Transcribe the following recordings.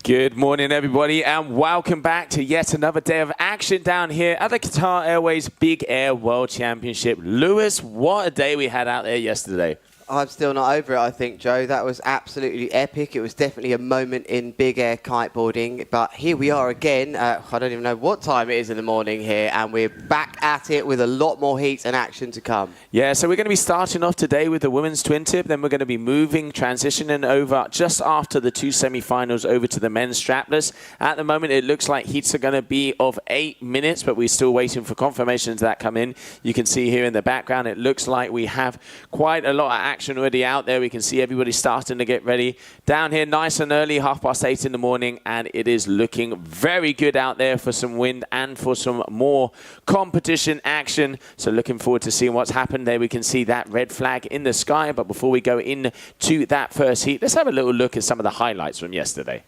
Good morning, everybody, and welcome back to yet another day of action down here at the Qatar Airways Big Air World Championship. Lewis, what a day we had out there yesterday. I'm still not over it, I think, Joe. That was absolutely epic. It was definitely a moment in big air kiteboarding. But here we are again. I don't even know what time it is in the morning here, and we're back at it with a lot more heats and action to come. Yeah, so we're going to be starting off today with the women's twin tip. Then we're going to be transitioning over just after the two semi-finals over to the men's strapless. At the moment, it looks like heats are going to be of 8 minutes, but we're still waiting for confirmations that come in. You can see here in the background, it looks like we have quite a lot of action already out there. We can see everybody starting to get ready. Down here, nice and early, 8:30 in the morning, and it is looking very good out there for some wind and for some more competition action. So looking forward to seeing what's happened there. We can see that red flag in the sky, but before we go into that first heat, let's have a little look at some of the highlights from yesterday.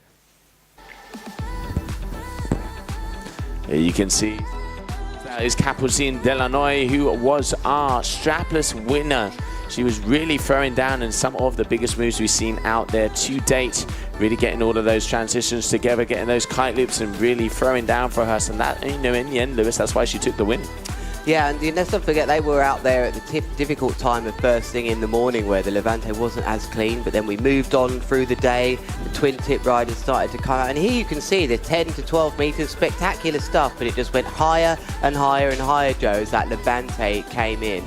Here you can see that is Capucine Delanoy, who was our strapless winner. She was really throwing down in some of the biggest moves we've seen out there to date, really getting all of those transitions together, getting those kite loops and really throwing down for us. And that, you know, in the end, Lewis, that's why she took the win. Yeah, and let's not forget they were out there at the difficult time of first thing in the morning where the Levante wasn't as clean, but then we moved on through the day. The twin tip riders started to come out, and here you can see the 10 to 12 meters, spectacular stuff, but it just went higher and higher and higher, Joe, as that Levante came in.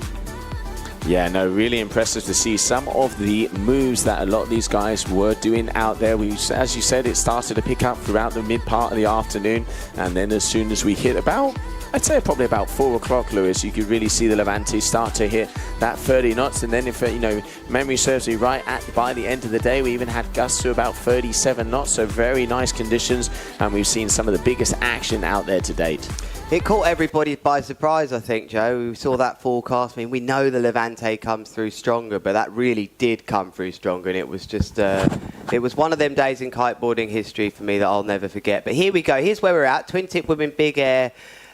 Yeah, no, really impressive to see some of the moves that a lot of these guys were doing out there. As you said, it started to pick up throughout the mid part of the afternoon, and then as soon as we hit about, I'd say probably about 4 o'clock, Lewis, you could really see the Levante start to hit that 30 knots. And then if, you know, memory serves me right, by the end of the day, we even had gusts to about 37 knots. So very nice conditions. And we've seen some of the biggest action out there to date. It caught everybody by surprise, I think, Joe. We saw that forecast. I mean, we know the Levante comes through stronger, but that really did come through stronger. And it was just, it was one of them days in kiteboarding history for me that I'll never forget. But here we go. Here's where we're at. Twin tip women big air.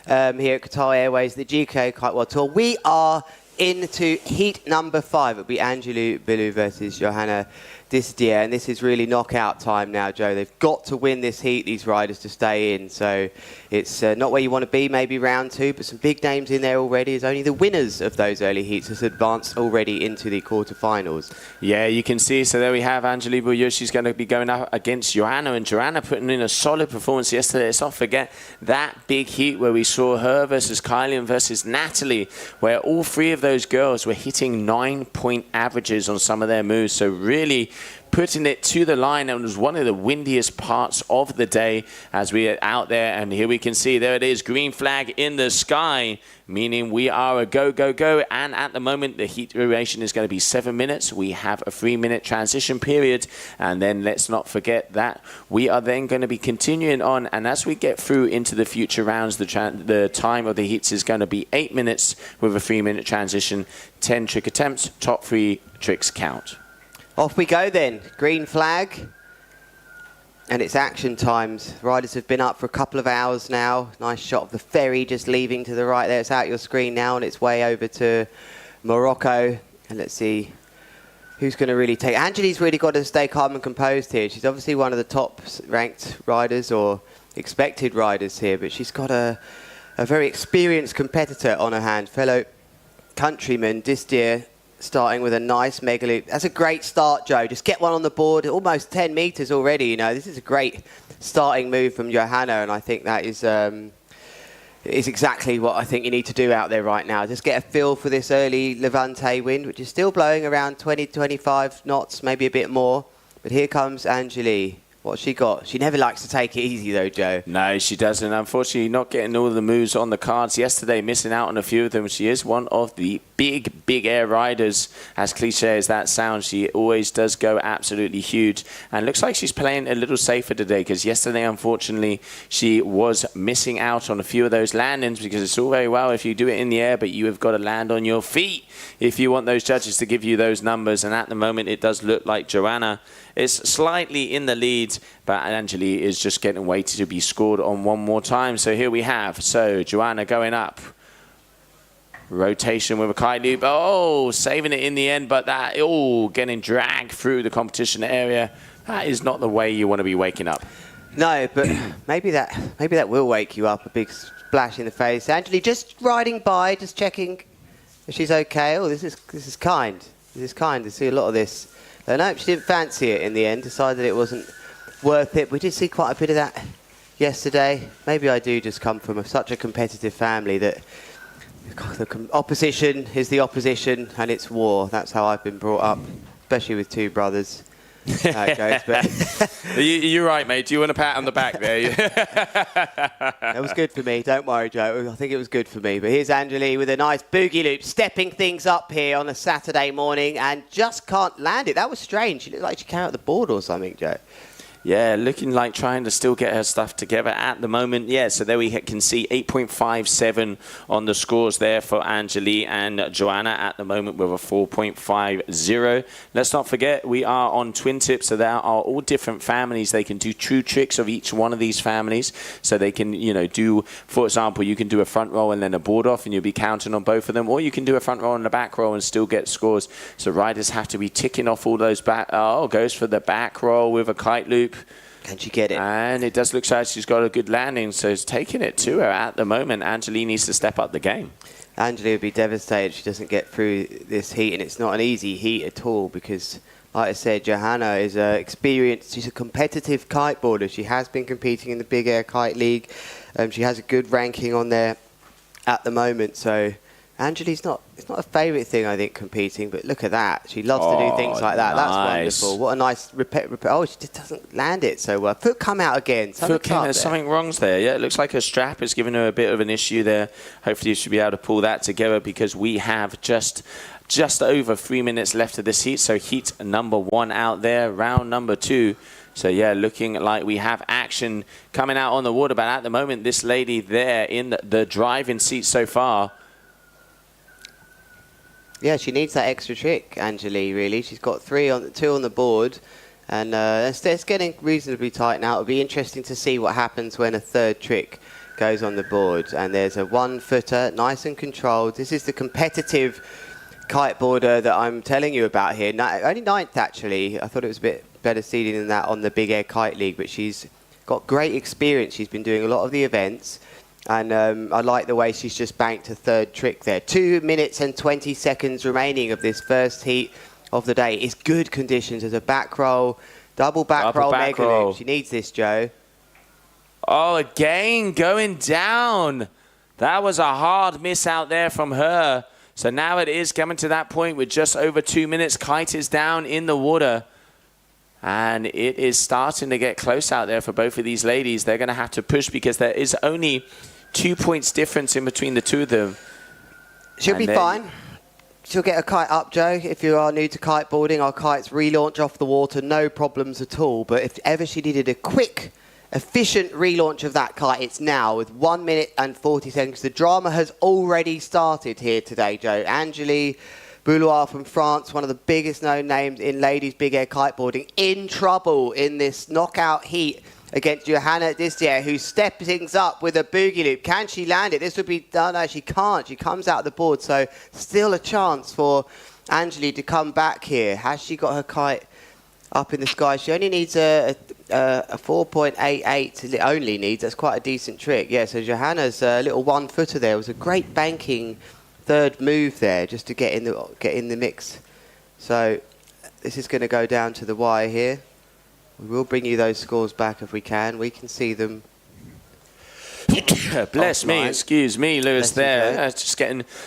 Here at Qatar Airways, the GKA Kite World Tour. We are into heat number 5. It'll be Angelou Bilou versus Johanna Distier, and this is really knockout time now, Joe. They've got to win this heat, these riders, to stay in. So it's not where you want to be, maybe round 2, but some big names in there already. As only the winners of those early heats has advanced already into the quarterfinals. Yeah, you can see. So there we have Angelou Bilou. She's going to be going up against Johanna, and Johanna putting in a solid performance yesterday. Let's not forget that big heat where we saw her versus Kylian versus Natalie, where all 3 of those girls were hitting 9-point averages on some of their moves. So really putting it to the line, and it was one of the windiest parts of the day as we are out there. And here we can see, there it is, green flag in the sky, meaning we are a go, go, go. And at the moment, the heat duration is going to be 7 minutes. We have a 3-minute transition period. And then let's not forget that we are then going to be continuing on. And as we get through into the future rounds, the time of the heats is going to be 8 minutes with a 3-minute transition, 10 trick attempts, top 3 tricks count. Off we go then. Green flag. And it's action times. Riders have been up for a couple of hours now. Nice shot of the ferry just leaving to the right there. It's out your screen now on its way over to Morocco. And let's see who's going to really take. Angelique's really got to stay calm and composed here. She's obviously one of the top ranked riders or expected riders here, but she's got a very experienced competitor on her hand. Fellow countryman Distier, starting with a nice mega loop. That's a great start, Joe. Just get one on the board, almost 10 meters already. You know, this is a great starting move from Johanna, and I think that is exactly what I think you need to do out there right now. Just get a feel for this early Levante wind, which is still blowing around 20, 25 knots, maybe a bit more. But here comes Angelique. What's she got? She never likes to take it easy, though, Joe. No, she doesn't. Unfortunately, not getting all the moves on the cards yesterday, missing out on a few of them. She is one of the big air riders. As cliche as that sounds, she always does go absolutely huge. And looks like she's playing a little safer today, because yesterday, unfortunately, she was missing out on a few of those landings, because it's all very well if you do it in the air, but you have got to land on your feet if you want those judges to give you those numbers. And at the moment, it does look like Joanna is slightly in the lead, but Angeli is just getting waited to be scored on one more time. So here we have, Joanna going up. Rotation with a kite loop. Oh, saving it in the end, but that, getting dragged through the competition area. That is not the way you want to be waking up. No, but maybe that will wake you up, a big splash in the face. Angeli just riding by, just checking if she's okay. Oh, this is kind. This is kind to see a lot of this. No, she didn't fancy it in the end, decided it wasn't worth it. We did see quite a bit of that yesterday. Maybe I do just come from such a competitive family that the opposition is the opposition and it's war. That's how I've been brought up, especially with two brothers. It goes, but You're right, mate. Do you want a pat on the back there? It was good for me. Don't worry, Joe. I think it was good for me. But here's Angeli with a nice boogie loop, stepping things up here on a Saturday morning and just can't land it. That was strange. She looked like she came out the board or something, Joe. Yeah, looking like trying to still get her stuff together at the moment. Yeah, so there we can see 8.57 on the scores there for Angeli and Joanna at the moment with a 4.50. Let's not forget, we are on twin tips, so there are all different families. They can do true tricks of each one of these families. So they can, do, for example, you can do a front roll and then a board off and you'll be counting on both of them. Or you can do a front roll and a back roll and still get scores. So riders have to be ticking off all those back. Oh, goes for the back roll with a kite loop. Can she get it? And it does look like she's got a good landing, so it's taking it to her at the moment. Angeli needs to step up the game. Angeli would be devastated if she doesn't get through this heat, and it's not an easy heat at all because, like I said, Johanna is experienced. She's a competitive kiteboarder. She has been competing in the Big Air Kite League. She has a good ranking on there at the moment, so Angeli's it's not a favourite thing, I think, competing, but look at that. She loves to do things like that. Nice. That's wonderful. What a nice repeat. Oh, she just doesn't land it so well. Foot come out again. Something wrong's there. Yeah, it looks like her strap is giving her a bit of an issue there. Hopefully, she should be able to pull that together because we have just over 3 minutes left of this heat. So heat number 1 out there, round number 2. So, yeah, looking like we have action coming out on the water. But at the moment, this lady there in the driving seat so far. Yeah, she needs that extra trick, Angeli, really. She's got 2 on the board, and it's getting reasonably tight now. It'll be interesting to see what happens when a third trick goes on the board. And there's a 1-footer, nice and controlled. This is the competitive kiteboarder that I'm telling you about here. Only 9th, actually. I thought it was a bit better seeding than that on the Big Air Kite League, but she's got great experience. She's been doing a lot of the events. And I like the way she's just banked a third trick there. 2 minutes and 20 seconds remaining of this first heat of the day. It's good conditions. There's a back roll, double back roll, mega loop. She needs this, Joe. Oh, again, going down. That was a hard miss out there from her. So now it is coming to that point with just over 2 minutes. Kite is down in the water. And it is starting to get close out there for both of these ladies. They're going to have to push because there is only 2 points difference in between the two of them. She'll be fine. She'll get a kite up, Joe. If you are new to kiteboarding, our kites relaunch off the water, no problems at all. But if ever she needed a quick, efficient relaunch of that kite, it's now with 1 minute and 40 seconds. The drama has already started here today, Joe. Angeli Bouloir from France, one of the biggest known names in ladies big air kiteboarding, in trouble in this knockout heat against Johanna Distier, who steps things up with a boogie loop. Can she land it? This would be... No, she can't. She comes out the board, so still a chance for Angeli to come back here. Has she got her kite up in the sky? She only needs a 4.88. Only needs. That's quite a decent trick. Yeah, so Johanna's little 1-footer there. It was a great banking third move there just to get in the mix. So this is going to go down to the wire here. We will bring you those scores back if we can. We can see them. Bless me, excuse me, Lewis there. Just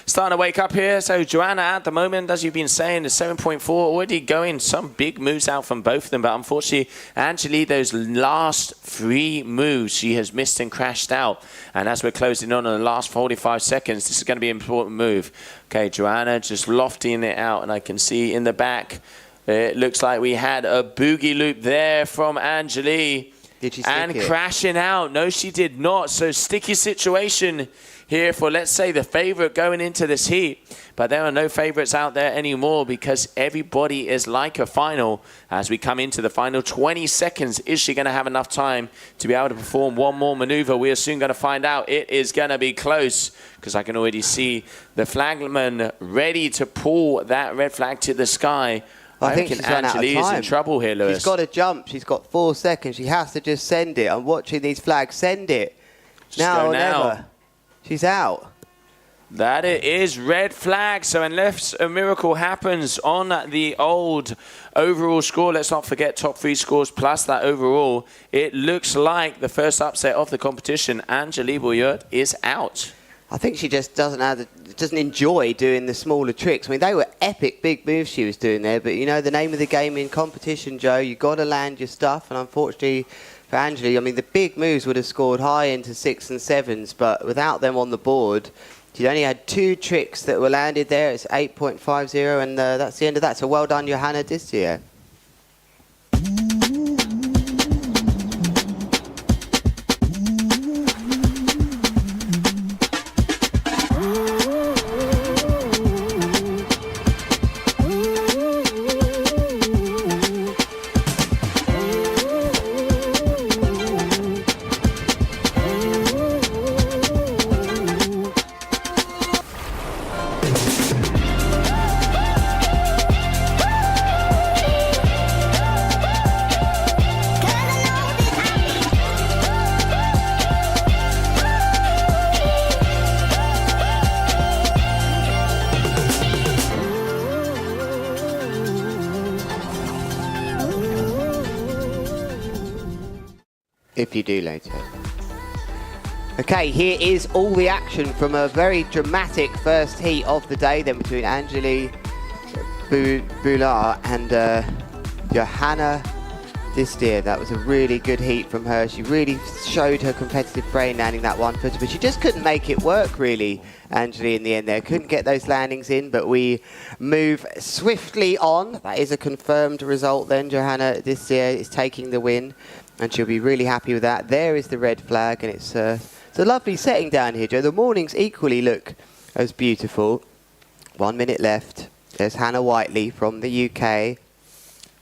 starting to wake up here. So Joanna at the moment, as you've been saying, is 7.4, already going some big moves out from both of them. But unfortunately, Angelique, those last 3 moves, she has missed and crashed out. And as we're closing on the last 45 seconds, this is going to be an important move. Okay, Joanna just lofting it out. And I can see in the back, it looks like we had a boogie loop there from Angelique. Did she stick and it? crashing out. No, she did not. So sticky situation here for, let's say, the favorite going into this heat. But there are no favorites out there anymore because everybody is like a final. As we come into the final 20 seconds, is she going to have enough time to be able to perform one more maneuver? We are soon going to find out. It is going to be close because I can already see the flagman ready to pull that red flag to the sky. I think she's run out of time. Is in trouble here, Lewis. She's got to jump. She's got 4 seconds. She has to just send it. I'm watching these flags. Send it. Now or never. She's out. That it is red flag. So unless a miracle happens on the old overall score, let's not forget top 3 scores plus that overall, it looks like the first upset of the competition, Angelique Bouillot, is out. I think she just doesn't enjoy doing the smaller tricks. I mean, they were epic big moves she was doing there, but you know, the name of the game in competition, Joe, you got to land your stuff. And unfortunately for Angelique, I mean, the big moves would have scored high into 6s and 7s, but without them on the board, she only had 2 tricks that were landed there. It's 8.50, and that's the end of that. So well done, Johanna Distier. If you do later. Okay, here is all the action from a very dramatic first heat of the day then between Angelique Bouillot and Johanna Distier. That was a really good heat from her. She really showed her competitive brain landing that 1-footer, but she just couldn't make it work really, Angelique, in the end there. Couldn't get those landings in, but we move swiftly on. That is a confirmed result then. Johanna Distier is taking the win, and she'll be really happy with that. There is the red flag, and it's a lovely setting down here, Joe. The mornings equally look as beautiful. 1 minute left. There's Hannah Whiteley from the UK.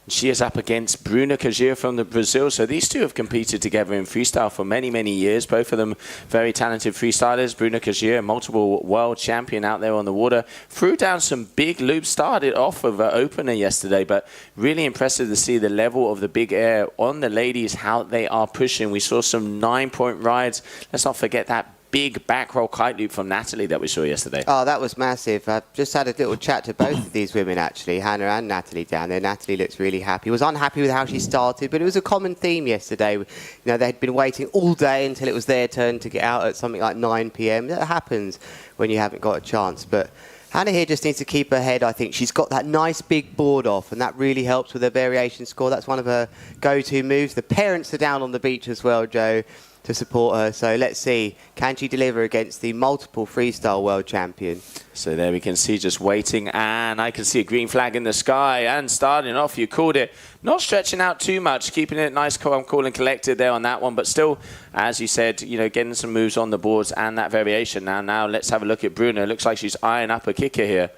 She is up against Bruna Kajir from the Brazil. So these two have competed together in freestyle for many, many years. Both of them very talented freestylers. Bruna Kajir, multiple world champion out there on the water. Threw down some big loops. Started off with an opener yesterday, but really impressive to see the level of the big air on the ladies, how they are pushing. We saw some 9-point rides. Let's not forget that big back roll kite loop from Natalie that we saw yesterday. Oh, that was massive. I just had a little chat to both of these women, actually, Hannah and Natalie down there. Natalie looks really happy. Was unhappy with how she started, but it was a common theme yesterday. You know, they'd been waiting all day until it was their turn to get out at something like 9 p.m. That happens when you haven't got a chance. But Hannah here just needs to keep her head, I think. She's got that nice big board off, and that really helps with her variation score. That's one of her go-to moves. The parents are down on the beach as well, Joe, to support her. So let's see, can she deliver against the multiple freestyle world champion? So there we can see just waiting, and I can see a green flag in the sky, and starting off, you called it, not stretching out too much, keeping it nice, calm, cool and collected there on that one, but still, as you said, you know, getting some moves on the boards and that variation. Now let's have a look at Bruna. Looks like she's eyeing up a kicker here.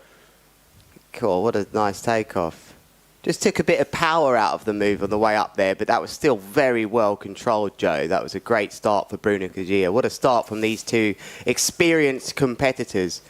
Cool, what a nice takeoff. Just took a bit of power out of the move on the way up there, but that was still very well controlled, Joe. That was a great start for Bruna Kajir. What a start from these two experienced competitors.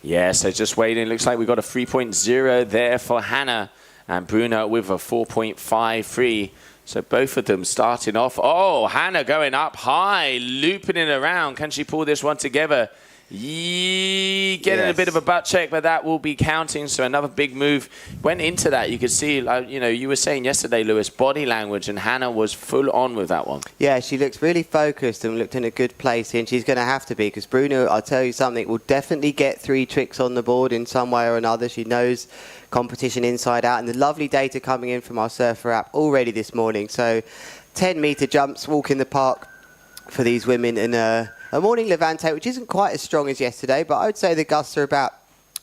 Yeah, so just waiting. Looks like we got a 3.0 there for Hannah, and Bruna with a 4.53. So both of them starting off. Oh, Hannah going up high, looping it around. Can she pull this one together? Getting a bit of a butt check, but that will be counting. So another big move went into that. You could see, like, you know, you were saying yesterday, Lewis, body language, and Hannah was full on with that one. Yeah, she looks really focused and looked in a good place here, and she's going to have to be, because Bruno, I'll tell you something, will definitely get 3 tricks on the board in some way or another. She knows competition inside out, and the lovely data coming in from our surfer app already this morning. So 10-meter jumps, walk in the park for these women in a morning Levante, which isn't quite as strong as yesterday, but I would say the gusts are about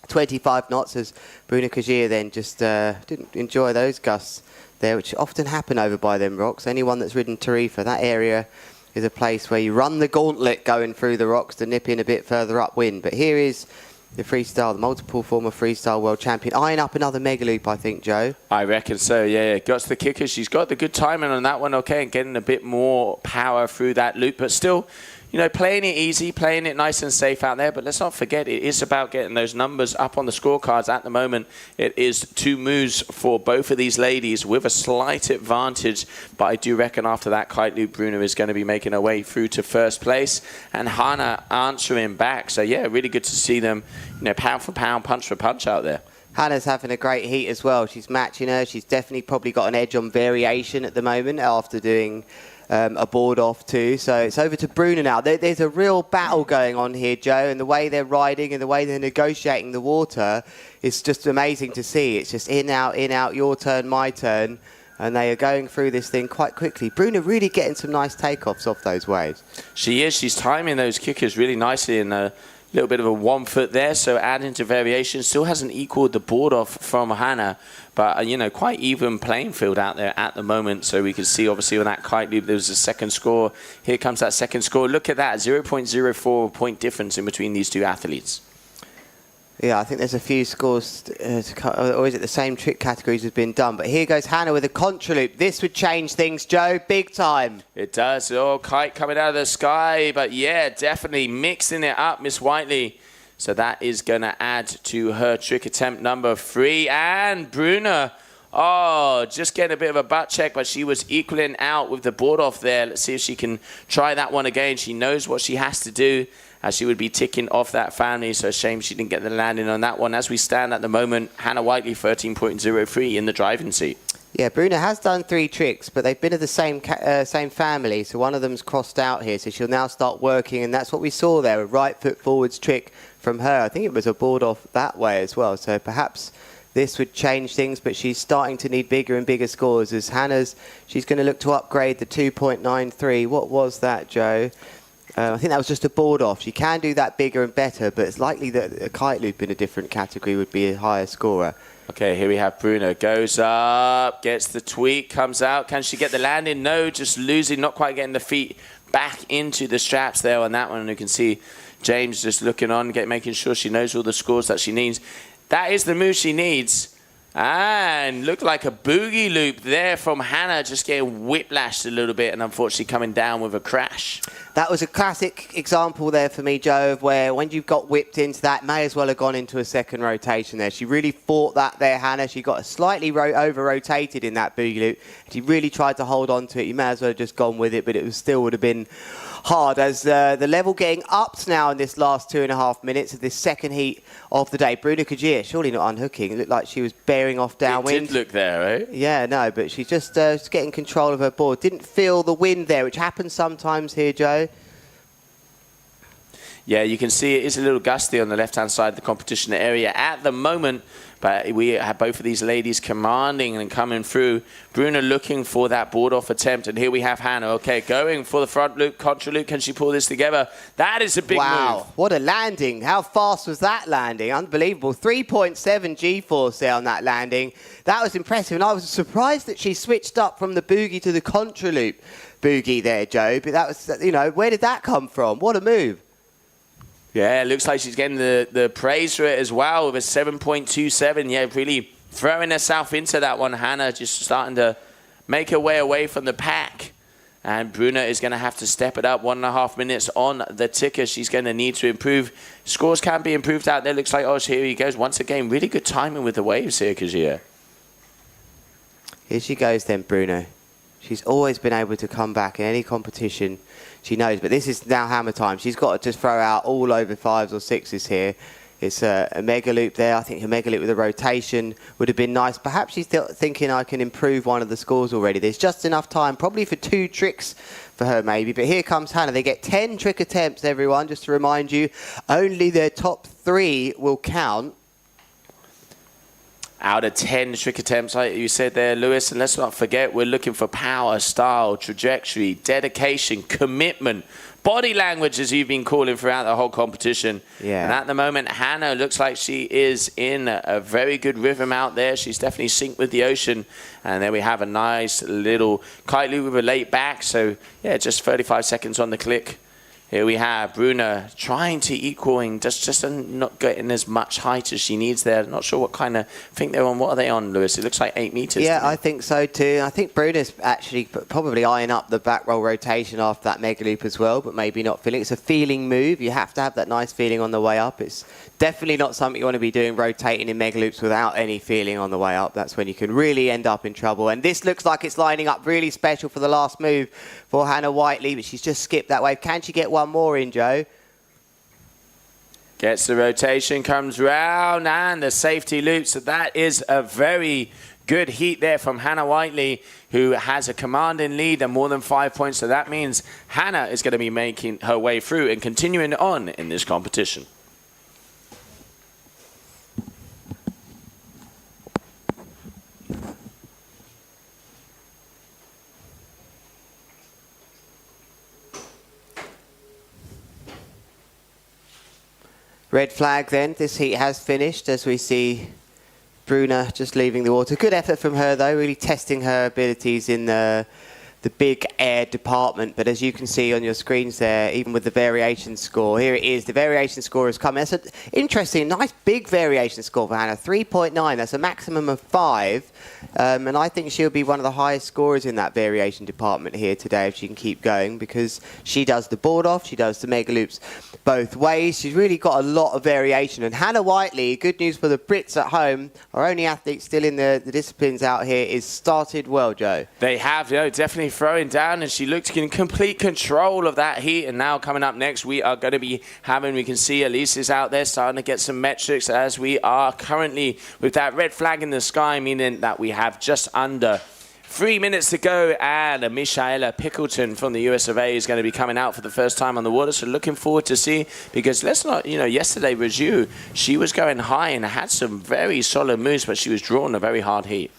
25 knots, as Bruna Kajir then just didn't enjoy those gusts there, which often happen over by them rocks. Anyone that's ridden Tarifa, that area is a place where you run the gauntlet going through the rocks to nip in a bit further upwind. But here is the freestyle, the multiple former freestyle world champion, eyeing up another mega loop, I think, Joe. I reckon so, yeah. Got the kicker. She's got the good timing on that one, okay, and getting a bit more power through that loop, but still, you know, playing it easy, playing it nice and safe out there. But let's not forget, it is about getting those numbers up on the scorecards. At the moment, it is 2 moves for both of these ladies with a slight advantage. But I do reckon after that kite loop, Bruno is going to be making her way through to first place. And Hannah answering back. So, yeah, really good to see them, you know, pound for pound, punch for punch out there. Hannah's having a great heat as well. She's matching her. She's definitely probably got an edge on variation at the moment after doing a board off too. So it's over to Bruna now. There's a real battle going on here, Joe, and the way they're riding and the way they're negotiating the water is just amazing to see. It's just in, out, your turn, my turn, and they are going through this thing quite quickly. Bruna really getting some nice takeoffs off those waves. She is. She's timing those kickers really nicely, and a little bit of a 1 foot there, so adding to variation. Still hasn't equaled the board off from Hannah, but you know, quite even playing field out there at the moment. So we can see, obviously, with that kite loop, there was a second score. Here comes that second score. Look at that, 0.04 point difference in between these 2 athletes. Yeah, I think there's a few scores, or is it the same trick categories has been done? But here goes Hannah with a contra loop. This would change things, Joe, big time. It does. Oh, kite coming out of the sky. But yeah, definitely mixing it up, Miss Whiteley. So that is going to add to her trick attempt number 3. And Bruna, oh, just getting a bit of a butt check, but she was equaling out with the board off there. Let's see if she can try that one again. She knows what she has to do, as she would be ticking off that family. So shame she didn't get the landing on that one. As we stand at the moment, Hannah Whiteley 13.03 in the driving seat. Yeah, Bruna has done 3 tricks, but they've been of the same family, so one of them's crossed out here, so she'll now start working, and that's what we saw there, a right foot forwards trick from her. I think it was a board off that way as well, so perhaps this would change things, but she's starting to need bigger and bigger scores, as she's going to look to upgrade the 2.93. What was that, Joe? I think that was just a board off. She can do that bigger and better, but it's likely that a kite loop in a different category would be a higher scorer. Okay, here we have Bruno. Goes up, gets the tweak, comes out. Can she get the landing? No, just losing, not quite getting the feet back into the straps there on that one. And you can see James just looking on, making sure she knows all the scores that she needs. That is the move she needs. And looked like a boogie loop there from Hannah, just getting whiplashed a little bit and unfortunately coming down with a crash. That was a classic example there for me, Joe, of where when you've got whipped into that, may as well have gone into a second rotation there. She really fought that there, Hannah. She got slightly over-rotated in that boogie loop. She really tried to hold on to it. You may as well have just gone with it, but it still would have been hard, as the level getting upped now in this last 2.5 minutes of this second heat of the day. Bruna Kajir, surely not unhooking. It looked like she was bearing off downwind. It did look there, right? Yeah, no, but she's just getting control of her board. Didn't feel the wind there, which happens sometimes here, Joe. Yeah, you can see it is a little gusty on the left-hand side of the competition area at the moment, but we have both of these ladies commanding and coming through. Bruna looking for that board-off attempt, and here we have Hannah. Okay, going for the front loop, contra loop. Can she pull this together? That is a big move. Wow, what a landing. How fast was that landing? Unbelievable. 3.7 G-force there on that landing. That was impressive, and I was surprised that she switched up from the boogie to the contra loop boogie there, Joe. But that was, you know, where did that come from? What a move. Yeah, it looks like she's getting the praise for it as well with a 7.27. Yeah, really throwing herself into that one. Hannah just starting to make her way away from the pack. And Bruna is going to have to step it up. 1.5 minutes on the ticker. She's going to need to improve. Scores can be improved out there. Looks like, oh, here he goes. Once again, really good timing with the waves here, Kajir. Here she goes then, Bruna. She's always been able to come back in any competition. She knows, but this is now hammer time. She's got to just throw out all over 5s or 6s here. It's a mega loop there. I think a mega loop with a rotation would have been nice. Perhaps she's still thinking I can improve one of the scores already. There's just enough time, probably for 2 tricks for her maybe. But here comes Hannah. They get 10 trick attempts, everyone, just to remind you. Only their top 3 will count. Out of 10 trick attempts, like you said there, Lewis. And let's not forget, we're looking for power, style, trajectory, dedication, commitment, body language, as you've been calling throughout the whole competition. Yeah. And at the moment, Hannah looks like she is in a very good rhythm out there. She's definitely synced with the ocean. And then we have a nice little kite loop with a late back. So, yeah, just 35 seconds on the click. Here we have Bruna trying to equaling, just not getting as much height as she needs there. Not sure what kind of, I think they're on, what are they on, Lewis? It looks like 8 meters. Yeah, I think so too. I think Bruna's actually probably eyeing up the back roll rotation after that mega loop as well, but maybe not feeling. It's a feeling move. You have to have that nice feeling on the way up. It's definitely not something you want to be doing, rotating in mega loops without any feeling on the way up. That's when you can really end up in trouble. And this looks like it's lining up really special for the last move for Hannah Whiteley, but she's just skipped that wave. Can she get one more in, Joe? Gets the rotation, comes round, and the safety loop. So that is a very good heat there from Hannah Whiteley, who has a commanding lead and more than 5 points. So that means Hannah is going to be making her way through and continuing on in this competition. Red flag then. This heat has finished as we see Bruna just leaving the water. Good effort from her though, really testing her abilities in the big air department. But as you can see on your screens there, even with the variation score, here it is. The variation score has come. That's an interesting, nice big variation score for Hannah. 3.9. That's a maximum of 5. And I think she'll be one of the highest scorers in that variation department here today if she can keep going, because she does the board off, she does the mega loops both ways. She's really got a lot of variation. And Hannah Whiteley, good news for the Brits at home, our only athlete still in the disciplines out here, is started well, Joe. They have, definitely throwing down, and she looked in complete control of that heat. And now coming up next, we are going to be having, we can see Elise is out there starting to get some metrics as we are currently with that red flag in the sky, meaning that we have just under 3 minutes to go, and Michaela Pickleton from the US of A is going to be coming out for the first time on the water. So looking forward to see, because let's not, yesterday Raju, she was going high and had some very solid moves, but she was drawn a very hard heat.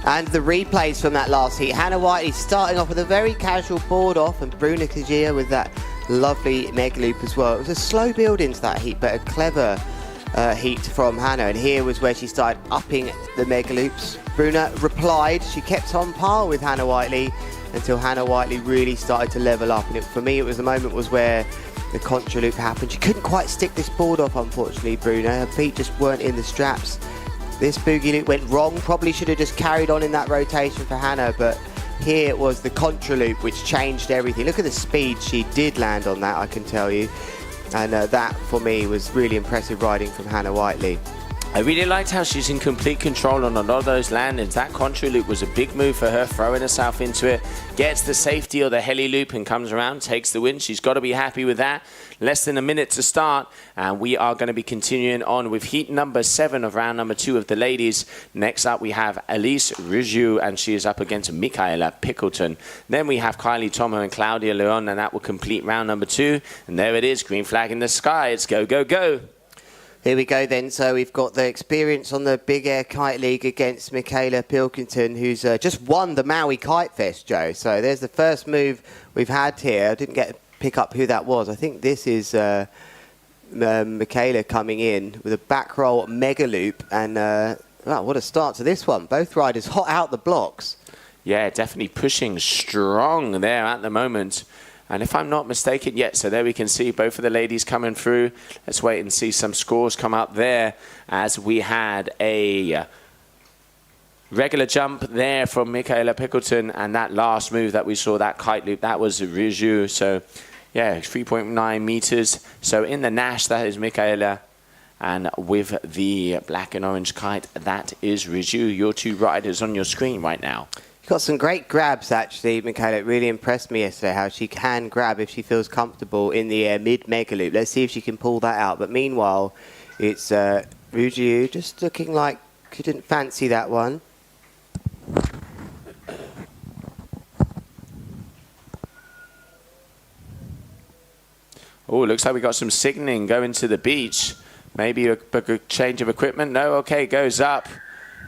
And the replays from that last heat. Hannah Whiteley starting off with a very casual board off, and Bruna Kajia with that lovely mega loop as well. It was a slow build into that heat, but a clever heat from Hannah. And here was where she started upping the mega loops. Bruna replied. She kept on par with Hannah Whiteley until Hannah Whiteley really started to level up. And for me, it was the moment was where the contra loop happened. She couldn't quite stick this board off, unfortunately, Bruna. Her feet just weren't in the straps. This boogie loop went wrong. Probably should have just carried on in that rotation for Hannah, but here it was the contra loop which changed everything. Look at the speed she did land on that, I can tell you. And that, for me, was really impressive riding from Hannah Whiteley. I really liked how she's in complete control on a lot of those landings. That contra loop was a big move for her, throwing herself into it. Gets the safety or the heli loop and comes around, takes the win. She's got to be happy with that. Less than a minute to start, and we are going to be continuing on with heat number 7 of round number 2 of the ladies. Next up, we have Elise Riju, and she is up against Michaela Pickleton. Then we have Kylie Tomo and Claudia Leon, and that will complete round number 2. And there it is, green flag in the sky. It's go, go, go. Here we go then. So we've got the experience on the Big Air Kite League against Michaela Pilkington, who's just won the Maui Kite Fest, Joe. So there's the first move we've had here. I didn't get to pick up who that was. I think this is Michaela coming in with a back roll mega loop. And wow, what a start to this one. Both riders hot out the blocks. Yeah, definitely pushing strong there at the moment. And if I'm not mistaken, so there we can see both of the ladies coming through. Let's wait and see some scores come up there, as we had a Regular jump there from Michaela Pickleton, and that last move that we saw, that kite loop, that was Riju. So, yeah, 3.9 meters. So in the Nash, that is Michaela. And with the black and orange kite, that is Riju. Your two riders on your screen right now. Got some great grabs, actually, Michaela. It really impressed me yesterday how she can grab if she feels comfortable in the air mid-mega loop. Let's see if she can pull that out. But meanwhile, it's Riju just looking like she didn't fancy that one. Oh, looks like we got some signaling going to the beach. Maybe a change of equipment. No, okay, goes up.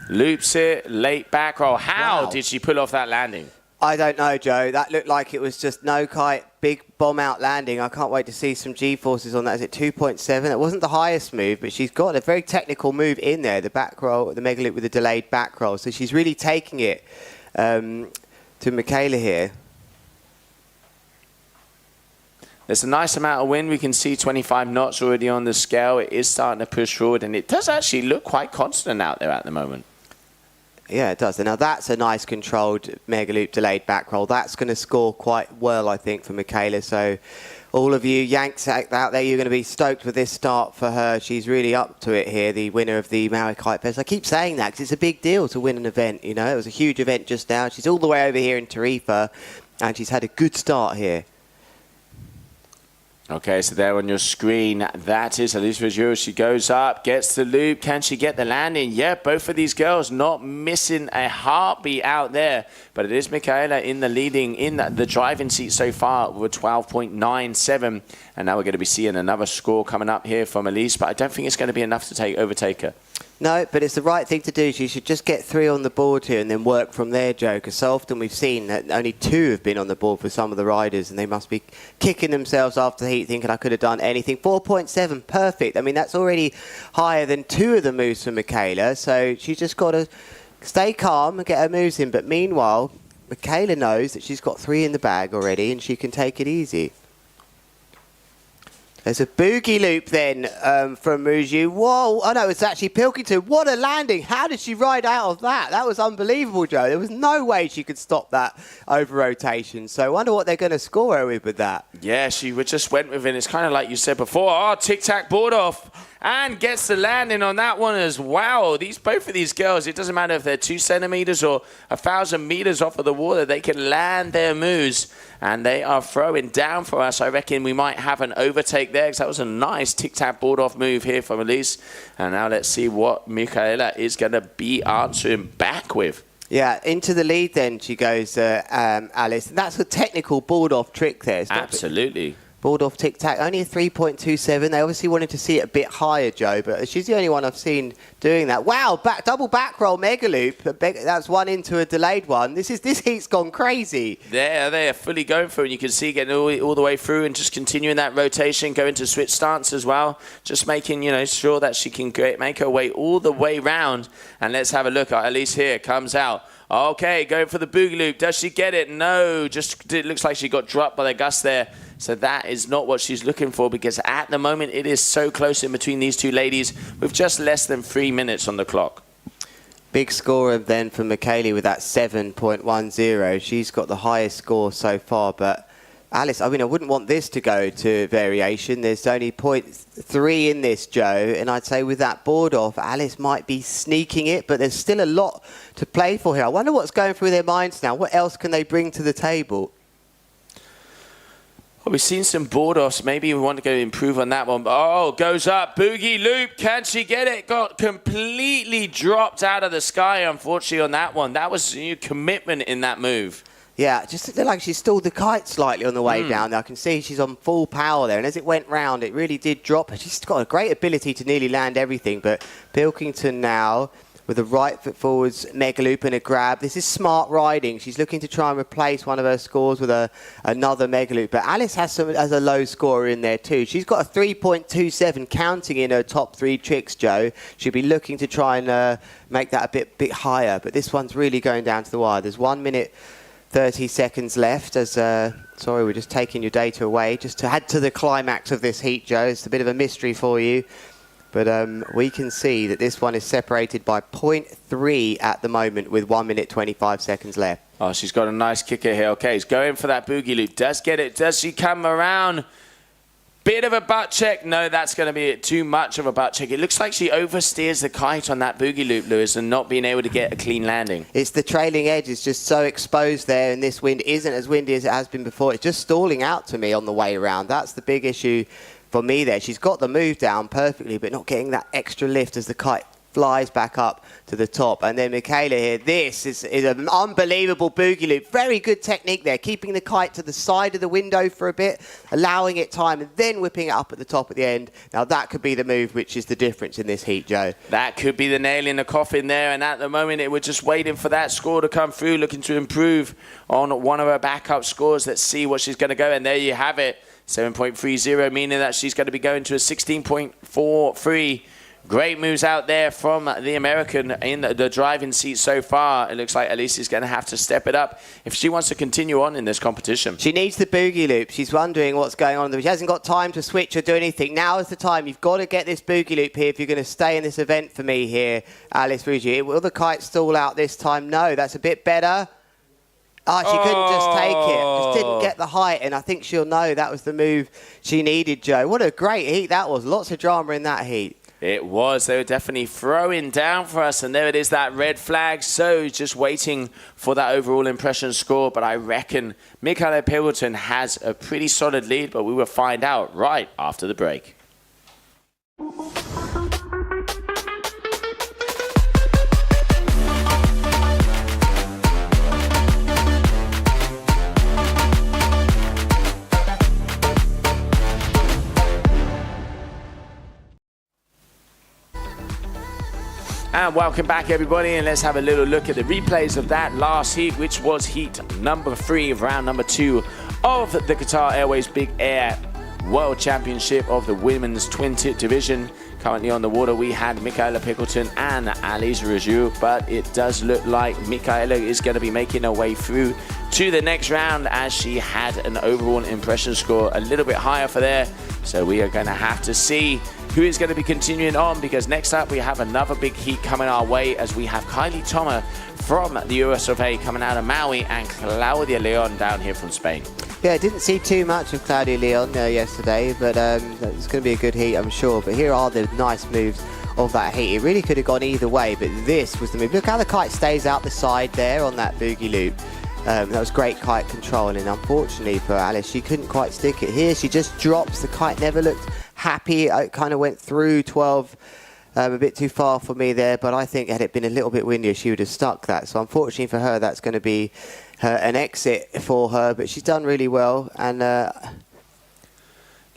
Loops it, late back roll. How did she pull off that landing? I don't know, Joe. That looked like it was just no kite, big bomb out landing. I can't wait to see some G-forces on that. Is it 2.7? It wasn't the highest move, but she's got a very technical move in there. The back roll, the mega loop with the delayed back roll. So she's really taking it to Michaela here. There's a nice amount of wind. We can see 25 knots already on the scale. It is starting to push forward, and it does actually look quite constant out there at the moment. Yeah, it does. And now that's a nice controlled mega loop delayed back roll. That's going to score quite well, I think, for Michaela. So all of you Yanks out there, you're going to be stoked with this start for her. She's really up to it here, the winner of the Maui Kite Fest. I keep saying that because it's a big deal to win an event. You know, it was a huge event just now. She's all the way over here in Tarifa, and she's had a good start here. Okay, so there on your screen, that is Elise Raju. She goes up, gets the loop. Can she get the landing? Yeah, both of these girls not missing a heartbeat out there. But it is Michaela in the leading, in the driving seat so far with 12.97. And now we're going to be seeing another score coming up here from Elise. But I don't think it's going to be enough to overtake her. No, but it's the right thing to do. She should just get 3 on the board here and then work from there, Joe, because so often we've seen that only 2 have been on the board for some of the riders, and they must be kicking themselves after the heat thinking I could have done anything. 4.7, perfect. I mean, that's already higher than 2 of the moves for Michaela, so she's just got to stay calm and get her moves in. But meanwhile, Michaela knows that she's got 3 in the bag already, and she can take it easy. There's a boogie loop then from Raju. Whoa, oh no, it's actually Pilkington. What a landing. How did she ride out of that? That was unbelievable, Joe. There was no way she could stop that over rotation. So I wonder what they're going to score her with that. Yeah, she just went with it. It's kind of like you said before. Oh, tic-tac board off. And gets the landing on that one as well. Both of these girls, it doesn't matter if they're 2 centimeters or 1,000 meters off of the water, they can land their moves. And they are throwing down for us. I reckon we might have an overtake there, because that was a nice tic-tac board off move here from Elise. And now let's see what Michaela is going to be answering back with. Yeah, into the lead then she goes, Alice. And that's a technical board off trick there. Absolutely. Board off tic-tac, only a 3.27. They obviously wanted to see it a bit higher, Joe, but she's the only one I've seen doing that. Wow, double back roll mega loop. That's one into a delayed one. This heat's gone crazy. They are fully going for it. You can see getting all the way through and just continuing that rotation, going to switch stance as well. Just making, sure that she can make her way all the way round. And let's have a look at Elise here. Comes out. Okay, going for the boogie loop. Does she get it? No, it looks like she got dropped by the gust there. So that is not what she's looking for, because at the moment it is so close in between these two ladies with just less than 3 minutes on the clock. Big score then from Michaela with that 7.10. She's got the highest score so far, but Alice, I mean, I wouldn't want this to go to variation. There's only 0.3 in this, Joe, and I'd say with that board off, Alice might be sneaking it, but there's still a lot to play for here. I wonder what's going through their minds now. What else can they bring to the table? Well, we've seen some board offs. Maybe we want to go improve on that one. Oh, goes up. Boogie loop. Can she get it? Got completely dropped out of the sky, unfortunately, on that one. That was commitment in that move. Yeah, just looked like she stalled the kite slightly on the way down. I can see she's on full power there. And as it went round, it really did drop. She's got a great ability to nearly land everything. But Pilkington now with a right foot forwards mega loop and a grab. This is smart riding. She's looking to try and replace one of her scores with another mega loop. But Alice has a low score in there too. She's got a 3.27 counting in her top 3 tricks, Joe. She'll be looking to try and make that a bit higher. But this one's really going down to the wire. There's 1 minute 30 seconds left. Sorry, we're just taking your data away. Just to add to the climax of this heat, Joe. It's a bit of a mystery for you. But we can see that this one is separated by 0.3 at the moment with 1 minute 25 seconds left. Oh, she's got a nice kicker here. Okay, he's going for that boogie loop. Does get it. Does she come around? Bit of a butt check. No, that's going to be too much of a butt check. It looks like she oversteers the kite on that boogie loop, Lewis, and not being able to get a clean landing. It's the trailing edge. It's just so exposed there, and this wind isn't as windy as it has been before. It's just stalling out to me on the way around. That's the big issue for me there. She's got the move down perfectly, but not getting that extra lift as the kite flies back up to the top. And then Michaela here, this is an unbelievable boogie loop. Very good technique there, keeping the kite to the side of the window for a bit, allowing it time, and then whipping it up at the top at the end. Now that could be the move which is the difference in this heat, Joe. That could be the nail in the coffin there, and at the moment we're just waiting for that score to come through, looking to improve on one of her backup scores. Let's see what she's going to go, and there you have it. 7.30, meaning that she's going to be going to a 16.43. Great moves out there from the American in the driving seat so far. It looks like Alice's going to have to step it up if she wants to continue on in this competition. She needs the boogie loop. She's wondering what's going on. She hasn't got time to switch or do anything. Now is the time. You've got to get this boogie loop here if you're going to stay in this event for me here, Alice Ruggi. Will the kite stall out this time? No, that's a bit better. Oh, she couldn't just take it. Just didn't get the height, and I think she'll know that was the move she needed, Joe. What a great heat that was. Lots of drama in that heat. It was. They were definitely throwing down for us, and there it is, that red flag. So just waiting for that overall impression score, but I reckon Michaela Pilgleton has a pretty solid lead, but we will find out right after the break. And welcome back, everybody, and let's have a little look at the replays of that last heat, which was heat number 3 of round number 2 of the Qatar Airways Big Air World Championship of the Women's Twin Tip Division. Currently on the water, we had Michaela Pilgleton and Alice Ruggi, but it does look like Michaela is going to be making her way through to the next round, as she had an overall impression score a little bit higher for there. So we are going to have to see who is going to be continuing on, because next up we have another big heat coming our way, as we have Kylie Thomas from the US of A coming out of Maui and Claudia Leon down here from Spain. Yeah, I didn't see too much of Claudia Leon yesterday, but it's going to be a good heat, I'm sure. But here are the nice moves of that heat. It really could have gone either way, but this was the move. Look how the kite stays out the side there on that boogie loop. That was great kite control, and unfortunately for Alice, she couldn't quite stick it here. She just drops. The kite never looked happy. It kind of went through 12, a bit too far for me there, but I think had it been a little bit windier, she would have stuck that. So unfortunately for her, that's going to be an exit for her, but she's done really well. And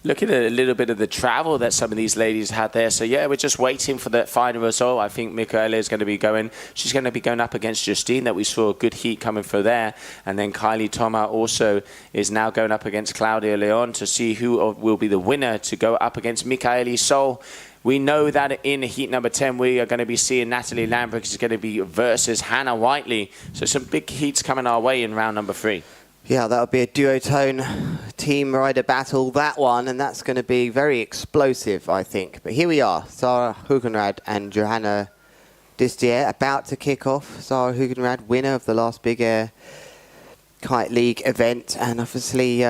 look at a little bit of the travel that some of these ladies had there. So yeah, we're just waiting for the final result. I think Michaela is going to be going. She's going to be going up against Justine, that we saw a good heat coming through there. And then Kylie Thomas also is now going up against Claudia Leon to see who will be the winner to go up against Michaela Sol. We know that in heat number 10, we are going to be seeing Natalie Lambrecht is going to be versus Hannah Whiteley. So some big heats coming our way in round number 3. Yeah, that'll be a duotone team rider battle, that one, and that's going to be very explosive, I think. But here we are, Sarah Hugenrad and Johanna Distier about to kick off. Sarah Hugenrad, winner of the last Big Air Kite League event, and obviously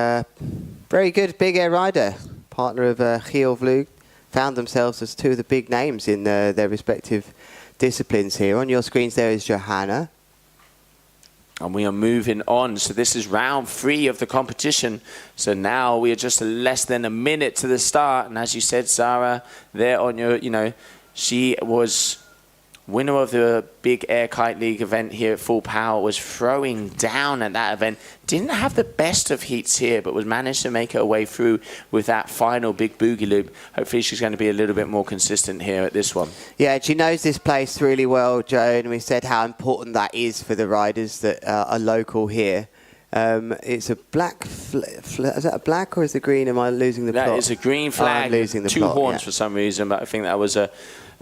very good Big Air rider, partner of Giel Vlug. Found themselves as 2 of the big names in their respective disciplines here. On your screens there is Johanna. And we are moving on. So this is round 3 of the competition. So now we are just less than a minute to the start. And as you said, Sarah, there on your, she was winner of the Big Air Kite League event here at Full Power, was throwing down at that event. Didn't have the best of heats here, but was managed to make her way through with that final big boogie loop. Hopefully she's going to be a little bit more consistent here at this one. Yeah, she knows this place really well, Joe, and we said how important that is for the riders that are local here. It's a black. Is that a black or is it green? Am I losing the plot? That is a green flag. I'm losing the Two plot, horns for some reason, but I think that was a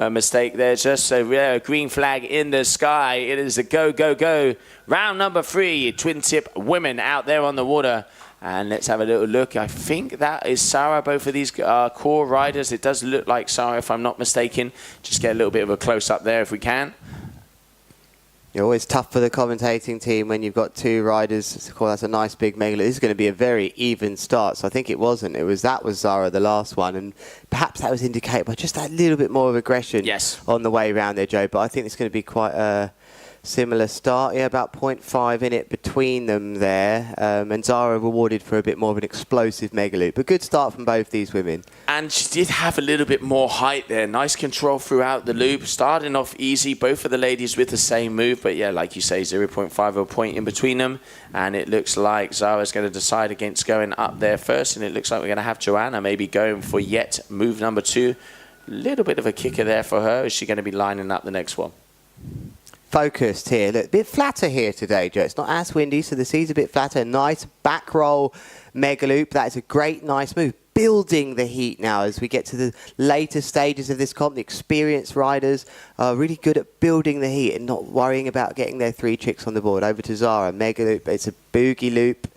mistake there. Just a green flag in the sky. It is a go, go, go. Round number 3, twin tip women out there on the water. And let's have a little look. I think that is Sarah, both of these core riders. It does look like Sarah, if I'm not mistaken. Just get a little bit of a close-up there if we can. You're always tough for the commentating team when you've got 2 riders. Of course, that's a nice big mega. This is going to be a very even start. So I think it wasn't. That was Zara, the last one. And perhaps that was indicated by just that little bit more of aggression on the way around there, Joe. But I think it's going to be quite a similar start. Yeah, about 0.5 in it between them there. And Zara rewarded for a bit more of an explosive mega loop. A good start from both these women. And she did have a little bit more height there. Nice control throughout the loop. Starting off easy, both of the ladies with the same move. But yeah, like you say, 0.5 of a point in between them. And it looks like Zara's going to decide against going up there first. And it looks like we're going to have Joanna maybe going for yet move number 2. Little bit of a kicker there for her. Is she going to be lining up the next one? Focused here. Look, a bit flatter here today, Joe. It's not as windy, so the sea's a bit flatter. Nice back roll mega loop. That is a great, nice move. Building the heat now as we get to the later stages of this comp. The experienced riders are really good at building the heat and not worrying about getting their 3 tricks on the board. Over to Zara. Mega loop. It's a boogie loop.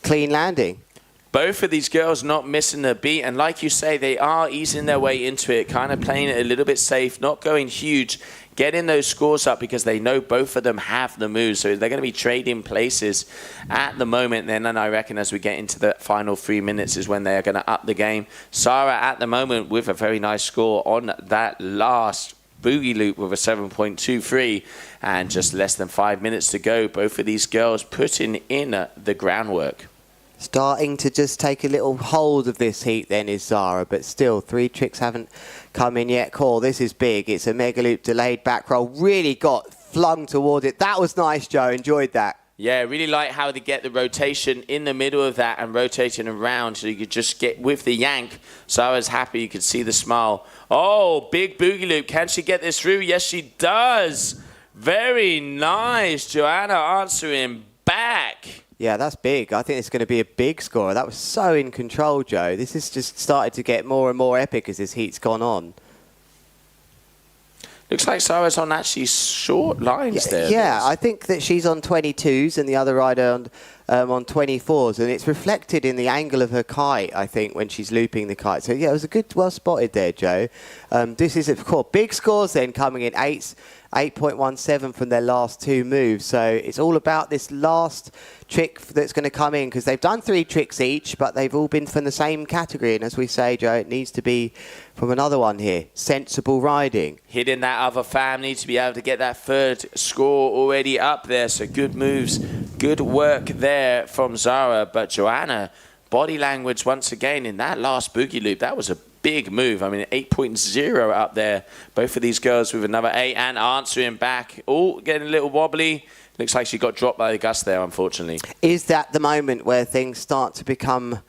Clean landing. Both of these girls not missing a beat, and like you say, they are easing their way into it, kind of playing it a little bit safe, not going huge, getting those scores up because they know both of them have the moves, so they're going to be trading places at the moment. Then, and I reckon as we get into the final 3 minutes is when they're going to up the game. Sarah at the moment with a very nice score on that last boogie loop with a 7.23, and just less than 5 minutes to go. Both of these girls putting in the groundwork. Starting to just take a little hold of this heat then is Zara, but still 3 tricks haven't come in yet. Call, this is big. It's a mega loop delayed back roll. Really got flung toward it. That was nice, Joe. Enjoyed that. Yeah, really like how they get the rotation in the middle of that and rotating around so you could just get with the yank. So I was happy. You could see the smile. Oh, big boogie loop. Can she get this through? Yes, she does. Very nice. Joanna answering back. Yeah, that's big. I think it's going to be a big score. That was so in control, Joe. This has just started to get more and more epic as this heat's gone on. Looks like Sarah's on actually short lines there. Yeah, I think that she's on 22s and the other rider on 24s. And it's reflected in the angle of her kite, I think, when she's looping the kite. So, yeah, it was a good, well spotted there, Joe. This is, of course, big scores then coming in. 8.17 from their last 2 moves. So it's all about this last trick that's going to come in, because they've done 3 tricks each, but they've all been from the same category. And as we say, Joe, it needs to be from another one here. Sensible riding. Hitting that other family to be able to get that 3rd score already up there. So good moves, good work there from Zara. But Joanna, body language once again in that last boogie loop. That was a big move. I mean, 8.0 up there. Both of these girls with another 8 and answering back. Oh, getting a little wobbly. Looks like she got dropped by the gust there, unfortunately. Is that the moment where things start to become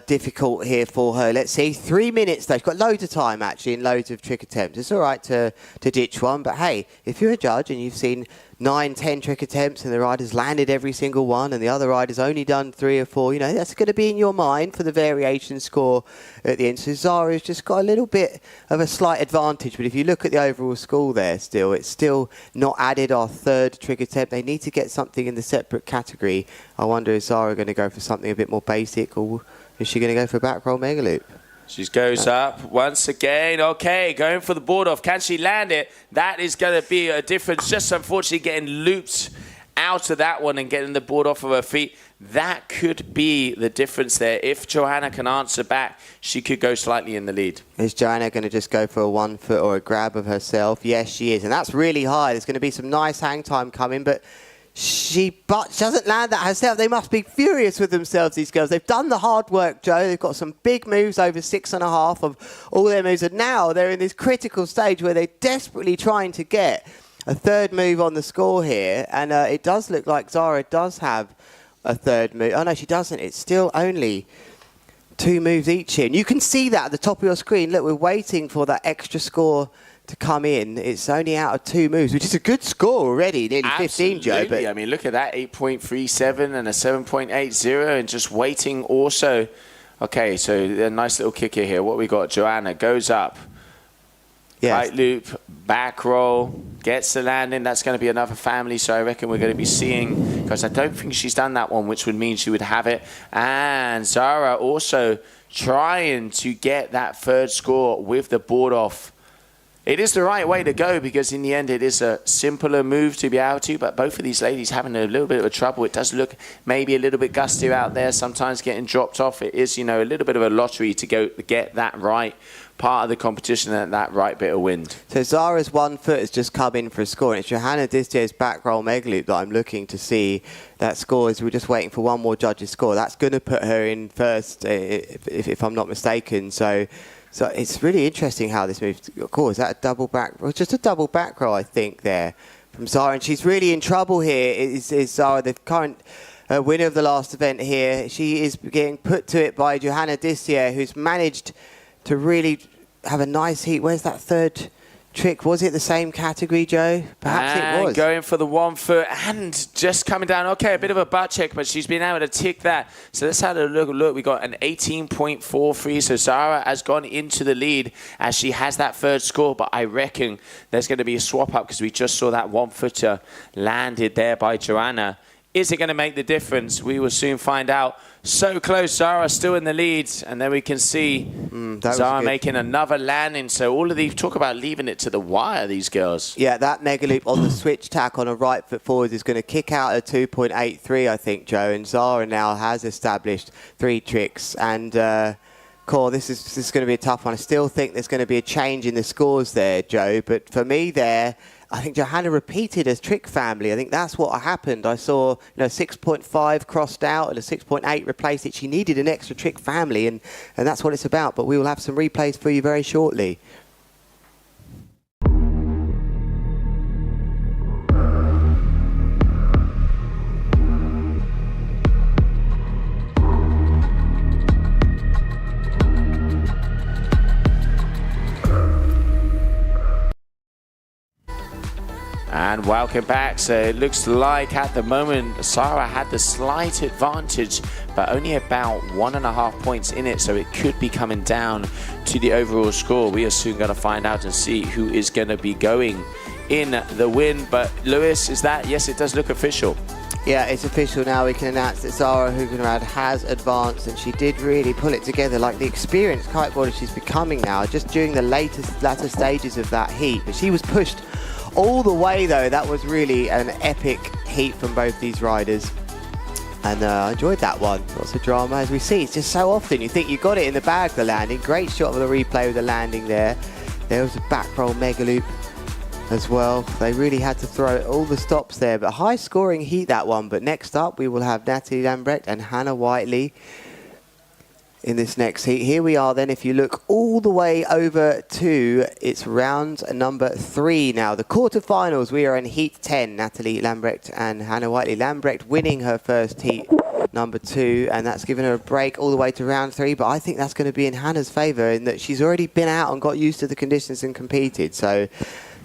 difficult here for her? Let's see. 3 minutes, though. She's got loads of time, actually, and loads of trick attempts. It's all right to ditch one, but hey, if you're a judge and you've seen 9, 10 trick attempts and the rider's landed every single one and the other rider's only done 3 or 4, you know, that's going to be in your mind for the variation score at the end. So Zara's just got a little bit of a slight advantage, but if you look at the overall score there still, it's still not added our 3rd trick attempt. They need to get something in the separate category. I wonder, is Zara going to go for something a bit more basic, or is she going to go for a back roll mega loop? She goes up once again. Okay, going for the board off. Can she land it? That is going to be a difference. Just unfortunately getting looped out of that one and getting the board off of her feet. That could be the difference there. If Joanna can answer back, she could go slightly in the lead. Is Joanna going to just go for a 1 foot or a grab of herself? Yes, she is. And that's really high. There's going to be some nice hang time coming, but she doesn't land that herself. They must be furious with themselves, these girls. They've done the hard work, Joe. They've got some big moves, over 6.5 of all their moves. And now they're in this critical stage where they're desperately trying to get a 3rd move on the score here. And it does look like Zara does have a 3rd move. Oh, no, she doesn't. It's still only 2 moves each here. And you can see that at the top of your screen. Look, we're waiting for that extra score to come in. It's only out of 2 moves, which is a good score already, nearly 15, Joe. But I mean, look at that, 8.37 and a 7.80, and just waiting also. Okay, so a nice little kicker here. What we got? Joanna goes up. Yes. Right loop, back roll, gets the landing. That's going to be another family, so I reckon we're going to be seeing, because I don't think she's done that one, which would mean she would have it. And Zara also trying to get that third score with the board off. It is the right way to go, because in the end it is a simpler move to be able to, but both of these ladies having a little bit of a trouble. It does look maybe a little bit gustier out there, sometimes getting dropped off. It is, you know, a little bit of a lottery to go get that right part of the competition and that right bit of wind. So Zara's 1 foot has just come in for a score, and it's Johanna Distier's back roll mega loop that I'm looking to see that score, as we're just waiting for one more judge's score. That's going to put her in first, if I'm not mistaken. So it's really interesting how this moves. Of course, that a double back, well, just a double back roll, I think, there from Zara, and she's really in trouble here. Is Zara, the current winner of the last event here? She is getting put to it by Johanna Distier, who's managed to really have a nice heat. Where's that third trick? Was it the same category, Joe? Perhaps it was. Going for the 1 foot and just coming down. Okay, a bit of a butt check, but she's been able to tick that. So let's have a look. We got an 18.43. So Zara has gone into the lead as she has that third score, but I reckon there's going to be a swap up, because we just saw that 1 footer landed there by Joanna. Is it going to make the difference? We will soon find out. So close, Zara still in the lead, and then we can see Zara making another landing. So all of these, talk about leaving it to the wire, these girls. Yeah, that mega loop on the switch tack on a right foot forward is going to kick out a 2.83, I think, Joe. And Zara now has established 3 tricks. And Core, this is going to be a tough one. I still think there's going to be a change in the scores there, Joe. But for me there, I think Johanna repeated as trick family. I think that's what happened. I saw 6.5 crossed out and a 6.8 replaced it. She needed an extra trick family, and that's what it's about. But we will have some replays for you very shortly. And welcome back. So it looks like at the moment Zara had the slight advantage, but only about 1.5 points in it, so it could be coming down to the overall score. We are soon going to find out and see who is going to be going in the win. But Lewis, is that, yes, it does look official. Yeah, it's official now. We can announce that Zara Hugenrad has advanced, and she did really pull it together, like the experienced kiteboarder she's becoming now, just during the latter stages of that heat. But she was pushed all the way, though. That was really an epic heat from both these riders, and I enjoyed that one. Lots of drama, as we see. It's just so often you think you got it in the bag, the landing. Great shot of the replay with the landing there. There was a back roll mega loop as well. They really had to throw all the stops there, but high scoring heat, that one. But next up we will have Natalie Lambrecht and Hannah Whiteley in this next heat. Here we are then, if you look all the way over to, it's round number 3 now, the quarterfinals. We are in heat 10, Natalie Lambrecht and Hannah Whiteley. Lambrecht winning her first heat, number 2, and that's given her a break all the way to round 3, but I think that's going to be in Hannah's favour, in that she's already been out and got used to the conditions and competed. So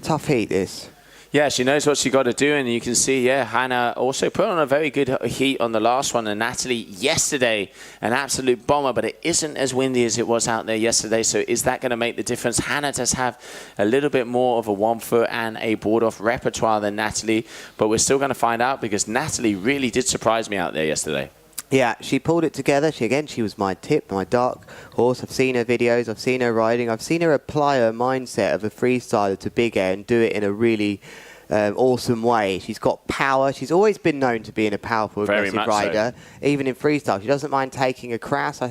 tough heat, this. Yeah, she knows what she got to do, and you can see, yeah, Hannah also put on a very good heat on the last one, and Natalie yesterday, an absolute bomber, but it isn't as windy as it was out there yesterday, so is that going to make the difference? Hannah does have a little bit more of a 1 foot and a board-off repertoire than Natalie, but we're still going to find out, because Natalie really did surprise me out there yesterday. Yeah, she pulled it together. She was my tip, my dark horse. I've seen her videos, I've seen her riding, I've seen her apply her mindset of a freestyler to big air and do it in a really awesome way. She's got power. She's always been known to being a powerful, aggressive rider, even in freestyle. She doesn't mind taking a crash, I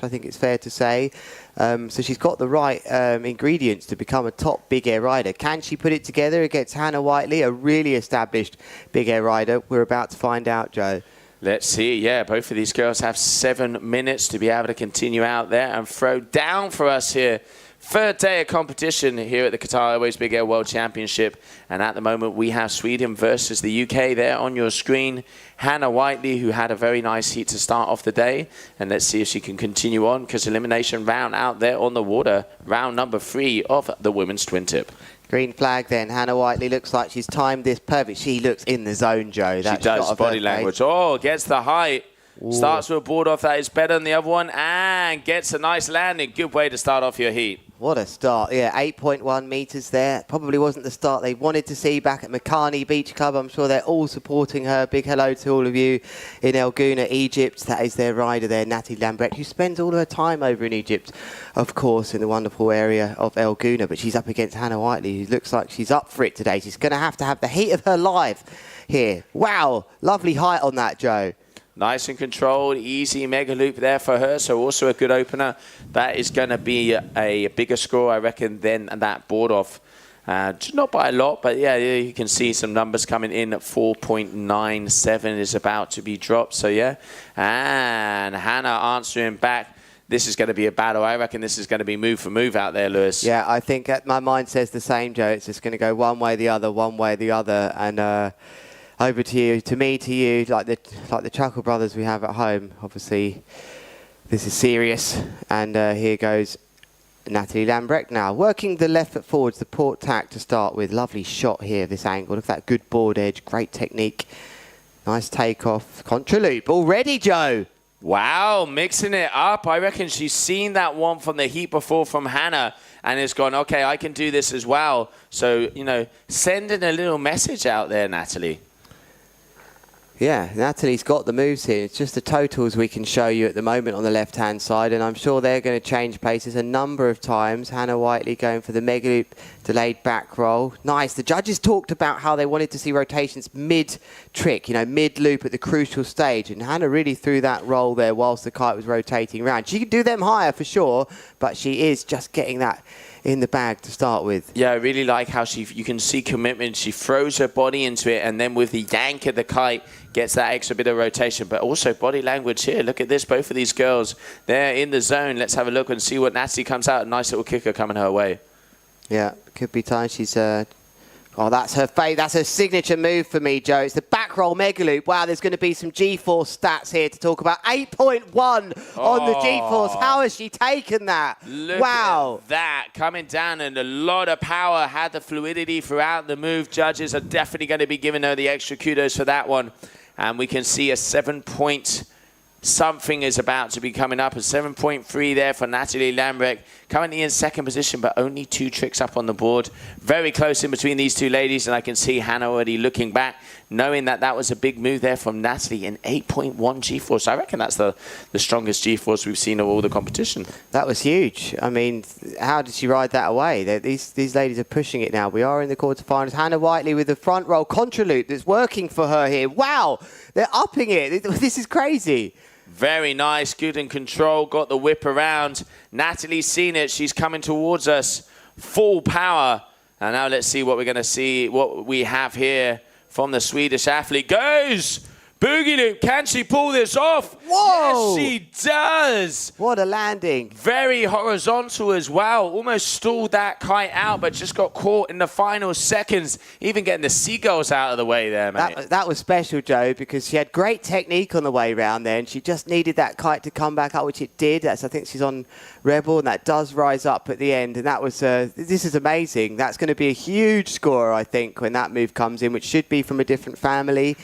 think it's fair to say. So she's got the right ingredients to become a top big air rider. Can she put it together against Hannah Whiteley, a really established big air rider? We're about to find out, Joe. Let's see. Yeah, both of these girls have 7 minutes to be able to continue out there and throw down for us here. Third day of competition here at the Qatar Airways Big Air World Championship. And at the moment, we have Sweden versus the UK there on your screen. Hannah Whiteley, who had a very nice heat to start off the day. And let's see if she can continue on, because elimination round out there on the water, round number 3 of the women's twin tip. Green flag then. Hannah Whiteley looks like she's timed this perfect. She looks in the zone, Joe. She does, body language. Oh, gets the height. Ooh. Starts with a board off that is better than the other one and gets a nice landing. Good way to start off your heat. What a start. Yeah, 8.1 metres there. Probably wasn't the start they wanted to see back at Makani Beach Club. I'm sure they're all supporting her. Big hello to all of you in El Gouna, Egypt. That is their rider there, Natalie Lambrecht, who spends all her time over in Egypt, of course, in the wonderful area of El Gouna. But she's up against Hannah Whiteley, who looks like she's up for it today. She's going to have the heat of her life here. Wow, lovely height on that, Joe. Nice and controlled, easy mega loop there for her. So also a good opener. That is going to be a bigger score, I reckon, than that board off. Not by a lot, but yeah, you can see some numbers coming in. 4.97 is about to be dropped. So yeah, and Hannah answering back. This is going to be a battle. I reckon this is going to be move for move out there, Lewis. Yeah, I think my mind says the same, Joe. It's just going to go one way, the other, one way, the other, and. Over to you, to me, to you, like the Chuckle brothers we have at home. Obviously, this is serious. And here goes Natalie Lambrecht now. Working the left foot forwards, the port tack to start with. Lovely shot here, this angle. Look at that good board edge, great technique. Nice takeoff. Contra loop already, Joe. Wow, mixing it up. I reckon she's seen that one from the heat before from Hannah and has gone, okay, I can do this as well. So, you know, sending a little message out there, Natalie. Yeah, Natalie's got the moves here. It's just the totals we can show you at the moment on the left-hand side, and I'm sure they're going to change places a number of times. Hannah Whiteley going for the mega loop, delayed back roll. Nice. The judges talked about how they wanted to see rotations mid-trick, you know, mid-loop at the crucial stage, and Hannah really threw that roll there whilst the kite was rotating around. She could do them higher for sure, but she is just getting that in the bag to start with. Yeah, I really like how you can see commitment. She throws her body into it, and then with the yank of the kite, gets that extra bit of rotation, but also body language here. Look at this, both of these girls, they're in the zone. Let's have a look and see what Natalie comes out. A nice little kicker coming her way. Yeah, could be time. She's oh, that's her fave. That's her signature move for me, Joe. It's the back roll mega loop. Wow, there's going to be some G-force stats here to talk about. 8.1 on the G-force. How has she taken that? Look wow. At that coming down, and a lot of power. Had the fluidity throughout the move. Judges are definitely going to be giving her the extra kudos for that one. And we can see a 7-point something is about to be coming up. A 7.3 there for Natalie Lambrecht. Currently in second position, but only 2 tricks up on the board. Very close in between these two ladies, and I can see Hannah already looking back, knowing that that was a big move there from Natalie. An 8.1 G-force. I reckon that's the strongest G-force we've seen of all the competition. That was huge. I mean, how did she ride that away? These ladies are pushing it now. We are in the quarterfinals. Hannah Whiteley with the front roll contra loop that's working for her here. Wow, they're upping it. This is crazy. Very nice, good in control, got the whip around. Natalie's seen it, she's coming towards us, full power. And now let's see what we're going to see, what we have here from the Swedish athlete. Goes! Boogie loop, can she pull this off? Whoa! Yes, she does! What a landing. Very horizontal as well. Almost stalled that kite out, but just got caught in the final seconds. Even getting the seagulls out of the way there, mate. That was special, Joe, because she had great technique on the way round there, and she just needed that kite to come back up, which it did. I think she's on Rebel, and that does rise up at the end. And that was, this is amazing. That's going to be a huge score, I think, when that move comes in, which should be from a different family.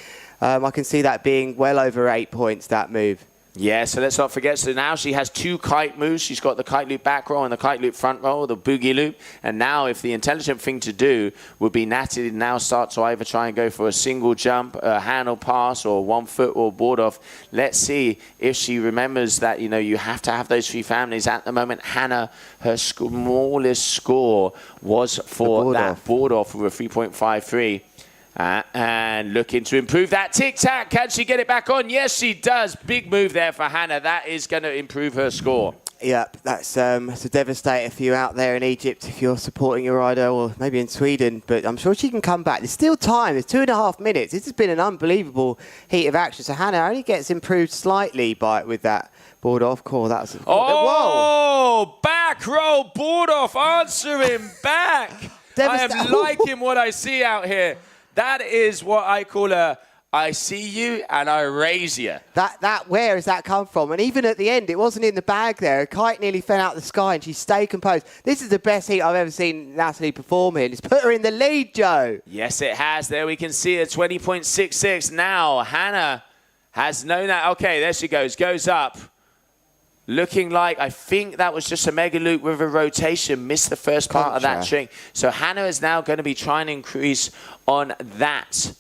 I can see that being well over 8 points, that move. Yeah, so let's not forget. So now she has 2 kite moves. She's got the kite loop back roll and the kite loop front roll, the boogie loop. And now if the intelligent thing to do would be Natalie now start to either try and go for a single jump, a handle pass, or 1 foot or board off. Let's see if she remembers that, you know, you have to have those 3 families. At the moment, Hannah, her smallest score was for that board off with a 3.53. And looking to improve that tic-tac. Can she get it back on? Yes, she does. Big move there for Hannah. That is going to improve her score. Yep, that's a devastator for you out there in Egypt if you're supporting your rider, or maybe in Sweden. But I'm sure she can come back. There's still time. There's 2.5 minutes. This has been an unbelievable heat of action. So Hannah only gets improved slightly with that board off call. That was whoa! Back roll board off, answering back. I am liking what I see out here. That is what I call a I see you and I raise you. Where has that come from? And even at the end, it wasn't in the bag there. A kite nearly fell out of the sky and she stayed composed. This is the best heat I've ever seen Natalie perform in. It's put her in the lead, Joe. Yes, it has. There we can see a 20.66. Now, Hannah has known that. Okay, there she goes. Goes up. Looking like, I think that was just a mega loop with a rotation. Missed the first part of that trick. So Hannah is now going to be trying to increase on that.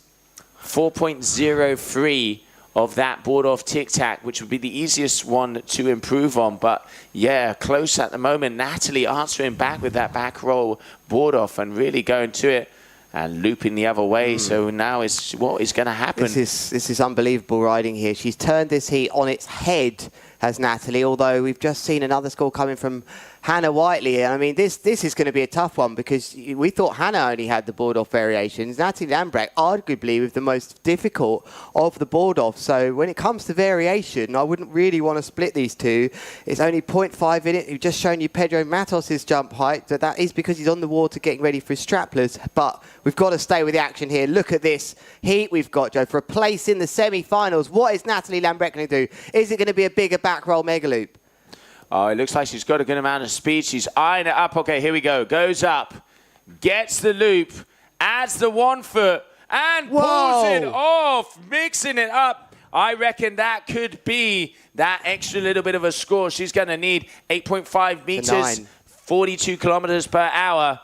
4.03 of that board off tic-tac, which would be the easiest one to improve on. But yeah, close at the moment. Natalie answering back with that back roll board off and really going to it and looping the other way. So now is what is going to happen. This is unbelievable riding here. She's turned this heat on its head, has Natalie, although we've just seen another score coming from Hannah Whiteley. I mean, this is going to be a tough one because we thought Hannah only had the board off variations. Natalie Lambrecht, arguably with the most difficult of the board off. So when it comes to variation, I wouldn't really want to split these two. It's only 0.5 in it. We've just shown you Pedro Matos' jump height. So that is because he's on the water getting ready for his strapless. But we've got to stay with the action here. Look at this heat we've got, Joe, for a place in the semi-finals. What is Natalie Lambrecht going to do? Is it going to be a bigger back roll mega loop? Oh, it looks like she's got a good amount of speed. She's eyeing it up. Okay, here we go. Goes up, gets the loop, adds the 1 foot, and pulls it off, mixing it up. I reckon that could be that extra little bit of a score. She's going to need 8.5 meters, 42 kilometers per hour.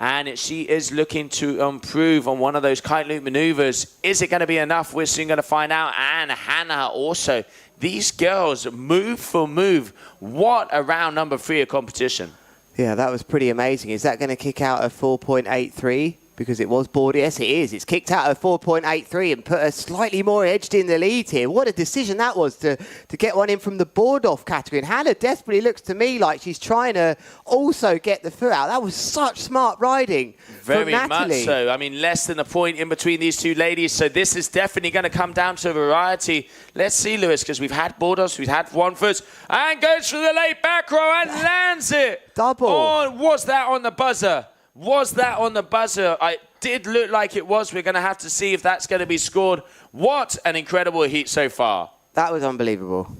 And she is looking to improve on one of those kite loop maneuvers. Is it going to be enough? We're soon going to find out. And Hannah also. These girls, move for move. What a round number 3 of competition. Yeah, that was pretty amazing. Is that going to kick out a 4.83? Because it was board. Yes, it is. It's kicked out a 4.83 and put her slightly more edged in the lead here. What a decision that was to get one in from the board off category. And Hannah desperately looks to me like she's trying to also get the foot out. That was such smart riding from Natalie. Very much so. I mean, less than a point in between these two ladies. So this is definitely going to come down to variety. Let's see, Lewis, because we've had board offs, we've had 1 foot, and goes for the late back row and lands it. Double. Oh, was that on the buzzer? Was that on the buzzer? It did look like it was. We're going to have to see if that's going to be scored. What an incredible heat so far. That was unbelievable.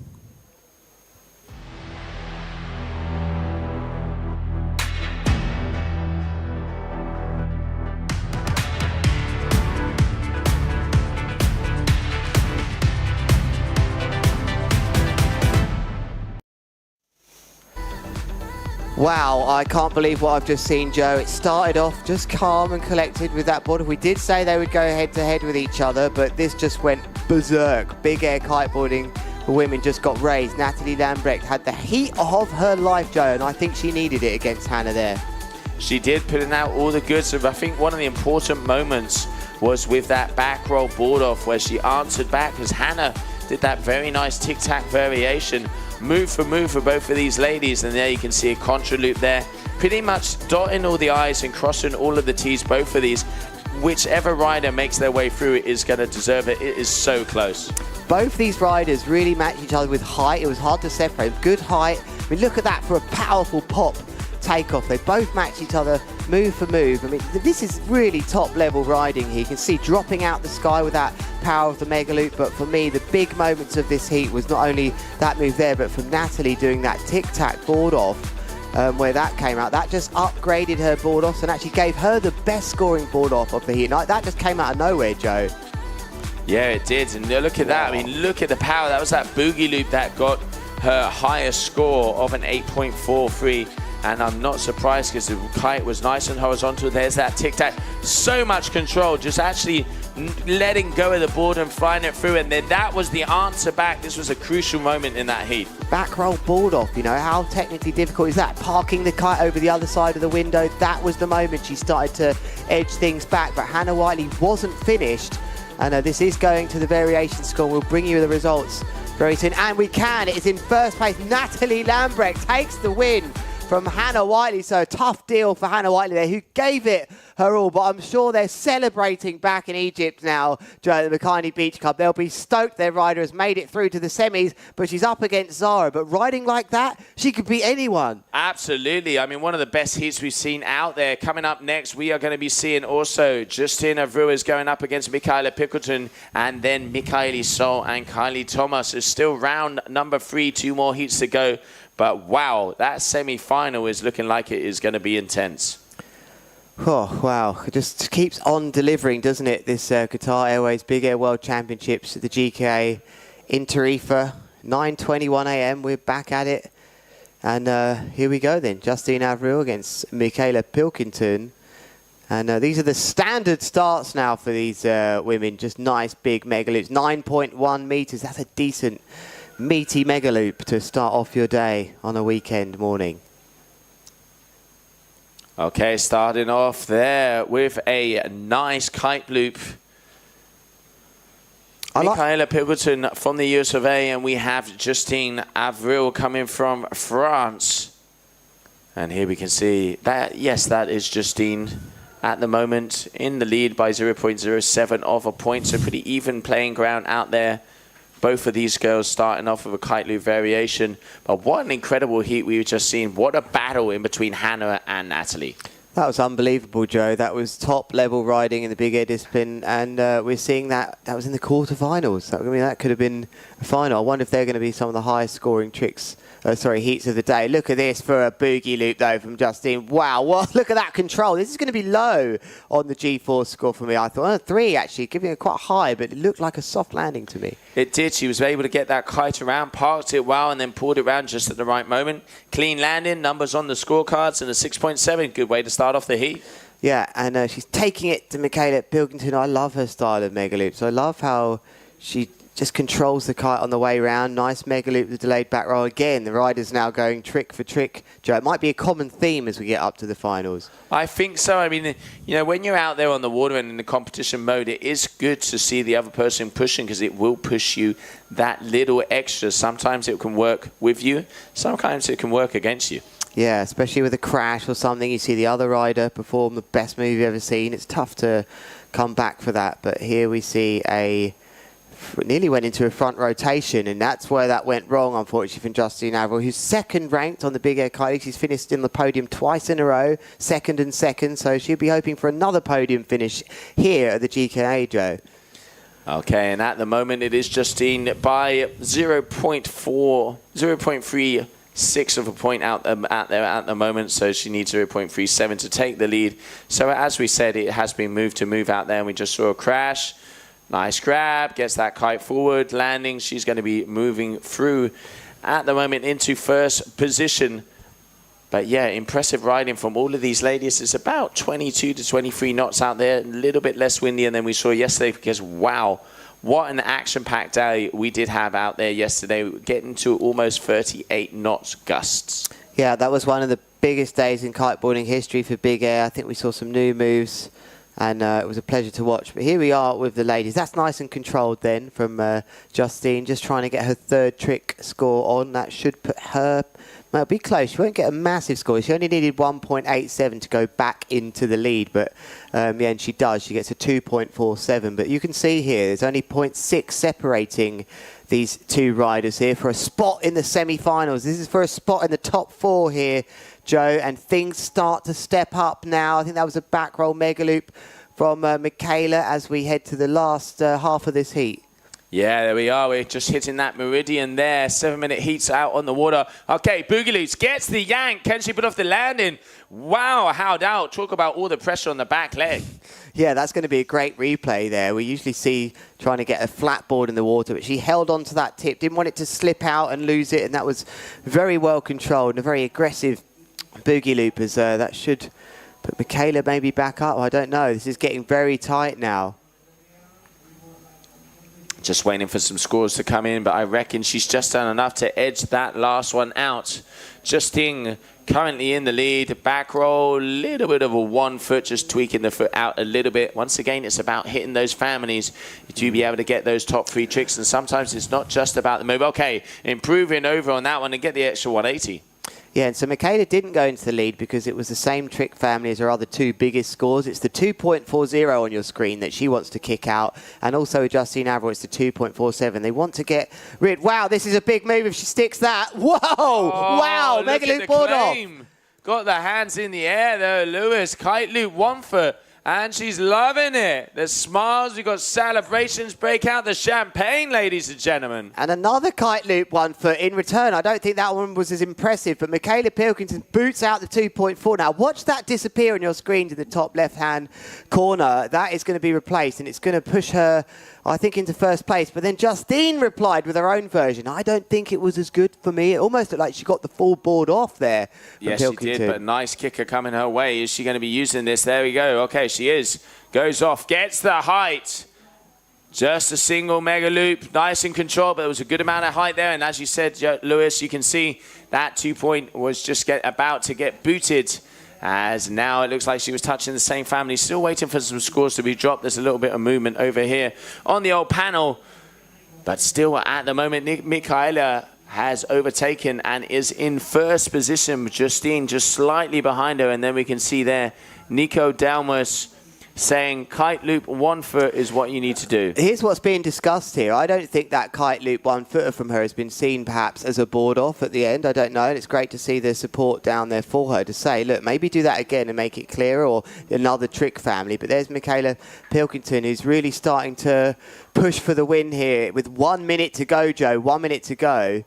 Wow, I can't believe what I've just seen, Joe. It started off just calm and collected with that board. We did say they would go head-to-head with each other, but this just went berserk. Big air kiteboarding for women just got raised. Natalie Lambrecht had the heat of her life, Joe, and I think she needed it against Hannah there. She did, putting out all the goods. I think one of the important moments was with that back roll board off where she answered back because Hannah did that very nice tic-tac variation. Move for both of these ladies, and there you can see a contra loop there, pretty much dotting all the I's and crossing all of the T's. Both of these, whichever rider makes their way through it is going to deserve it. It is so close. Both these riders really match each other with height. It was hard to separate. Good height. I mean, look at that for a powerful pop takeoff. They both match each other move for move. I mean, this is really top level riding here. You can see dropping out the sky with that power of the mega loop. But for me, the big moments of this heat was not only that move there, but from Natalie doing that tic-tac board off where that came out. That just upgraded her board offs and actually gave her the best scoring board off of the heat. And that just came out of nowhere, Joe. Yeah, it did. And look at that. I mean, look at the power. That was that boogie loop that got her highest score of an 8.43. And I'm not surprised because the kite was nice and horizontal. There's that tic-tac. So much control, just actually letting go of the board and flying it through. And then that was the answer back. This was a crucial moment in that heat. Back roll board off, you know, how technically difficult is that? Parking the kite over the other side of the window. That was the moment she started to edge things back. But Hannah Whiteley wasn't finished. And this is going to the variation score. We'll bring you the results very soon. And we can. It is in first place. Natalie Lambrecht takes the win from Hannah Whiteley. So a tough deal for Hannah Whiteley there, who gave it her all. But I'm sure they're celebrating back in Egypt now, Joe, at the Bikini Beach Club. They'll be stoked their rider has made it through to the semis, but she's up against Zara. But riding like that, she could beat anyone. Absolutely. I mean, one of the best heats we've seen out there. Coming up next, we are going to be seeing also Justine Avril is going up against Michaela Pickleton, and then Michaeli Sol and Kylie Thomas. It's still round number 3, 2 more heats to go. But wow, that semi-final is looking like it is going to be intense. Oh, wow. It just keeps on delivering, doesn't it? This Qatar Airways Big Air World Championships at the GKA in Tarifa. 9:21 a.m. We're back at it. And here we go then. Justine Avril against Michaela Pilkington. And these are the standard starts now for these women. Just nice big mega loops. 9.1 meters. That's a decent meaty mega loop to start off your day on a weekend morning. Okay, starting off there with a nice kite loop. Michaela Pickleton from the US of A, and we have Justine Avril coming from France. And here we can see that, yes, that is Justine at the moment in the lead by 0.07 of a point. So pretty even playing ground out there. Both of these girls starting off with a kite loop variation. But what an incredible heat we've just seen. What a battle in between Hannah and Natalie. That was unbelievable, Joe. That was top level riding in the big air discipline, and we're seeing that was in the quarterfinals. I mean, that could have been a final. I wonder if they're going to be some of the highest scoring heats of the day. Look at this for a boogie loop though from Justine. Wow, look at that control. This is going to be low on the G4 score for me. I thought 3 actually, giving it quite high, but it looked like a soft landing to me. It did. She was able to get that kite around, parked it well, and then pulled it around just at the right moment. Clean landing, numbers on the scorecards, and a 6.7. Good way to start off the heat. Yeah, and she's taking it to Michaela Pilkington. I love her style of mega loops. I love how she just controls the kite on the way round. Nice mega loop, the delayed back roll. Again, the rider's now going trick for trick. Joe, it might be a common theme as we get up to the finals. I think so. I mean, you know, when you're out there on the water and in the competition mode, it is good to see the other person pushing, because it will push you that little extra. Sometimes it can work with you. Sometimes it can work against you. Yeah, especially with a crash or something. You see the other rider perform the best move you've ever seen. It's tough to come back for that. But here we see nearly went into a front rotation, and that's where that went wrong, unfortunately, from Justine Avril, who's second ranked on the big air kite. She's finished in the podium twice in a row, second and second, so she'll be hoping for another podium finish here at the GKA, Joe. Okay, and at the moment it is Justine by 0.36 of a point out there at the moment, so she needs 0.37 to take the lead. So as we said, it has been moved to move out there, and we just saw a crash. Nice grab, gets that kite forward, landing. She's going to be moving through at the moment into first position. But yeah, impressive riding from all of these ladies. It's about 22 to 23 knots out there, a little bit less windy than we saw yesterday, because wow, what an action-packed day we did have out there yesterday, getting to almost 38 knots gusts. Yeah, that was one of the biggest days in kiteboarding history for big air. I think we saw some new moves, and it was a pleasure to watch. But here we are with the ladies. That's nice and controlled then from Justine, just trying to get her third trick score on. That should put her, well, be close. She won't get a massive score. She only needed 1.87 to go back into the lead, but yeah, and she does. She gets a 2.47. But you can see here, there's only 0.6 separating these two riders here for a spot in the semi-finals. This is for a spot in the top 4 here, Joe, and things start to step up now. I think that was a back roll mega loop from Michaela as we head to the last half of this heat. Yeah, there we are. We're just hitting that meridian there. 7-minute heats out on the water. Okay, Boogie Loops gets the yank. Can she put off the landing? Wow, how'd out. Talk about all the pressure on the back leg. Yeah, that's going to be a great replay there. We usually see trying to get a flat board in the water, but she held on to that tip, didn't want it to slip out and lose it, and that was very well controlled and a very aggressive boogie loop, as that should put Michaela maybe back up. I don't know. This is getting very tight now. Just waiting for some scores to come in, but I reckon she's just done enough to edge that last one out. Justine currently in the lead. Back roll, little bit of a 1 foot, just tweaking the foot out a little bit. Once again, it's about hitting those families to be able to get those top 3 tricks, and sometimes it's not just about the move. Okay, improving over on that one and get the extra 180. Yeah, and so Michaela didn't go into the lead because it was the same trick family as her other two biggest scores. It's the 2.40 on your screen that she wants to kick out, and also Justine Averill, it's the 2.47. They want to get rid. Wow, this is a big move if she sticks that. Whoa! Oh, wow, mega loop board off. Got the hands in the air there, Lewis. Kite loop 1 foot. And she's loving it. There's smiles, we've got celebrations. Break out the champagne, ladies and gentlemen. And another kite loop 1 foot in return. I don't think that one was as impressive, but Michaela Pilkington boots out the 2.4. Now, watch that disappear on your screen to the top left-hand corner. That is going to be replaced, and it's going to push her, I think, into first place. But then Justine replied with her own version. I don't think it was as good for me. It almost looked like she got the full board off there. Yes, she did, but nice kicker coming her way. Is she going to be using this? There we go. Okay, she is. Goes off, gets the height. Just a single mega loop, nice and controlled, but there was a good amount of height there. And as you said, Lewis, you can see that 2 point was just about to get booted. As now it looks like she was touching the same family. Still waiting for some scores to be dropped. There's a little bit of movement over here on the old panel. But still at the moment, Michaela has overtaken and is in first position. Justine just slightly behind her. And then we can see there, Nico Dalmas saying kite loop 1 foot is what you need to do. Here's what's being discussed here. I don't think that kite loop 1 footer from her has been seen perhaps as a board off at the end. I don't know. And it's great to see the support down there for her to say, look, maybe do that again and make it clearer, or another trick family. But there's Michaela Pilkington, who's really starting to push for the win here with 1 minute to go, Joe. 1 minute to go.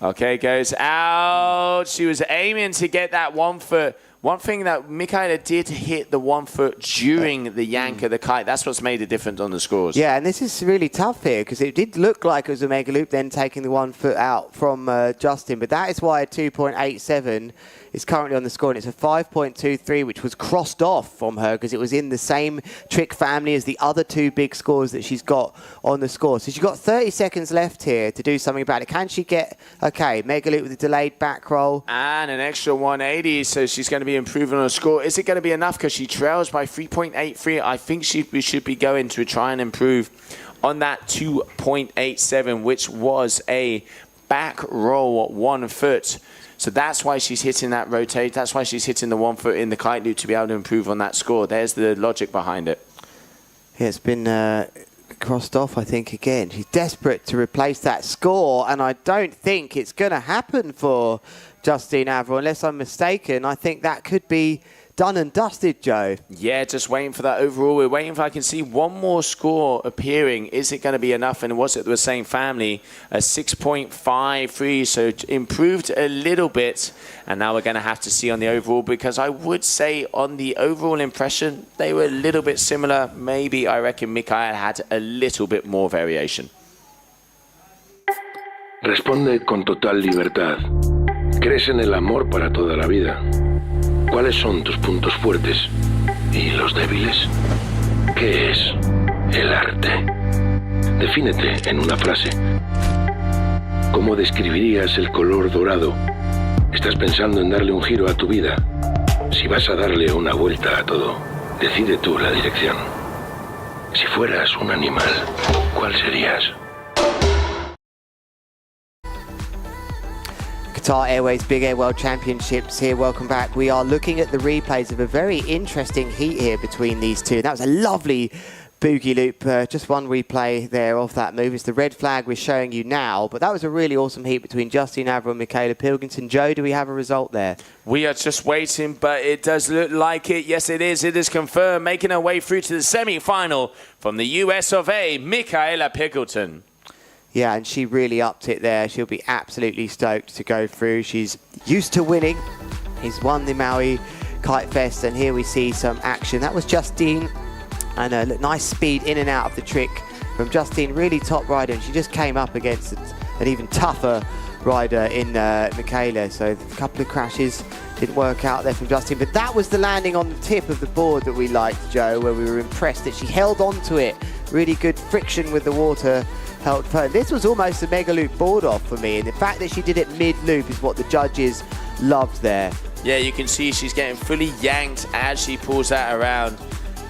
Okay, goes out. She was aiming to get that 1 foot. One thing that Michaela did hit the 1 foot during the yank of the kite. That's what's made a difference on the scores. Yeah, and this is really tough here because it did look like it was a mega loop, then taking the 1 foot out from Justin. But that is why a 2.87 is currently on the score. And it's a 5.23, which was crossed off from her because it was in the same trick family as the other two big scores that she's got on the score. So she's got 30 seconds left here to do something about it. Can she get, okay, mega loop with a delayed back roll. And an extra 180, so she's going to be improving on the score. Is it going to be enough? Because she trails by 3.83. I think we should be going to try and improve on that 2.87, which was a back roll 1 foot. So that's why she's hitting that rotate. That's why she's hitting the 1 foot in the kite loop to be able to improve on that score. There's the logic behind it. Yeah, it's been crossed off, I think, again. She's desperate to replace that score, and I don't think it's going to happen for Justine Averill, unless I'm mistaken. I think that could be done and dusted, Joe. Yeah, just waiting for that overall. We're waiting for, I can see one more score appearing. Is it going to be enough? And was it the same family? A 6.53, so improved a little bit. And now we're going to have to see on the overall, because I would say on the overall impression, they were a little bit similar. Maybe I reckon Michaela had a little bit more variation. Responde con total libertad. Crees en el amor para toda la vida. ¿Cuáles son tus puntos fuertes y los débiles? ¿Qué es el arte? Defínete en una frase. ¿Cómo describirías el color dorado? ¿Estás pensando en darle un giro a tu vida? Si vas a darle una vuelta a todo, decide tú la dirección. Si fueras un animal, ¿cuál serías? Qatar Airways Big Air World Championships here. Welcome back. We are looking at the replays of a very interesting heat here between these two. That was a lovely boogie loop. Just one replay there of that move. It's the red flag we're showing you now, but that was a really awesome heat between Justine Averill and Michaela Pilkington. Joe, do we have a result there? We are just waiting, but it does look like it. Yes, it is. It is confirmed. Making her way through to the semi-final from the US of A, Michaela Pilkington. Yeah, and she really upped it there. She'll be absolutely stoked to go through. She's used to winning. He's won the Maui Kite Fest, and here we see some action. That was Justine, and a nice speed in and out of the trick from Justine. Really top rider, and she just came up against an even tougher rider in Michaela. So a couple of crashes didn't work out there from Justine, but that was the landing on the tip of the board that we liked, Joe, where we were impressed that she held on to it. Really good friction with the water. This was almost a mega loop board off for me, and the fact that she did it mid-loop is what the judges loved there. Yeah, you can see she's getting fully yanked as she pulls that around,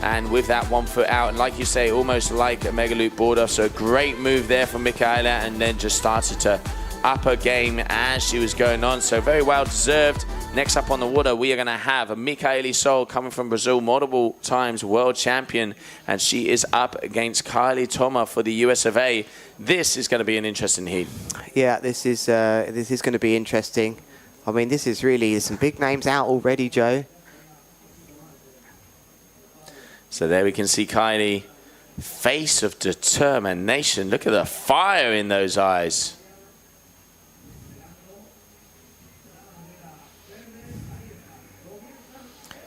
and with that 1 foot out, and like you say, almost like a mega loop board off. So a great move there from Michaela, and then just started to upper game as she was going on. So very well deserved. Next up on the water, we are going to have Michaeli Sol coming from Brazil, multiple times world champion, and she is up against Kylie Toma for the US of A. This is going to be an interesting heat. Yeah, this is going to be interesting. I mean, this is really, there's some big names out already, Joe. So there we can see Kylie, face of determination. Look at the fire in those eyes.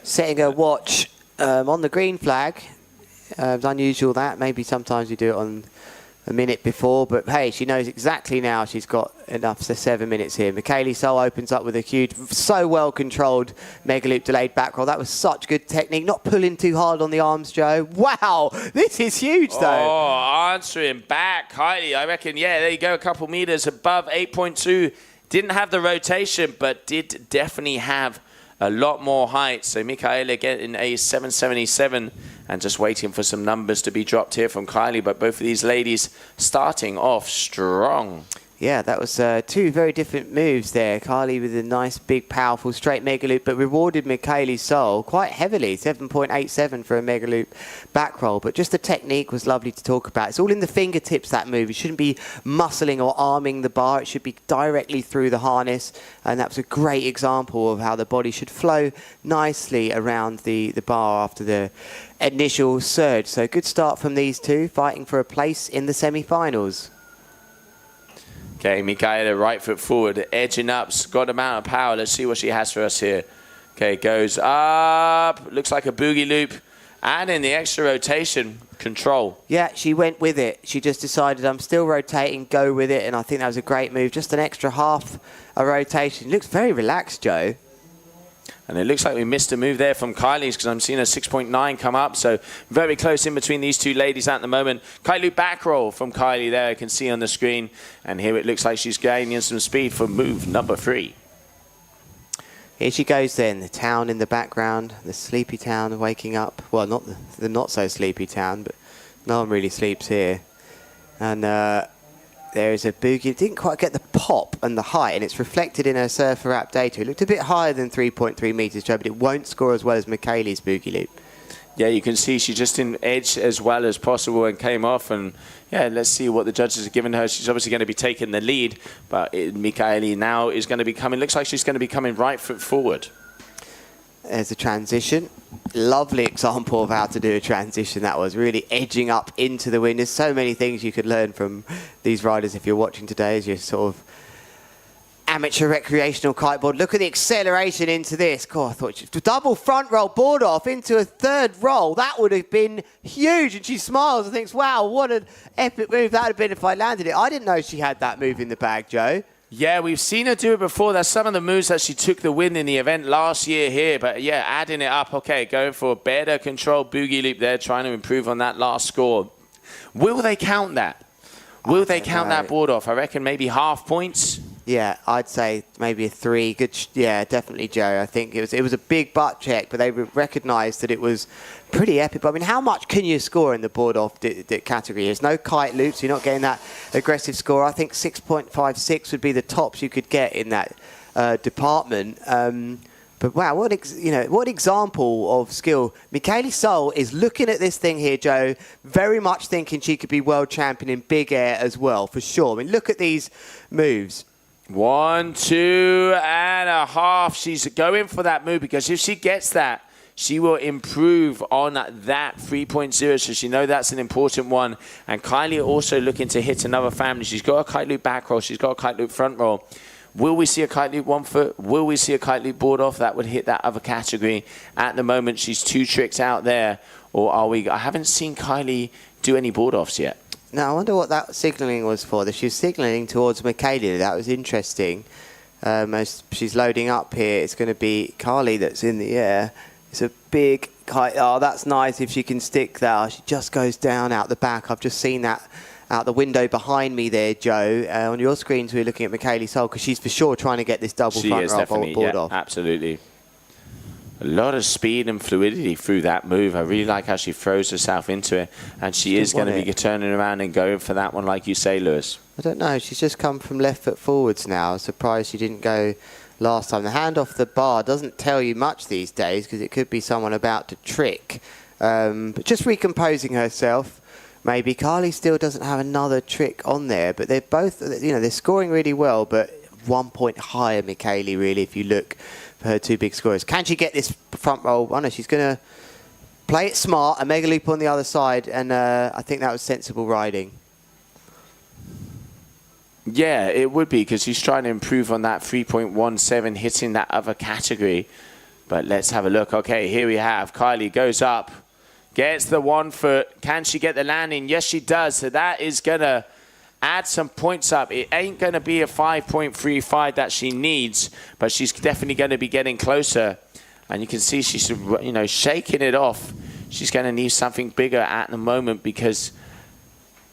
Setting her watch on the green flag. It's unusual that. Maybe sometimes you do it on a minute before, but hey, she knows exactly now she's got enough for 7 minutes here. Michaeli Sol opens up with a huge, so well controlled mega loop delayed back roll. That was such good technique. Not pulling too hard on the arms, Joe. Wow, this is huge though. Oh, answering back, Kylie. I reckon, yeah, there you go, a couple meters above 8.2. Didn't have the rotation, but did definitely have a lot more height. So Michaela getting a 777 and just waiting for some numbers to be dropped here from Kylie. But both of these ladies starting off strong. Yeah, that was two very different moves there. Kylie with a nice, big, powerful straight mega loop, but rewarded Michaeli Sol quite heavily, 7.87 for a mega loop back roll. But just the technique was lovely to talk about. It's all in the fingertips, that move. You shouldn't be muscling or arming the bar. It should be directly through the harness. And that was a great example of how the body should flow nicely around the bar after the initial surge. So good start from these two, fighting for a place in the semi-finals. Okay, Michaela, right foot forward, edging up, got amount of power. Let's see what she has for us here. Okay, goes up, looks like a boogie loop, and in the extra rotation, control. Yeah, she went with it. She just decided, I'm still rotating, go with it, and I think that was a great move. Just an extra half a rotation. Looks very relaxed, Joe. And it looks like we missed a move there from Kylie's because I'm seeing a 6.9 come up. So very close in between these two ladies at the moment. Kylie back roll from Kylie there, I can see on the screen. And here it looks like she's gaining some speed for move number 3. Here she goes then, the town in the background, the sleepy town waking up. Well, not the not so sleepy town, but no one really sleeps here. And there is a boogie. It didn't quite get the pop and the height, and it's reflected in her surfer app data. It looked a bit higher than 3.3 meters, Joe, but it won't score as well as Michaeli's boogie loop. Yeah, you can see she just didn't edge as well as possible and came off. And yeah, let's see what the judges are giving her. She's obviously going to be taking the lead, but Michaeli now is going to be coming. Looks like she's going to be coming right foot forward. There's a transition. Lovely example of how to do a transition. That was really edging up into the wind. There's so many things you could learn from these riders if you're watching today as you're sort of amateur recreational kiteboard. Look at the acceleration into this. God, I thought double front roll board off into a third roll. That would have been huge. And she smiles and thinks, wow, what an epic move that would have been if I landed it. I didn't know she had that move in the bag, Joe. Yeah, we've seen her do it before. That's some of the moves that she took the win in the event last year here. But yeah, adding it up. Okay, going for a better control boogie loop there, trying to improve on that last score. Will they count that? Will they count that board off? I reckon maybe half points. Yeah, I'd say maybe a 3. Good, yeah, definitely, Joe. I think it was a big butt check, but they recognised that it was pretty epic. But I mean, how much can you score in the board off category? There's no kite loops. You're not getting that aggressive score. I think 6.56 would be the tops you could get in that department. But wow, what example of skill. Michaeli Sol is looking at this thing here, Joe, very much thinking she could be world champion in big air as well, for sure. I mean, look at these moves. 1, 2.5. She's going for that move because if she gets that, she will improve on that 3.0. So she knows that's an important one. And Kylie also looking to hit another family. She's got a kite loop back roll. She's got a kite loop front roll. Will we see a kite loop 1 foot? Will we see a kite loop board off? That would hit that other category. At the moment, she's 2 tricks out there. Or are we? I haven't seen Kylie do any board offs yet. Now, I wonder what that signalling was for. She was signalling towards Michaeli. That was interesting. As she's loading up here, it's going to be Carly that's in the air. It's a big kite. Oh, that's nice if she can stick that. She just goes down out the back. I've just seen that out the window behind me there, Joe. On your screens, we're looking at Michaeli Sol because she's for sure trying to get this double front roll board off. Absolutely. A lot of speed and fluidity through that move. I really like how she throws herself into it. And she is going to be turning around and going for that one, like you say, Lewis. I don't know. She's just come from left foot forwards now. I'm surprised she didn't go last time. The hand off the bar doesn't tell you much these days because it could be someone about to trick. But just recomposing herself. Maybe Carly still doesn't have another trick on there. But they're both, they're scoring really well. But 1 point higher, Michele, really, if you look for her two big scorers. Can she get this front roll? Oh no, she's going to play it smart, a mega loop on the other side, and I think that was sensible riding. Yeah, it would be, because she's trying to improve on that 3.17, hitting that other category. But let's have a look. Okay, here we have Kylie goes up, gets the 1 foot. Can she get the landing? Yes, she does. So that is going to add some points up. It ain't going to be a 5.35 that she needs, but she's definitely going to be getting closer. And you can see she's, shaking it off. She's going to need something bigger at the moment because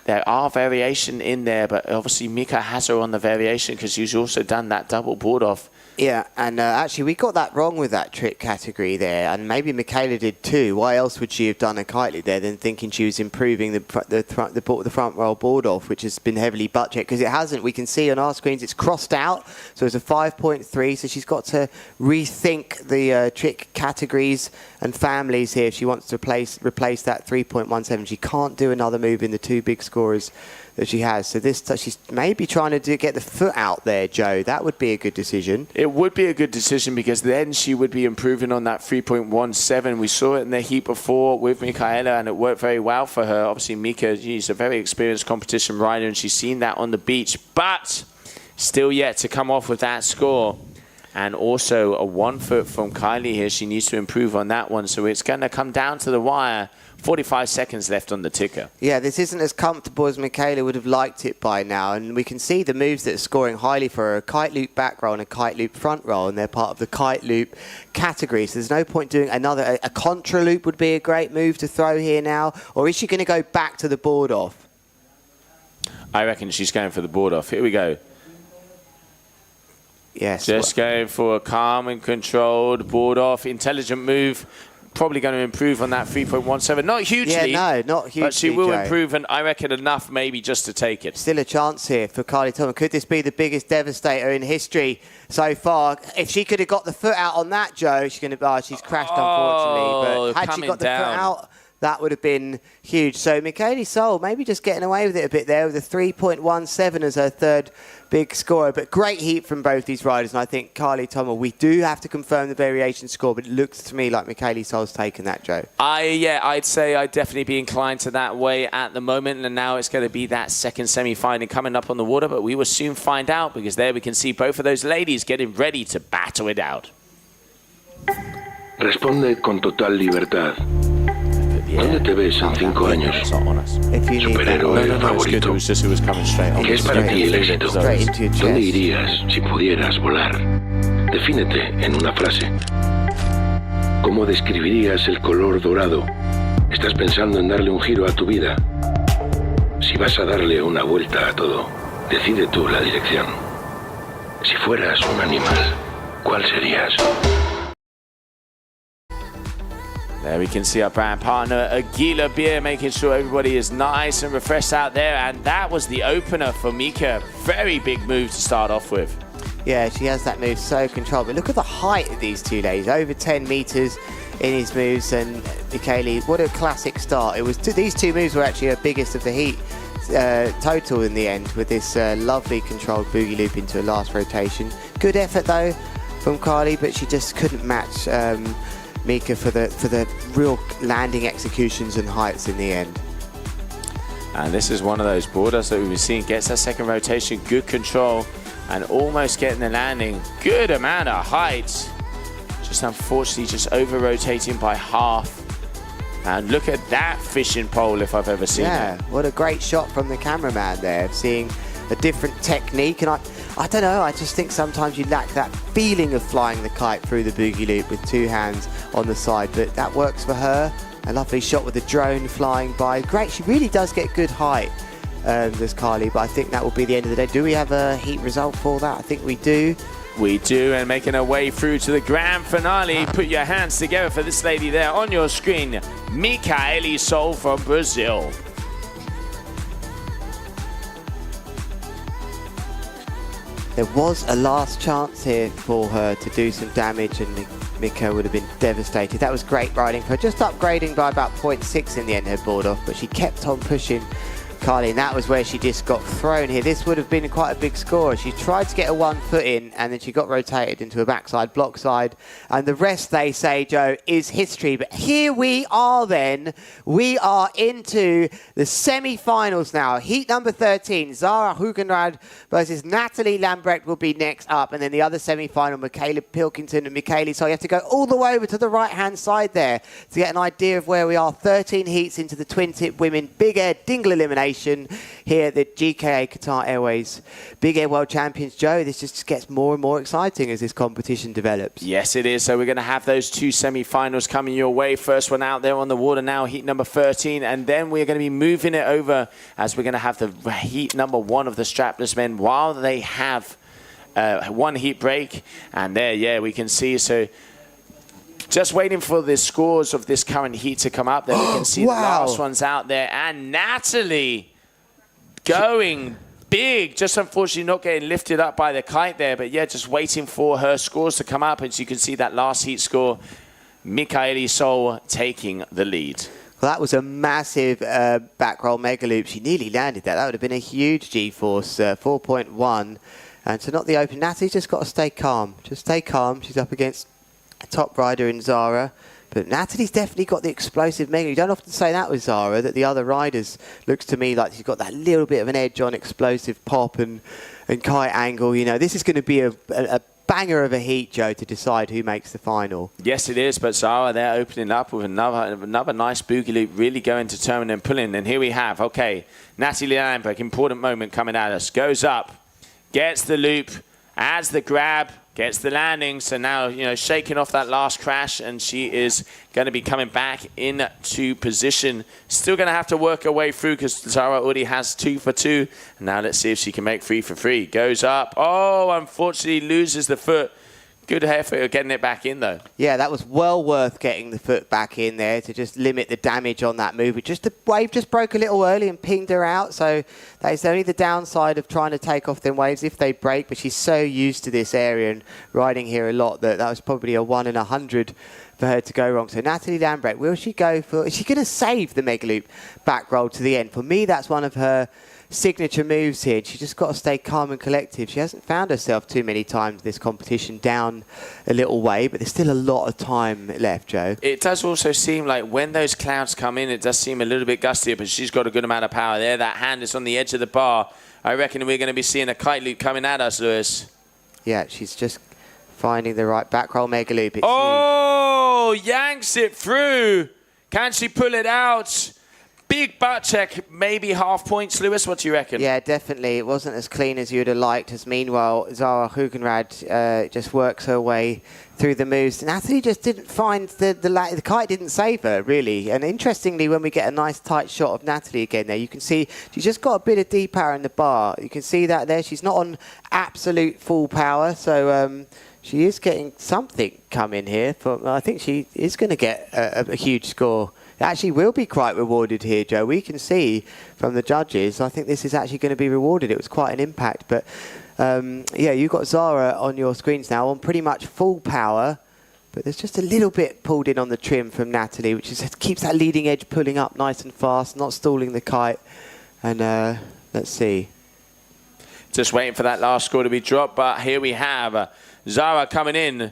there are variation in there, but obviously Mika has her on the variation because she's also done that double board off. Yeah, and actually we got that wrong with that trick category there, and maybe Michaela did too. Why else would she have done a kite loop there than thinking she was improving the front roll board off, which has been heavily butt checked? Because it hasn't. We can see on our screens it's crossed out, so it's a 5.3, so she's got to rethink the trick categories and families here if she wants to replace that 3.17. She can't do another move in the two big scorers that she has. So she's maybe trying to get the foot out there, Joe. That would be a good decision. It would be a good decision because then she would be improving on that 3.17. We saw it in the heat before with Michaela and it worked very well for her. Obviously, Mika, she's a very experienced competition rider and she's seen that on the beach, but still yet to come off with that score. And also a 1 foot from Kylie here. She needs to improve on that one. So it's going to come down to the wire. 45 seconds left on the ticker. Yeah, this isn't as comfortable as Michaela would have liked it by now. And we can see the moves that are scoring highly for her. A kite loop back roll and a kite loop front roll. And they're part of the kite loop category. So there's no point doing another. A contra loop would be a great move to throw here now. Or is she going to go back to the board off? I reckon she's going for the board off. Here we go. Yes. Just going for a calm and controlled board off. Intelligent move. Probably going to improve on that 3.17. Not hugely. Yeah, no, not hugely, but she will Joe. improve, and I reckon enough maybe just to take it. Still a chance here for Kylie Thomas. Could this be the biggest devastator in history so far? If she could have got the foot out on that, Joe, she's crashed, unfortunately. But had she got the foot out, that would have been huge. So Michele Sol maybe just getting away with it a bit there with a 3.17 as her third big scorer. But great heat from both these riders. And I think Kylie Thomas, we do have to confirm the variation score, but it looks to me like Michele Sol's taken that, Joe. I'd say I'd definitely be inclined to that way at the moment. And now it's going to be that second semi-final coming up on the water. But we will soon find out because there we can see both of those ladies getting ready to battle it out. Responde con total libertad. ¿Dónde te ves en 5 años? Superhéroe favorito. ¿Qué es para ti el éxito? ¿Dónde irías si pudieras volar? Defínete en una frase. ¿Cómo describirías el color dorado? ¿Estás pensando en darle un giro a tu vida? Si vas a darle una vuelta a todo, decide tú la dirección. Si fueras un animal, ¿cuál serías? There we can see our brand partner, Aguila Beer, making sure everybody is nice and refreshed out there. And that was the opener for Mika. Very big move to start off with. Yeah, she has that move so controlled. But look at the height of these two ladies. Over 10 metres in his moves. And Michele, what a classic start. It was these two moves were actually her biggest of the heat total in the end with this lovely controlled boogie loop into a last rotation. Good effort, though, from Kylie, but she just couldn't match Mika for the real landing executions and heights in the end. And this is one of those boarders that we've been seeing. Gets that second rotation, good control, and almost getting the landing. Good amount of height. Just unfortunately just over-rotating by half. And look at that fishing pole if I've ever seen it. Yeah, what a great shot from the cameraman there, seeing a different technique. And I don't know, I just think sometimes you lack that feeling of flying the kite through the boogie loop with two hands on the side, but that works for her. A lovely shot with the drone flying by. Great, she really does get good height, this Kylie, but I think that will be the end of the day. Do we have a heat result for that? I think we do. We do, and making her way through to the grand finale. Put your hands together for this lady there on your screen, Micaele Sol from Brazil. There was a last chance here for her to do some damage, and Mika would have been devastated. That was great riding for her, just upgrading by about 0.6 in the end, her board off, but she kept on pushing Kylie, and that was where she just got thrown here. This would have been quite a big score. She tried to get a 1 foot in, and then she got rotated into a backside block side, and the rest, they say, Joe, is history. But here we are then. We are into the semi-finals now. Heat number 13, Zara Hugenrad versus Natalie Lambrecht will be next up, and then the other semi-final, Michaela Pilkington and Michaele. So you have to go all the way over to the right-hand side there to get an idea of where we are. 13 heats into the twin-tip women big air dingle elimination here at the GKA Qatar Airways Big Air World Champions. Joe, this just gets more and more exciting as this competition develops. Yes, it is. So we're going to have those two semi-finals coming your way. First one out there on the water now, heat number 13. And then we're going to be moving it over as we're going to have the heat number 1 of the strapless men while they have one heat break. And there, yeah, we can see. So just waiting for the scores of this current heat to come up. Then we can see wow. the last ones out there. And Natalie going big. Just unfortunately not getting lifted up by the kite there. But yeah, just waiting for her scores to come up. And so you can see that last heat score, Micaele Sol taking the lead. Well, that was a massive back roll mega loop. She nearly landed that. That would have been a huge G-force, 4.1. And so not the open. Natalie's just got to stay calm. Just stay calm. She's up against a top rider in Zara. But Natalie's definitely got the explosive mega. You don't often say that with Zara, that the other riders looks to me like she's got that little bit of an edge on explosive pop and kite angle. You know, this is going to be a banger of a heat, Joe, to decide who makes the final. Yes, it is. But Zara, they're opening up with another nice boogie loop, really going to determine and pulling. And here we have, okay, Natalie Lambrecht, important moment coming at us. Goes up, gets the loop, adds the grab, gets the landing. So now, you know, shaking off that last crash, and she is going to be coming back into position. Still going to have to work her way through because Zara already has 2 for 2. And now let's see if she can make 3 for 3. Goes up. Oh, unfortunately loses the foot. Good effort of getting it back in, though. Yeah, that was well worth getting the foot back in there to just limit the damage on that move. Just the wave just broke a little early and pinged her out. So that is only the downside of trying to take off them waves if they break. But she's so used to this area and riding here a lot that was probably a 1 in 100 for her to go wrong. So Natalie Lambrecht, will she go for... Is she going to save the mega loop back roll to the end? For me, that's one of her signature moves here. She just got to stay calm and collective. She hasn't found herself too many times this competition down a little way, but there's still a lot of time left, Joe. It does also seem like when those clouds come in, it does seem a little bit gustier, but she's got a good amount of power there. That hand is on the edge of the bar. I reckon we're going to be seeing a kite loop coming at us, Lewis. Yeah, she's just finding the right back roll mega loop. It's huge. Yanks it through. Can she pull it out? Big butt check, maybe half points, Lewis. What do you reckon? Yeah, definitely. It wasn't as clean as you'd have liked. As meanwhile, Zara Hugenrad just works her way through the moves. Natalie just didn't find the kite didn't save her, really. And interestingly, when we get a nice tight shot of Natalie again there, you can see she's just got a bit of D-power in the bar. You can see that there. She's not on absolute full power, so she is getting something coming here. I think she is going to get a huge score. It actually will be quite rewarded here, Joe. We can see from the judges, I think this is actually going to be rewarded. It was quite an impact. But, yeah, you've got Zara on your screens now on pretty much full power. But there's just a little bit pulled in on the trim from Natalie, which keeps that leading edge pulling up nice and fast, not stalling the kite. And let's see. Just waiting for that last score to be dropped. But here we have Zara coming in.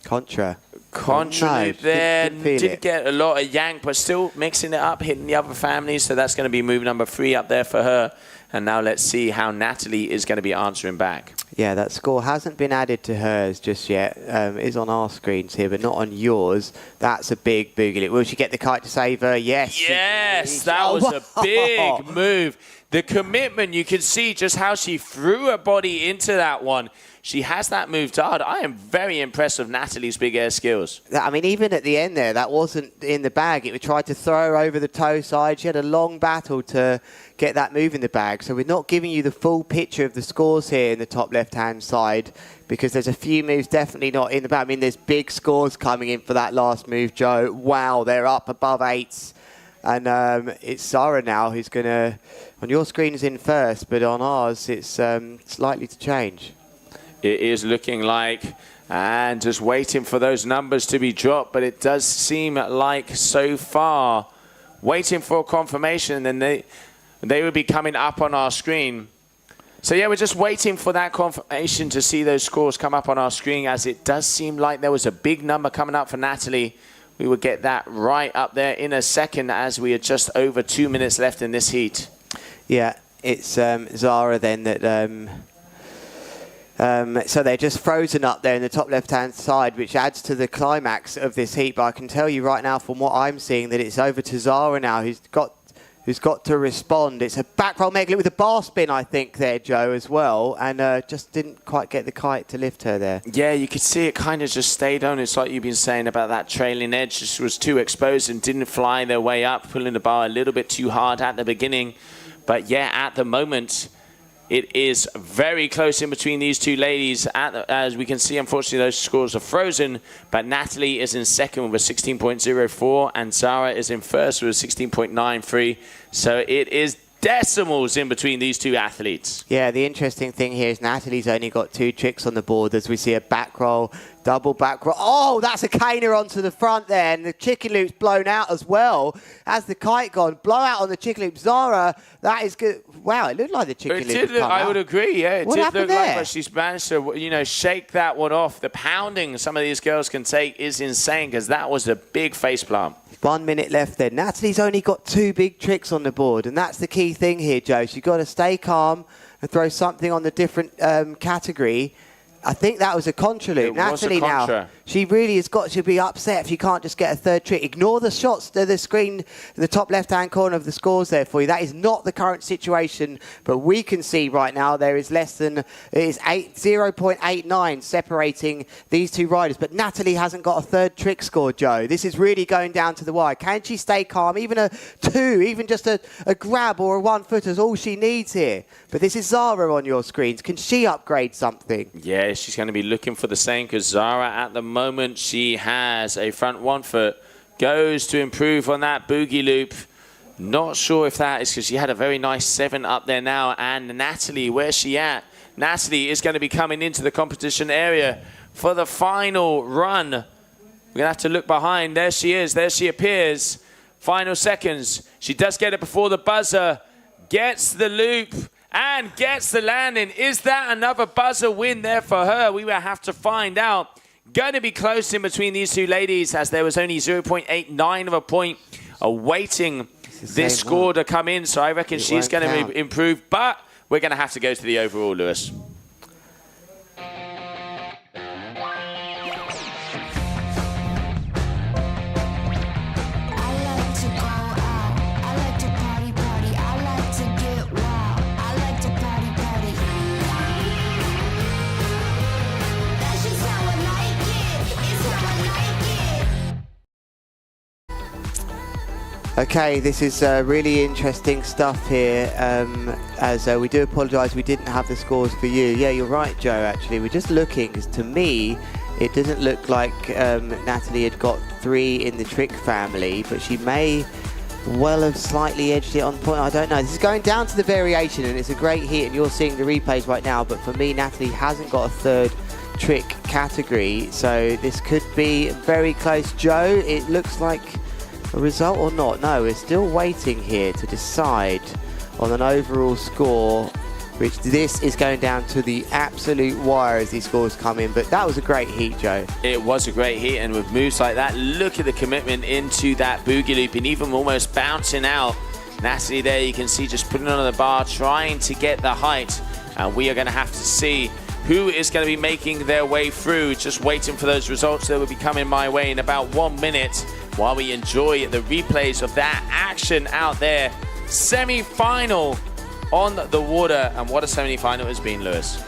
Contra loop there. Didn't get a lot of yank, but still mixing it up, hitting the other families. So that's going to be move number 3 up there for her. And now let's see how Natalie is going to be answering back. Yeah, that score hasn't been added to hers just yet. It is on our screens here, but not on yours. That's a big boogie. Will she get the kite to save her? Yes. Yes, that was a big move. The commitment, you can see just how she threw her body into that one. She has that move hard. I am very impressed with Natalie's big air skills. I mean, even at the end there, that wasn't in the bag. It would try to throw her over the toe side. She had a long battle to get that move in the bag. So we're not giving you the full picture of the scores here in the top left. left-hand side, because there's a few moves definitely not in the back. I mean, there's big scores coming in for that last move, Joe. Wow, they're up above 8s. And it's Zara now who's going to, on your screen is in first, but on ours it's likely to change. It is looking like, and just waiting for those numbers to be dropped, but it does seem like so far, waiting for confirmation, and then they would be coming up on our screen. So yeah, we're just waiting for that confirmation to see those scores come up on our screen, as it does seem like there was a big number coming up for Natalie. We will get that right up there in a second, as we are just over 2 minutes left in this heat. Yeah, it's Zara then that... so they're just frozen up there in the top left-hand side, which adds to the climax of this heat. But I can tell you right now, from what I'm seeing, that it's over to Zara now, who's got to respond. It's a back roll mega loop with a bar spin, I think, there, Joe, as well, and just didn't quite get the kite to lift her there. Yeah, you could see it kind of just stayed on. It's like you've been saying about that trailing edge. Just was too exposed and didn't fly their way up, pulling the bar a little bit too hard at the beginning. But yeah, at the moment, it is very close in between these two ladies. As we can see, unfortunately, those scores are frozen. But Natalie is in second with a 16.04, and Zara is in first with a 16.93. So it is decimals in between these two athletes. Yeah, the interesting thing here is Natalie's only got 2 tricks on the board, as we see a back roll, double back roll. Oh, that's a caner onto the front there, and the chicken loop's blown out as well. Has the kite gone? Blowout on the chicken loop. Zara, that is good. Wow, it looked like the chicken loop. It did look, I would agree, yeah. It what did happened look there? like, but she's managed to, you know, shake that one off. The pounding some of these girls can take is insane, because that was a big face plant. 1 minute left there. Natalie's only got 2 big tricks on the board, and that's the key thing here, Joe. She's got to stay calm and throw something on the different category. I think that was a contra loop. Natalie now, she really has got to be upset if you can't just get a 3rd trick. Ignore the shots to the screen in the top left-hand corner of the scores there for you. That is not the current situation, but we can see right now there is less than, it is 0.89 separating these two riders. But Natalie hasn't got a 3rd trick score, Joe. This is really going down to the wire. Can she stay calm? Even a 2, even just a grab or a 1 footer is all she needs here. But this is Zara on your screens. Can she upgrade something? Yeah, she's going to be looking for the same, because Zara at the moment, she has a front 1 foot, goes to improve on that boogie loop. Not sure if that is because she had a very nice 7 up there now. And Natalie, where's she at? Natalie is going to be coming into the competition area for the final run. We're going to have to look behind. There she is. There she appears. Final seconds. She does get it before the buzzer. Gets the loop and gets the landing. Is that another buzzer win there for her? We will have to find out. Going to be close in between these two ladies, as there was only 0.89 of a point awaiting this score to come in. So I reckon she's going to improve, but we're going to have to go to the overall, Lewis. Okay, this is really interesting stuff here, as we do apologise we didn't have the scores for you. Yeah, you're right, Joe, actually. We're just looking, because to me, it doesn't look like Natalie had got 3 in the trick family, but she may well have slightly edged it on point. I don't know. This is going down to the variation, and it's a great hit, and you're seeing the replays right now, but for me, Natalie hasn't got a 3rd trick category, so this could be very close. Joe, it looks like a result or not? No, we're still waiting here to decide on an overall score, which this is going down to the absolute wire as these scores come in. But that was a great heat, Joe. It was a great heat, and with moves like that, look at the commitment into that boogie loop, and even almost bouncing out. Natalie there, you can see just putting it on the bar, trying to get the height, and we are going to have to see who is going to be making their way through. Just waiting for those results that will be coming my way in about 1 minute, while we enjoy the replays of that action out there. Semi-final on the water, and what a semi-final has been, Lewis.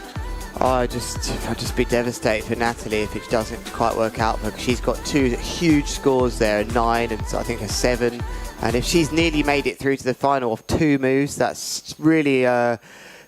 Oh, I'd just be devastated for Natalie if it doesn't quite work out for her. She's got 2 huge scores there, a 9 and I think a 7. And if she's nearly made it through to the final of 2 moves, that's really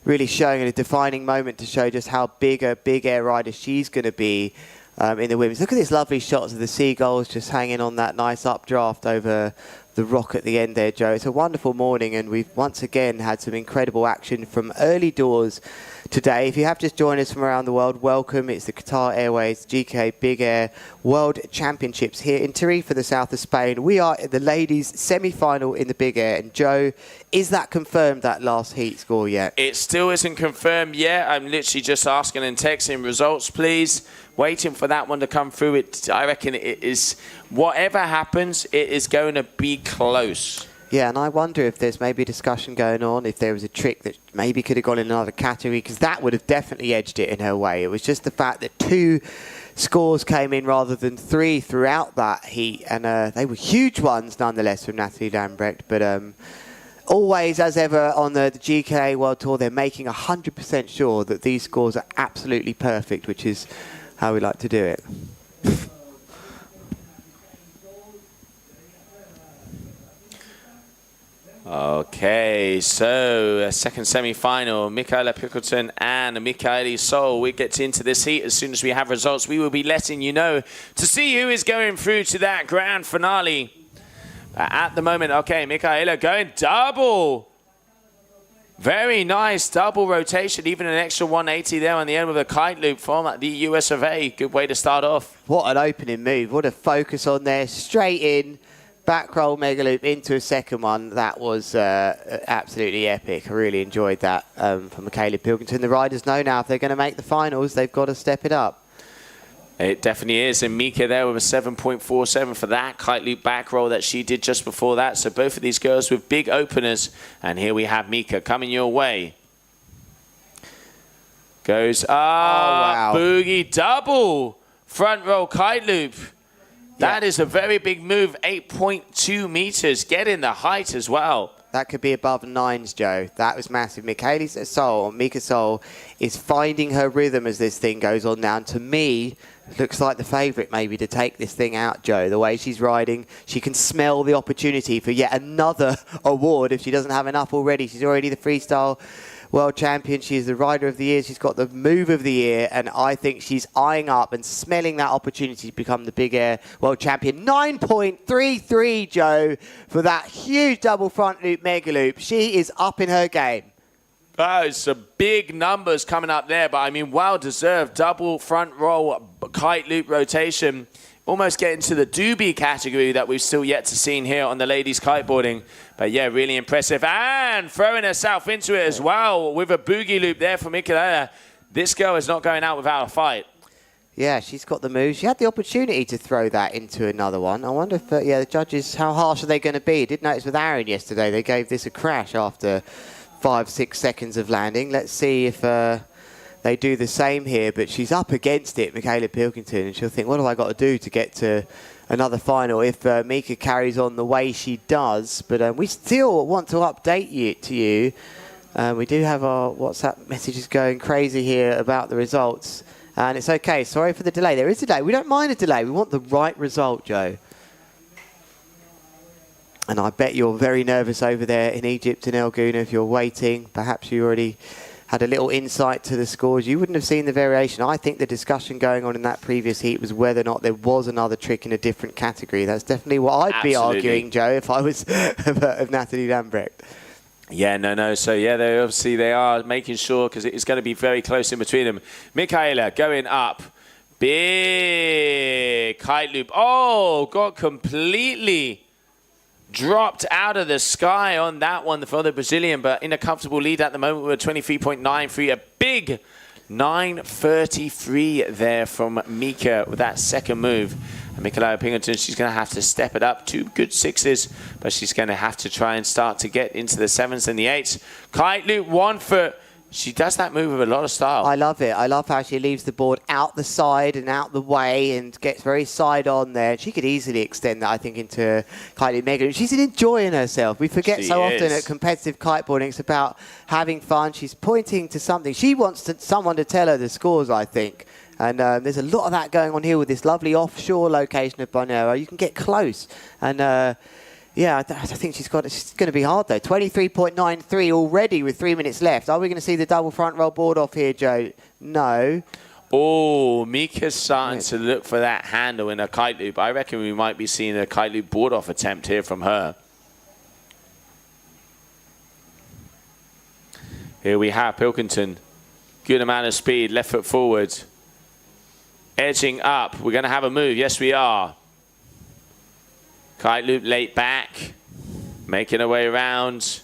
really showing a defining moment to show just how big a big air rider she's going to be in the women's. Look at these lovely shots of the seagulls just hanging on that nice updraft over the rock at the end there, Joe. It's a wonderful morning, and we've once again had some incredible action from early doors today. If you have just joined us from around the world, welcome. It's the Qatar Airways GKA Big Air World Championships here in Tenerife, the south of Spain. We are at the ladies' semi-final in the Big Air. And Joe, is that confirmed, that last heat score yet? It still isn't confirmed yet. I'm literally just asking and texting results, please. Waiting for that one to come through. I reckon it is, whatever happens, it is going to be close. Yeah, and I wonder if there's maybe a discussion going on, if there was a trick that maybe could have gone in another category, because that would have definitely edged it in her way. It was just the fact that 2 scores came in rather than 3 throughout that heat, and they were huge ones nonetheless from Natalie Lambrecht. But always, as ever, on the GKA World Tour, they're making 100% sure that these scores are absolutely perfect, which is how we like to do it. Okay, so second semi-final, Michaela Pickleton and Michaeli Sol. We get into this heat as soon as we have results. We will be letting you know to see who is going through to that grand finale. At the moment, okay, Michaela going double. Very nice double rotation, even an extra 180 there on the end with a kite loop from the US of A. Good way to start off. What an opening move. What a focus on there. Straight in. Back roll mega loop into a second one. That was absolutely epic. I really enjoyed that from Michaela Pilkington. The riders know now if they're going to make the finals, they've got to step it up. It definitely is. And Mika there with a 7.47 for that kite loop back roll that she did just before that. So both of these girls with big openers. And here we have Mika coming your way. Goes wow. Boogie double front roll kite loop. That is a very big move, 8.2 meters. Get in the height as well. That could be above 9s, Joe. That was massive. Mika Sol is finding her rhythm as this thing goes on now. And to me, looks like the favourite maybe to take this thing out, Joe. The way she's riding, she can smell the opportunity for yet another award if she doesn't have enough already. She's already the freestyle world champion. She's the rider of the year. She's got the move of the year. And I think she's eyeing up and smelling that opportunity to become the Big Air world champion. 9.33, Joe, for that huge double front loop mega loop. She is up in her game. There's some big numbers coming up there, but I mean, well-deserved double front roll kite loop rotation. Almost getting to the doobie category that we've still yet to see here on the ladies kiteboarding. But yeah, really impressive. And throwing herself into it as well with a boogie loop there for Michaela. This girl is not going out without a fight. Yeah, she's got the moves. She had the opportunity to throw that into another one. I wonder if, yeah, the judges, how harsh are they going to be? I did notice with Aaron yesterday, they gave this a crash after 5-6 seconds of landing. Let's see if they do the same here, but she's up against it, Michaela Pilkington, and she'll think, what have I got to do to get to another final if Mika carries on the way she does? But we still want to update you. We do have our WhatsApp messages going crazy here about the results, and it's okay. Sorry for the delay. There is a delay. We don't mind a delay. We want the right result, Joe. And I bet you're very nervous over there in Egypt and El Gouna if you're waiting. Perhaps you already had a little insight to the scores. You wouldn't have seen the variation. I think the discussion going on in that previous heat was whether or not there was another trick in a different category. That's definitely what I'd be arguing, Joe, if I was of Natalie Lambrecht. Yeah, no. So, yeah, they are making sure, because it's going to be very close in between them. Michaela going up. Big kite loop. Oh, got completely dropped out of the sky on that one for the Brazilian, but in a comfortable lead at the moment with a 23.93. A big 9.33 there from Mika with that second move. And Michaela Pilkington, she's going to have to step it up. 2 good 6s, but she's going to have to try and start to get into the 7s and the 8s. Kite loop 1 foot. She does that move with a lot of style. I love it. I love how she leaves the board out the side and out the way and gets very side on there. She could easily extend that, I think, into kite loop mega. She's enjoying herself. We forget often at competitive kiteboarding, it's about having fun. She's pointing to something. She wants someone to tell her the scores, I think. And there's a lot of that going on here with this lovely offshore location of Bonaire. You can get close. And Yeah, I think it's going to be hard though. 23.93 already with 3 minutes left. Are we going to see the double front roll board off here, Joe? No. Oh, Mika's starting to look for that handle in a kite loop. I reckon we might be seeing a kite loop board off attempt here from her. Here we have Pilkington. Good amount of speed, left foot forward. Edging up. We're going to have a move. Yes, we are. Kite loop late back. Making her way around.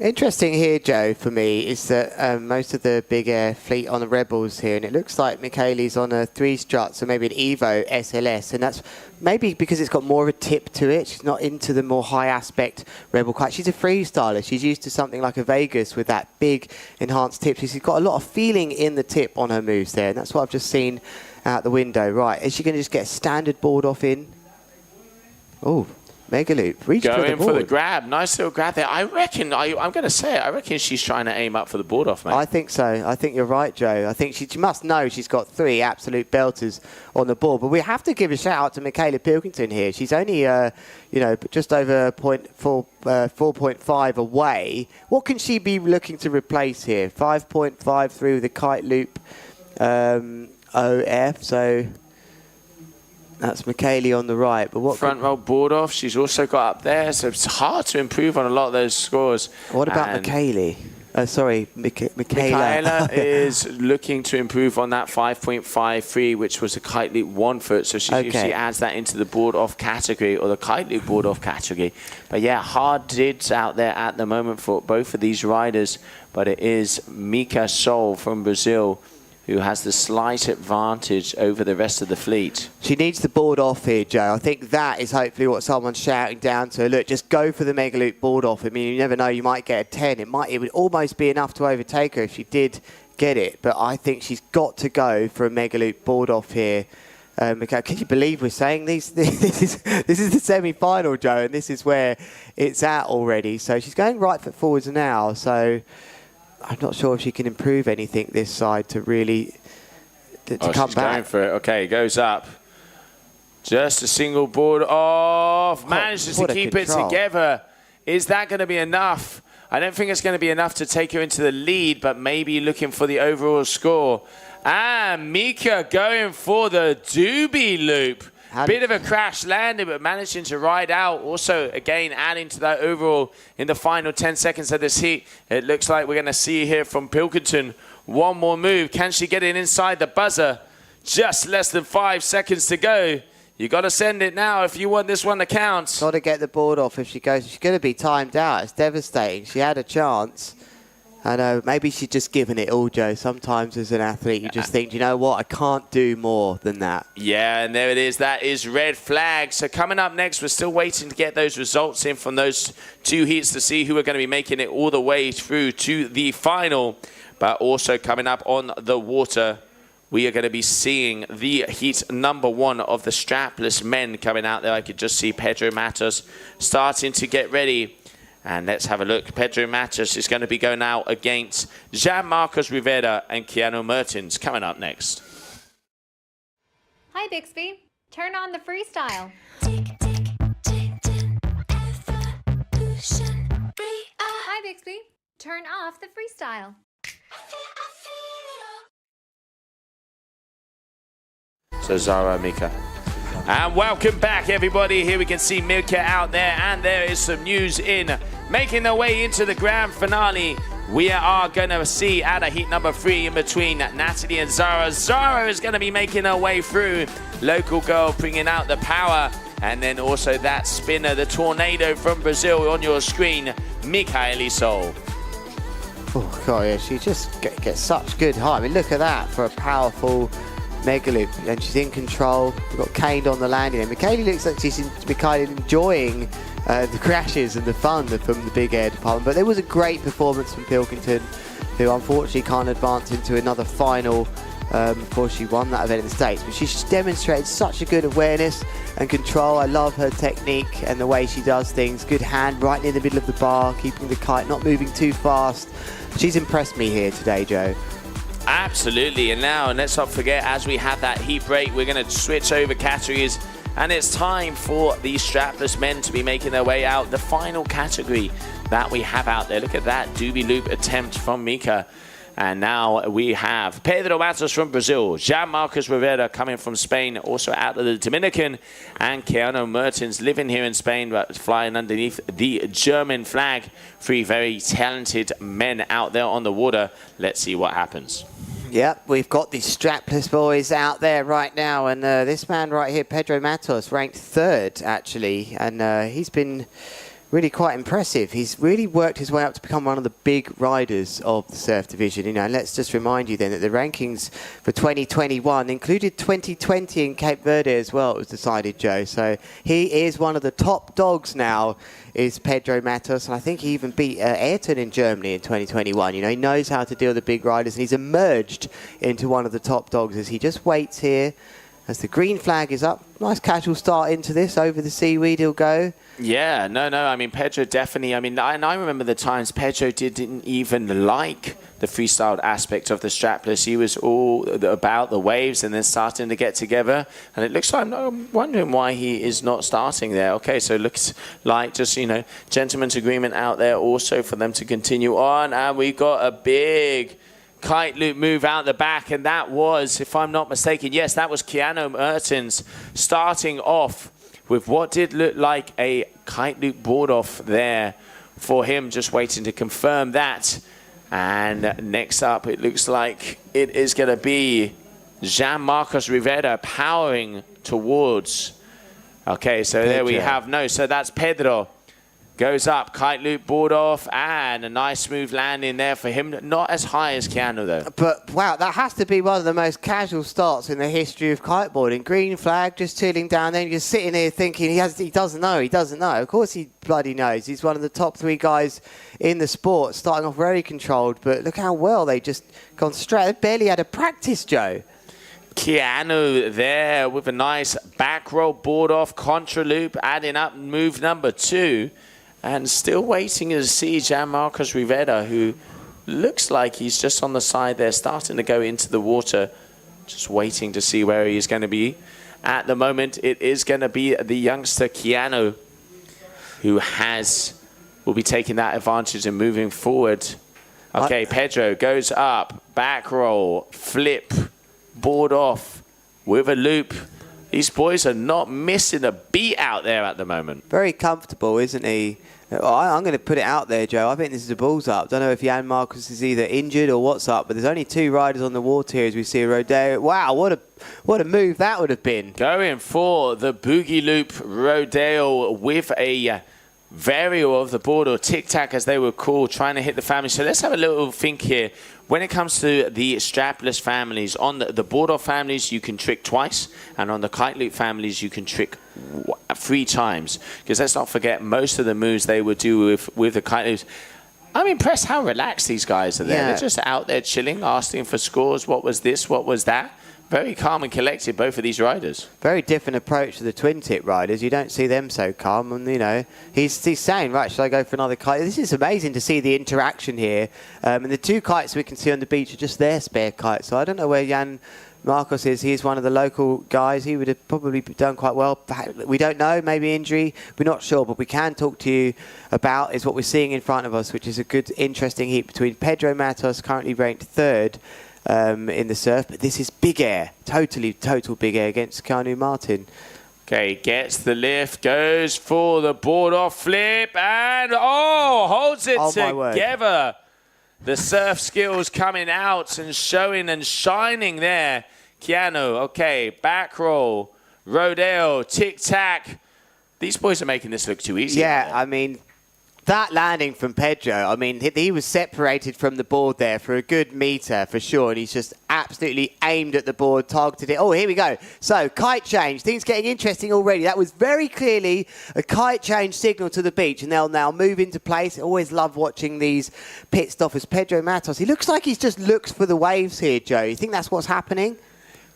Interesting here, Joe, for me, is that most of the big air fleet on the Rebels here, and it looks like Michele's on a 3-strut, so maybe an Evo SLS, and that's maybe because it's got more of a tip to it. She's not into the more high aspect Rebel kite. She's a freestyler. She's used to something like a Vegas with that big enhanced tip. She's got a lot of feeling in the tip on her moves there, and that's what I've just seen out the window. Right, is she going to just get a standard board off in? Oh. Mega loop. Reach Going for the grab. Nice little grab there. I reckon, I'm going to say it, I reckon she's trying to aim up for the board off, mate. I think so. I think you're right, Joe. I think she must know she's got 3 absolute belters on the board. But we have to give a shout out to Michaela Pilkington here. She's only, just over 4.5 away. What can she be looking to replace here? 5.5 through the kite loop OF. So... that's Michele on the right. But what front roll board off, she's also got up there, so it's hard to improve on a lot of those scores. What about Michele? Sorry, Michaela is looking to improve on that 5.53, which was a kite loop 1 foot. So she adds that into the board off category or the kite loop board off category. But yeah, hard dids out there at the moment for both of these riders. But it is Mika Sol from Brazil who has the slight advantage over the rest of the fleet. She needs the board off here, Joe. I think that is hopefully what someone's shouting down to her. Look, just go for the Mega Loop board off. I mean, you never know, you might get a 10. It would almost be enough to overtake her if she did get it. But I think she's got to go for a Mega Loop board off here. Can you believe we're saying this is the semi-final, Joe, and this is where it's at already. So she's going right foot forwards now. So I'm not sure if she can improve anything this side to really come she's back. Going for it. Okay, goes up. Just a single board off. Manages to keep it together. Is that going to be enough? I don't think it's going to be enough to take her into the lead, but maybe looking for the overall score. And Mika going for the doobie loop. Bit of a crash landing, but managing to ride out. Also, again, adding to that overall in the final 10 seconds of this heat. It looks like we're going to see here from Pilkington one more move. Can she get it inside the buzzer? Just less than 5 seconds to go. You got to send it now if you want this one to count. Got to get the board off if she goes. She's going to be timed out. It's devastating. She had a chance. I know, maybe she's just given it all, Joe. Sometimes as an athlete, you just think, you know what, I can't do more than that. Yeah, and there it is. That is red flag. So coming up next, we're still waiting to get those results in from those 2 heats to see who are going to be making it all the way through to the final. But also coming up on the water, we are going to be seeing the heat number 1 of the strapless men coming out there. I could just see Pedro Matos starting to get ready. And let's have a look. Pedro Matos is going to be going out against Jean Marcos Rivera and Keanu Mertens coming up next. Hi, Bixby. Turn on the freestyle. Hi, Bixby. Turn off the freestyle. So Zara, Mika. And welcome back, everybody. Here we can see Mika out there, and there is some news in. Making their way into the grand finale, we are going to see at a heat number 3 in between Natalie and Zara. Zara is going to be making her way through. Local girl bringing out the power. And then also that spinner, the tornado from Brazil on your screen, Michaela Sol. Oh, God, yeah, she just gets such good height. I mean, look at that for a powerful Mega Loop, and she's in control. We've got caned on the landing, and Michaela looks like she's kind of enjoying the crashes and the fun from the big air department. But there was a great performance from Pilkington, who unfortunately can't advance into another final before she won that event in the States. But she's demonstrated such a good awareness and control. I love her technique and the way she does things. Good hand right near the middle of the bar, keeping the kite, not moving too fast. She's impressed me here today, Joe. Absolutely. And now, and let's not forget, as we have that heat break, we're going to switch over categories. And it's time for the strapless men to be making their way out. The final category that we have out there. Look at that doobie loop attempt from Mika. And now we have Pedro Matos from Brazil, Jean Marcos Rivera coming from Spain, also out of the Dominican, and Keanu Mertens living here in Spain, but flying underneath the German flag. 3 very talented men out there on the water. Let's see what happens. Yep, we've got the strapless boys out there right now, and this man right here, Pedro Matos, ranked 3rd actually, and he's been really quite impressive. He's really worked his way up to become one of the big riders of the surf division. You know, and let's just remind you then that the rankings for 2021 included 2020 in Cape Verde as well, it was decided, Joe. So he is one of the top dogs now, is Pedro Matos, and I think he even beat Ayrton in Germany in 2021. You know, he knows how to deal with the big riders, and he's emerged into one of the top dogs as he just waits here as the green flag is up. Nice casual start into this. Over the seaweed he'll go. Yeah, no. I mean, Pedro definitely. I mean, and I remember the times Pedro didn't even like the freestyle aspect of the strapless. He was all about the waves and then starting to get together. And it looks like, I'm wondering why he is not starting there. Okay, so it looks like just, you know, gentleman's agreement out there also for them to continue on. And we've got a big kite loop move out the back, and that was, if I'm not mistaken, yes, that was Keanu Mertens starting off with what did look like a kite loop board off there for him, just waiting to confirm that. And next up, it looks like it is going to be Jean Marcos Rivera powering towards. Okay, so Pedro. There we have, so that's Pedro. Goes up, kite loop, board off, and a nice smooth landing there for him. Not as high as Keanu, though. But, wow, that has to be one of the most casual starts in the history of kiteboarding. Green flag, just chilling down there, and you're sitting here thinking he doesn't know. Of course he bloody knows. He's one of the top 3 guys in the sport, starting off very controlled, but look how well they just gone straight. They barely had a practice, Joe. Keanu there with a nice back roll, board off, contra loop, adding up move number 2. And still waiting to see Jean Marcos Rivera, who looks like he's just on the side there, starting to go into the water. Just waiting to see where he's going to be. At the moment, it is going to be the youngster Keanu, who will be taking that advantage and moving forward. Okay, Pedro goes up, back roll, flip, board off with a loop. These boys are not missing a beat out there at the moment. Very comfortable, isn't he? I'm going to put it out there, Joe. I think this is a bull's up. Don't know if Jan Marcus is either injured or what's up, but there's only 2 riders on the water here as we see Rodeo. Wow, what a move that would have been. Going for the boogie loop Rodeo with a varial of the board, or tic-tac as they were called, trying to hit the family. So let's have a little think here. When it comes to the strapless families, on the board-off families, you can trick twice, and on the kite loop families, you can trick 3 times. Because let's not forget, most of the moves they would do with the kite loops. I'm impressed how relaxed these guys are there. Yeah. They're just out there chilling, asking for scores. What was this? What was that? Very calm and collected, both of these riders. Very different approach to the twin-tip riders. You don't see them so calm. And, you know, he's saying, right, should I go for another kite? This is amazing to see the interaction here. And the 2 kites we can see on the beach are just their spare kites. So I don't know where Jan Marcos is. He's one of the local guys. He would have probably done quite well. We don't know. Maybe injury. We're not sure. But we can talk to you about is what we're seeing in front of us, which is a good, interesting heat between Pedro Matos, currently ranked 3rd. In the surf, but this is big air, total big air against Keanu Martin. Okay, gets the lift, goes for the board off flip, and holds it together. The surf skills coming out and showing and shining there. Keanu, okay, back roll, Rodeo, tic-tac. These boys are making this look too easy. Yeah, I mean, that landing from Pedro, I mean, he was separated from the board there for a good metre for sure, and he's just absolutely aimed at the board, targeted it. Oh, here we go. So, kite change. Things getting interesting already. That was very clearly a kite change signal to the beach, and they'll now move into place. I always love watching these pit stoppers. Pedro Matos, he looks like he's just looks for the waves here, Joe. You think that's what's happening?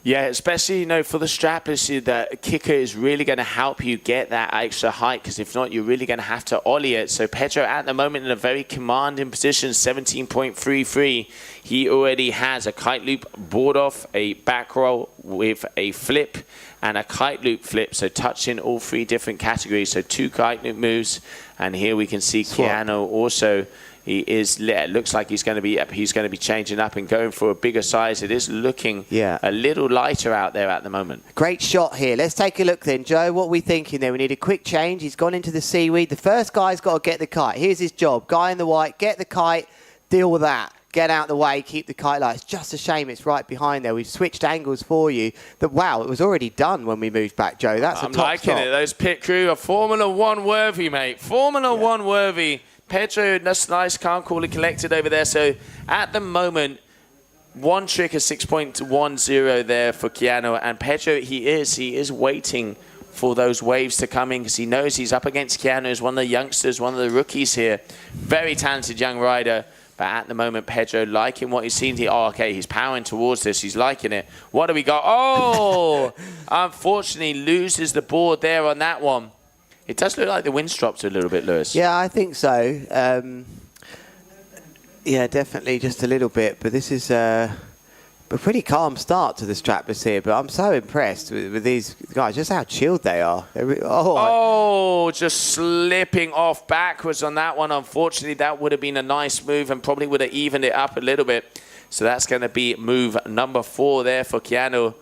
Yeah, especially, for the strapless, the kicker is really going to help you get that extra height, because if not, you're really going to have to ollie it. So Pedro at the moment in a very commanding position, 17.33. He already has a kite loop board off, a back roll with a flip, and a kite loop flip. So touching all 3 different categories. So 2 kite loop moves, and here we can see Keanu also. It looks like he's going to be changing up and going for a bigger size. It is looking a little lighter out there at the moment. Great shot here. Let's take a look then. Joe, what are we thinking there? We need a quick change. He's gone into the seaweed. The first guy's got to get the kite. Here's his job. Guy in the white, get the kite, deal with that. Get out the way, keep the kite light. It's just a shame it's right behind there. We've switched angles for you. Wow, it was already done when we moved back, Joe. That's a top shot. I'm liking it. Those pit crew are Formula 1 worthy, mate. Formula 1 worthy. Pedro, that's nice, calm, cool and collected over there. So at the moment, one trick is 6.10 there for Keanu. And Pedro, he is waiting for those waves to come in, because he knows he's up against Keanu as one of the youngsters, one of the rookies here. Very talented young rider. But at the moment, Pedro liking what he's seen here. Oh, okay, he's powering towards this. He's liking it. What do we got? Oh, unfortunately, loses the board there on that one. It does look like the wind's dropped a little bit, Lewis. Yeah, I think so. Yeah, definitely just a little bit. But this is a pretty calm start to the strapless here. But I'm so impressed with these guys, just how chilled they are. Just slipping off backwards on that one. Unfortunately, that would have been a nice move and probably would have evened it up a little bit. So that's going to be move number 4 there for Keanu.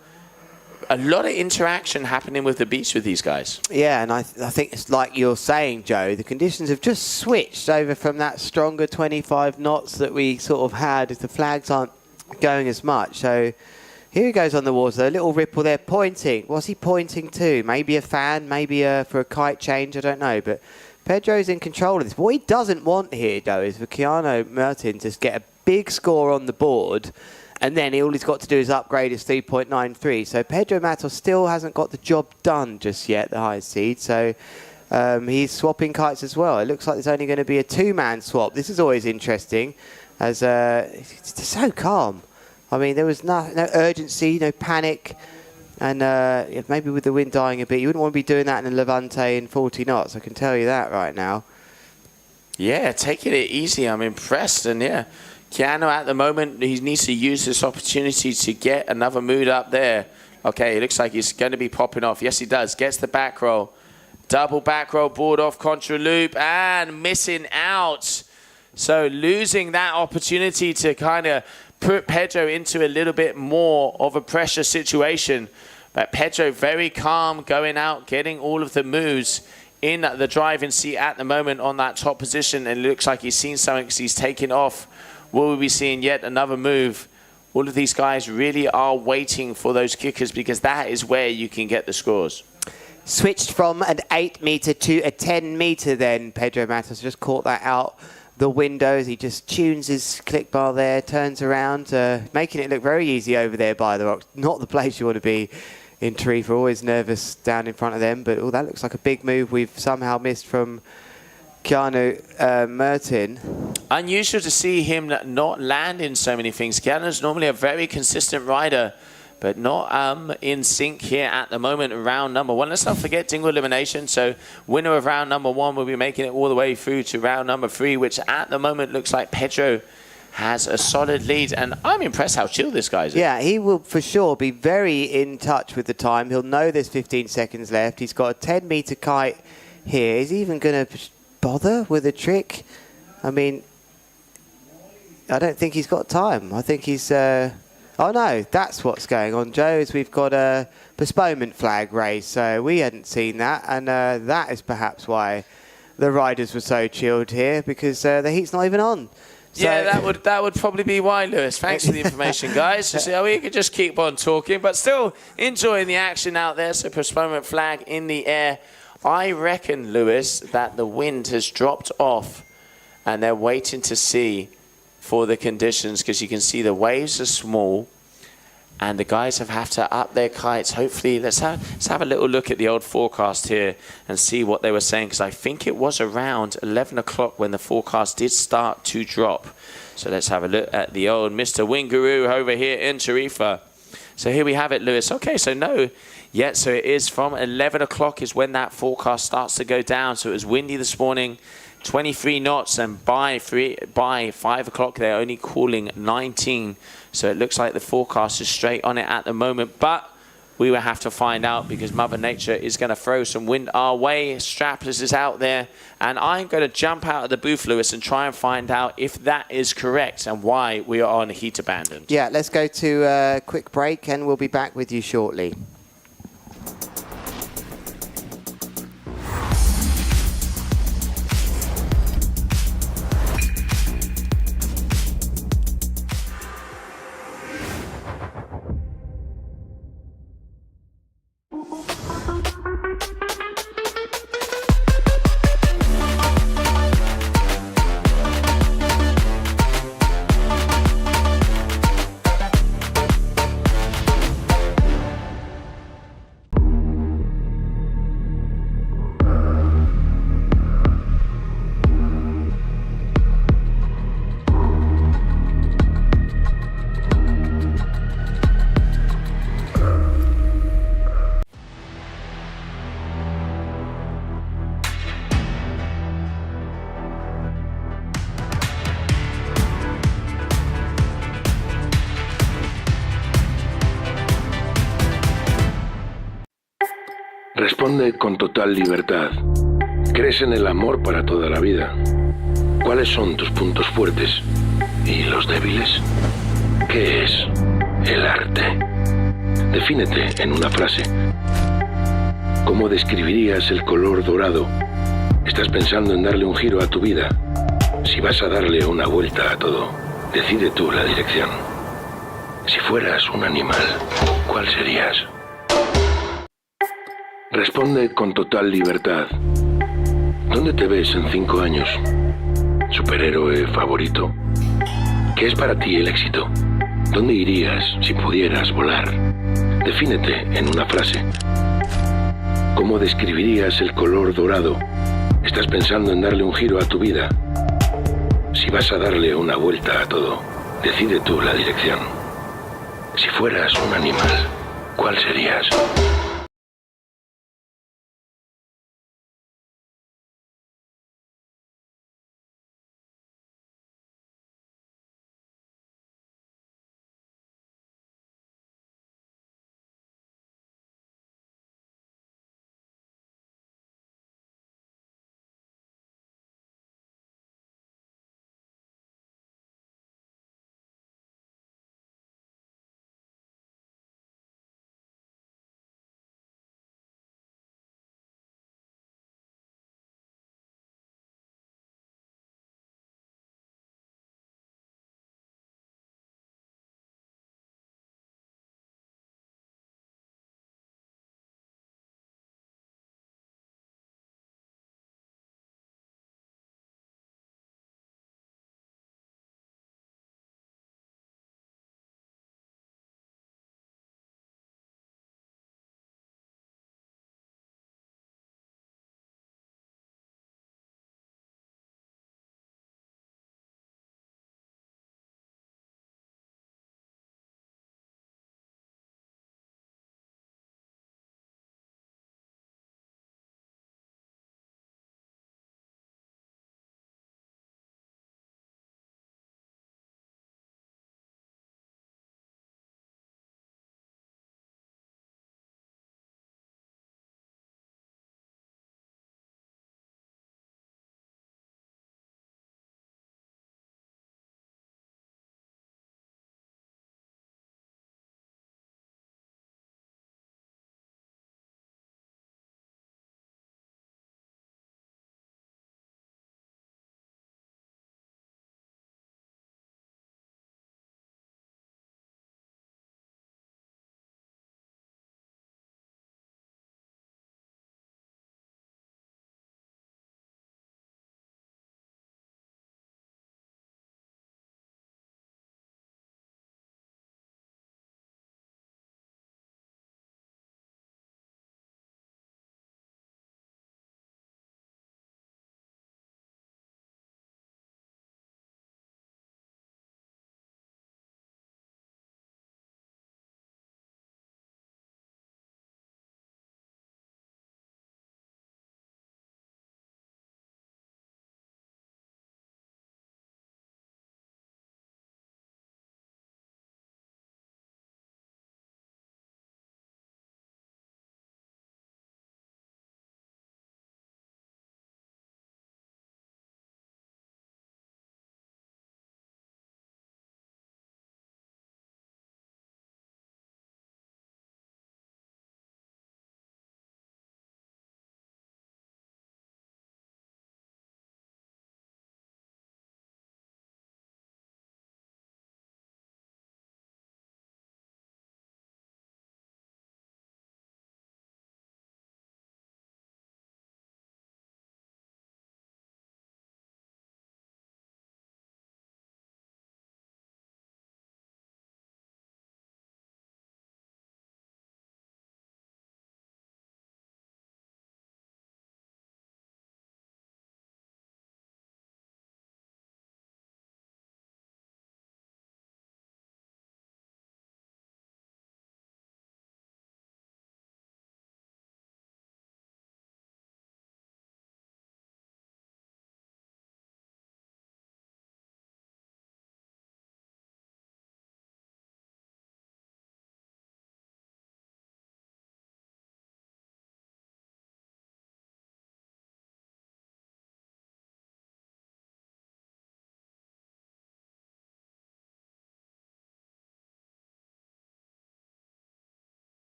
A lot of interaction happening with the beach with these guys. Yeah, and I think it's like you're saying, Joe, the conditions have just switched over from that stronger 25 knots that we sort of had if the flags aren't going as much. So here he goes on the water, a little ripple there pointing. What's he pointing to? Maybe a fan, maybe for a kite change, I don't know. But Pedro's in control of this. What he doesn't want here, though, is for Keanu Mertin to get a big score on the board, and then all he's got to do is upgrade his 3.93. So Pedro Matos still hasn't got the job done just yet, the highest seed. So he's swapping kites as well. It looks like there's only going to be a 2-man swap. This is always interesting, as it's so calm. I mean, there was no urgency, no panic. And maybe with the wind dying a bit, you wouldn't want to be doing that in a Levante in 40 knots. I can tell you that right now. Yeah, taking it easy. I'm impressed. And yeah, Keanu at the moment, he needs to use this opportunity to get another mood up there. Okay, it looks like he's going to be popping off. Yes, he does. Gets the back roll. Double back roll, board off, contra loop, and missing out. So losing that opportunity to kind of put Pedro into a little bit more of a pressure situation. But Pedro very calm, going out, getting all of the moves in the driving seat at the moment on that top position. And it looks like he's seen something because he's taken off. Will we be seeing yet another move? All of these guys really are waiting for those kickers, because that is where you can get the scores. Switched from an 8-meter to a 10-meter then. Pedro Matos just caught that out the windows. He just tunes his click bar there, turns around, making it look very easy over there by the rocks. Not the place you want to be in Tarifa. Always nervous down in front of them. But that looks like a big move we've somehow missed from Keanu Mertin. Unusual to see him not landing so many things. Keanu's normally a very consistent rider, but not in sync here at the moment. Round number 1. Let's not forget single elimination. So winner of round number 1 will be making it all the way through to round number 3, which at the moment looks like Pedro has a solid lead. And I'm impressed how chill this guy is. Yeah, he will for sure be very in touch with the time. He'll know there's 15 seconds left. He's got a 10-meter kite here. Is he even going to bother with a trick? I mean, I don't think he's got time. I think he's... Oh no, that's what's going on, Joe, is we've got a postponement flag raised. So we hadn't seen that, and that is perhaps why the riders were so chilled here, because the heat's not even on. So yeah, that would probably be why, Lewis. Thanks for the information, guys. So we could just keep on talking, but still enjoying the action out there. So postponement flag in the air. I reckon, Lewis, that the wind has dropped off, and they're waiting to see for the conditions, because you can see the waves are small and the guys have to up their kites. Hopefully, let's have a little look at the old forecast here and see what they were saying, because I think it was around 11 o'clock when the forecast did start to drop. So let's have a look at the old Mr. Wind Guru over here in Tarifa. So here we have it, Lewis. Okay, so no. Yeah, so it is from 11 o'clock is when that forecast starts to go down. So it was windy this morning, 23 knots, and by 5 o'clock, they're only calling 19. So it looks like the forecast is straight on it at the moment. But we will have to find out because Mother Nature is going to throw some wind our way. Strapless is out there. And I'm going to jump out of the booth, Lewis, and try and find out if that is correct and why we are on heat abandoned. Yeah, let's go to a quick break and we'll be back with you shortly. Responde con total libertad. ¿Crees en el amor para toda la vida? ¿Cuáles son tus puntos fuertes y los débiles? ¿Qué es el arte? Defínete en una frase. ¿Cómo describirías el color dorado? ¿Estás pensando en darle un giro a tu vida? Si vas a darle una vuelta a todo, decide tú la dirección. Si fueras un animal, ¿cuál serías? Responde con total libertad. ¿Dónde te ves en 5 años? ¿Superhéroe favorito? ¿Qué es para ti el éxito? ¿Dónde irías si pudieras volar? Defínete en una frase. ¿Cómo describirías el color dorado? ¿Estás pensando en darle un giro a tu vida? Si vas a darle una vuelta a todo, decide tú la dirección. Si fueras un animal, ¿cuál serías?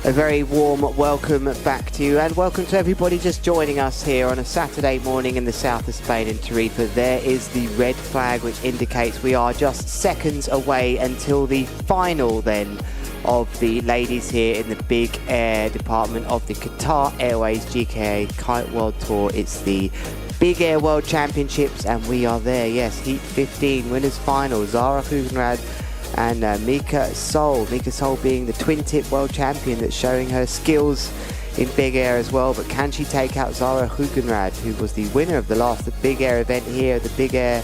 A very warm welcome back to you, and welcome to everybody just joining us here on a Saturday morning in the south of Spain in Tarifa. There is the red flag, which indicates we are just seconds away until the final then of the ladies here in the big air department of the Qatar Airways GKA Kite World Tour. It's the Big Air World Championships, and we are there, yes, Heat 15, winners final, Zara Hugenrad and Mika Sol. Mika Sol being the twin-tip world champion that's showing her skills in big air as well. But can she take out Zara Hugenrad, who was the winner of the last big air event here, the Big Air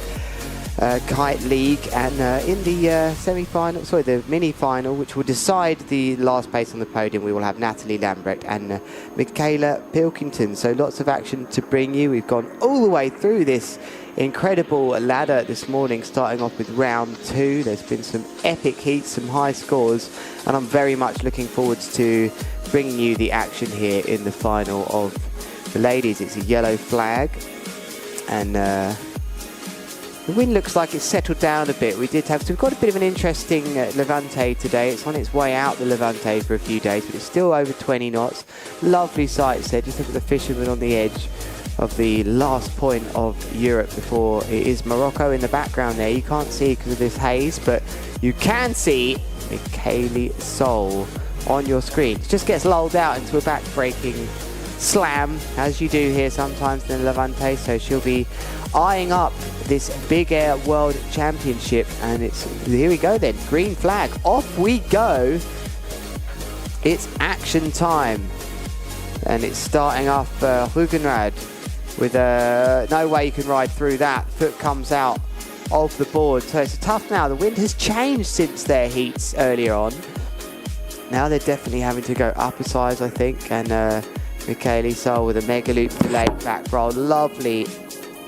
Kite League, and in the semi-final, sorry, the mini-final, which will decide the last place on the podium, we will have Natalie Lambrecht and Michaela Pilkington. So lots of action to bring you. We've gone all the way through this incredible ladder this morning, starting off with round 2. There's been some epic heats, some high scores, and I'm very much looking forward to bringing you the action here in the final of the ladies. It's a yellow flag, and the wind looks like it's settled down a bit. We've got a bit of an interesting Levante today. It's on its way out, the Levante, for a few days, but it's still over 20 knots. Lovely sights there. Just look at the fishermen on the edge of the last point of Europe before it is Morocco in the background there. You can't see because of this haze, but you can see Michaela Sol on your screen. It just gets lulled out into a back-breaking slam, as you do here sometimes in the Levante, so she'll be eyeing up this Big Air World Championship, and here we go then, green flag, off we go. It's action time, and it's starting off Hugenrad with no way you can ride through that. Foot comes out of the board, so it's tough now. The wind has changed since their heats earlier on. Now they're definitely having to go up a size, I think, and Michaela Sol with a mega loop delayed back roll. Lovely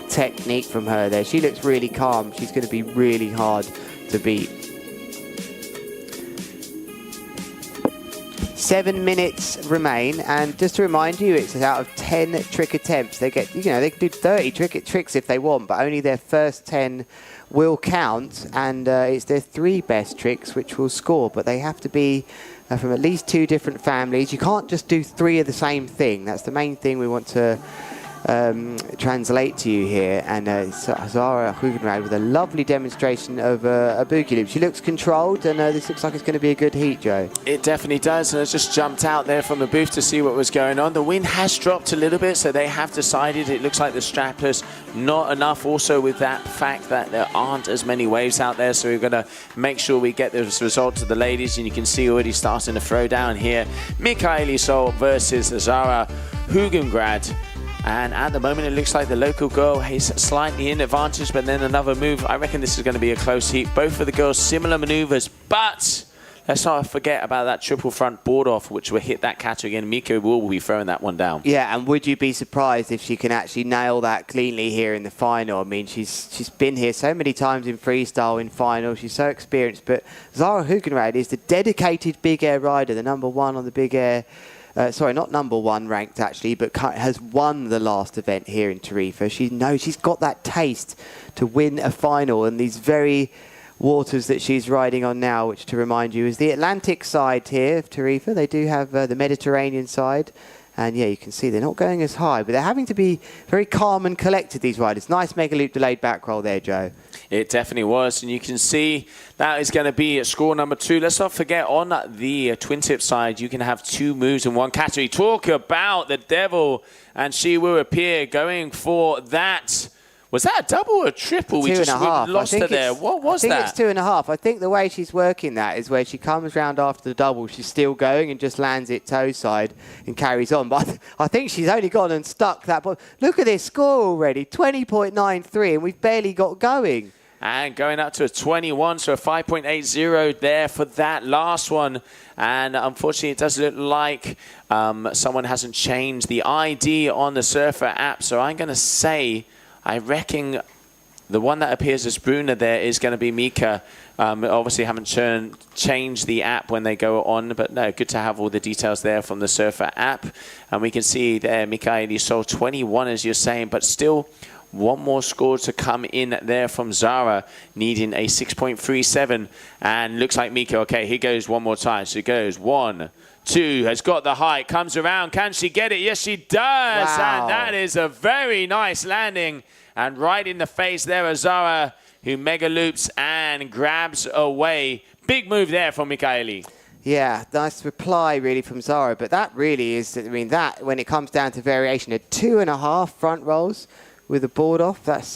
technique from her there. She looks really calm. She's going to be really hard to beat. 7 minutes remain, and just to remind you, it's out of 10 trick attempts. They get, they can do 30 tricks if they want, but only their first 10 will count, and it's their 3 best tricks which will score, but they have to be from at least 2 different families. You can't just do 3 of the same thing. That's the main thing we want to translate to you here. And Zara Hugenrad with a lovely demonstration of a boogie loop. She looks controlled, and this looks like it's going to be a good heat, Joe. It definitely does, and I just jumped out there from the booth to see what was going on. The wind has dropped a little bit, so they have decided it looks like the strapless not enough, also with that fact that there aren't as many waves out there, so we're going to make sure we get the results of the ladies, and you can see already starting to throw down here. Michaela Sol versus Zara Hugenrad. And at the moment, it looks like the local girl is slightly in advantage, but then another move. I reckon this is going to be a close heat. Both of the girls, similar maneuvers, but let's not forget about that triple front board off, which will hit that catch again. Miko will be throwing that one down. Yeah, and would you be surprised if she can actually nail that cleanly here in the final? I mean, she's been here so many times in freestyle in final. She's so experienced. But Zara Hugenrad is the dedicated big air rider, the #1 on the big air. Sorry, not #1 ranked actually, but has won the last event here in Tarifa. She knows she's got that taste to win a final, and these very waters that she's riding on now, which, to remind you, is the Atlantic side here of Tarifa. They do have the Mediterranean side, and yeah, you can see they're not going as high, but they're having to be very calm and collected, these riders. Nice mega loop delayed back roll there, Joe. It definitely was, and you can see that is going to be score number 2. Let's not forget, on the twin tip side, you can have 2 moves in one category. Talk about the devil, and she will appear going for that. Was that a double or a triple? We just lost her there. What was that? I think it's 2.5. I think the way she's working that is where she comes round after the double, she's still going and just lands it toe side and carries on. But I think she's only gone and stuck that. But look at this score already, 20.93, and we've barely got going. and going up to a 21, so a 5.80 there for that last one. And unfortunately, it does look like someone hasn't changed the ID on the Surfer app. So I'm going to say, I reckon the one that appears as Bruna there is going to be Mika. Obviously, haven't changed the app when they go on, but no, good to have all the details there from the Surfer app. And we can see there, Mikaeli Sol 21, as you're saying, but still one more score to come in there from Zara, needing a 6.37. And looks like Mika, okay, here goes one more time. So it goes 1, 2, has got the height, comes around. Can she get it? Yes, she does. Wow. And that is a very nice landing. And right in the face there of Zara, who mega loops and grabs away. Big move there from Mikaeli. Yeah, nice reply really from Zara, but that really is, I mean, that when it comes down to variation, a 2.5 front rolls with the board off, that's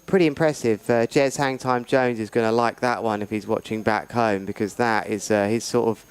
pretty impressive. Jez Hangtime Jones is going to like that one if he's watching back home, because that is his sort of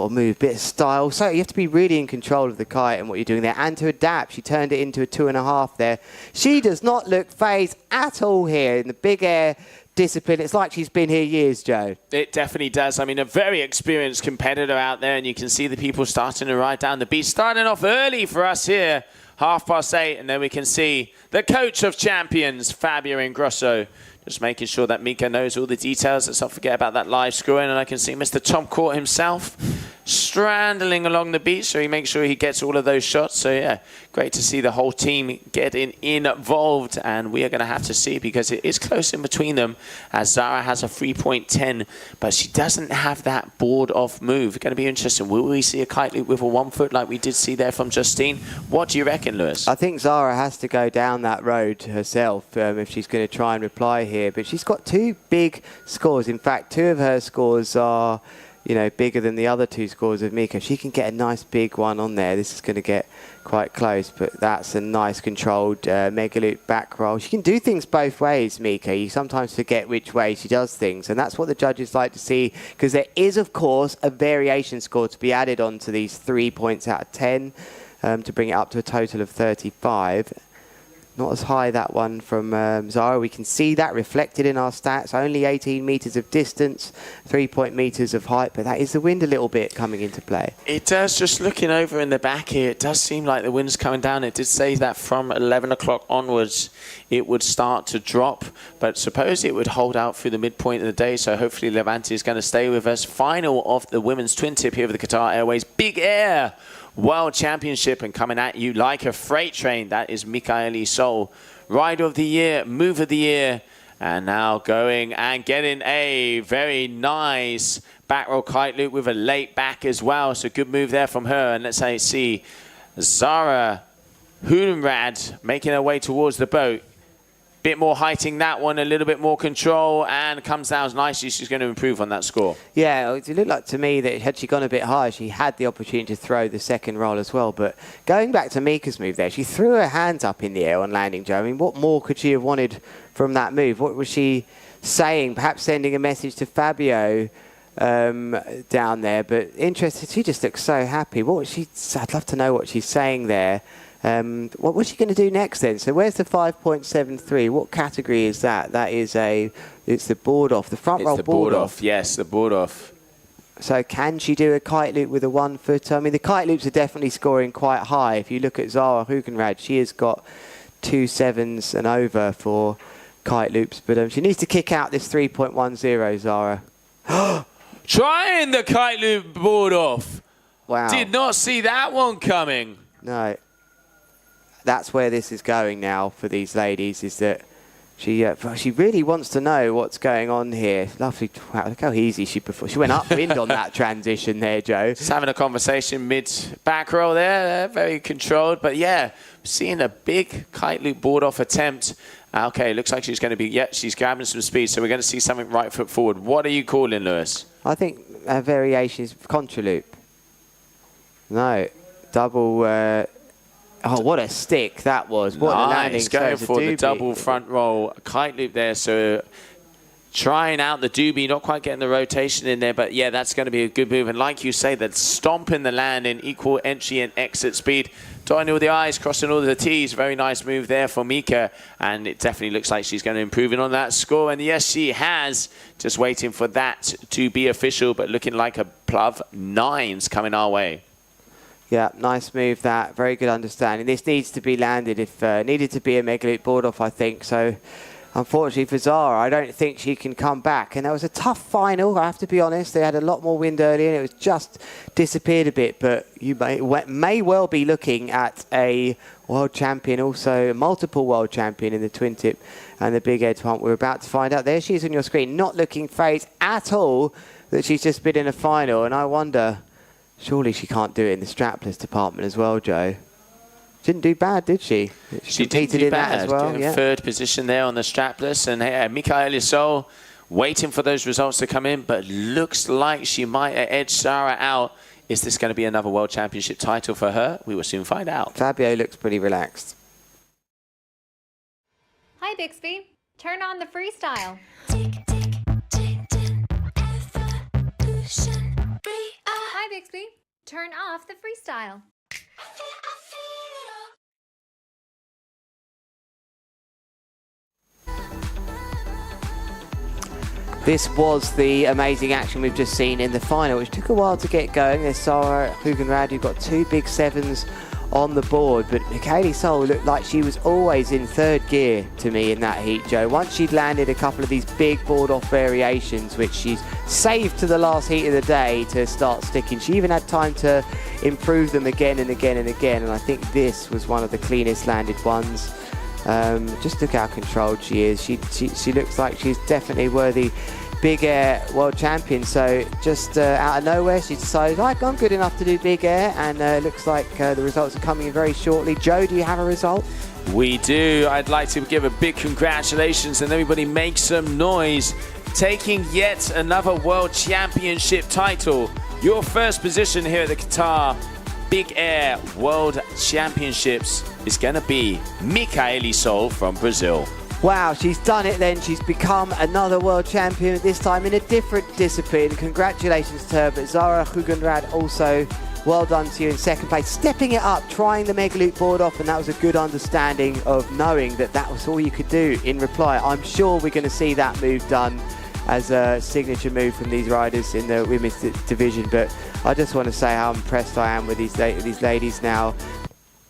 move, bit of style. So you have to be really in control of the kite and what you're doing there, and to adapt. She turned it into a 2.5 there. She does not look phased at all here in the big air discipline. It's like she's been here years, Joe. It definitely does. I mean, a very experienced competitor out there, and you can see the people starting to ride down the beach. Starting off early for us here, 8:30, and then we can see the coach of champions, Fabio Ingrosso, just making sure that Mika knows all the details. Let's not forget about that live scoring, and I can see Mr. Tom Court himself strandling along the beach, so he makes sure he gets all of those shots. So yeah, great to see the whole team getting involved, and we are going to have to see, because it is close in between them, as Zara has a 3.10, but she doesn't have that board off move. It's going to be interesting. Will we see a kite loop with a 1 foot like we did see there from Justine? What do you reckon, Lewis? I think Zara has to go down that road herself if she's going to try and reply here, but she's got 2 big scores. In fact, 2 of her scores are, you know, bigger than the other 2 scores of Mika. She can get a nice big one on there. This is going to get quite close, but that's a nice controlled mega loop back roll. She can do things both ways, Mika. You sometimes forget which way she does things, and that's what the judges like to see, because there is, of course, a variation score to be added on to these 3 points out of 10 to bring it up to a total of 35. Not as high, that one from Zara. We can see that reflected in our stats. Only 18 metres of distance, 3 meters of height, but that is the wind a little bit coming into play. It does. Just looking over in the back here, it does seem like the wind's coming down. It did say that from 11 o'clock onwards, it would start to drop, but suppose it would hold out through the midpoint of the day, so hopefully Levante is going to stay with us. Final of the women's twin tip here with the Qatar Airways Big Air World Championship, and coming at you like a freight train, that is Mikaeli Sol, Rider of the Year, Move of the Year, and now going and getting a very nice back roll kite loop with a late back as well. So good move there from her. And let's see Zara Hudenrad making her way towards the boat. Bit more heighting that one, a little bit more control, and comes down nicely. She's going to improve on that score. Yeah, it looked like to me that had she gone a bit higher, she had the opportunity to throw the second roll as well. But going back to Mika's move there, she threw her hands up in the air on landing, Joe. I mean, what more could she have wanted from that move? What was she saying? Perhaps sending a message to Fabio down there. But interesting, she just looks so happy. What was she? I'd love to know what she's saying there. What was she going to do next then? So where's the 5.73? What category is that? That is it's the board off, the front roll board off. Yes, the board off. So can she do a kite loop with a 1 footer? I mean, the kite loops are definitely scoring quite high. If you look at Zara Hugenrad, she has got 2 7s and over for kite loops, but she needs to kick out this 3.10, Zara. Trying the kite loop board off. Wow. Did not see that one coming. No. That's where this is going now for these ladies, is that she really wants to know what's going on here. Lovely. Wow, look how easy she went upwind on that transition there, Joe. Just having a conversation mid back roll there, very controlled. But yeah, seeing a big kite loop board off attempt. Okay, looks like she's going to be, she's grabbing some speed. So we're going to see something right foot forward. What are you calling, Lewis? I think a variation is contra loop. No, double... Oh, what a stick that was. What a landing. Go for the double front roll kite loop there. So Trying out the doobie, not quite getting the rotation in there, but yeah, that's going to be a good move. And like you say, that stomp in the land in equal entry and exit speed. Dotting all the I's, crossing all the T's. Very nice move there for Mika. And it definitely looks like she's going to improve on that score. And yes, she has. Just waiting for that to be official, but looking like a plov 9's coming our way. Yeah, nice move that. Very good understanding. This needs to be landed if needed to be a mega loop board off, I think. So unfortunately for Zara, I don't think she can come back. And that was a tough final, I have to be honest. They had a lot more wind early and it was just disappeared a bit. But you may well be looking at a world champion, also multiple world champion in the twin tip and the big edge pump. We're about to find out. There she is on your screen, not looking phased at all that she's just been in a final. And I wonder, surely she can't do it in the strapless department as well, Joe. Didn't do bad, did she? She competed in that as well. Yeah. Third position there on the strapless. And Michaela Sol waiting for those results to come in, but looks like she might edge Zara out. Is this going to be another World Championship title for her? We will soon find out. Fabio looks pretty relaxed. Hi, Bixby. Turn on the freestyle. Hi, Bixby. Turn off the freestyle. This was the amazing action we've just seen in the final, which took a while to get going. There's Sarah Hugenrad, who got 2 big 7s on the board, but Michaela Sol looked like she was always in third gear to me in that heat, Joe. Once she'd landed a couple of these big board off variations, which she's saved to the last heat of the day to start sticking, she even had time to improve them again and again and again, and I think this was one of the cleanest landed ones. Just look how controlled she is. She looks like she's definitely worthy big air world champion. So just out of nowhere, she decided, like, I'm good enough to do big air, and looks like the results are coming in very shortly. Joe, do you have a result? We do. I'd like to give a big congratulations and everybody make some noise. Taking yet another World Championship title. Your first position here at the Qatar Big Air World Championships is going to be Michaela Sol from Brazil. Wow, she's done it then. She's become another world champion, this time in a different discipline. Congratulations to her, but Zara Hugenrad also, well done to you in second place. Stepping it up, trying the mega loop board off, and that was a good understanding of knowing that that was all you could do in reply. I'm sure we're going to see that move done as a signature move from these riders in the women's division, but I just want to say how impressed I am with these ladies now.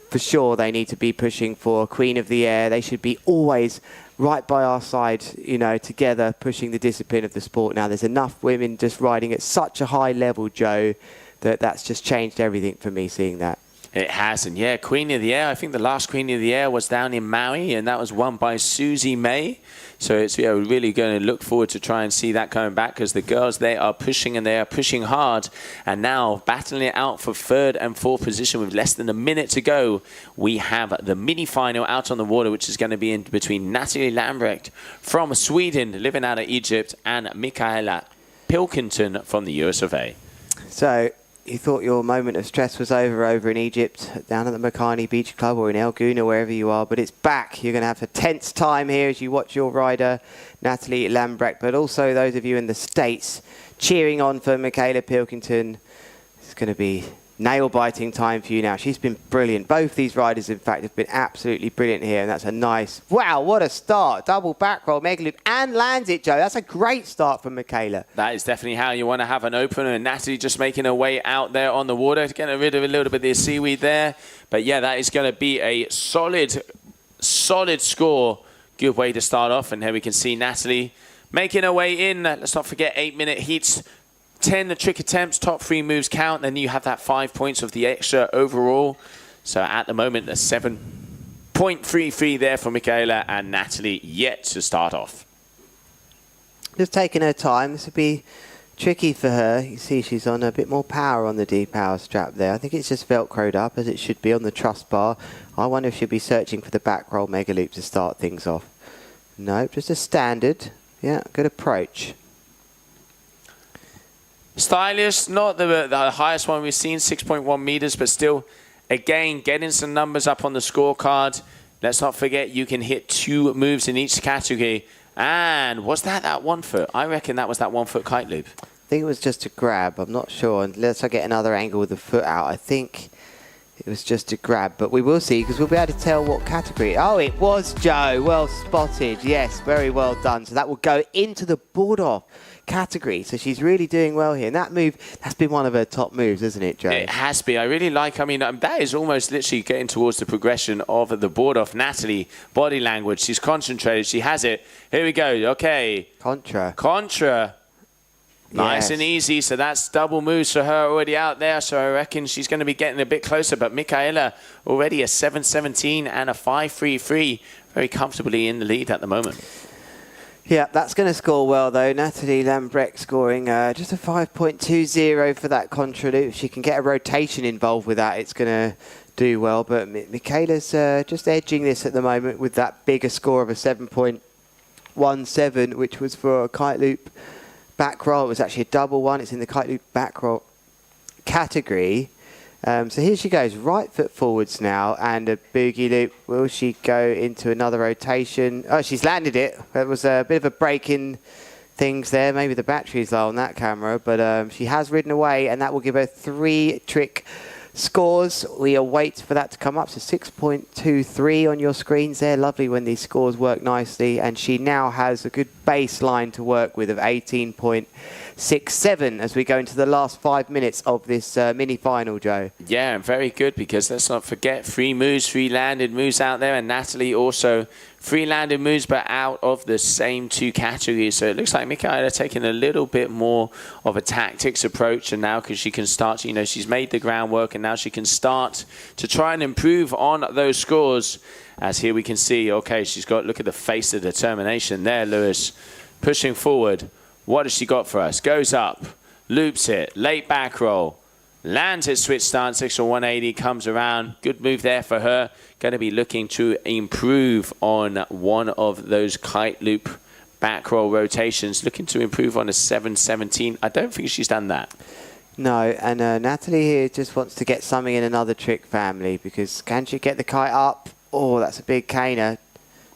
For sure, they need to be pushing for Queen of the Air. They should be always right by our side, you know, together, pushing the discipline of the sport. Now, there's enough women just riding at such a high level, Joe, that's just changed everything for me seeing that. It has, and yeah, Queen of the Air. I think the last Queen of the Air was down in Maui, and that was won by Susie May. So it's we're really going to look forward to try and see that coming back, because the girls, they are pushing, and they are pushing hard. And now battling it out for third and fourth position with less than a minute to go. We have the mini-final out on the water, which is going to be in between Natalie Lambrecht from Sweden, living out of Egypt, and Michaela Pilkington from the US of A. So you thought your moment of stress was over in Egypt, down at the Makani Beach Club or in El Gouna, wherever you are, but it's back. You're going to have a tense time here as you watch your rider, Natalie Lambrecht, but also those of you in the States cheering on for Michaela Pilkington. It's going to be nail-biting time for you now. She's been brilliant. Both these riders, in fact, have been absolutely brilliant here, and that's a nice... Wow, what a start. Double back roll, mega loop, and lands it, Joe. That's a great start from Michaela. That is definitely how you want to have an opener, and Natalie just making her way out there on the water, getting rid of a little bit of the seaweed there. But yeah, that is going to be a solid score. Good way to start off, and here we can see Natalie making her way in. Let's not forget 8-minute heats. 10 the trick attempts, top 3 moves count, then you have that 5 points of the extra overall. So at the moment, a 7.33 there for Michaela, and Natalie yet to start off. Just taking her time. This would be tricky for her. You see she's on a bit more power on the D-Power strap there. I think it's just velcroed up as it should be on the truss bar. I wonder if she'll be searching for the back roll mega loop to start things off. Nope, just a standard. Yeah, good approach. Stylish, not the highest one we've seen, 6.1 meters, but still, again, getting some numbers up on the scorecard. Let's not forget you can hit 2 moves in each category, And was that 1 foot? I reckon that was that 1 foot kite loop. I think it was just a grab. I'm not sure. Unless I get another angle with the foot out. I think it was just a grab. But we will see because we'll be able to tell what category. Oh, it was Joe. Well spotted. Yes, very well done. So that will go into the board off category. So she's really doing well here. And that move, that's been one of her top moves, isn't it, Joe? It has been. I really like, I mean, that is almost literally getting towards the progression of the board off. Natalie, body language. She's concentrated. She has it. Here we go. Okay. Contra. Nice Yes. and easy. So that's double moves for her already out there. So I reckon she's going to be getting a bit closer. But Michaela already a 7.17 and a 5.33. Very comfortably in the lead at the moment. Yeah, that's going to score well, though. Natalie Lambrecht scoring just a 5.20 for that contra loop. If she can get a rotation involved with that, it's going to do well. But Michaela's just edging this at the moment with that bigger score of a 7.17, which was for a kite loop back roll. It was actually a double one. It's in the kite loop back roll category. So here she goes, right foot forwards now, and a boogie loop. Will she go into another rotation? Oh, she's landed it. There was a bit of a break in things there. Maybe the battery's low on that camera, but she has ridden away, and that will give her 3 trick scores. We await for that to come up. So 6.23 on your screens there. Lovely when these scores work nicely, and she now has a good baseline to work with of 18.67 as we go into the last 5 minutes of this mini final, Joe. Yeah, very good, because let's not forget 3 moves, 3 landed moves out there, and Natalie also 3 landed moves, but out of the same 2 categories. So it looks like Michaela taking a little bit more of a tactics approach, and now because she can start, you know, she's made the groundwork, and now she can start to try and improve on those scores. As here we can see, okay, she's got, look at the face of determination there, Lewis, pushing forward. What has she got for us? Goes up, loops it, late back roll, lands it, switch stance, 6 or 180, comes around. Good move there for her. Going to be looking to improve on one of those kite loop back roll rotations. Looking to improve on a 7.17. I don't think she's done that. No, and Natalie here just wants to get something in another trick family, because can she get the kite up? Oh, that's a big caner.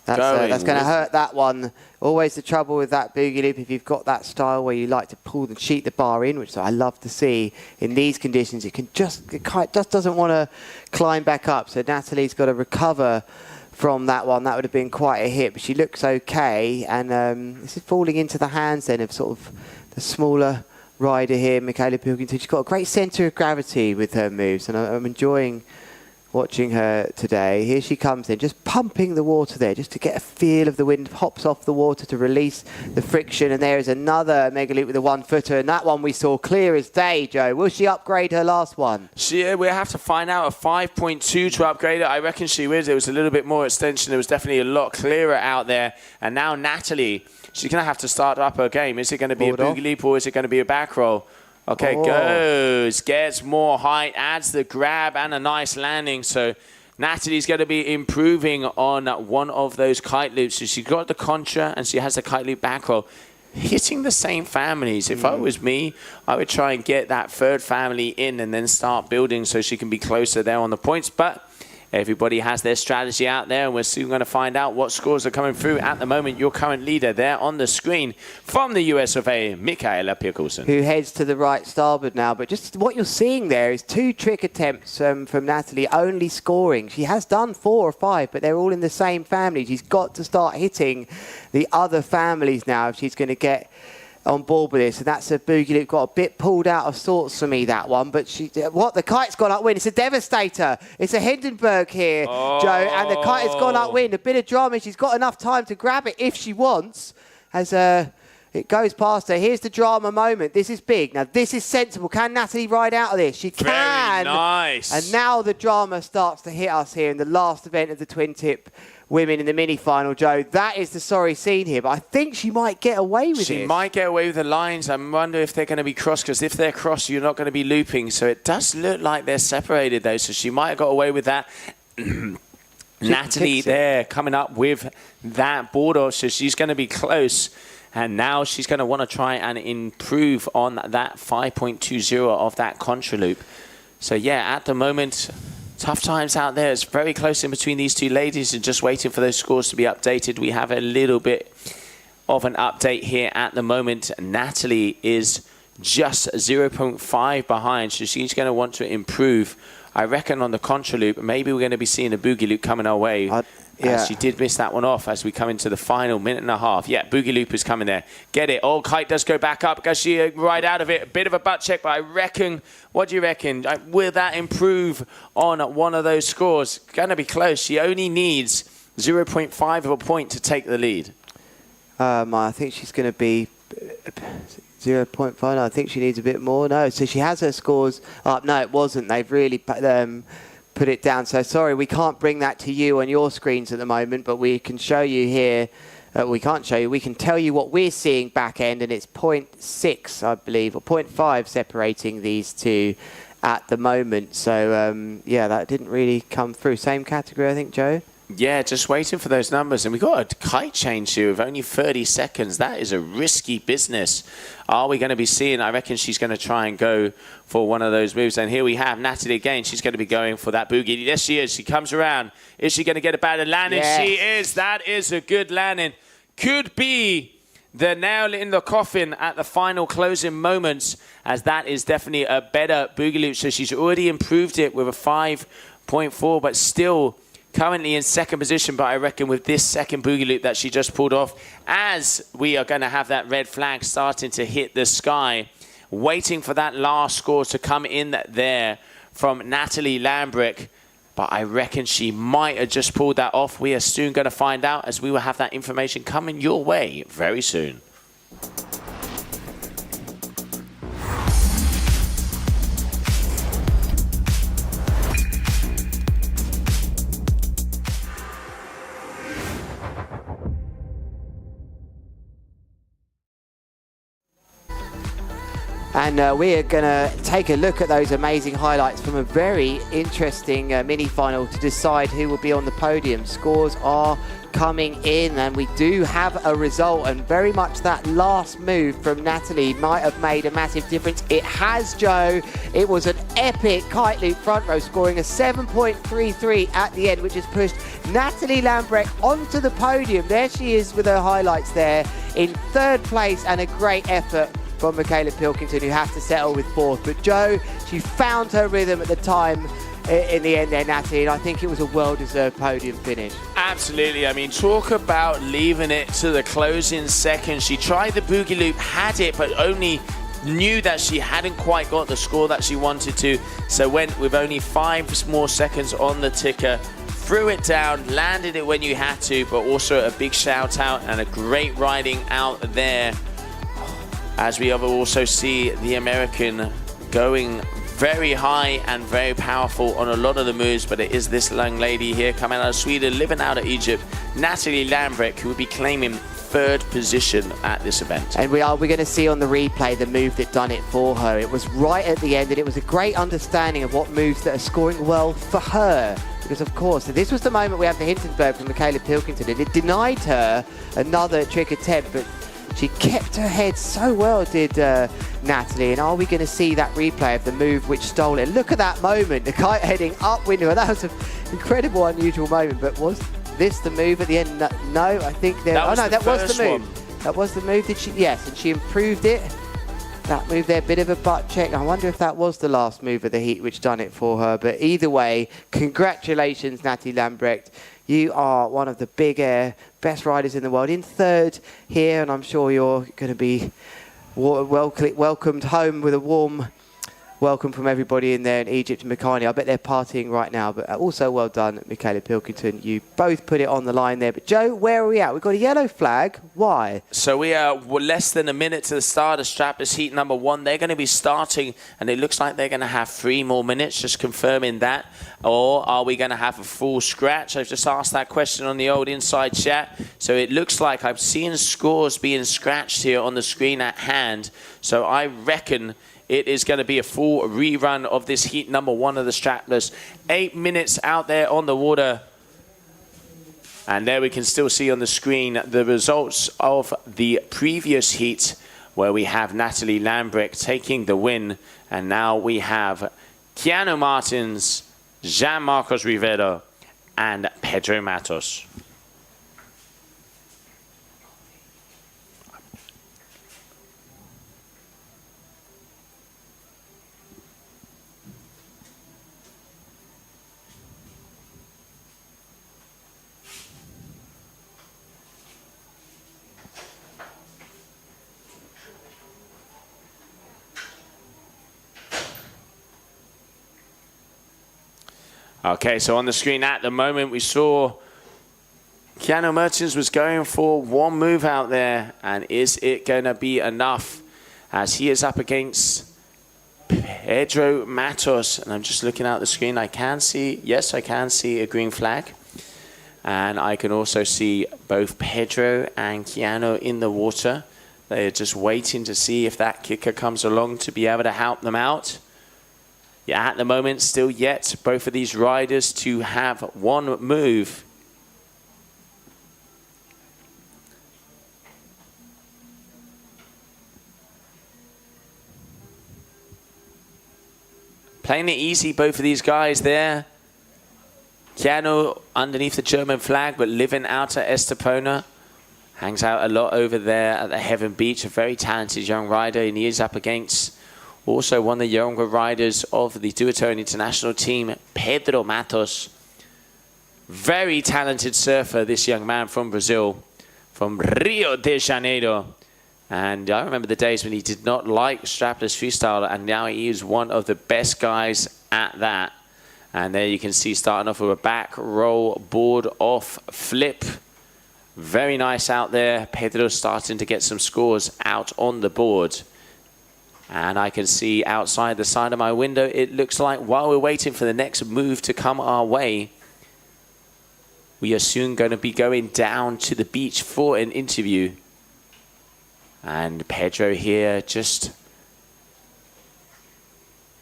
That's going to hurt that one. Always the trouble with that boogie loop, if you've got that style where you like to pull and cheat the bar in, which I love to see in these conditions, the kite just doesn't want to climb back up. So Natalie's got to recover from that one. That would have been quite a hit, but she looks okay. And this is falling into the hands then of sort of the smaller rider here, Michaela Pilkington. She's got a great centre of gravity with her moves, and I'm enjoying watching her today. Here she comes in, just pumping the water there, just to get a feel of the wind. Hops off the water to release the friction, and there is another mega loop with a 1-footer, and that one we saw clear as day, Joe. Will she upgrade her last one? We'll have to find out. A 5.2 to upgrade it. I reckon she will. There was a little bit more extension. There was definitely a lot clearer out there. And now Natalie, she's going to have to start up her game. Is it going to be a boogie leap, or is it going to be a back roll? Okay, goes, gets more height, adds the grab and a nice landing. So Natalie's going to be improving on one of those kite loops. So she's got the contra and she has the kite loop back roll. Hitting the same families. If I was me, I would try and get that 3rd family in and then start building so she can be closer there on the points. But everybody has their strategy out there, and we're soon going to find out what scores are coming through. At the moment, your current leader there on the screen from the US of A, Michaela Pirkelsen, who heads to the right starboard now. But just what you're seeing there is 2 trick attempts from Natalie, only scoring. She has done 4 or 5, but they're all in the same family. She's got to start hitting the other families now if she's going to get on board with this. And that's a boogie loop, got a bit pulled out of sorts for me, that one. But the kite's gone upwind. It's a devastator. It's a Hindenburg here, Joe, and the kite has gone upwind. A bit of drama. She's got enough time to grab it if she wants, as it goes past her. Here's the drama moment. This is big. Now, this is sensible. Can Natalie ride out of this? She can. Very nice. And now the drama starts to hit us here in the last event of the twin tip women in the mini-final, Joe. That is the sorry scene here, but I think she might get away with it. She might get away with the lines. I wonder if they're going to be crossed, because if they're crossed, you're not going to be looping. So it does look like they're separated, though, so she might have got away with that. Natalie there coming up with that border, so she's going to be close. And now she's going to want to try and improve on that 5.20 of that contra loop. So, yeah, at the moment, tough times out there. It's very close in between these two ladies, and just waiting for those scores to be updated. We have a little bit of an update here at the moment. Natalie is just 0.5 behind, so she's going to want to improve. I reckon on the contra loop, maybe we're going to be seeing a boogie loop coming our way. Yeah. She did miss that one off as we come into the final minute and a half. Yeah, boogie loop is coming there. Get it. Oh, kite does go back up. Goes she right out of it. A bit of a butt check, but I reckon, what do you reckon? Will that improve on one of those scores? Going to be close. She only needs 0.5 of a point to take the lead. I think she's going to be 0.5. I think she needs a bit more. No, so she has her scores up. No, it wasn't. They've really put it down. So sorry, we can't bring that to you on your screens at the moment, but we can show you here. We can't show you. We can tell you what we're seeing back end, and it's 0.6, I believe, or 0.5 separating these two at the moment. So yeah, that didn't really come through. Same category, I think, Joe. Yeah, just waiting for those numbers. And we've got a kite change here of only 30 seconds. That is a risky business. Are we going to be seeing? I reckon she's going to try and go for one of those moves. And here we have Natalie again. She's going to be going for that boogie. Yes, she is. She comes around. Is she going to get a bad landing? Yes. She is. That is a good landing. Could be the nail in the coffin at the final closing moments, as that is definitely a better boogie loop. So she's already improved it with a 5.4, but still currently in second position. But I reckon with this second boogie loop that she just pulled off, as we are going to have that red flag starting to hit the sky, waiting for that last score to come in there from Natalie Lambrecht. But I reckon she might have just pulled that off. We are soon going to find out, as we will have that information coming your way very soon. And we are going to take a look at those amazing highlights from a very interesting mini-final to decide who will be on the podium. Scores are coming in, and we do have a result, and very much that last move from Natalie might have made a massive difference. It has, Joe. It was an epic kite loop front row, scoring a 7.33 at the end, which has pushed Natalie Lambrecht onto the podium. There she is with her highlights there in third place, and a great effort from Michaela Pilkington, who has to settle with fourth. But Joe, she found her rhythm at the time in the end there, Natalie, and I think it was a well-deserved podium finish. Absolutely. I mean, talk about leaving it to the closing seconds. She tried the boogie loop, had it, but only knew that she hadn't quite got the score that she wanted to. So went with only 5 more seconds on the ticker, threw it down, landed it when you had to, but also a big shout out and a great riding out there. As we also see the American going very high and very powerful on a lot of the moves, but it is this young lady here coming out of Sweden, living out of Egypt, Natalie Lambrecht, who will be claiming third position at this event. And we're going to see on the replay the move that done it for her. It was right at the end, and it was a great understanding of what moves that are scoring well for her. Because, of course, this was the moment we have the Hindenburg from Michaela Pilkington, and it denied her another trick attempt, but she kept her head so well, did Natalie. And are we going to see that replay of the move which stole it? Look at that moment, the kite heading upwind. That was an incredible, unusual moment. But was this the move at the end? No, I think there. That was the move. That was the move. Did she? Yes, and she improved it. That move there, bit of a butt check. I wonder if that was the last move of the heat which done it for her. But either way, congratulations, Natalie Lambrecht. You are one of the big best riders in the world, in third here, and I'm sure you're going to be welcomed home with a warm welcome from everybody in there in Egypt and Mekane. I bet they're partying right now, but also well done, Michaela Pilkington. You both put it on the line there. But Joe, where are we at? We've got a yellow flag. Why? So we are less than a minute to the start of Strapless Heat number 1. They're going to be starting, and it looks like they're going to have 3 more minutes, just confirming that. Or are we going to have a full scratch? I've just asked that question on the old inside chat. So it looks like I'm seeing scores being scratched here on the screen at hand. So I reckon it is going to be a full rerun of this heat number 1 of the Strapless. 8 minutes out there on the water. And there we can still see on the screen the results of the previous heat, where we have Natalie Lambrecht taking the win. And now we have Keanu Martins, Jean-Marcos Rivera, and Pedro Matos. Okay, so on the screen at the moment, we saw Keanu Mertens was going for one move out there. And is it going to be enough? As he is up against Pedro Matos. And I'm just looking out the screen. I can see, yes, I can see a green flag. And I can also see both Pedro and Keanu in the water. They are just waiting to see if that kicker comes along to be able to help them out. Yeah, at the moment, still yet both of these riders to have one move. Playing it easy, both of these guys there. Keanu underneath the German flag, but living out at Estepona. Hangs out a lot over there at the Heaven Beach. A very talented young rider, and he is up against also one of the younger riders of the Duathlon International team, Pedro Matos. Very talented surfer, this young man from Brazil, from Rio de Janeiro. And I remember the days when he did not like strapless freestyle, and now he is one of the best guys at that. And there you can see starting off with a back roll board off flip. Very nice out there. Pedro starting to get some scores out on the board. And I can see outside the side of my window, it looks like while we're waiting for the next move to come our way, we are soon going to be going down to the beach for an interview. And Pedro here just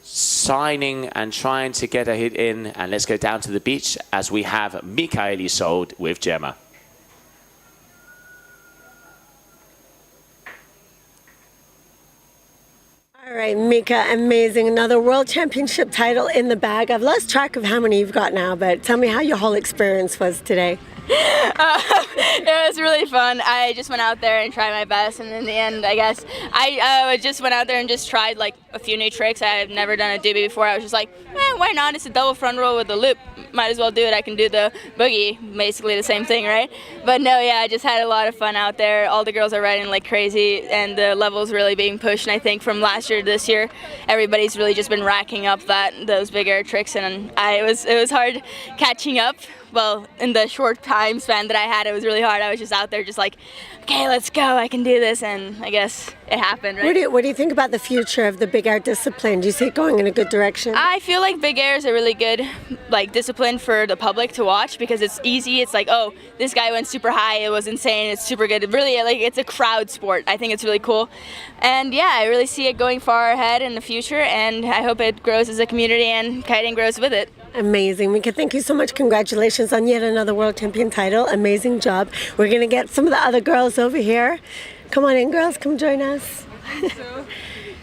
signing and trying to get a hit in. And let's go down to the beach as we have Mikael Isolde with Gemma. All right, Mika, amazing. Another world championship title in the bag. I've lost track of how many you've got now, but tell me how your whole experience was today. It was really fun. I just went out there and tried my best, and in the end, I guess, I just went out there and just tried like a few new tricks. I had never done a doobie before. I was just like, why not? It's a double front roll with a loop. Might as well do it. I can do the boogie, basically the same thing, right? But no, yeah, I just had a lot of fun out there. All the girls are riding like crazy, and the level's really being pushed. And I think from last year to this year, everybody's really just been racking up those big air tricks, and it was hard catching up. Well, in the short time span that I had, it was really hard. I was just out there just like, okay, let's go, I can do this, and I guess it happened, right? What do you think about the future of the big air discipline? Do you see it going in a good direction? I feel like big air is a really good like discipline for the public to watch because it's easy. It's like, oh, this guy went super high, it was insane, it's super good. Really, like, it's a crowd sport. I think it's really cool. And yeah, I really see it going far ahead in the future, and I hope it grows as a community and kiting grows with it. Amazing. Mika, thank you so much. Congratulations on yet another world champion title. Amazing job. We're going to get some of the other girls over here. Come on in, girls. Come join us.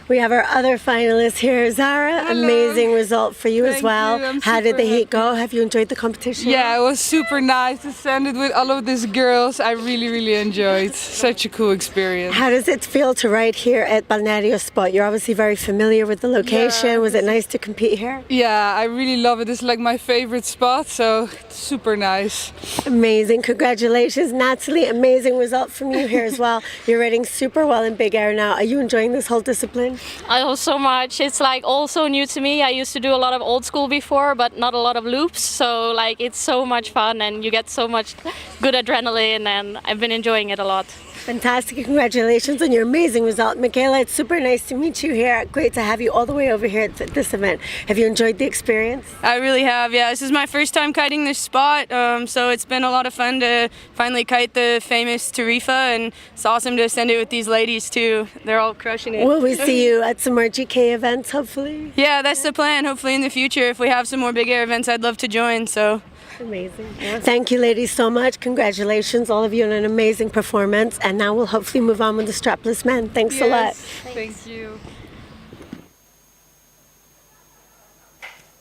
We have our other finalists here. Zara, hello. Amazing result for you as well. I'm How did the super heat go? Have you enjoyed the competition? Yeah, it was super nice to send it with all of these girls. I really, really enjoyed. Such a cool experience. How does it feel to ride here at Balneario Spot? You're obviously very familiar with the location. Yeah. Was it nice to compete here? Yeah, I really love it. It's like my favorite spot, so it's super nice. Amazing. Congratulations, Natalie. Amazing result from you here as well. You're riding super well in big air now. Are you enjoying this whole discipline? I love so much. It's like all so new to me. I used to do a lot of old school before, but not a lot of loops. So like it's so much fun, and you get so much good adrenaline, and I've been enjoying it a lot. Fantastic. Congratulations on your amazing result. Michaela, it's super nice to meet you here. Great to have you all the way over here at this event. Have you enjoyed the experience? I really have, yeah. This is my first time kiting this spot, so it's been a lot of fun to finally kite the famous Tarifa, and it's awesome to send it with these ladies too. They're all crushing it. Will we see you at some more GK events, hopefully? Yeah, that's the plan. Hopefully in the future, if we have some more big air events, I'd love to join, so. Amazing. Thank you, ladies, so much. Congratulations, all of you, on an amazing performance. And now we'll hopefully move on with the strapless men. Thanks a lot. Thank you.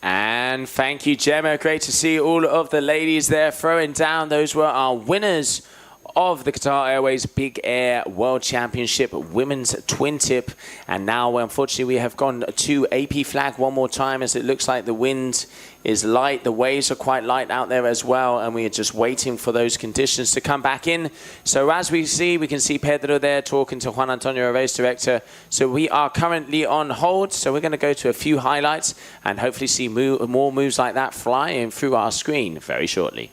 And thank you, Gemma. Great to see all of the ladies there throwing down. Those were our winners of the Qatar Airways Big Air World Championship Women's Twin Tip. And now, unfortunately, we have gone to AP flag one more time, as it looks like the wind is light. The waves are quite light out there as well, and we are just waiting for those conditions to come back in. So as we can see Pedro there talking to Juan Antonio, our race director. So we are currently on hold. So we're going to go to a few highlights and hopefully see more moves like that flying through our screen very shortly.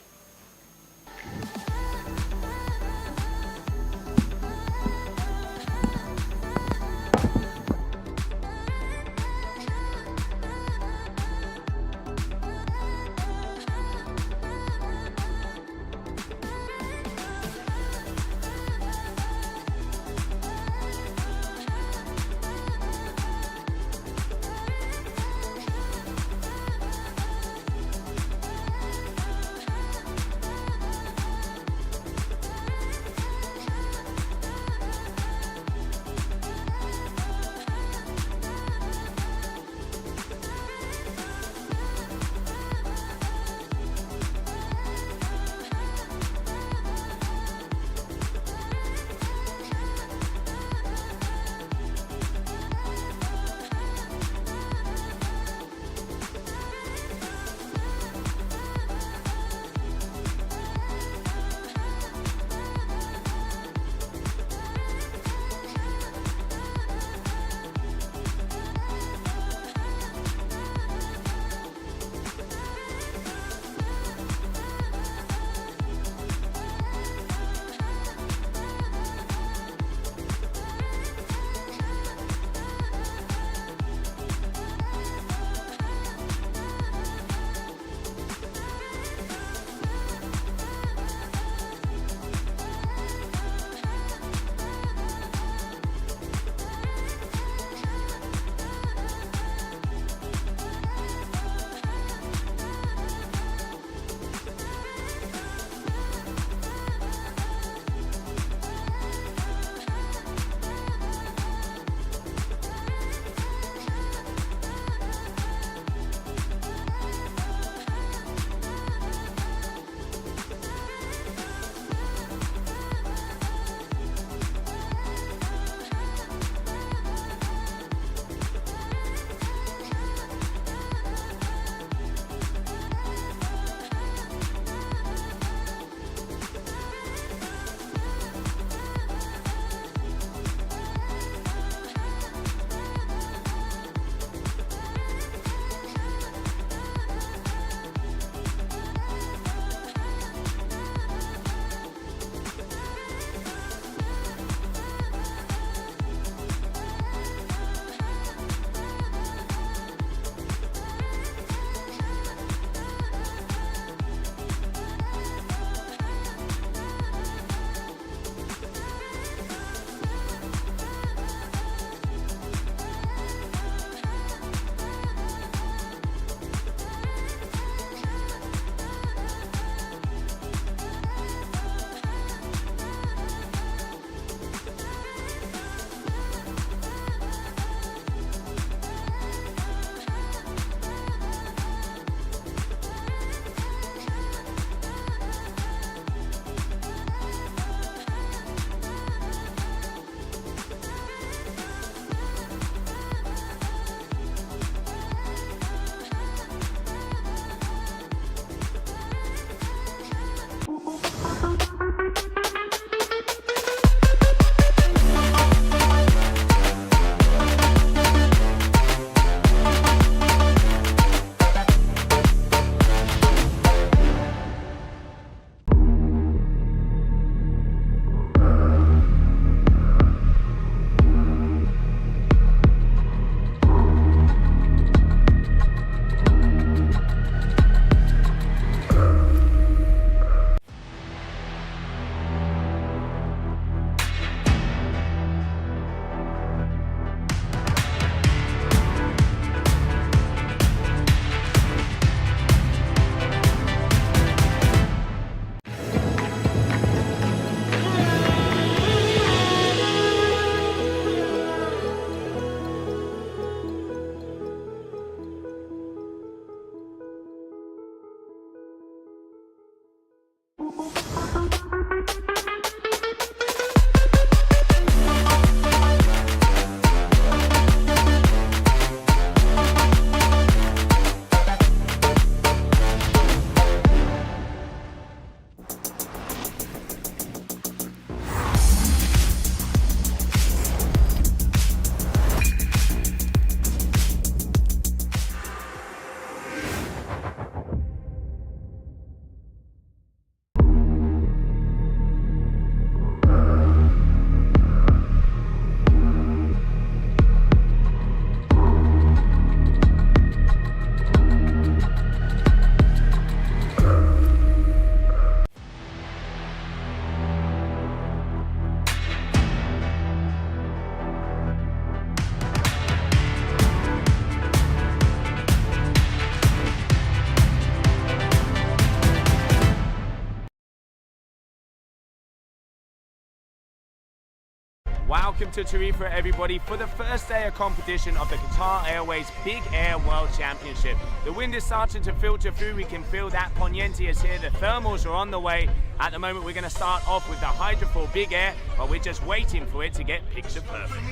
Welcome to Tarifa, everybody, for the first day of competition of the Qatar Airways Big Air World Championship. The wind is starting to filter through. We can feel that Poniente is here. The thermals are on the way. At the moment, we're going to start off with the Hydrofoil Big Air, but we're just waiting for it to get picture perfect.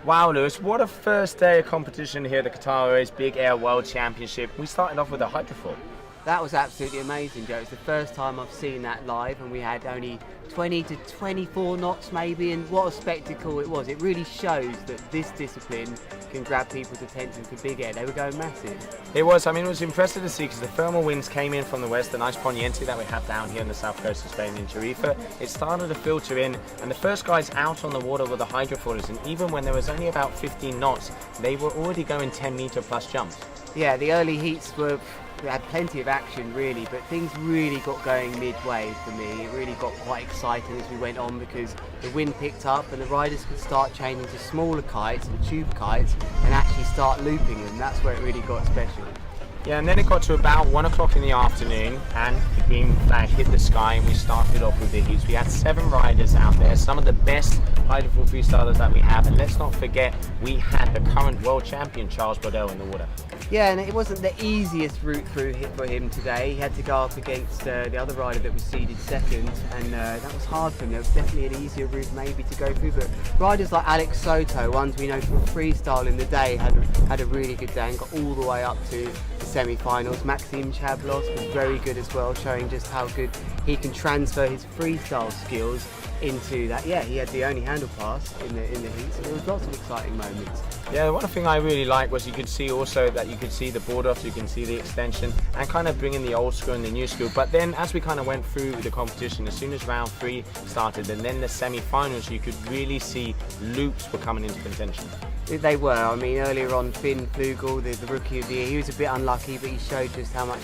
Wow, Lewis, what a first day of competition here at the Qatar Airways Big Air World Championship. We started off with a hydrofoil. That was absolutely amazing, Joe. It's the first time I've seen that live, and we had only 20 to 24 knots maybe, and what a spectacle it was. It really shows that this discipline can grab people's attention for big air. They were going massive. It was, I mean, it was impressive to see because the thermal winds came in from the west, the nice Poniente that we have down here on the south coast of Spain in Tarifa. It started to filter in, and the first guys out on the water were the hydrofoilers, and even when there was only about 15 knots, they were already going 10-meter plus jumps. Yeah, the early heats we had plenty of action really, but things really got going midway for me. It really got quite exciting as we went on because the wind picked up and the riders could start changing to smaller kites and tube kites and actually start looping them. That's where it really got special. Yeah, and then it got to about 1 o'clock in the afternoon and the green flag hit the sky and we started off with the heats. We had 7 riders out there, some of the best hydrofoil freestylers that we have, and let's not forget we had the current world champion Charles Brodel in the water. Yeah, and it wasn't the easiest route through for him today. He had to go up against the other rider that was seeded second, and that was hard for him. There was definitely an easier route maybe to go through, but riders like Alex Soto, ones we know from freestyle in the day, had a really good day and got all the way up to the semi-finals. Maxime Chablos was very good as well, showing just how good he can transfer his freestyle skills into that. Yeah, he had the only handle pass in the heats, and there was lots of exciting moments. Yeah, one thing I really liked was you could see also that you could see the board off, you can see the extension and kind of bring in the old school and the new school. But then as we kind of went through the competition, as soon as round 3 started and then the semi-finals, you could really see loops were coming into contention. They were. I mean, earlier on, Finn Flugel, the rookie of the year, he was a bit unlucky, but he showed just how much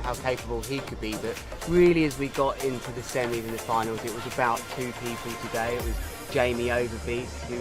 how capable he could be. But really, as we got into the semis and the finals, it was about 2 people today. It was Jamie Overbeat, who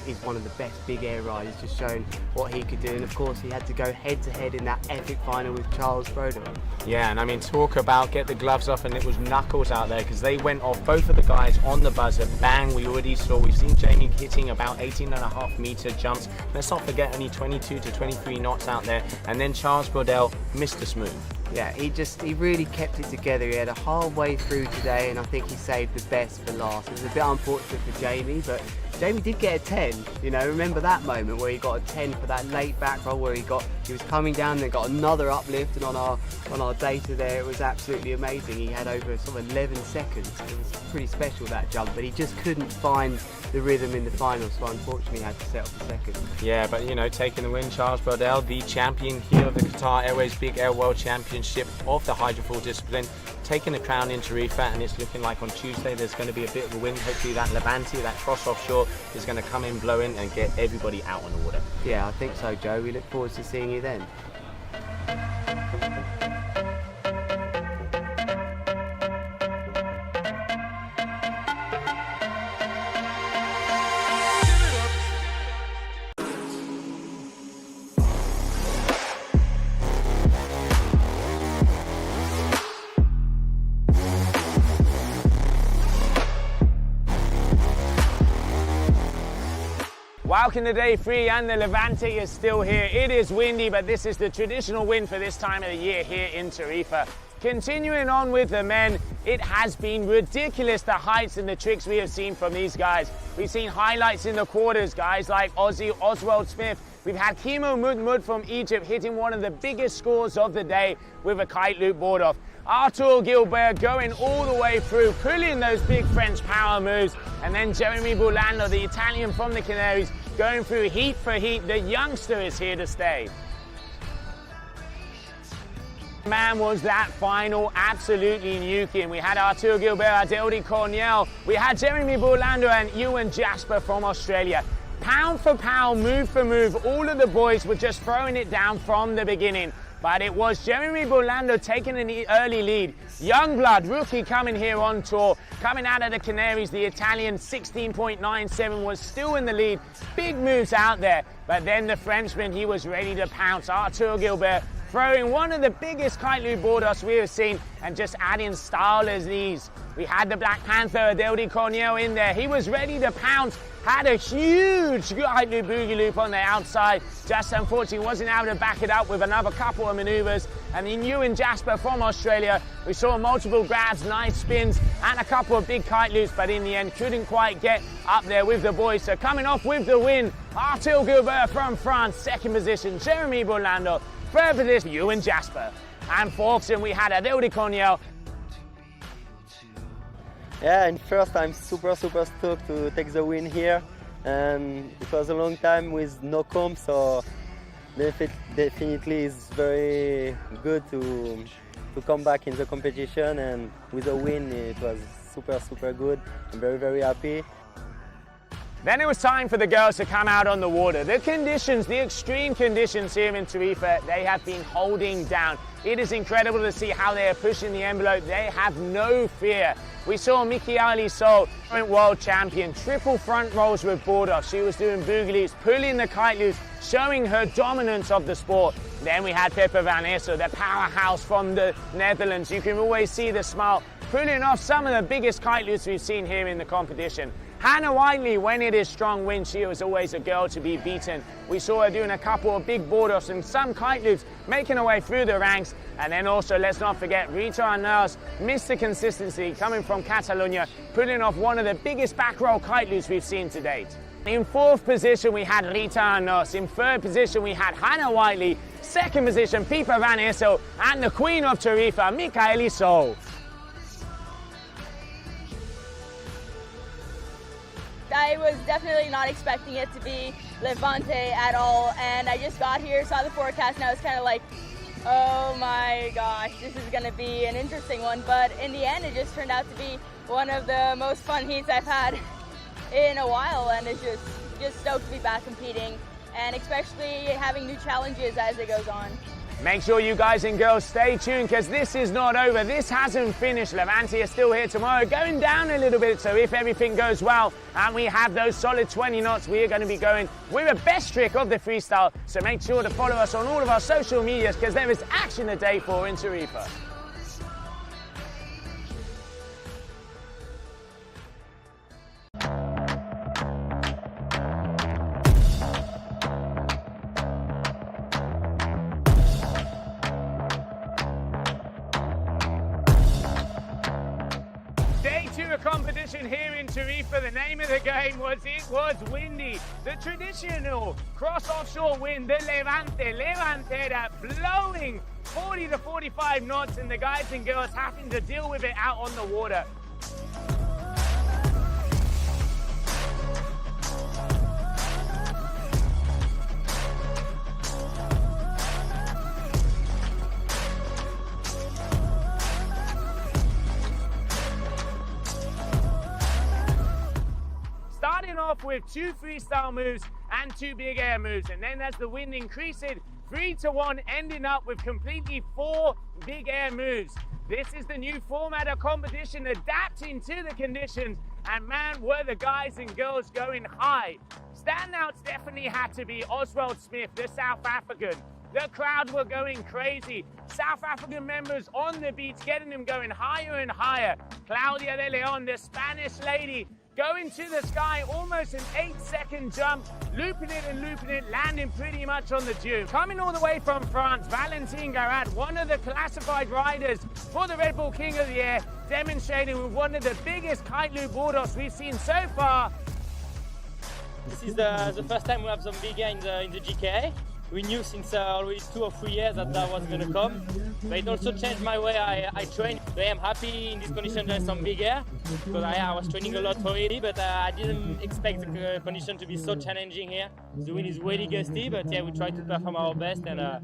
is one of the best big air riders, just showing what he could do. And of course, he had to go head to head in that epic final with Charles Brodel. Yeah, and I mean, talk about get the gloves off, and it was knuckles out there because they went off, both of the guys on the buzzer. Bang, we've seen Jamie hitting about 18.5-meter jumps. Let's not forget only 22 to 23 knots out there. And then Charles Brodel, Mr. Smooth. Yeah, he really kept it together. He had a hard way through today, and I think he saved the best for last. It was a bit unfortunate for Jamie, but Jamie did get a 10. You know, remember that moment where he got a 10 for that late back roll where he was coming down and then got another uplift, and on our data there it was absolutely amazing. He had over sort of 11 seconds. It was pretty special, that jump, but he just couldn't find the rhythm in the final, so unfortunately had to settle for second. Yeah, but you know, taking the win, Charles Brodel, the champion here of the Qatar Airways Big Air World Championship of the hydrofoil discipline, taking the crown in Tarifa, and it's looking like on Tuesday there's going to be a bit of a wind. Hopefully that Levante, that cross offshore, is going to come in, blow in and get everybody out on the water. Yeah, I think so, Joe. We look forward to seeing you then. Welcome to day 3, and the Levante is still here. It is windy, but this is the traditional wind for this time of the year here in Tarifa. Continuing on with the men, It has been ridiculous, the heights and the tricks we have seen from these guys. We've seen highlights in the quarters, guys like Oswald Smith. We've had Kimo Mudmud from Egypt hitting one of the biggest scores of the day with a kite loop board off. Arthur Gilbert going all the way through, pulling those big French power moves. And then Jeremy Burlando, the Italian from the Canaries, going through heat for heat. The youngster is here to stay. Man, was that final absolutely nuking. We had Arthur Gilbert, Adel Corniel, we had Jeremy Burlando and Ewan Jasper from Australia. Pound for pound, move for move, all of the boys were just throwing it down from the beginning. But it was Jeremy Burlando taking an early lead. Young blood, rookie coming here on tour, coming out of the Canaries. The Italian 16.97 was still in the lead. Big moves out there. But then the Frenchman, he was ready to pounce. Arthur Gilbert throwing one of the biggest kite loop board-offs we have seen and just adding style as these. We had the Black Panther, Adel Corniel in there. He was ready to pounce. Had a huge kite loop boogie loop on the outside. Just unfortunately wasn't able to back it up with another couple of maneuvers. And then Ewan Jasper from Australia, we saw multiple grabs, nice spins, and a couple of big kite loops, but in the end couldn't quite get up there with the boys. So coming off with the win, Arthur Gilbert from France, second position, Jeremy Burlando, third position, Ewan Jasper. And fourth, we had Adel Corniel. Yeah, and first I'm super stoked to take the win here, and it was a long time with no comp, so definitely it's very good to come back in the competition, and with a win it was super good. I'm very happy. Then it was time for the girls to come out on the water. The conditions, the extreme conditions here in Tarifa, they have been holding down. It is incredible to see how they are pushing the envelope. They have no fear. We saw Mikiali Sol, current world champion, triple front rolls with board off. She was doing boogie loops, pulling the kite loops, showing her dominance of the sport. Then we had Pepper Van Essel, the powerhouse from the Netherlands. You can always see the smile, pulling off some of the biggest kite loops we've seen here in the competition. Hannah Whiteley, when it is strong wind, she was always a girl to be beaten. We saw her doing a couple of big board offs and some kite loops, making her way through the ranks. And then also, let's not forget, Rita Arnaus, Mr. Consistency, coming from Catalonia, putting off one of the biggest back roll kite loops we've seen to date. In fourth position, we had Rita Arnaus. In third position, we had Hannah Whiteley. Second position, Pippa Van Essel. And the queen of Tarifa, Mikiali Sol. I was definitely not expecting it to be Levante at all, and I just got here, saw the forecast, and I was kind of like, oh my gosh, this is going to be an interesting one. But in the end, it just turned out to be one of the most fun heats I've had in a while, and it's just stoked to be back competing, and especially having new challenges as it goes on. Make sure you guys and girls stay tuned, because this is not over. This hasn't finished. Levante is still here tomorrow, going down a little bit. So if everything goes well and we have those solid 20 knots, we are going to be going with a best trick of the freestyle. So make sure to follow us on all of our social medias, because there is action a day for in Tarifa. Competition here in Tarifa. The name of the game was windy. The traditional cross offshore wind, the Levantera, blowing 40 to 45 knots, and the guys and girls having to deal with it out on the water. Starting off with 2 freestyle moves and 2 big air moves, and then as the wind increased, 3-1, ending up with completely 4 big air moves. This is the new format of competition, adapting to the conditions, and man, were the guys and girls going high. Standouts definitely had to be Oswald Smith, the South African. The crowd were going crazy. South African members on the beats, getting them going higher and higher. Claudia de Leon, the Spanish lady, going to the sky, almost an 8-second jump, looping it, landing pretty much on the dune. Coming all the way from France, Valentine Garat, one of the classified riders for the Red Bull King of the Air, demonstrating with one of the biggest kite loop board-offs we've seen so far. This is the first time we have some big air in the GKA. We knew since already 2 or 3 years that was going to come, but it also changed my way I train. I am happy in this condition there's some big air, because I was training a lot already, but I didn't expect the condition to be so challenging here. The wind is really gusty, but yeah, we tried to perform our best, and I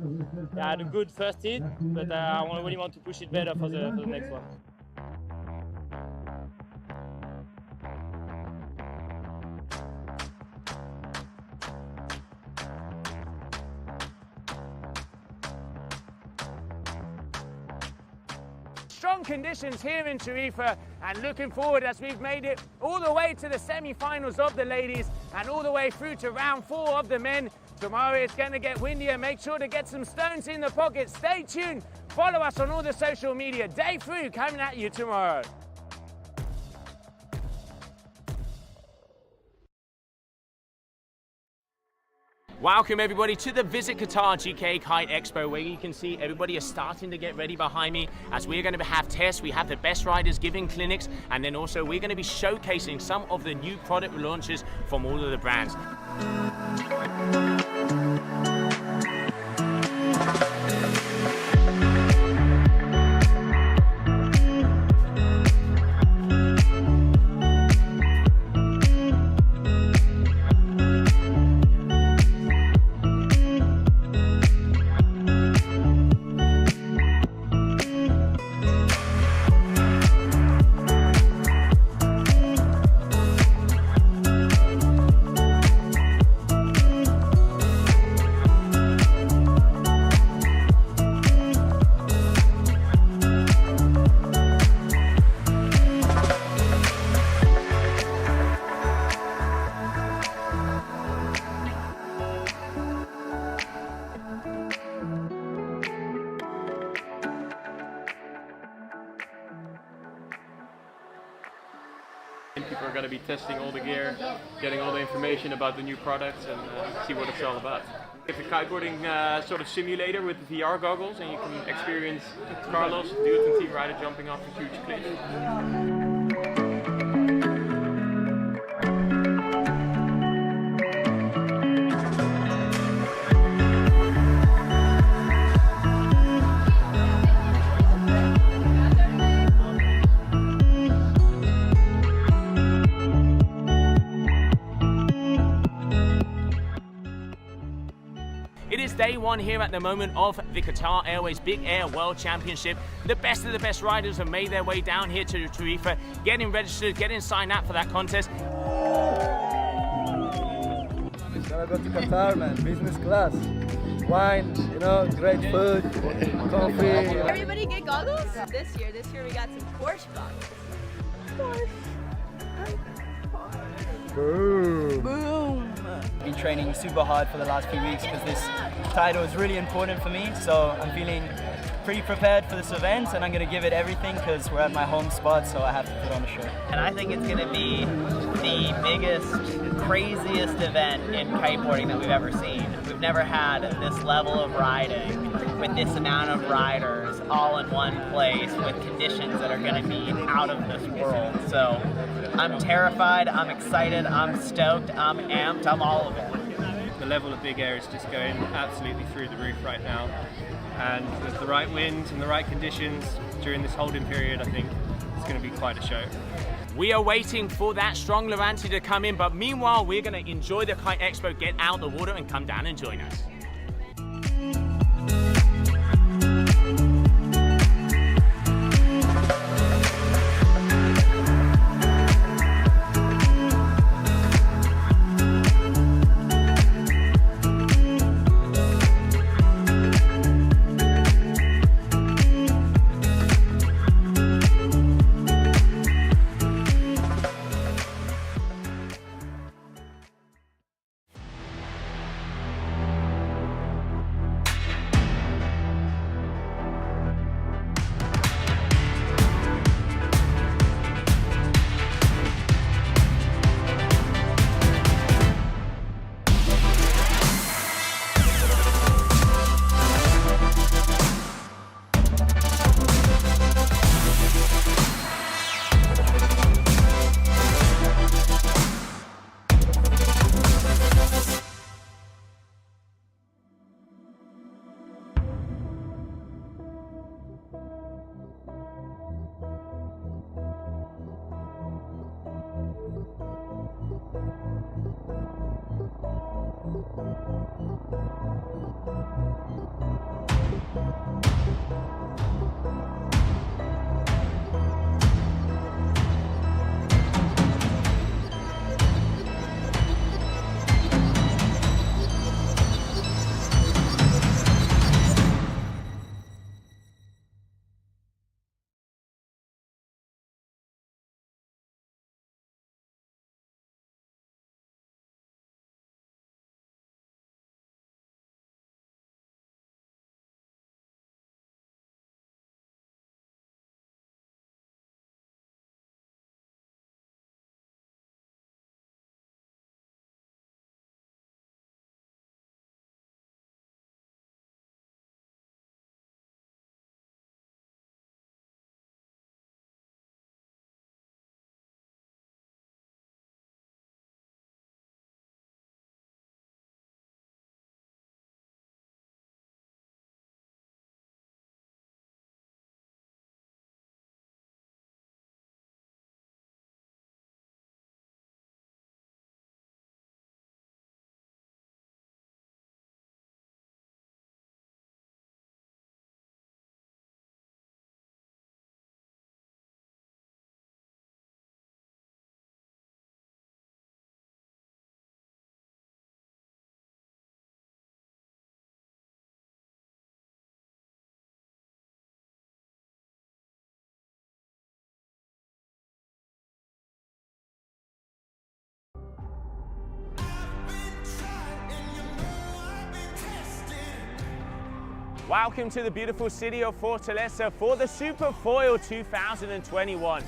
had a good first hit, but I really want to push it better for the next one. Strong conditions here in Tarifa, and looking forward as we've made it all the way to the semi-finals of the ladies and all the way through to round 4 of the men. Tomorrow it's going to get windier. Make sure to get some stones in the pocket. Stay tuned. Follow us on all the social media. Day 3 coming at you tomorrow. Welcome everybody to the Visit Qatar GKA Kite Expo, where you can see everybody is starting to get ready behind me as we're going to have tests. We have the best riders giving clinics, and then also we're going to be showcasing some of the new product launches from all of the brands. People are going to be testing all the gear, getting all the information about the new products, and see what it's all about. It's a kiteboarding sort of simulator with VR goggles, and you can experience Carlos, the dude and team rider, jumping off a huge cliff. It is day 1 here at the moment of the Qatar Airways Big Air World Championship. The best of the best riders have made their way down here to Tarifa, getting registered, getting signed up for that contest. Gotta go to Qatar, man. Business class. Wine, you know, great food, coffee. Everybody get goggles? This year we got some Porsche goggles. Boom. Boom. Been training super hard for the last few weeks because this title is really important for me, so I'm feeling pretty prepared for this event, and I'm going to give it everything because we're at my home spot, so I have to put on a show. And I think it's going to be the biggest, craziest event in kiteboarding that we've ever seen. We've never had this level of riding with this amount of riders all in one place with conditions that are going to be out of this world. So I'm terrified, I'm excited, I'm stoked, I'm amped, I'm all of it. The level of big air is just going absolutely through the roof right now, and with the right wind and the right conditions during this holding period, I think it's going to be quite a show. We are waiting for that strong Levante to come in, but meanwhile we're going to enjoy the Kite Expo, get out the water and come down and join us. Welcome to the beautiful city of Fortaleza for the Super Foil 2021.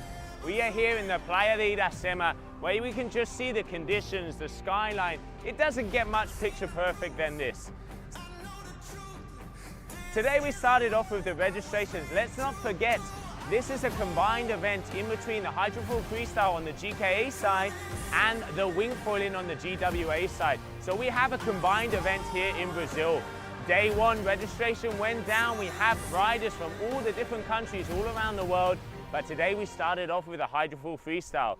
We are here in the Playa de Iracema, where we can just see the conditions, the skyline. It doesn't get much picture perfect than this. Today we started off with the registrations. Let's not forget, this is a combined event in between the hydrofoil freestyle on the GKA side and the wing foiling on the GWA side. So we have a combined event here in Brazil. Day one registration went down. We have riders from all the different countries all around the world, but today we started off with a hydrofoil freestyle.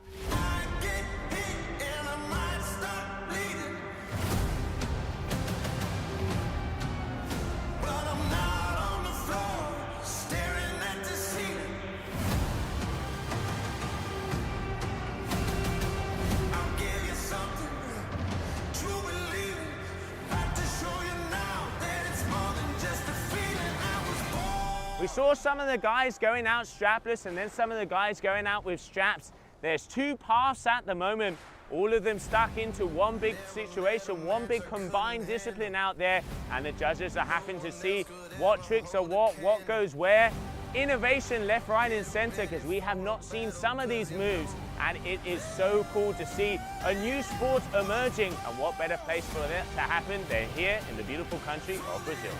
We saw some of the guys going out strapless and then some of the guys going out with straps. There's two paths at the moment, all of them stuck into one big situation, one big combined discipline out there, and the judges are having to see what tricks are what goes where. Innovation left, right and center, because we have not seen some of these moves, and it is so cool to see a new sport emerging, and what better place for that to happen than here in the beautiful country of Brazil.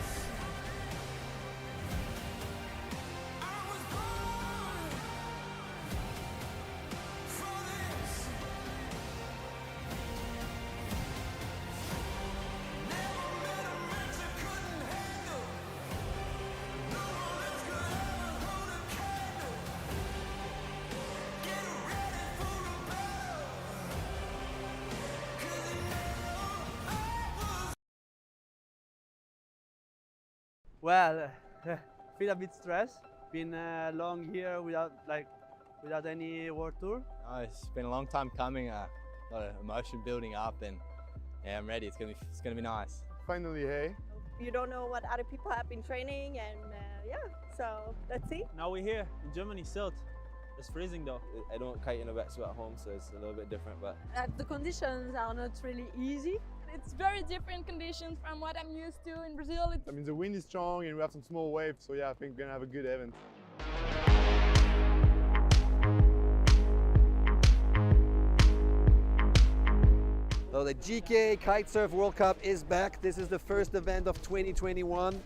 Well, feel a bit stressed. Been long here without any world tour. It's been a long time coming. A lot of emotion building up, and yeah, I'm ready. It's gonna be nice. Finally, hey. You don't know what other people have been training, and yeah, so let's see. Now we're here in Germany, Silt. It's freezing though. I don't kite in a wetsuit at home, so it's a little bit different, but the conditions are not really easy. It's very different conditions from what I'm used to in Brazil. I mean, the wind is strong and we have some small waves, so yeah, I think we're gonna have a good event. So the GKA Kitesurf World Cup is back. This is the first event of 2021.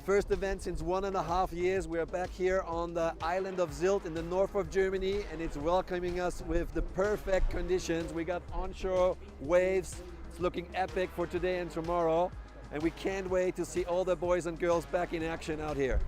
First event since 1.5 years. We are back here on the island of Sylt in the north of Germany, and it's welcoming us with the perfect conditions. We got onshore waves. It's looking epic for today and tomorrow, and we can't wait to see all the boys and girls back in action out here.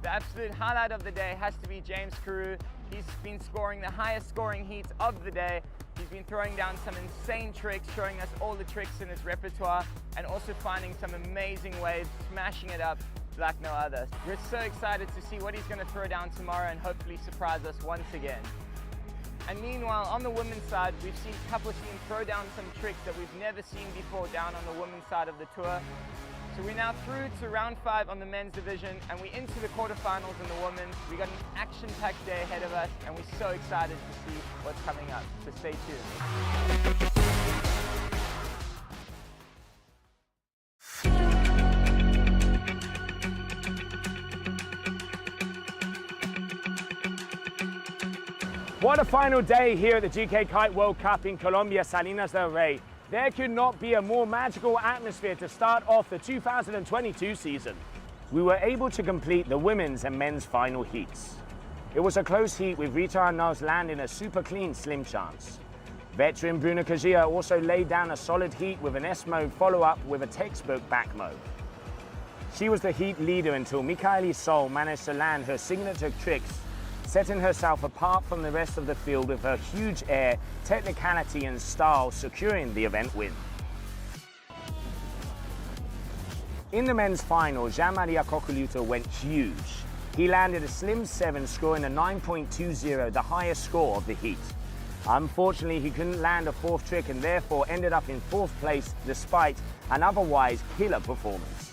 The absolute highlight of the day has to be James Carew. He's been scoring the highest scoring heats of the day. He's been throwing down some insane tricks, showing us all the tricks in his repertoire, and also finding some amazing waves, smashing it up like no other. We're so excited to see what he's going to throw down tomorrow and hopefully surprise us once again. And meanwhile, on the women's side, we've seen Capucine throw down some tricks that we've never seen before down on the women's side of the tour. So we're now through to round 5 on the men's division, and we're into the quarterfinals in the women's. We got an action-packed day ahead of us, and we're so excited to see what's coming up. So stay tuned. What a final day here at the GK Kite World Cup in Colombia, Salinas del Rey. There could not be a more magical atmosphere to start off the 2022 season. We were able to complete the women's and men's final heats. It was a close heat with Rita Arnaud's landing a super clean slim chance. Veteran Bruna Kajia also laid down a solid heat with an S-mode follow-up with a textbook back mode. She was the heat leader until Michaeli Sol managed to land her signature tricks, setting herself apart from the rest of the field with her huge air, technicality and style, securing the event win. In the men's final, Jean-Maria Cocoluto went huge. He landed a slim 7, scoring a 9.20, the highest score of the heat. Unfortunately, he couldn't land a 4th trick and therefore ended up in 4th place despite an otherwise killer performance.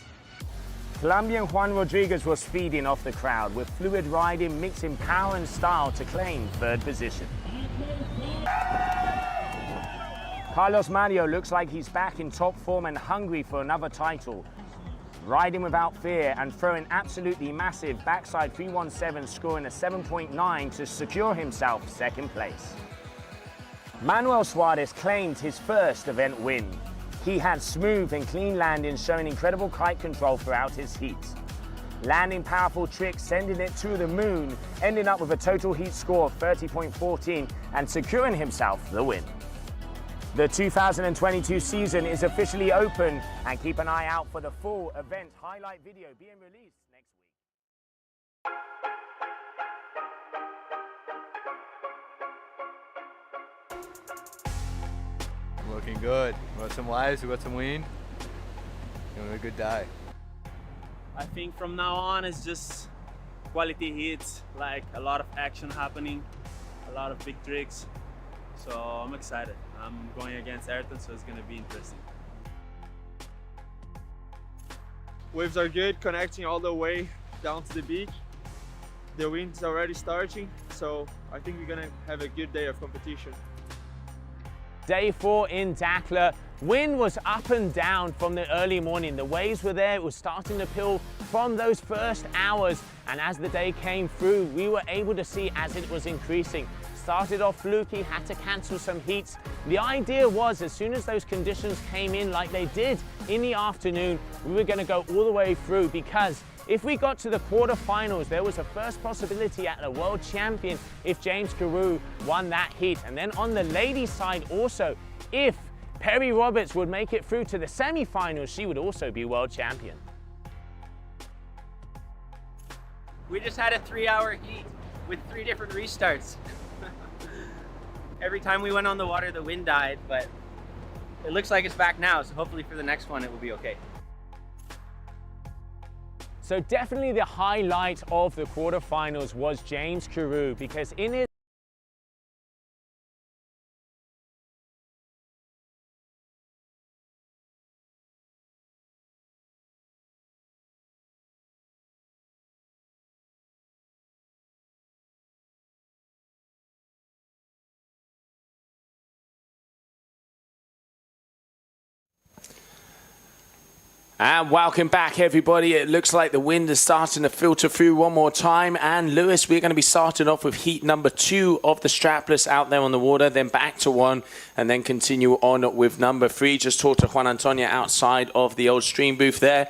Colombian Juan Rodriguez was feeding off the crowd with fluid riding, mixing power and style to claim 3rd position. Carlos Mario looks like he's back in top form and hungry for another title. Riding without fear and throwing absolutely massive backside 317, scoring a 7.9 to secure himself 2nd place. Manuel Suarez claimed his 1st event win. He had smooth and clean landings, showing incredible kite control throughout his heat. Landing powerful tricks, sending it to the moon, ending up with a total heat score of 30.14 and securing himself the win. The 2022 season is officially open, and keep an eye out for the full event highlight video being released next week. Looking good. We got some waves, we got some wind. Gonna be a good day. I think from now on it's just quality hits, like a lot of action happening, a lot of big tricks. So I'm excited. I'm going against Ayrton, so it's gonna be interesting. Waves are good, connecting all the way down to the beach. The wind's already starting, so I think we're gonna have a good day of competition. Day 4 in Dakar. Wind was up and down from the early morning. The waves were there, it was starting to pill from those first hours. And as the day came through, we were able to see as it was increasing. Started off fluky, had to cancel some heats. The idea was as soon as those conditions came in like they did in the afternoon, we were gonna go all the way through, because if we got to the quarterfinals, there was a first possibility at a world champion if James Carew won that heat. And then on the ladies' side also, if Perry Roberts would make it through to the semifinals, she would also be world champion. We just had a 3-hour heat with 3 different restarts. Every time we went on the water, the wind died, but it looks like it's back now, so hopefully for the next one, it will be okay. So definitely the highlight of the quarterfinals was James Carew, because in his And welcome back, everybody. It looks like the wind is starting to filter through one more time. And Lewis, we're going to be starting off with heat number 2 of the Strapless out there on the water, then back to 1, and then continue on with number 3. Just talked to Juan Antonio outside of the old stream booth there.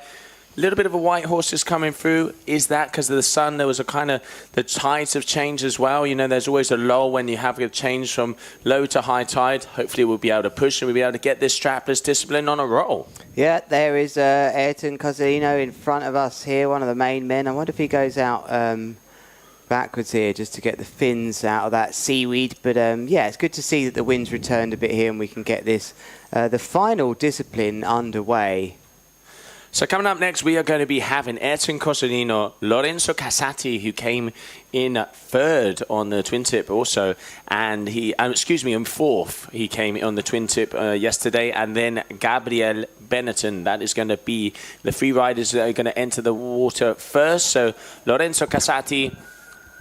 A little bit of a white horse is coming through. Is that because of the sun? There was a kind of, the tides have changed as well. You know, there's always a lull when you have a change from low to high tide. Hopefully we'll be able to push and we'll be able to get this strapless discipline on a roll. Yeah, there is Ayrton Cozzolino in front of us here, one of the main men. I wonder if he goes out backwards here just to get the fins out of that seaweed. But yeah, it's good to see that the wind's returned a bit here and we can get this, the final discipline underway. So coming up next, we are going to be having Ayrton Cozzolino, Lorenzo Casati, who came in third on the twin tip also, and he, in fourth, he came on the twin tip yesterday, and then Gabriel Benetton. That is going to be the three riders that are going to enter the water first. So Lorenzo Casati,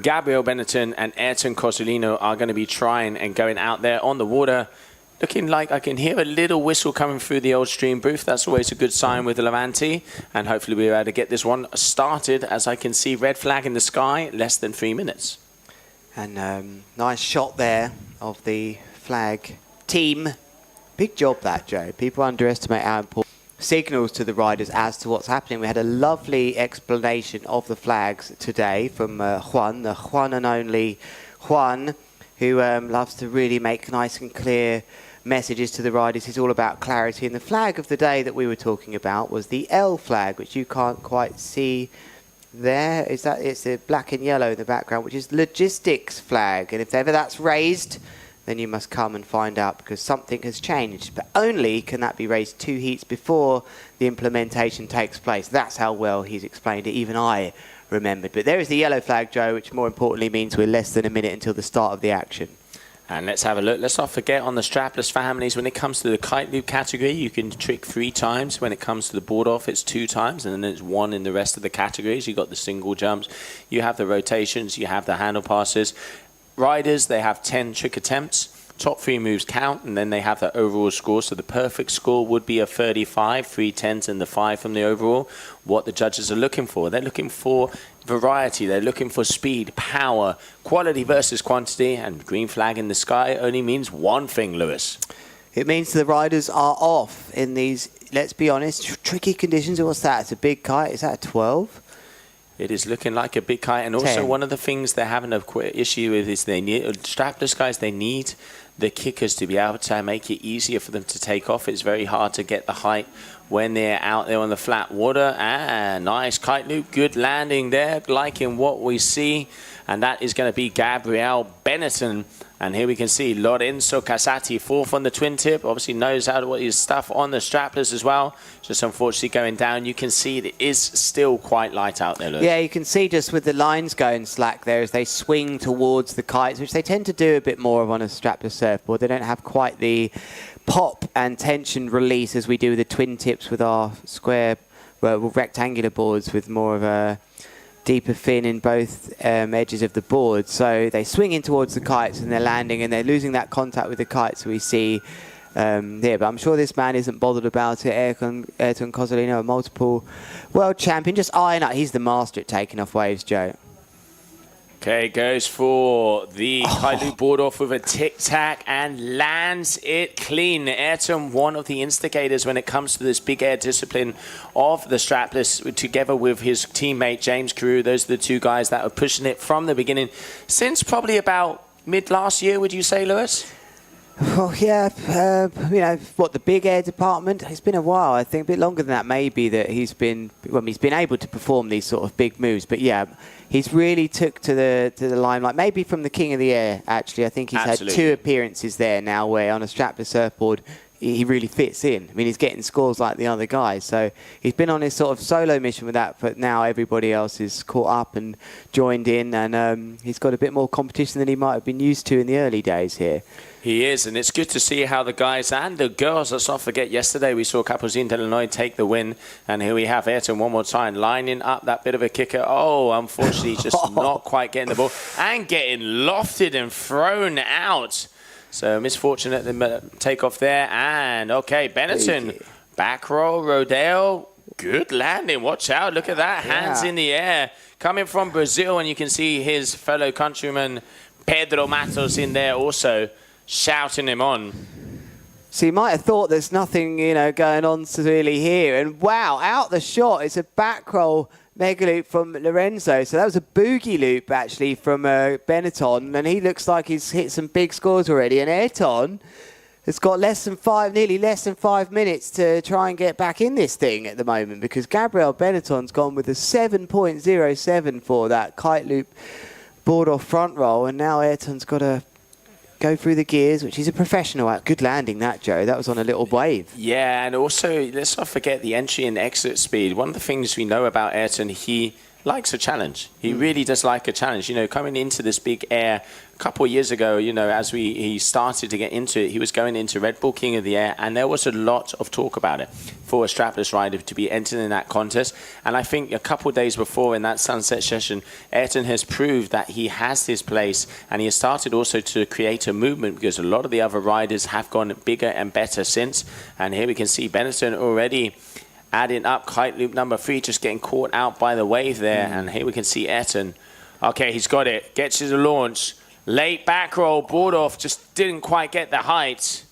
Gabriel Benetton, and Ayrton Cozzolino are going to be trying and going out there on the water. Looking like I can hear a little whistle coming through the old stream booth. That's always a good sign with the Levante. And hopefully we'll be able to get this one started. As I can see, red flag in the sky, less than 3 minutes. And nice shot there of the flag team. Big job that, Joe. People underestimate how important signals to the riders as to what's happening. We had a lovely explanation of the flags today from Juan, the Juan and only Juan, who loves to really make nice and clear messages to the riders. He's all about clarity. And the flag of the day that we were talking about was the L flag, which you can't quite see there. Is that it's the black and yellow in the background, which is logistics flag. And if ever that's raised, then you must come and find out, because something has changed. But only can that be raised 2 heats before the implementation takes place. That's how well he's explained it. Even I remembered. But there is the yellow flag, Joe, which more importantly means we're less than a minute until the start of the action. And let's have a look. Let's not forget on the strapless families, when it comes to the kite loop category, you can trick 3 times. When it comes to the board off, it's 2 times, and then it's 1 in the rest of the categories. You've got the single jumps, you have the rotations, you have the handle passes. Riders, they have 10 trick attempts. Top 3 moves count, and then they have the overall score. So the perfect score would be a 35, 3 10s and the 5 from the overall. What the judges are looking for, they're looking for variety, they're looking for speed, power, quality versus quantity, and green flag in the sky only means one thing, Lewis. It means the riders are off in these, let's be honest, tricky conditions. What's that? It's a big kite. Is that a 12? It is looking like a big kite, and also 10. One of the things they're having a issue with is they need strapless guys. They need the kickers to be able to make it easier for them to take off. It's very hard to get the height when they're out there on the flat water. Nice kite loop, good landing there, liking what we see, and that is going to be Gabriel Benetton. And here we can see Lorenzo Casati, 4th on the twin tip. Obviously knows how to what his stuff on the strapless as well. Just unfortunately going down. You can see it is still quite light out there, Lewis. Yeah, you can see just with the lines going slack there as they swing towards the kites, which they tend to do a bit more of on a strapless surfboard. They don't have quite the pop and tension release as we do with the twin tips with our square, rectangular boards with more of a deeper fin in both edges of the board. So they swing in towards the kites and they're landing and they're losing that contact with the kites we see there. But I'm sure this man isn't bothered about it. Ayrton Cozzolino, a multiple world champion, just eyeing up. He's the master at taking off waves, Joe. Okay, goes for the kite loop board off with a tic-tac and lands it clean. Ayrton, one of the instigators when it comes to this big air discipline of the strapless, together with his teammate James Carew. Those are the 2 guys that are pushing it from the beginning since probably about mid last year, would you say, Lewis? Well, yeah, you know, what, the big air department? It's been a while, I think, a bit longer than that maybe, that he's been able to perform these sort of big moves. But yeah, he's really took to the limelight, maybe from the King of the Air, actually. I think he's had 2 appearances there now where on a strapless surfboard, he really fits in. I mean, he's getting scores like the other guys. So he's been on his sort of solo mission with that, but now everybody else is caught up and joined in, and he's got a bit more competition than he might have been used to in the early days here. He is, and it's good to see how the guys and the girls, let's not forget, yesterday we saw Capucine Delanoy take the win, and here we have Ayrton one more time, lining up that bit of a kicker. Oh, unfortunately, just not quite getting the ball, and getting lofted and thrown out. So misfortunate the takeoff there, and okay, Benetton, back row, Rodeo, good landing, watch out, look at that, hands in the air, coming from Brazil, and you can see his fellow countryman Pedro Matos in there also, shouting him on. So you might have thought there's nothing, going on really here. And wow, out the shot, it's a back roll mega loop from Lorenzo. So that was a boogie loop, actually, from Benetton. And he looks like he's hit some big scores already. And Ayrton has got nearly less than 5 minutes to try and get back in this thing at the moment, because Gabriel Benetton's gone with a 7.07 for that kite loop board off front roll. And now Ayrton's got to go through the gears, which he's a professional at. Good landing that, Joe. That was on a little wave. Yeah, and also, let's not forget the entry and exit speed. One of the things we know about Ayrton, he likes a challenge. He really does like a challenge. Coming into this big air a couple of years ago, as he started to get into it, he was going into Red Bull King of the Air, and there was a lot of talk about it for a strapless rider to be entered in that contest. And I think a couple of days before in that sunset session, Ayrton has proved that he has his place, and he has started also to create a movement, because a lot of the other riders have gone bigger and better since. And here we can see Benetton already adding up kite loop number 3, just getting caught out by the wave there. And here we can see Ayrton. Okay, he's got it. Gets his launch. Late back roll, board off. Just didn't quite get the height.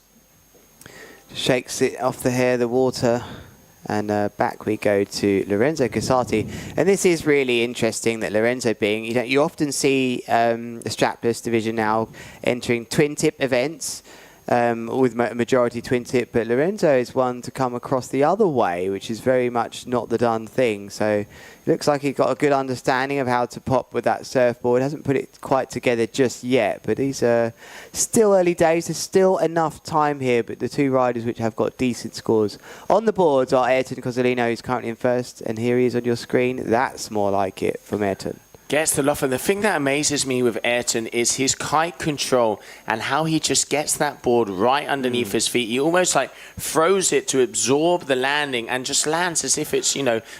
Shakes it off the hair, the water. And back we go to Lorenzo Casati. And this is really interesting that Lorenzo being, you often see the strapless division now entering twin tip events. With majority twin tip, but Lorenzo is one to come across the other way, which is very much not the done thing. So it looks like he's got a good understanding of how to pop with that surfboard. Hasn't put it quite together just yet, but he's still early days. There's still enough time here, but the two riders which have got decent scores on the boards are Ayrton Cozzolino, who's currently in first, and here he is on your screen. That's more like it from Ayrton. Gets the loft, and the thing that amazes me with Ayrton is his kite control and how he just gets that board right underneath his feet. He almost like throws it to absorb the landing and just lands as if it's,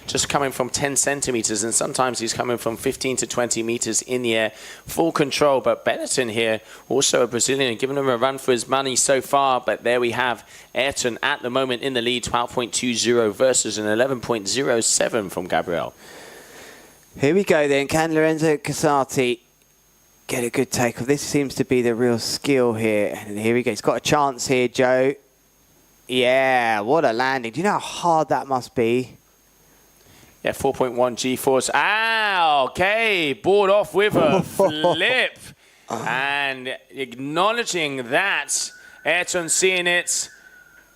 just coming from 10 centimeters. And sometimes he's coming from 15 to 20 meters in the air. Full control. But Benetton here, also a Brazilian, giving him a run for his money so far. But there we have Ayrton at the moment in the lead, 12.20 versus an 11.07 from Gabriel. Here we go then. Can Lorenzo Casati get a good takeoff? This seems to be the real skill here. And here we go. He's got a chance here, Joe. Yeah, what a landing. Do you know how hard that must be? Yeah, 4.1 G-force. Ah, okay. Board off with a flip. And acknowledging that, Ayrton seeing it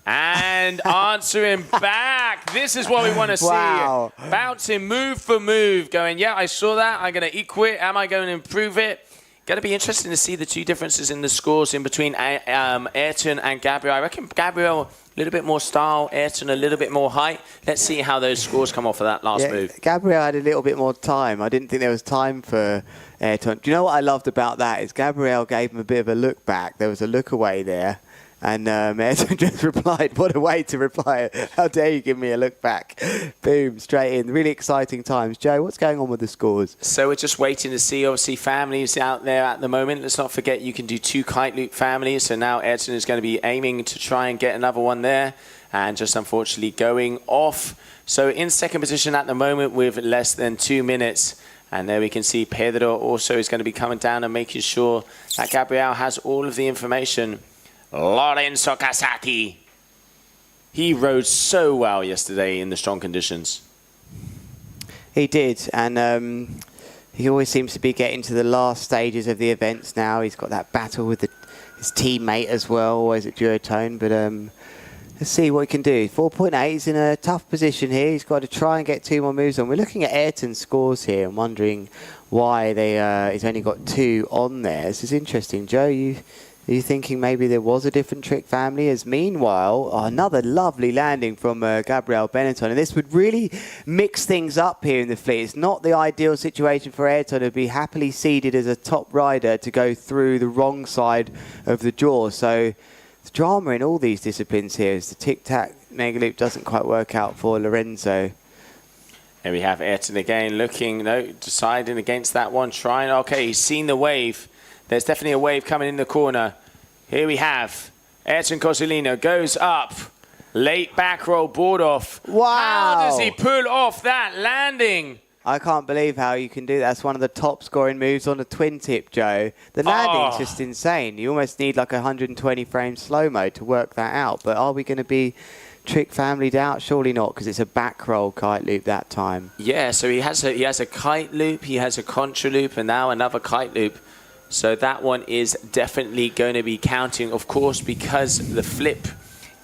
and answering back. This is what we want to see. Wow. Bouncing move for move, going, yeah, I saw that. I'm going to equal it. Am I going to improve it? Going to be interesting to see the two differences in the scores in between Ayrton and Gabriel. I reckon Gabriel a little bit more style, Ayrton a little bit more height. Let's see how those scores come off of that last move. Gabriel had a little bit more time. I didn't think there was time for Ayrton. Do you know what I loved about that is Gabriel gave him a bit of a look back. There was a look away there. And Ayrton just replied, what a way to reply. How dare you give me a look back. Boom, straight in. Really exciting times. Joe, what's going on with the scores? So we're just waiting to see, obviously, families out there at the moment. Let's not forget you can do 2 kite loop families. So now Ayrton is going to be aiming to try and get another one there. And just unfortunately going off. So in second position at the moment with less than 2 minutes. And there we can see Pedro also is going to be coming down and making sure that Gabriel has all of the information. Lorenzo Casati. He rode so well yesterday in the strong conditions. He did, and he always seems to be getting to the last stages of the events now. He's got that battle with his teammate as well, always at duotone, but let's see what he can do. 4.8, he's in a tough position here. He's got to try and get 2 more moves on. We're looking at Ayrton's scores here and wondering why he's only got 2 on there. This is interesting. Joe, are you thinking maybe there was a different trick family? As meanwhile, another lovely landing from Gabriel Benetton. And this would really mix things up here in the fleet. It's not the ideal situation for Ayrton to be happily seeded as a top rider to go through the wrong side of the jaw. So the drama in all these disciplines here is the tic-tac mega loop doesn't quite work out for Lorenzo. Here we have Ayrton again looking, deciding against that one, trying. Okay, he's seen the wave. There's definitely a wave coming in the corner. Here we have Ayrton Cozzolino goes up. Late back roll board off. Wow. How does he pull off that landing? I can't believe how you can do that. That's one of the top scoring moves on a twin tip, Joe. The landing's just insane. You almost need like 120 frames slow-mo to work that out. But are we going to be trick familyed out? Surely not, because it's a back roll kite loop that time. Yeah, so he has a kite loop, he has a contra loop, and now another kite loop. So that one is definitely going to be counting, of course, because the flip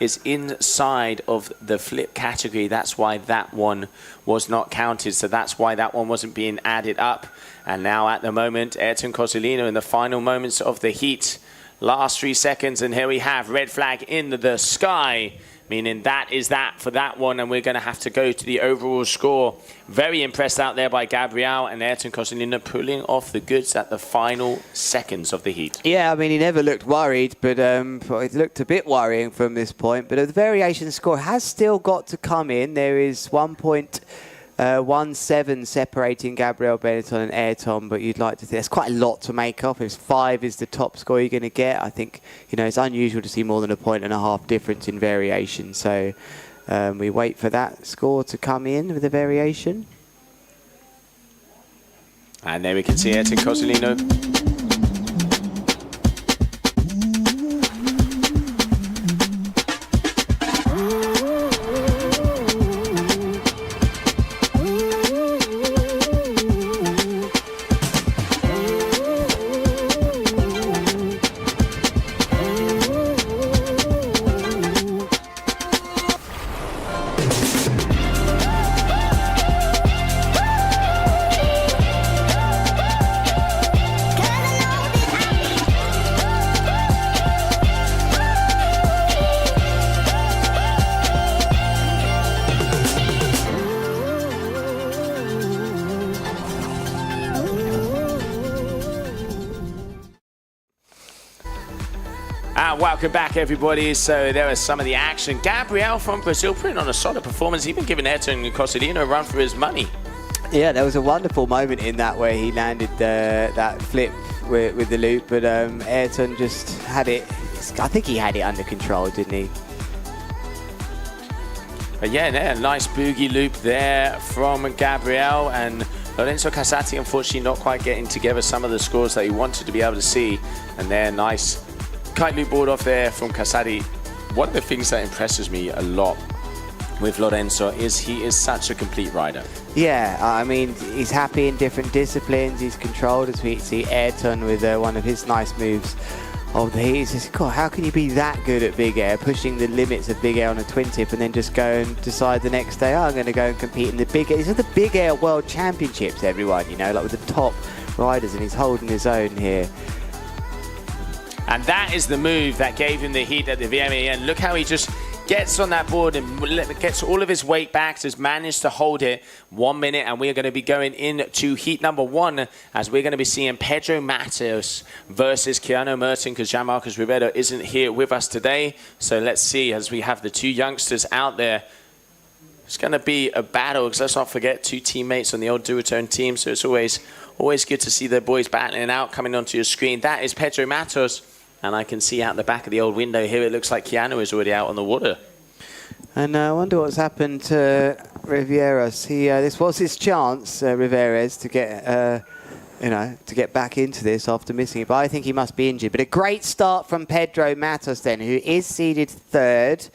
is inside of the flip category. That's why that one was not counted. So that's why that one wasn't being added up. And now at the moment, Ayrton Cosolino in the final moments of the heat. Last 3 seconds, and here we have red flag in the sky, meaning that is that for that one, and we're going to have to go to the overall score. Very impressed out there by Gabriel, and Ayrton Cosolino pulling off the goods at the final seconds of the heat. Yeah, I mean, he never looked worried, but it looked a bit worrying from this point. But the variation score has still got to come in. There is 1.17 separating Gabriel Benetton and Ayrton, but you'd like to think there's quite a lot to make up. If 5 is the top score you're going to get, I think, you know, it's unusual to see more than 1.5 points difference in variation. So we wait for that score to come in with the variation. And there we can see Ayrton Cosolino. Welcome back, everybody. So there was some of the action. Gabriel from Brazil putting on a solid performance, even giving Ayrton Cosolino a run for his money. Yeah, there was a wonderful moment in that where he landed that flip with the loop, but Ayrton just had it. I think he had it under control, didn't he? But yeah, nice boogie loop there from Gabriel, and Lorenzo Casati unfortunately not quite getting together some of the scores that he wanted to be able to see. And there, nice kite loop board off there from Casati. One of the things that impresses me a lot with Lorenzo is he is such a complete rider. Yeah, I mean, he's happy in different disciplines. He's controlled, as we see Ayrton with one of his nice moves of the heat. He says, God, how can you be that good at big air, pushing the limits of big air on a twin tip, and then just go and decide the next day, oh, I'm going to go and compete in the big air. These are the big air world championships, everyone, you know, like with the top riders, and he's holding his own here. And that is the move that gave him the heat at the VMA. And look how he just gets on that board and gets all of his weight back, has managed to hold it 1 minute. And we're going to be going into heat number 1 as we're going to be seeing Pedro Matos versus Keanu Merton, because Jean-Marcus Rivero isn't here with us today. So let's see, as we have the 2 youngsters out there. It's going to be a battle, because let's not forget 2 teammates on the old duotone team. So it's always good to see the boys battling out, coming onto your screen. That is Pedro Matos. And I can see out the back of the old window here, it looks like Keanu is already out on the water. And I wonder what's happened to Rivieras. This was his chance, Rivieras, to get, to get back into this after missing it. But I think he must be injured. But a great start from Pedro Matos then, who is seeded 3rd.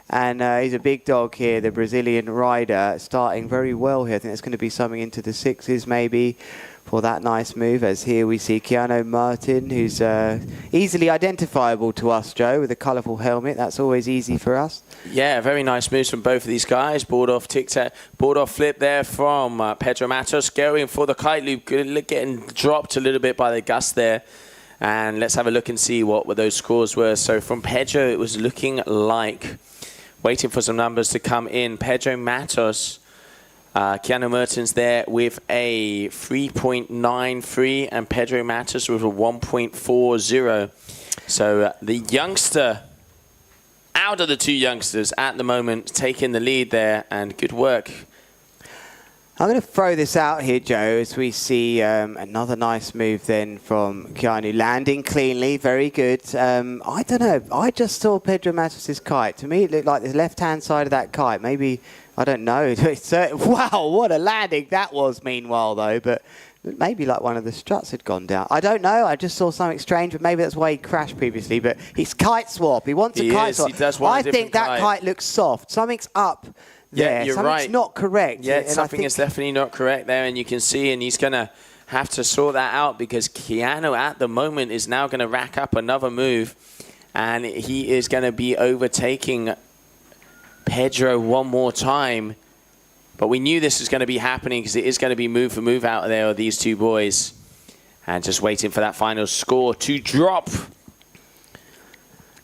And he's a big dog here, the Brazilian rider, starting very well here. I think that's going to be something into the 6s maybe for that nice move. As here we see Keanu Merton, who's easily identifiable to us, Joe, with a colourful helmet. That's always easy for us. Yeah, very nice moves from both of these guys. Board off tic-tac, board off flip there from Pedro Matos, going for the kite loop, getting dropped a little bit by the gust there. And let's have a look and see what those scores were. So from Pedro, it was looking like, waiting for some numbers to come in, Pedro Matos, Keanu Merton's there with a 3.93 and Pedro Matos with a 1.40. So the youngster, out of the 2 youngsters at the moment, taking the lead there, and good work. I'm going to throw this out here, Joe, as we see another nice move then from Keanu, landing cleanly, very good. I don't know, I just saw Pedro Matos' kite. To me, it looked like the left-hand side of that kite. Maybe I don't know. Wow, what a landing that was, meanwhile, though. But maybe like one of the struts had gone down. I don't know. I just saw something strange, but maybe that's why he crashed previously. But he's kite swap. He wants a kite swap. He does want I think that kite looks soft. Something's up there. Yeah, you're Something's right. not correct. Yeah, And something is definitely not correct there, and you can see, and he's going to have to sort that out because Keanu at the moment is now going to rack up another move, and he is going to be overtaking Pedro one more time. But we knew this was going to be happening because it is going to be move for move out there of these two boys. And just waiting for that final score to drop.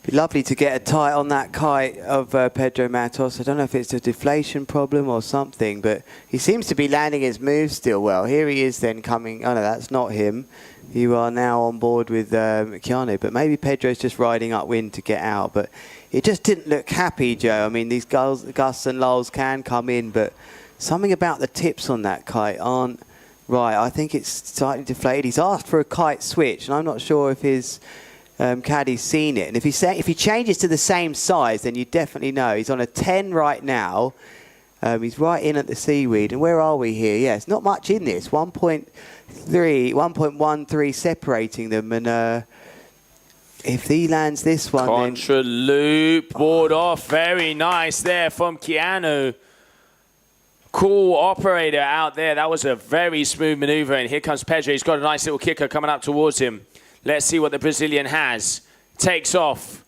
Be lovely to get a tie on that kite of Pedro Matos. I don't know if it's a deflation problem or something, but he seems to be landing his moves still well. Here he is then coming. Oh, no, that's not him. You are now on board with Keanu, but maybe Pedro's just riding upwind to get out. But it just didn't look happy, Joe. I mean, these gusts and lulls can come in, but something about the tips on that kite aren't right. I think it's slightly deflated. He's asked for a kite switch, and I'm not sure if his caddy's seen it. And if he changes to the same size, then you definitely know. He's on a 10 right now. He's right in at the seaweed. And where are we here? Yeah, it's not much in this. 1.13 separating them. And if he lands this one, Contra loop, board off. Very nice there from Keanu. Cool operator out there. That was a very smooth maneuver. And here comes Pedro. He's got a nice little kicker coming up towards him. Let's see what the Brazilian has. Takes off.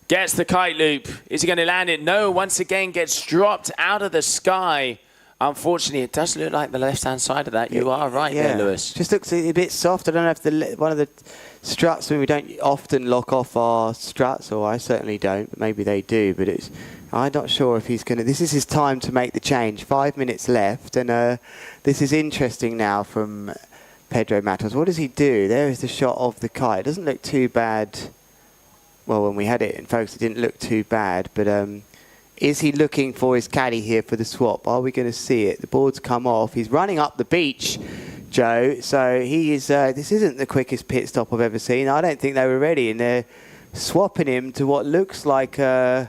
Gets the kite loop. Is he going to land it? No. Once again, gets dropped out of the sky. Unfortunately, it does look like the left-hand side of that. You are right there, Lewis. Just looks a bit soft. I don't know if one of the struts, we don't often lock off our struts, or I certainly don't, but maybe they do. But I'm not sure if he's going to. This is his time to make the change. 5 minutes left, and this is interesting now from Pedro Matos. What does he do? There is the shot of the kite. It doesn't look too bad. Well, when we had it in focus, it didn't look too bad. But is he looking for his caddy here for the swap? Are we going to see it? The board's come off. He's running up the beach, Joe. So he is. This isn't the quickest pit stop I've ever seen. I don't think they were ready, and they're swapping him to what looks like. It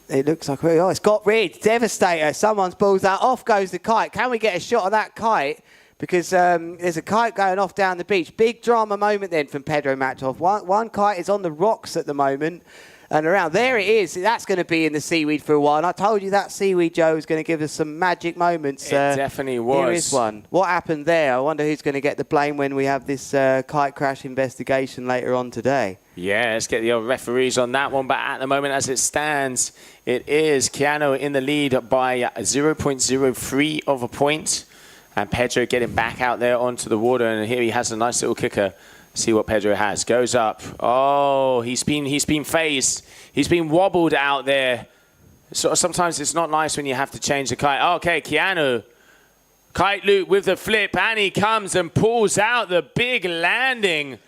looks like. Oh, it's got rid. Devastator. Someone's balls that. Off goes the kite. Can we get a shot of that kite? Because there's a kite going off down the beach. Big drama moment then from Pedro Matov. One kite is on the rocks at the moment and around. There it is. That's going to be in the seaweed for a while. And I told you that seaweed, Joe, was going to give us some magic moments. It definitely was. Here is one. What happened there? I wonder who's going to get the blame when we have this kite crash investigation later on today. Yeah, let's get the old referees on that one. But at the moment, as it stands, it is Keanu in the lead by 0.03 of a point. And Pedro getting back out there onto the water, and here he has a nice little kicker. See what Pedro has. Goes up. Oh, he's been phased. He's been wobbled out there. So sometimes it's not nice when you have to change the kite. Okay, Keanu. Kite loop with the flip, and he comes and pulls out the big landing.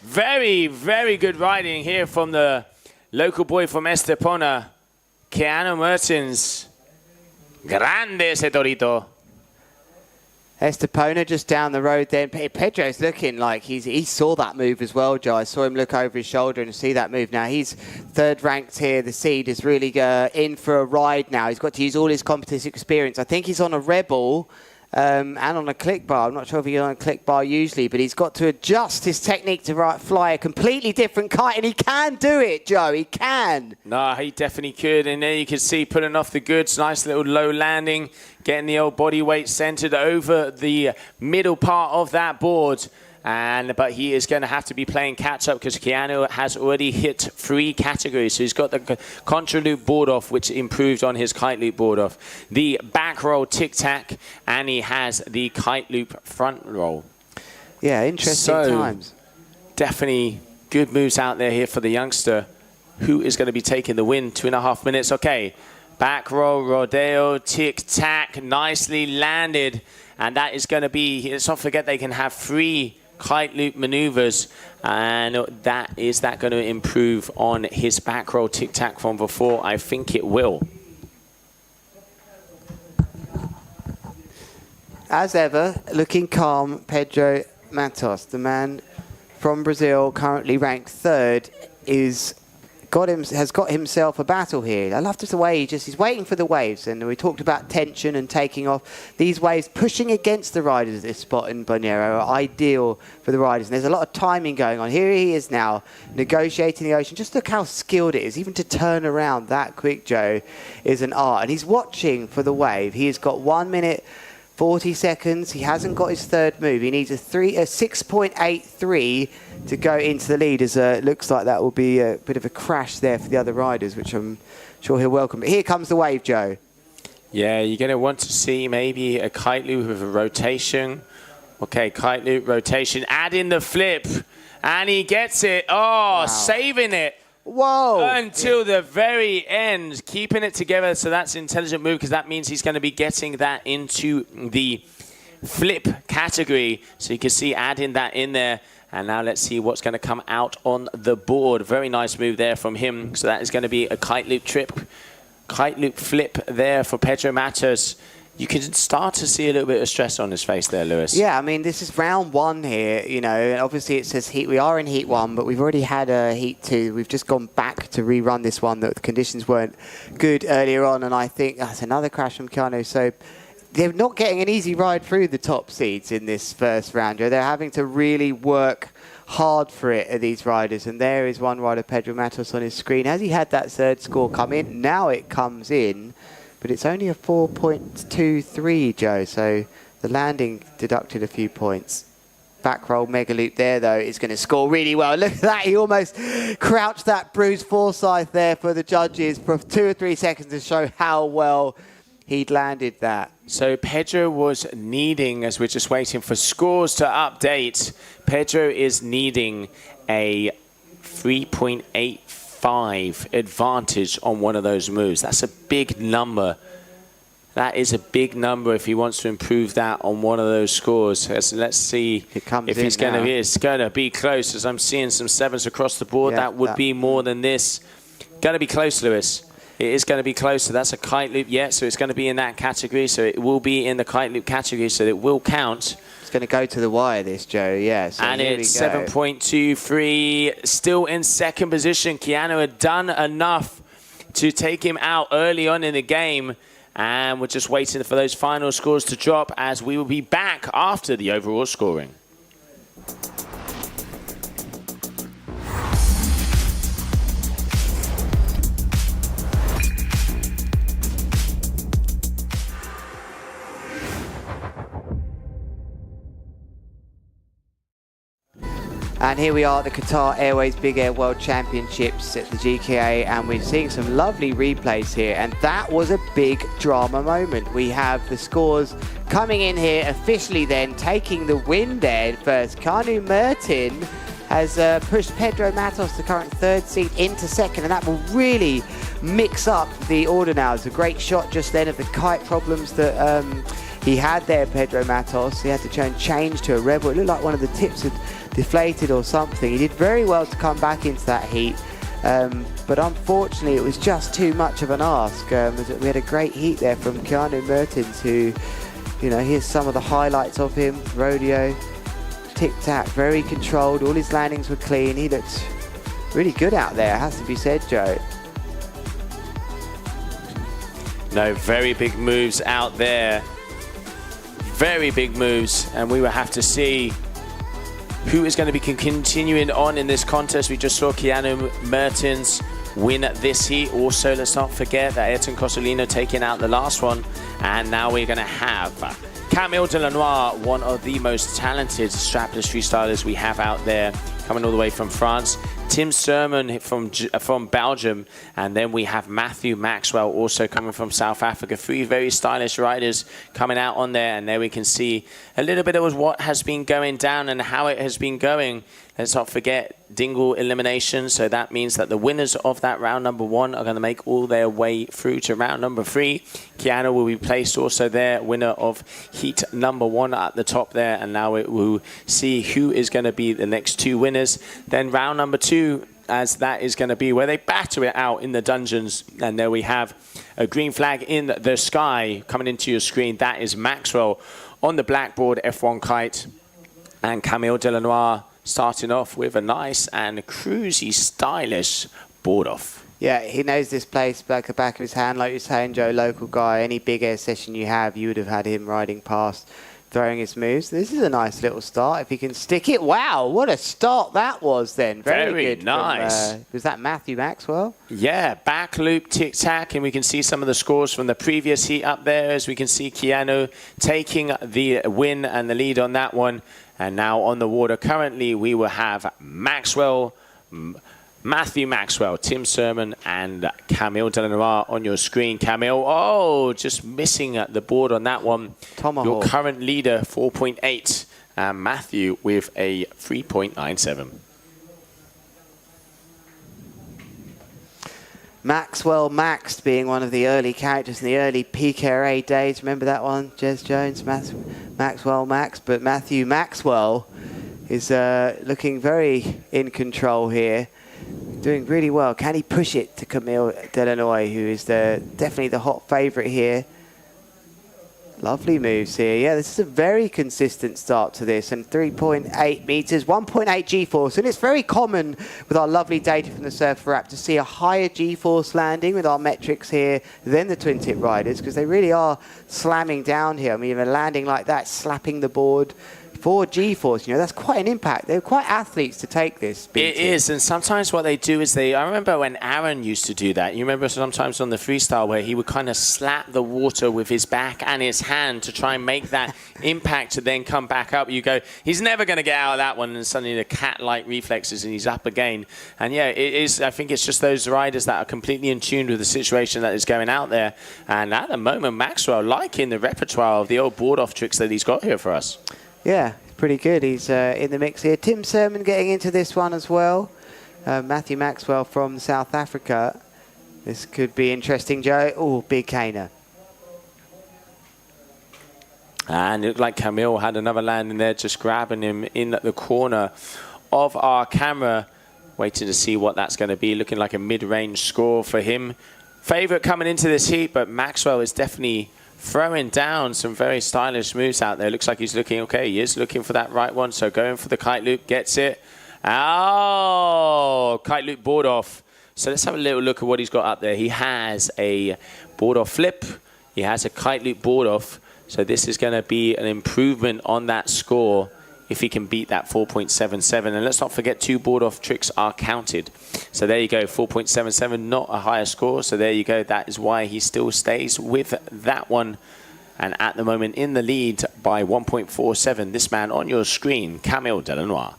Very, very good riding here from the local boy from Estepona, Keanu Mertens. Grande ese torito. Estepona just down the road then. Pedro's looking like he saw that move as well, Joe. I saw him look over his shoulder and see that move. Now he's third ranked here. The seed is really in for a ride now. He's got to use all his competitive experience. I think he's on a Rebel and on a click bar. I'm not sure if he's on a click bar usually, but he's got to adjust his technique to fly a completely different kite, and he can do it, Joe. He can. No, he definitely could. And there you can see pulling off the goods. Nice little low landing. Getting the old body weight centered over the middle part of that board. But he is going to have to be playing catch up because Keanu has already hit 3 categories. So he's got the contra loop board off, which improved on his kite loop board off. The back roll tic-tac, and he has the kite loop front roll. Yeah, interesting times. Definitely good moves out there here for the youngster, who is going to be taking the win. 2.5 minutes. Okay. Back roll, rodeo, tic-tac, nicely landed. And that is going to be, let's not forget they can have 3 kite loop maneuvers. And is that going to improve on his back roll tic-tac from before? I think it will. As ever, looking calm, Pedro Matos, the man from Brazil, currently ranked 3rd, is has got himself a battle here. I love just the way he's waiting for the waves, and we talked about tension and taking off. These waves pushing against the riders at this spot in Bonaire are ideal for the riders, and there's a lot of timing going on. Here he is now negotiating the ocean. Just look how skilled it is. Even to turn around that quick, Joe, is an art, and he's watching for the wave. He has got 1 minute 40 seconds. He hasn't got his third move. He needs a 6.83 to go into the lead, as it looks like that will be a bit of a crash there for the other riders, which I'm sure he'll welcome. But here comes the wave, Joe. Yeah, you're going to want to see maybe a kite loop with a rotation. Okay, kite loop, rotation, add in the flip, and he gets it. Oh, wow. Saving it. Whoa! Until the very end, keeping it together. So that's an intelligent move, because that means he's going to be getting that into the flip category. So you can see adding that in there. And now let's see what's going to come out on the board. Very nice move there from him. So that is going to be a kite loop flip there for Pedro Matos. You can start to see a little bit of stress on his face there, Lewis. Yeah, I mean, this is round 1 here, you know, and obviously it says heat. We are in heat 1, but we've already had a heat 2. We've just gone back to rerun this one. The conditions weren't good earlier on, and I think that's another crash from Keanu. So they're not getting an easy ride through the top seeds in this first round. They're having to really work hard for it, these riders. And there is one rider, Pedro Matos, on his screen. Has he had that third score come in? Now it comes in. But it's only a 4.23, Joe, so the landing deducted a few points. Back roll mega loop there, though, is going to score really well. Look at that. He almost crouched that Bruce Forsyth there for the judges for 2 or 3 seconds to show how well he'd landed that. So Pedro was needing, as we're just waiting for scores to update, Pedro is needing a 3.85 advantage on one of those moves. That's a big number. That is a big number if he wants to improve that on one of those scores. Let's see if he's going to be. It's going to be close, as I'm seeing some 7s across the board. Yeah, that would be more than this. Going to be close, Lewis. It is going to be close. So that's a kite loop. Yeah, so it's going to be in that category. So it will be in the kite loop category. So it will count. It's going to go to the wire, this, Joe. Yeah. So and it's 7.23. Still in second position. Keanu had done enough to take him out early on in the game. And we're just waiting for those final scores to drop, as we will be back after the overall scoring. And here we are at the Qatar Airways Big Air World Championships at the GKA, and we're seeing some lovely replays here, and that was a big drama moment. We have the scores coming in here officially then, taking the win there first. Kanu Mertin has pushed Pedro Matos, the current third seed, into second, and that will really mix up the order now. It's a great shot just then of the kite problems that he had there, Pedro Matos. He had to try and change to a Rebel. It looked like one of the tips had deflated or something. He did very well to come back into that heat, but unfortunately it was just too much of an ask. We had a great heat there from Keanu Mertens, who, you know, here's some of the highlights of him. Rodeo, tic-tac, very controlled. All his landings were clean. He looked really good out there, has to be said, Joe. No, very big moves out there. Very big moves, and we will have to see who is going to be continuing on in this contest. We just saw Keanu Mertens win this heat. Also, let's not forget that Ayrton Cosolino taking out the last one. And now we're going to have Camille Delanois, one of the most talented strapless freestylers we have out there, coming all the way from France. Tim Sermon from Belgium, and then we have Matthew Maxwell also coming from South Africa. 3 very stylish riders coming out on there, and there we can see a little bit of what has been going down and how it has been going. Let's not forget Dingle elimination, so that means that the winners of that round number 1 are going to make all their way through to round number 3. Keanu will be placed also there, winner of heat number 1 at the top there, and now it will see who is going to be the next 2 winners. Then round number 2, as that is going to be where they batter it out in the dungeons. And there we have a green flag in the sky coming into your screen. That is Maxwell on the blackboard F1 kite, and Camille Delanois starting off with a nice and cruisy, stylish board off. Yeah, he knows this place like the back of his hand. Like you're saying, Joe, local guy. Any big air session you have, you would have had him riding past, throwing his moves. This is a nice little start. If he can stick it. Wow, what a start that was then. Very good. Nice. Was that Matthew Maxwell? Yeah, back loop, tic-tac, and we can see some of the scores from the previous heat up there, as we can see Keanu taking the win and the lead on that one. And now on the water, currently we will have Matthew Maxwell, Tim Sermon, and Camille Delanois on your screen. Camille, oh, just missing the board on that one. Tomahawk. Your current leader, 4.8, and Matthew with a 3.97. Maxwell Maxed being one of the early characters in the early PKRA days. Remember that one? Jez Jones, Maxwell Max. But Matthew Maxwell is looking very in control here. Doing really well. Can he push it to Camille Delanois, who is definitely the hot favourite here? Lovely moves here. Yeah, this is a very consistent start to this. And 3.8 metres, 1.8 G-force. And it's very common with our lovely data from the Surfer app to see a higher G-force landing with our metrics here than the twin tip riders, because they really are slamming down here. I mean, even landing like that, slapping the board. 4 G-force, you know, that's quite an impact. They're quite athletes to take this. It is, and sometimes what they do is I remember when Aaron used to do that. You remember sometimes on the freestyle where he would kind of slap the water with his back and his hand to try and make that impact to then come back up. You go, he's never going to get out of that one, and suddenly the cat-like reflexes and he's up again. And yeah, it is. I think it's just those riders that are completely in tune with the situation that is going out there. And at the moment, Maxwell liking the repertoire of the old board-off tricks that he's got here for us. Yeah, pretty good. He's in the mix here. Tim Sermon getting into this one as well. Matthew Maxwell from South Africa. This could be interesting, Joe. Oh, big caner. And it looked like Camille had another land in there, just grabbing him in the corner of our camera. Waiting to see what that's going to be. Looking like a mid-range score for him. Favourite coming into this heat, but Maxwell is definitely throwing down some very stylish moves out there. Looks like he's looking okay. He is looking for that right one. So going for the kite loop, gets it. Oh, kite loop board off. So let's have a little look at what he's got up there. He has a board off flip. He has a kite loop board off. So this is going to be an improvement on that score if he can beat that 4.77. And let's not forget 2 board off tricks are counted. So there you go, 4.77, not a higher score. So there you go. That is why he still stays with that one. And at the moment in the lead by 1.47. This man on your screen, Camille Delanois.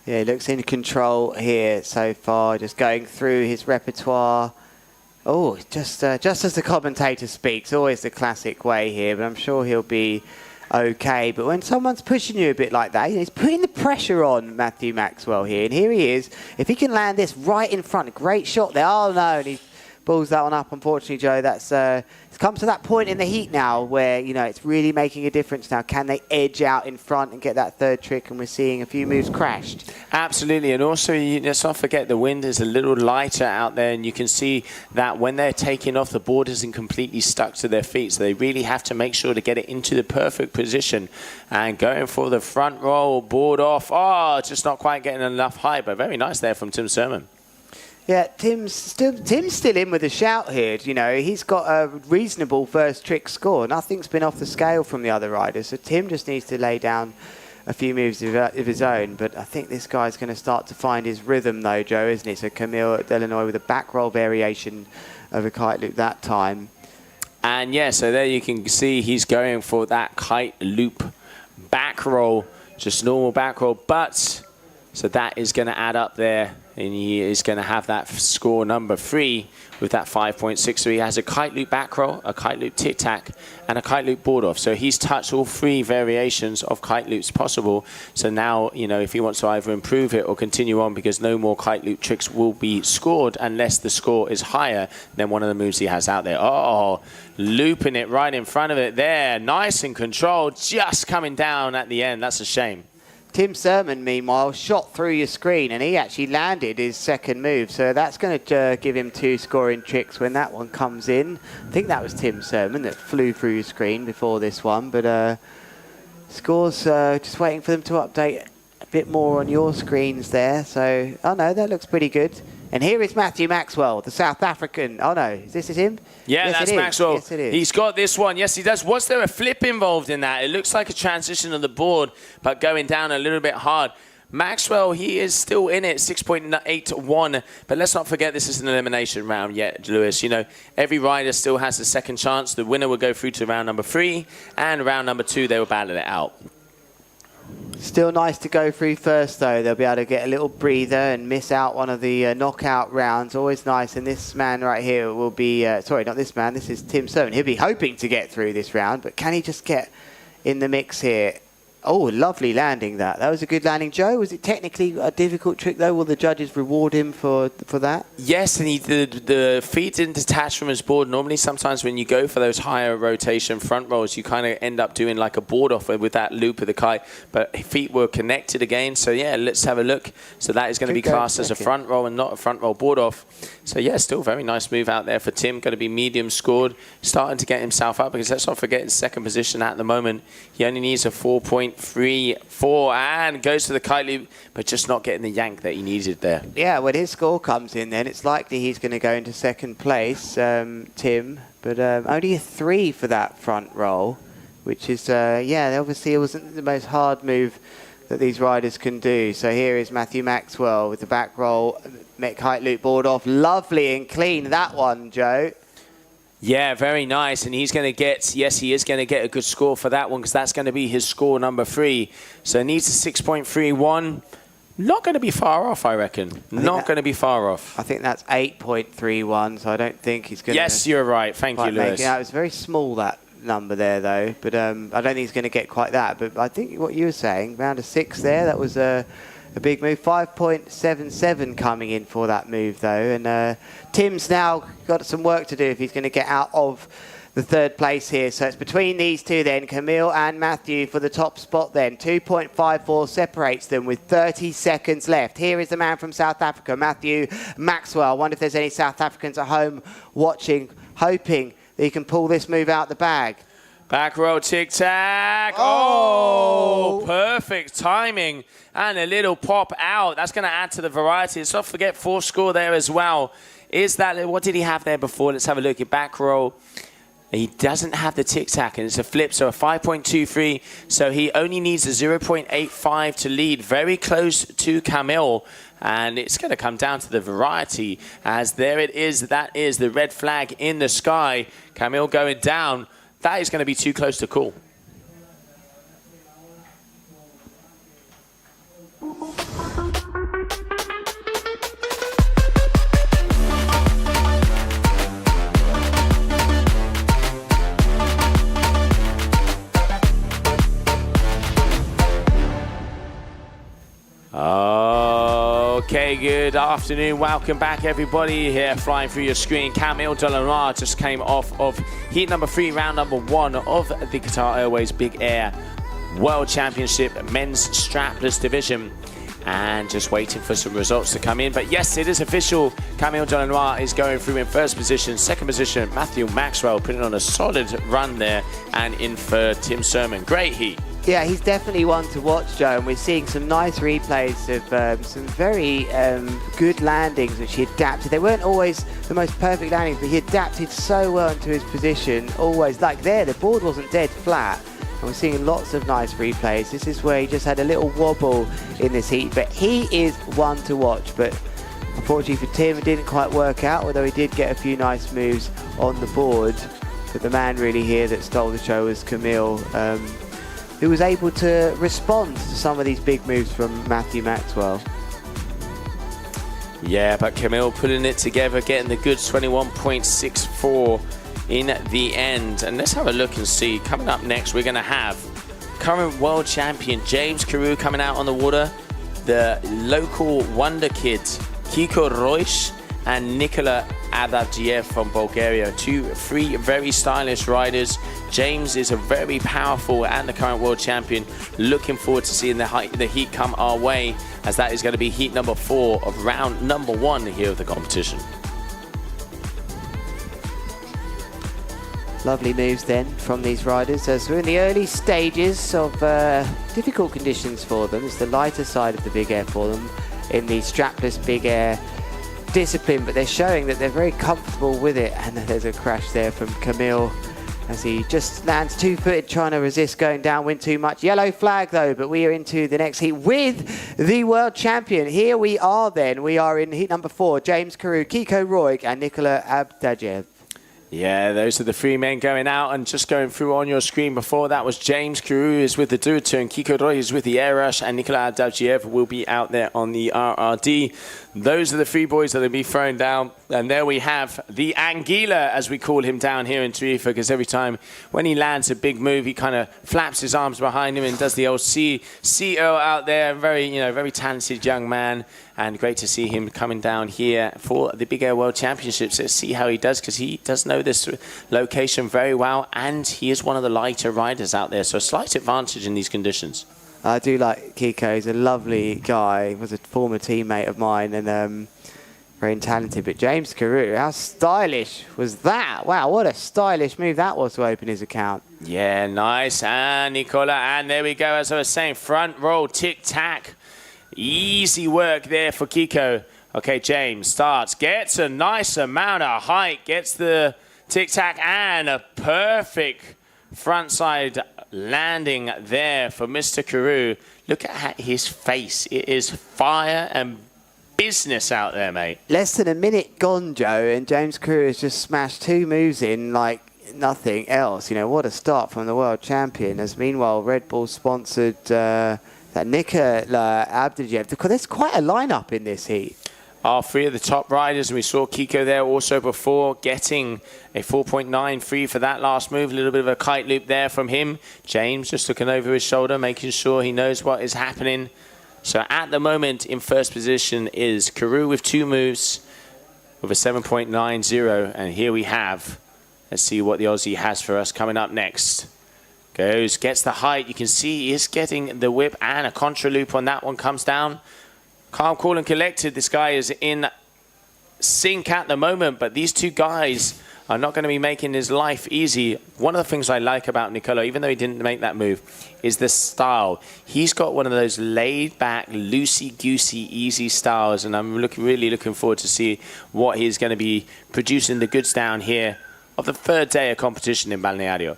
Yeah, he looks in control here so far, just going through his repertoire. Oh, just as the commentator speaks, always the classic way here, but I'm sure he'll be okay. But when someone's pushing you a bit like that, you know, he's putting the pressure on Matthew Maxwell here. And here he is. If he can land this right in front, a great shot there. Oh, no, and he balls that one up. Unfortunately, Joe, that's it's come to that point in the heat now where, you know, it's really making a difference now. Can they edge out in front and get that third trick? And we're seeing a few moves crashed. Absolutely. And also, let's not forget the wind is a little lighter out there. And you can see that when they're taking off, the board isn't completely stuck to their feet. So they really have to make sure to get it into the perfect position. And going for the front roll, board off. Oh, just not quite getting enough height. But very nice there from Tim Sermon. Yeah, Tim's still in with a shout here. You know, he's got a reasonable first trick score. Nothing's been off the scale from the other riders. So Tim just needs to lay down a few moves of his own. But I think this guy's going to start to find his rhythm, though, Joe, isn't it? So Camille Delanois with a back roll variation of a kite loop that time. And yeah, so there you can see he's going for that kite loop back roll, just normal back roll. But so that is going to add up there. And he is going to have that score number 3 with that 5.6. So he has a kite loop back roll, a kite loop tic-tac, and a kite loop board off. So he's touched all 3 variations of kite loops possible. So now, you know, if he wants to either improve it or continue on, because no more kite loop tricks will be scored unless the score is higher than one of the moves he has out there. Oh, looping it right in front of it there. Nice and controlled, just coming down at the end. That's a shame. Tim Sermon, meanwhile, shot through your screen, and he actually landed his second move. So that's going to give him 2 scoring tricks when that one comes in. I think that was Tim Sermon that flew through your screen before this one. But scores, just waiting for them to update a bit more on your screens there. So, oh no, that looks pretty good. And here is Matthew Maxwell, the South African. Oh no, is this him? Yeah, yes, that's Maxwell. Yes, it is. He's got this one. Yes, he does. Was there a flip involved in that? It looks like a transition on the board, but going down a little bit hard. Maxwell, he is still in it, 6.81. But let's not forget this is an elimination round yet, Lewis. You know, every rider still has a second chance. The winner will go through to round number 3, and round number 2, they will battle it out. Still nice to go through first, though. They'll be able to get a little breather and miss out one of the knockout rounds. Always nice. And this man right here will be... sorry, not this man. This is Tim Sermon. He'll be hoping to get through this round, but can he just get in the mix here? Oh, lovely landing that. That was a good landing. Joe, was it technically a difficult trick, though? Will the judges reward him for that? Yes, and the feet didn't detach from his board. Normally, sometimes when you go for those higher rotation front rolls, you kind of end up doing like a board off with that loop of the kite. But feet were connected again. So, yeah, let's have a look. So that is going to be classed as a front roll and not a front roll board off. So, yeah, still very nice move out there for Tim. Going to be medium scored. Starting to get himself up because let's not forget his second position at the moment. He only needs a 4.34 and goes to the kite loop, but just not getting the yank that he needed there. Yeah, when his score comes in then, it's likely he's going to go into second place, Tim. But only a 3 for that front roll, which is, yeah, obviously it wasn't the most hard move that these riders can do. So here is Matthew Maxwell with the back roll, kite loop board off. Lovely and clean, that one, Joe. Yeah, very nice. And he's going to get, yes, he is going to get a good score for that one because that's going to be his score number 3. So he needs a 6.31. Not going to be far off, I reckon. Not going to be far off. I think that's 8.31, so I don't think he's going to... Yes, you're right. Thank you, Lewis. Yeah, it was very small, that number there, though. But I don't think he's going to get quite that. But I think what you were saying, round of 6 there, that was a big move. 5.77 coming in for that move, though. And Tim's now got some work to do if he's going to get out of the third place here. So it's between these two then, Camille and Matthew for the top spot then. 2.54 separates them with 30 seconds left. Here is the man from South Africa, Matthew Maxwell. I wonder if there's any South Africans at home watching, hoping that he can pull this move out the bag. Back row tic-tac. Oh, perfect timing. And a little pop out. That's going to add to the variety. Let's not forget 4th score there as well. Is that, what did he have there before? Let's have a look at back row. He doesn't have the tic-tac, and it's a flip, so a 5.23. So he only needs a 0.85 to lead. Very close to Camille. And it's going to come down to the variety, as there it is. That is the red flag in the sky. Camille going down. That is going to be too close to call. Okay, good afternoon. Welcome back, everybody. Here, flying through your screen, Camille Delanois just came off of heat number 3, round number 1 of the Qatar Airways Big Air World Championship Men's Strapless Division. And just waiting for some results to come in. But yes, it is official. Camille Delanois is going through in first position. Second position, Matthew Maxwell putting on a solid run there. And in third, Tim Sermon. Great heat. Yeah, he's definitely one to watch, Joe, and we're seeing some nice replays of some very good landings which he adapted. They weren't always the most perfect landings, but he adapted so well into his position, always. Like there, the board wasn't dead flat, and we're seeing lots of nice replays. This is where he just had a little wobble in this heat, but he is one to watch. But unfortunately for Tim, it didn't quite work out, although he did get a few nice moves on the board. But the man really here that stole the show was Camille, who was able to respond to some of these big moves from Matthew Maxwell. Yeah, but Camille putting it together, getting the good 21.64 in the end. And let's have a look and see. Coming up next, we're going to have current world champion James Carew coming out on the water, the local wonder kids Kiko Roish and Nikola Adavjiev from Bulgaria. 3 very stylish riders. James is a very powerful and the current world champion. Looking forward to seeing the heat come our way, as that is going to be heat number 4 of round number 1 here of the competition. Lovely moves then from these riders as we're in the early stages of difficult conditions for them. It's the lighter side of the big air for them in the strapless big air discipline, but they're showing that they're very comfortable with it. And then there's a crash there from Camille as he just lands two-footed, trying to resist going downwind too much. Yellow flag though, but we are into the next heat with the world champion. Here we are then. We are in heat number 4. James Carew, Kiko Roig and Nikola Abdadjev. Yeah, those are the 3 men going out, and just going through on your screen before that was James Carew is with the Duatu, and Kiko Roig is with the Air Rush, and Nikola Abdadjev will be out there on the RRD. Those are the 3 boys that will be thrown down. And there we have the Anguilla, as we call him down here in Tarifa, because every time when he lands a big move, he kind of flaps his arms behind him and does the old CO out there. Very talented young man, and great to see him coming down here for the Big Air World Championships. Let's see how he does, because he does know this location very well, and he is one of the lighter riders out there, so a slight advantage in these conditions. I do like Kiko. He's a lovely guy. He was a former teammate of mine, and very talented. But James Carew, how stylish was that? Wow, what a stylish move that was to open his account. Yeah, nice. And Nicola, and there we go. As I was saying, front roll, tic-tac. Easy work there for Kiko. Okay, James starts, gets a nice amount of height, gets the tic-tac, and a perfect front side landing there for Mr. Carew. Look at his face. It is fire and business out there, mate. Less than a minute gone, Joe, and James Carew has just smashed 2 moves in like nothing else. You know, what a start from the world champion. As meanwhile, Red Bull sponsored that Nikola Abdadjev. There's quite a lineup in this heat. Are 3 of the top riders, and we saw Kiko there also before getting a 4.93 for that last move. A little bit of a kite loop there from him. James just looking over his shoulder, making sure he knows what is happening. So at the moment in first position is Carew with 2 moves with a 7.90, and here we have, let's see what the Aussie has for us coming up next. Goes, gets the height, you can see he is getting the whip, and a contra loop on that one comes down. Calm, cool and collected. This guy is in sync at the moment, but these 2 guys are not going to be making his life easy. One of the things I like about Nicola, even though he didn't make that move, is the style. He's got one of those laid-back, loosey-goosey, easy styles, and I'm really looking forward to see what he's going to be producing the goods down here of the 3rd day of competition in Balneario.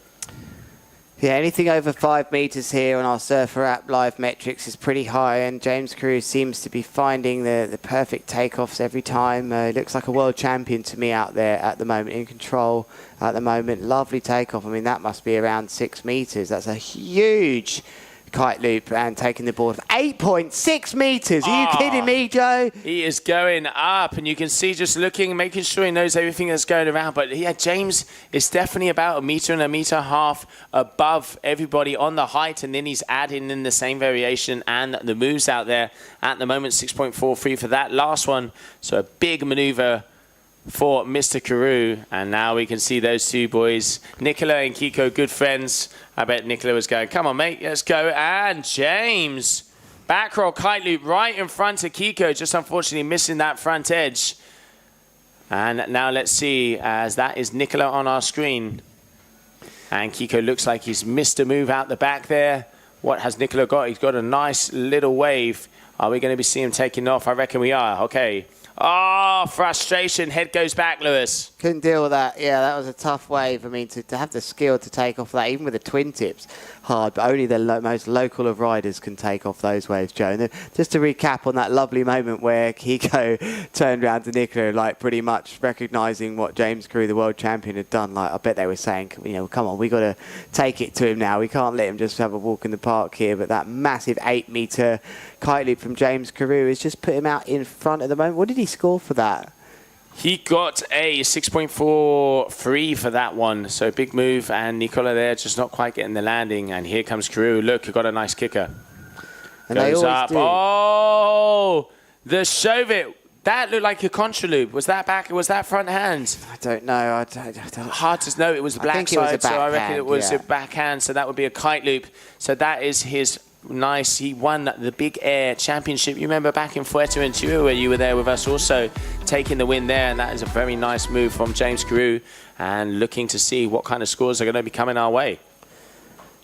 Yeah, anything over 5 meters here on our Surfer app live metrics is pretty high, and James Carew seems to be finding the perfect takeoffs every time. He looks like a world champion to me out there at the moment, in control at the moment. Lovely takeoff. I mean, that must be around 6 meters. That's a huge kite loop, and taking the board of 8.6 meters. Are you kidding me, Joe? He is going up, and you can see just looking, making sure he knows everything that's going around. But yeah, James is definitely about 1.5 meters above everybody on the height, and then he's adding in the same variation and the moves out there. At the moment, 6.43 for that last one. So a big maneuver for Mr. Carew, and now we can see those 2 boys, Nicola and Kiko, good friends. I bet Nicola was going, come on, mate, let's go. And James, back roll kite loop right in front of Kiko, just unfortunately missing that front edge. And now let's see, as that is Nicola on our screen. And Kiko looks like he's missed a move out the back there. What has Nicola got? He's got a nice little wave. Are we going to be seeing him taking off? I reckon we are. Okay. Oh, frustration. Head goes back, Lewis. Couldn't deal with that. Yeah, that was a tough wave. I mean, to have the skill to take off that, even with the twin tips, hard. But only the most local of riders can take off those waves, Joe. And just to recap on that lovely moment where Kiko turned around to Nicola, like pretty much recognising what James Carew, the world champion, had done. Like, I bet they were saying, you know, come on, we got to take it to him now. We can't let him just have a walk in the park here. But that massive 8-meter kite loop from James Carew has just put him out in front at the moment. What did he score for that? He got a 6.43 for that one. So big move, and Nicola there just not quite getting the landing. And here comes Carew. Look, he got a nice kicker. And goes up. Do. Oh, the Shovit. That looked like a contra loop. Was that back? Was that front hand? I don't know. I don't. Hard to know. It was black side, so I reckon it was a backhand. So that would be a kite loop. So that is his nice. He won the Big Air Championship. You remember back in Fuerteventura where you were there with us also taking the win there, and that is a very nice move from James Carew, and looking to see what kind of scores are going to be coming our way.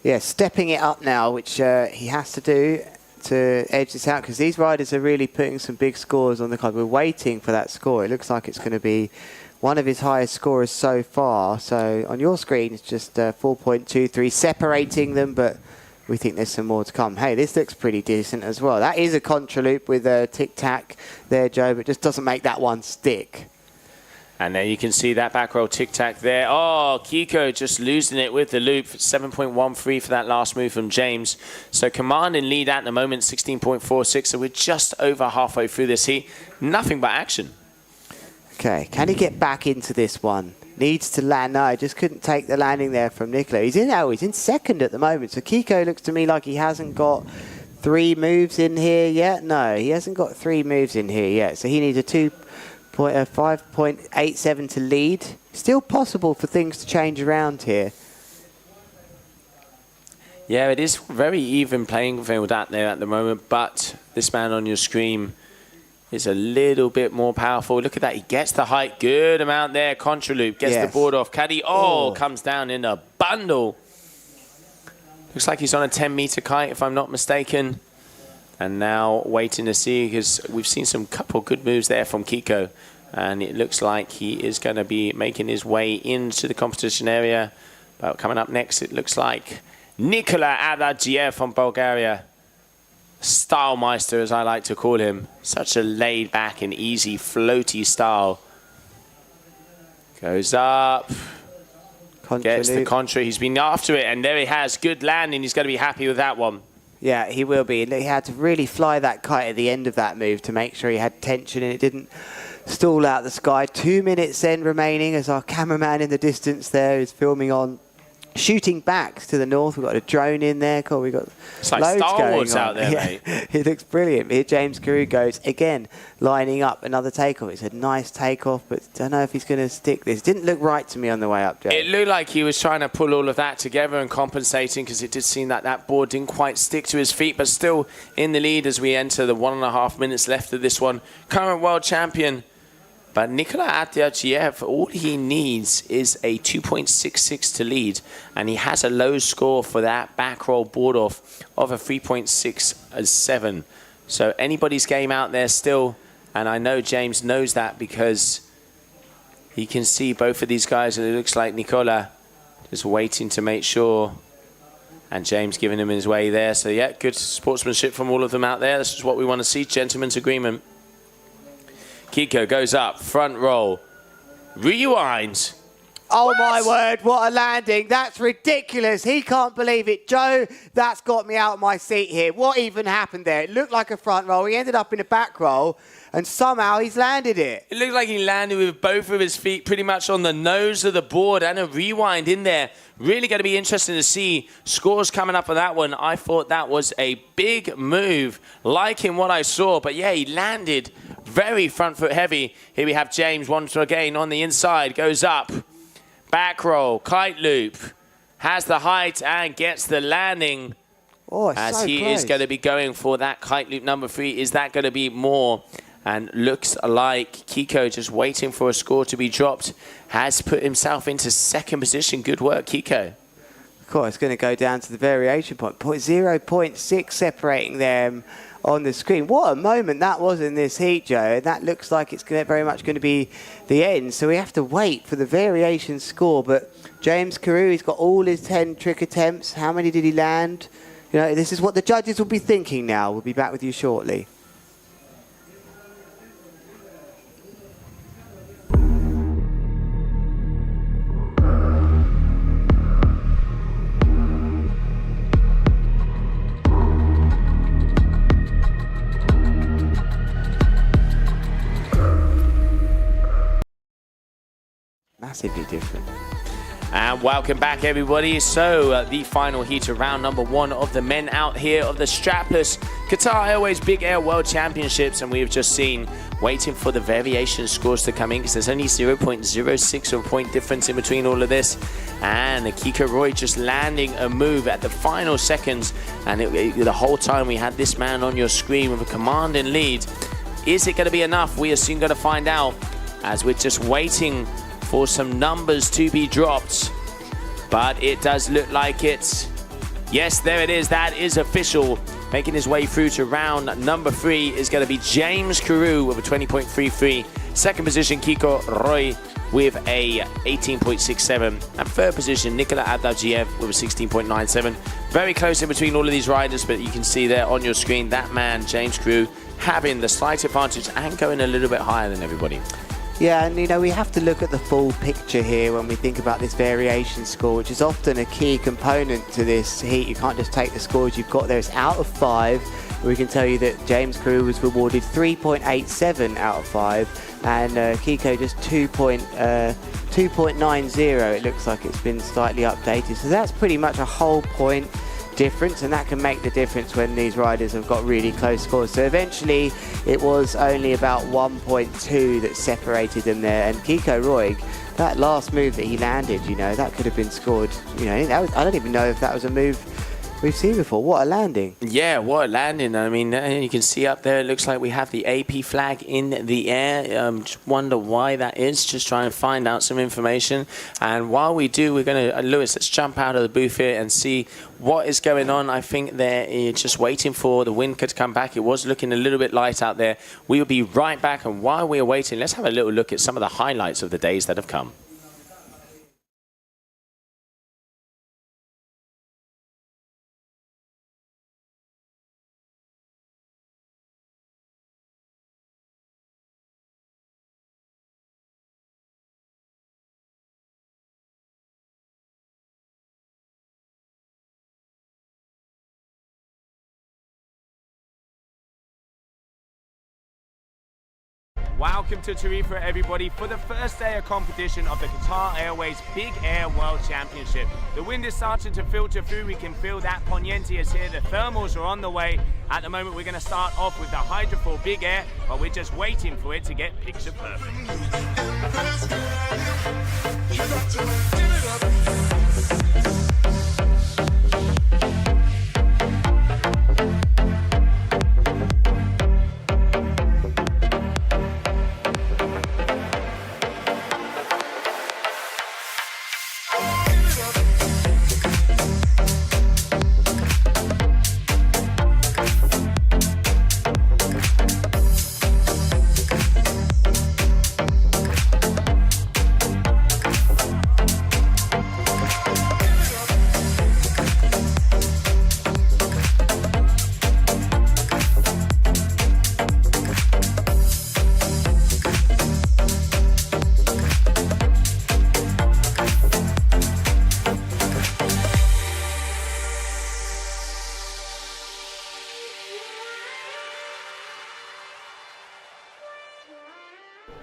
Yeah, stepping it up now, which he has to do to edge this out, because these riders are really putting some big scores on the card. We're waiting for that score. It looks like it's going to be one of his highest scorers so far. So on your screen, it's just 4.23 separating them, but we think there's some more to come. Hey, this looks pretty decent as well. That is a contra loop with a tic-tac there, Joe, but just doesn't make that one stick. And there you can see that back roll tic-tac there. Oh, Kiko just losing it with the loop. 7.13 for that last move from James. So command in lead at the moment, 16.46. So we're just over halfway through this heat. Nothing but action. Okay, can he get back into this one? Needs to land. No, just couldn't take the landing there from Nicola. He's in second at the moment. So Kiko looks to me like he hasn't got 3 moves in here yet. No, he hasn't got 3 moves in here yet. So he needs a 5.87 to lead. Still possible for things to change around here. Yeah, it is very even playing field out there at the moment, but this man on your screen is a little bit more powerful. Look at that. He gets the height. Good amount there. Contra loop. Gets the board off. Caddy, comes down in a bundle. Looks like he's on a 10-meter kite, if I'm not mistaken. And now waiting to see, because we've seen some couple good moves there from Kiko. And it looks like he is going to be making his way into the competition area. But coming up next, it looks like Nikola Adagiev from Bulgaria. Style-meister, as I like to call him. Such a laid-back and easy, floaty style. Goes up. Gets the contra. He's been after it, and there he has. Good landing. He's going to be happy with that one. Yeah, he will be. He had to really fly that kite at the end of that move to make sure he had tension and it didn't stall out the sky. 2 minutes then remaining as our cameraman in the distance there is filming on. Shooting back to the north. We've got a drone in there. Cool. We've got it's like loads Star going Wars on. out there, mate. It looks brilliant. Here James Carew goes again, lining up another takeoff. It's a nice takeoff, but don't know if he's going to stick this. Didn't look right to me on the way up, Joe. It looked like he was trying to pull all of that together and compensating, because it did seem that that board didn't quite stick to his feet, but still in the lead as we enter the 1.5 minutes left of this one. Current world champion. But Nikola Adagiev, all he needs is a 2.66 to lead, and he has a low score for that back roll board off of a 3.67. So anybody's game out there still, and I know James knows that because he can see both of these guys, and it looks like Nikola just waiting to make sure, and James giving him his way there. So yeah, good sportsmanship from all of them out there. This is what we want to see, gentlemen's agreement. Kiko goes up, front roll, rewinds. Oh my word, what a landing. That's ridiculous. He can't believe it. Joe, that's got me out of my seat here. What even happened there? It looked like a front roll. He ended up in a back roll, and somehow he's landed it. It looked like he landed with both of his feet pretty much on the nose of the board, and a rewind in there. Really going to be interesting to see scores coming up for that one. I thought that was a big move, liking what I saw. But yeah, he landed very front foot heavy. Here we have James once again on the inside, goes up. Back roll, kite loop, has the height and gets the landing. Oh, it's as so he close. is going to be going for that kite loop number 3. Is that going to be more? And looks like Kiko just waiting for a score to be dropped. Has put himself into second position. Good work, Kiko. Of course, it's going to go down to the variation point. 0.6 separating them on the screen. What a moment that was in this heat, Joe. That looks like it's very much going to be the end. So we have to wait for the variation score. But James Carew, he's got all his 10 trick attempts. How many did he land? You know, this is what the judges will be thinking now. We'll be back with you shortly. Massively different. And welcome back, everybody. So the final heat of round number 1 of the men out here of the strapless Qatar Airways Big Air World Championships. And we have just seen, waiting for the variation scores to come in, because there's only 0.06 of a point difference in between all of this. And Kiko Roy just landing a move at the final seconds. And the whole time we had this man on your screen with a commanding lead. Is it going to be enough? We are soon going to find out, as we're just waiting for some numbers to be dropped. But it does look like it. Yes, there it is. That is official. Making his way through to round number 3 is going to be James Carew with a 20.33. Second position, Kiko Roy with a 18.67. And third position, Nikola Abdavjiev with a 16.97. Very close in between all of these riders, but you can see there on your screen, that man, James Carew, having the slight advantage and going a little bit higher than everybody. Yeah, and you know, we have to look at the full picture here when we think about this variation score, which is often a key component to this heat. You can't just take the scores you've got there. It's out of 5. We can tell you that James Carew was rewarded 3.87 out of 5, and Kiko just 2.90. It looks like it's been slightly updated. So that's pretty much a whole point difference, and that can make the difference when these riders have got really close scores. So eventually it was only about 1.2 that separated them there, and Kiko Roy, that last move that he landed, you know, that could have been scored, you know, that was, I don't even know if that was a move we've seen before. What a landing. Yeah, what a landing. I mean, you can see up there, it looks like we have the AP flag in the air. Just wonder why that is. Just try and find out some information. And while we do, we're going to, Lewis, let's jump out of the booth here and see what is going on. I think they're just waiting for the wind to come back. It was looking a little bit light out there. We will be right back. And while we're waiting, let's have a little look at some of the highlights of the days that have come. Welcome to Tarifa, everybody, for the first day of competition of the Qatar Airways Big Air World Championship. The wind is starting to filter through. We can feel that Poniente is here. The thermals are on the way. At the moment, we're going to start off with the Hydrofoil Big Air, but we're just waiting for it to get picture perfect.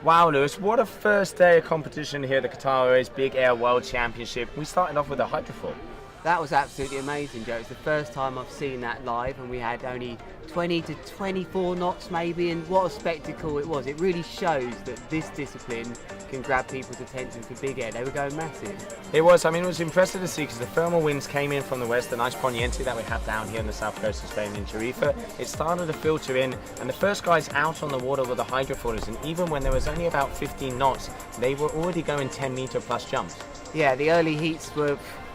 Wow, Lewis, what a first day of competition here at the Qatar Airways Big Air World Championship. We started off with a hydrofoil. That was absolutely amazing, Joe. It's the first time I've seen that live, and we had only 20 to 24 knots maybe, and what a spectacle it was. It really shows that this discipline can grab people's attention for big air. They were going massive. It was. I mean, it was impressive to see because the thermal winds came in from the west, the nice Poniente that we have down here on the south coast of Spain in Tarifa. It started to filter in, and the first guys out on the water were the hydrofoilers, and even when there was only about 15 knots, they were already going 10-meter plus jumps. Yeah, the early heats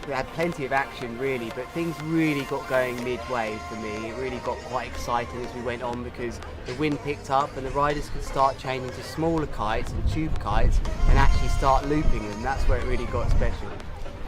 we had plenty of action really, but things really got going midway for me. It really got quite exciting as we went on because the wind picked up and the riders could start changing to smaller kites and tube kites and actually start looping them. That's where it really got special.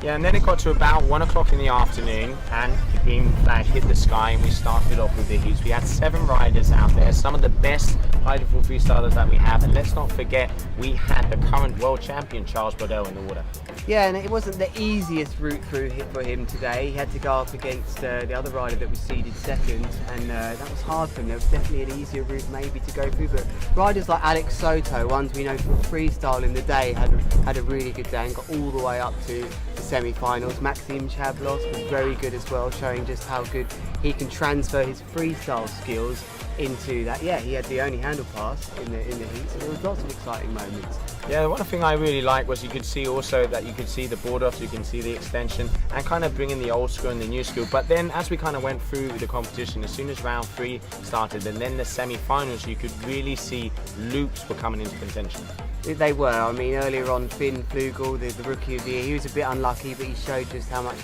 Yeah, and then it got to about 1 o'clock in the afternoon and the green flag hit the sky and we started off with the heats. We had 7 riders out there, some of the best hydrofoil freestylers that we have, and let's not forget we had the current world champion Charles Baudel in the water. Yeah, and it wasn't the easiest route through for him today. He had to go up against the other rider that was seeded second, and that was hard for him. There was definitely an easier route maybe to go through, but riders like Alex Soto, ones we know from freestyle in the day, had a really good day and got all the way up to the semi-finals. Maxime Chablos was very good as well, showing just how good he can transfer his freestyle skills into that. Yeah, he had the only handle pass in the heat, so there was lots of exciting moments. Yeah, one thing I really liked was you could see also that you could see the board offs, you can see the extension, and kind of bringing the old school and the new school. But then as we kind of went through the competition, as soon as round 3 started and then the semi-finals, you could really see loops were coming into contention. They were. I mean, earlier on, Finn Flugel, the rookie of the year, he was a bit unlucky, but he showed just how much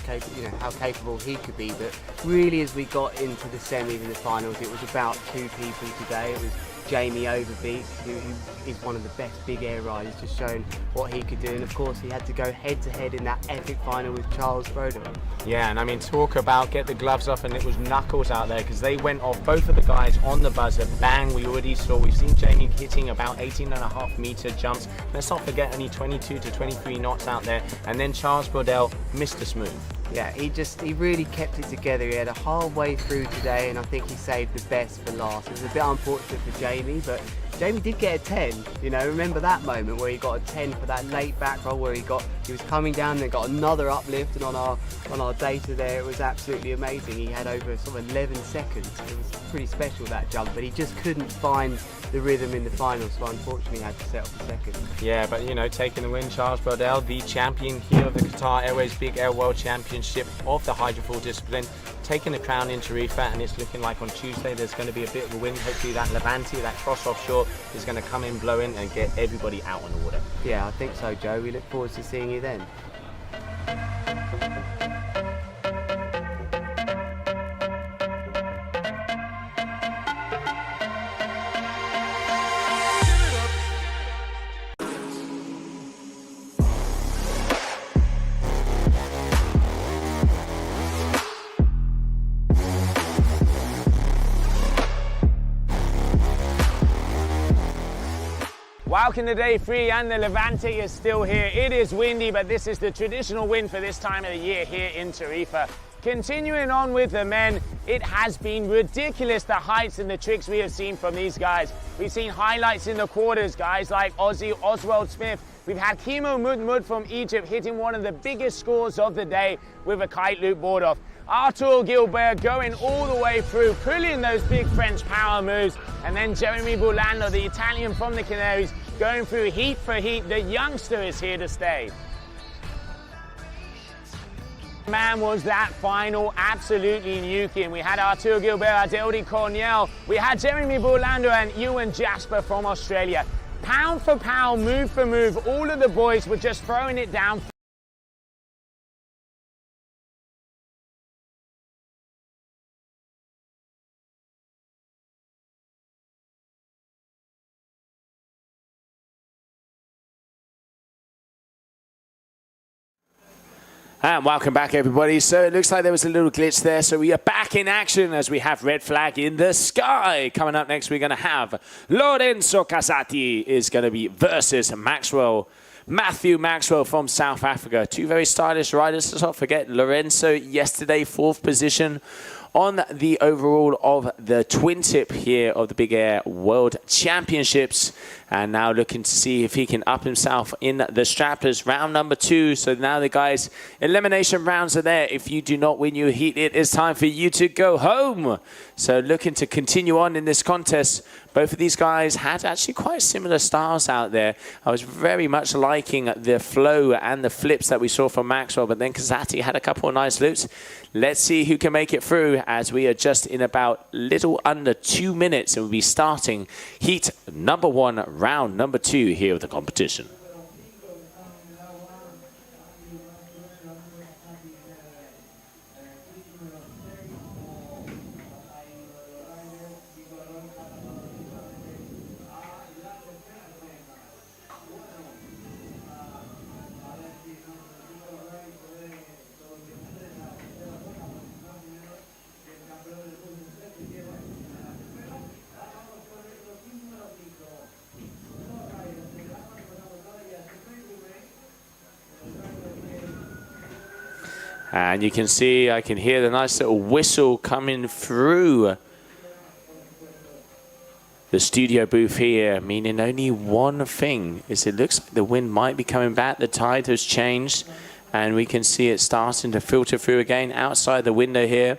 how capable he could be. But really, as we got into the semis and the finals, it was about two people today. It was Jamie Overbeast, who is one of the best big air riders, just showing what he could do. And of course, he had to go head-to-head in that epic final with Charles Brodeur. Yeah, and I mean, talk about get the gloves off, and it was knuckles out there because they went off, both of the guys on the buzzer. Bang, we already saw. We've seen Jamie hitting about 18.5-meter jumps. Let's not forget only 22 to 23 knots out there. And then Charles Brodeur, Mr. Smooth. Yeah, he really kept it together. He had a hard way through today, and I think he saved the best for last. It was a bit unfortunate for Jamie, but Jamie did get a 10. You know, remember that moment where he got a 10 for that late back roll where he was coming down and then got another uplift, and on our data there it was absolutely amazing. He had over sort of 11 seconds. It was pretty special, that jump, but he just couldn't find the rhythm in the final, so unfortunately had to settle for second. Yeah, but you know, taking the win, Charles Brodeur, the champion here of the Qatar Airways Big Air World Championship of the hydrofoil discipline, taking the crown in Tarifa, and it's looking like on Tuesday there's going to be a bit of a win. Hopefully that Levante, that cross offshore, is going to come in, blow in, and get everybody out on the water. Yeah, I think so, Joe. We look forward to seeing you then. Welcome to day 3, and the Levante is still here. It is windy, but this is the traditional win for this time of the year here in Tarifa. Continuing on with the men, it has been ridiculous, the heights and the tricks we have seen from these guys. We've seen highlights in the quarters, guys like Aussie Oswald Smith. We've had Kimo Mudmud from Egypt hitting one of the biggest scores of the day with a kite loop board off. Artur Gilbert going all the way through, pulling those big French power moves. And then Jeremy Burlando, the Italian from the Canaries, going through heat for heat. The youngster is here to stay. Man, was that final absolutely nuking. We had Artur Gilbert, Adeldi Cornell, we had Jeremy Burlando and Ewan Jasper from Australia. Pound for pound, move for move, all of the boys were just throwing it down. And welcome back, everybody. So it looks like there was a little glitch there. So we are back in action as we have red flag in the sky. Coming up next, we're going to have Lorenzo Casati is going to be versus Matthew Maxwell from South Africa. Two very stylish riders. Let's not forget Lorenzo yesterday, 4th position on the overall of the twin tip here of the Big Air World Championships. And now looking to see if he can up himself in the Strapless round number 2. So now the guys, elimination rounds are there. If you do not win your heat, it is time for you to go home. So looking to continue on in this contest. Both of these guys had actually quite similar styles out there. I was very much liking the flow and the flips that we saw from Maxwell, but then Casati had a couple of nice loops. Let's see who can make it through as we are just in about little under 2 minutes, and we'll be starting heat number 1, round number 2 here of the competition. And you can see, I can hear the nice little whistle coming through the studio booth here, meaning only one thing is it looks like the wind might be coming back. The tide has changed, and we can see it starting to filter through again. Outside the window here,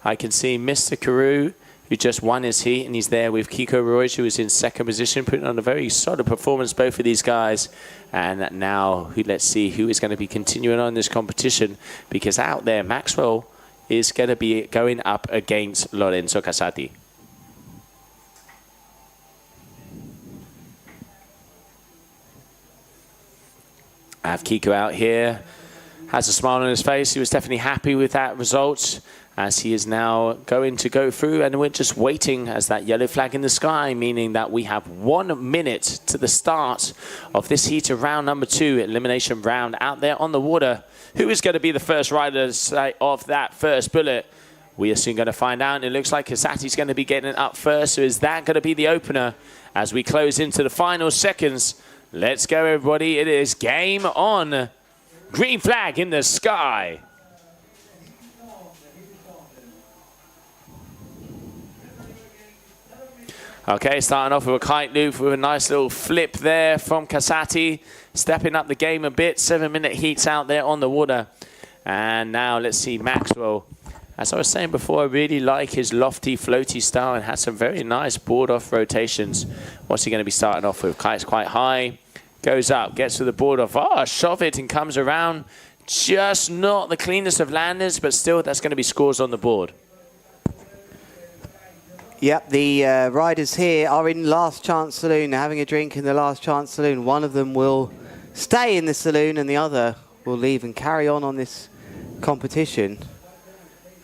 I can see Mr. Carew, who just won his heat, and he's there with Kiko Royce, who is in 2nd position, putting on a very solid performance, both of these guys. And now, let's see who is going to be continuing on this competition, because out there, Maxwell is going to be going up against Lorenzo Casati. I have Kiko out here. Has a smile on his face. He was definitely happy with that result, as he is now going to go through, and we're just waiting as that yellow flag in the sky, meaning that we have 1 minute to the start of this heat of round number 2, elimination round out there on the water. Who is going to be the first rider of that first bullet? We are soon going to find out, and it looks like Kasati's going to be getting up first, so is that going to be the opener as we close into the final seconds? Let's go, everybody. It is game on. Green flag in the sky. Okay, starting off with a kite loop with a nice little flip there from Kasati. Stepping up the game a bit. 7-minute heats out there on the water. And now let's see Maxwell. As I was saying before, I really like his lofty, floaty style and has some very nice board-off rotations. What's he going to be starting off with? Kite's quite high. Goes up, gets to the board-off. Oh, shove it and comes around. Just not the cleanest of landers, but still that's going to be scores on the board. Yep, the riders here are in Last Chance Saloon. They're having a drink in the Last Chance Saloon. One of them will stay in the saloon and the other will leave and carry on this competition.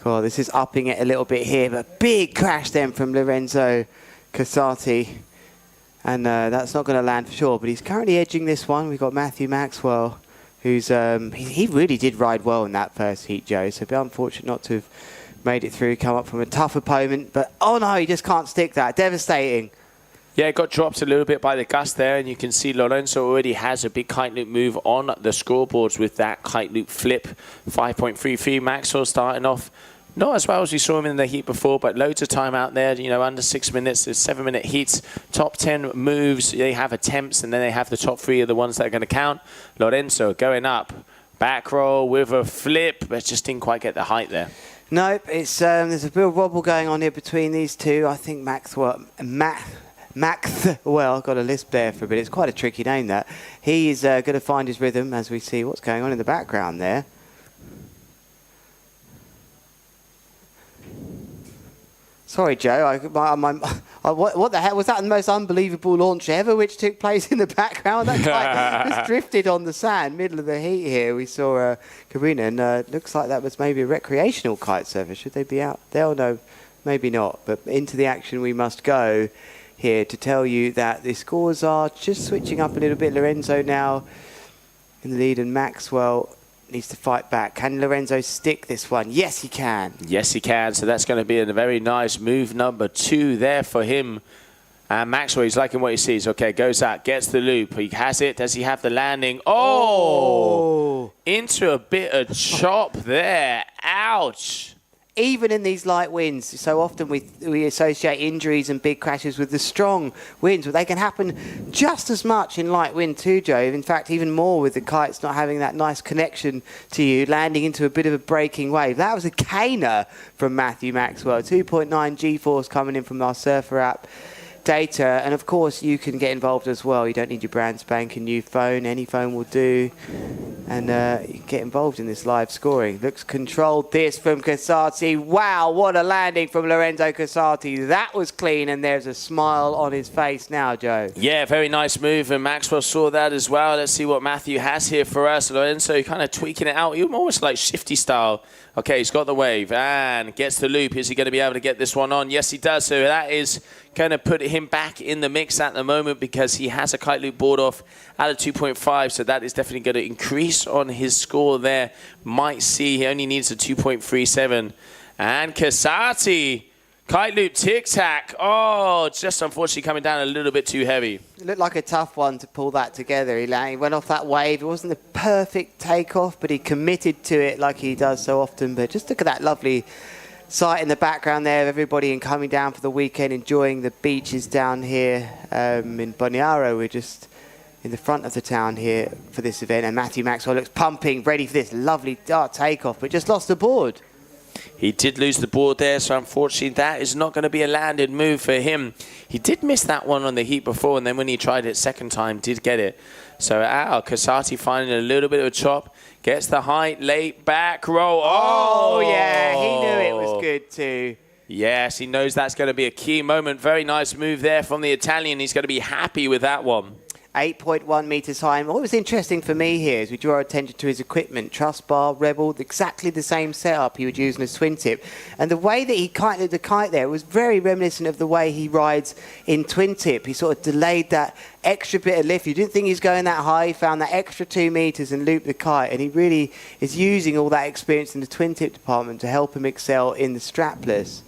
Oh, this is upping it a little bit here, but big crash then from Lorenzo Casati. And that's not going to land for sure, but he's currently edging this one. We've got Matthew Maxwell, who's he really did ride well in that first heat, Joe. So a bit unfortunate not to have made it through, come up from a tough opponent. But, oh no, he just can't stick that. Devastating. Yeah, it got dropped a little bit by the gust there, and you can see Lorenzo already has a big kite loop move on the scoreboards with that kite loop flip. 5.33, Maxwell starting off not as well as we saw him in the heat before, but loads of time out there, you know, under 6 minutes. There's 7-minute heats, top 10 moves. They have attempts, and then they have the top 3 are the ones that are going to count. Lorenzo going up, back roll with a flip, but just didn't quite get the height there. Nope, it's there's a bit of wobble going on here between these two. I think Maxwell, well, I've got a lisp there for a bit. It's quite a tricky name, that. He's going to find his rhythm as we see what's going on in the background there. Sorry, Joe. What the hell was that? The most unbelievable launch ever, which took place in the background. That kite just drifted on the sand, middle of the heat here. We saw Karina, and looks like that was maybe a recreational kite surfer. Should they be out there? No, maybe not. But into the action we must go here to tell you that the scores are just switching up a little bit. Lorenzo now in the lead, and Maxwell needs to fight back. Can Lorenzo stick this one? Yes, he can. Yes, he can. So that's going to be a very nice move number 2 there for him. And Maxwell, he's liking what he sees. Okay, goes out, gets the loop. He has it. Does he have the landing? Oh! Into a bit of chop there. Ouch. Even in these light winds, so often we associate injuries and big crashes with the strong winds, but they can happen just as much in light wind too, Joe. In fact, even more with the kites not having that nice connection to you, landing into a bit of a breaking wave. That was a caner from Matthew Maxwell. 2.9 G-force coming in from our Surfer app data, and of course you can get involved as well. You don't need your brand spanking new phone, any phone will do, and you can get involved in this live scoring. Looks controlled, this from Casati. Wow, what a landing from Lorenzo Casati. That was clean, and there's a smile on his face now, Joe. Yeah, very nice move, and Maxwell saw that as well. Let's see what Matthew has here for us. Lorenzo kind of tweaking it out, almost like shifty style. Okay, he's got the wave and gets the loop. Is he going to be able to get this one on? Yes, he does. So that is going to put him back in the mix at the moment because he has a kite loop board off at a 2.5. So that is definitely going to increase on his score there. Might see he only needs a 2.37. And Casati, kite loop tic-tac. Oh, just unfortunately coming down a little bit too heavy. It looked like a tough one to pull that together. He went off that wave. It wasn't the perfect takeoff, but he committed to it like he does so often. But just look at that lovely sight in the background there of everybody coming down for the weekend, enjoying the beaches down here in Boniaro. We're just in the front of the town here for this event. And Matthew Maxwell looks pumping, ready for this lovely dart takeoff, but just lost the board. He did lose the board there, so unfortunately that is not going to be a landed move for him. He did miss that one on the heat before, and then when he tried it second time, did get it. So Casati finding a little bit of a chop, gets the height, late back roll. Oh, yeah, he knew it was good too. Yes, he knows that's going to be a key moment. Very nice move there from the Italian. He's going to be happy with that one. 8.1 meters high. And what was interesting for me here is we draw our attention to his equipment. Truss bar, Rebel, exactly the same setup he would use in a twin tip. And the way that he kited the kite there was very reminiscent of the way he rides in twin tip. He sort of delayed that extra bit of lift. You didn't think he was going that high. He found that extra 2 meters and looped the kite. And he really is using all that experience in the twin tip department to help him excel in the strapless.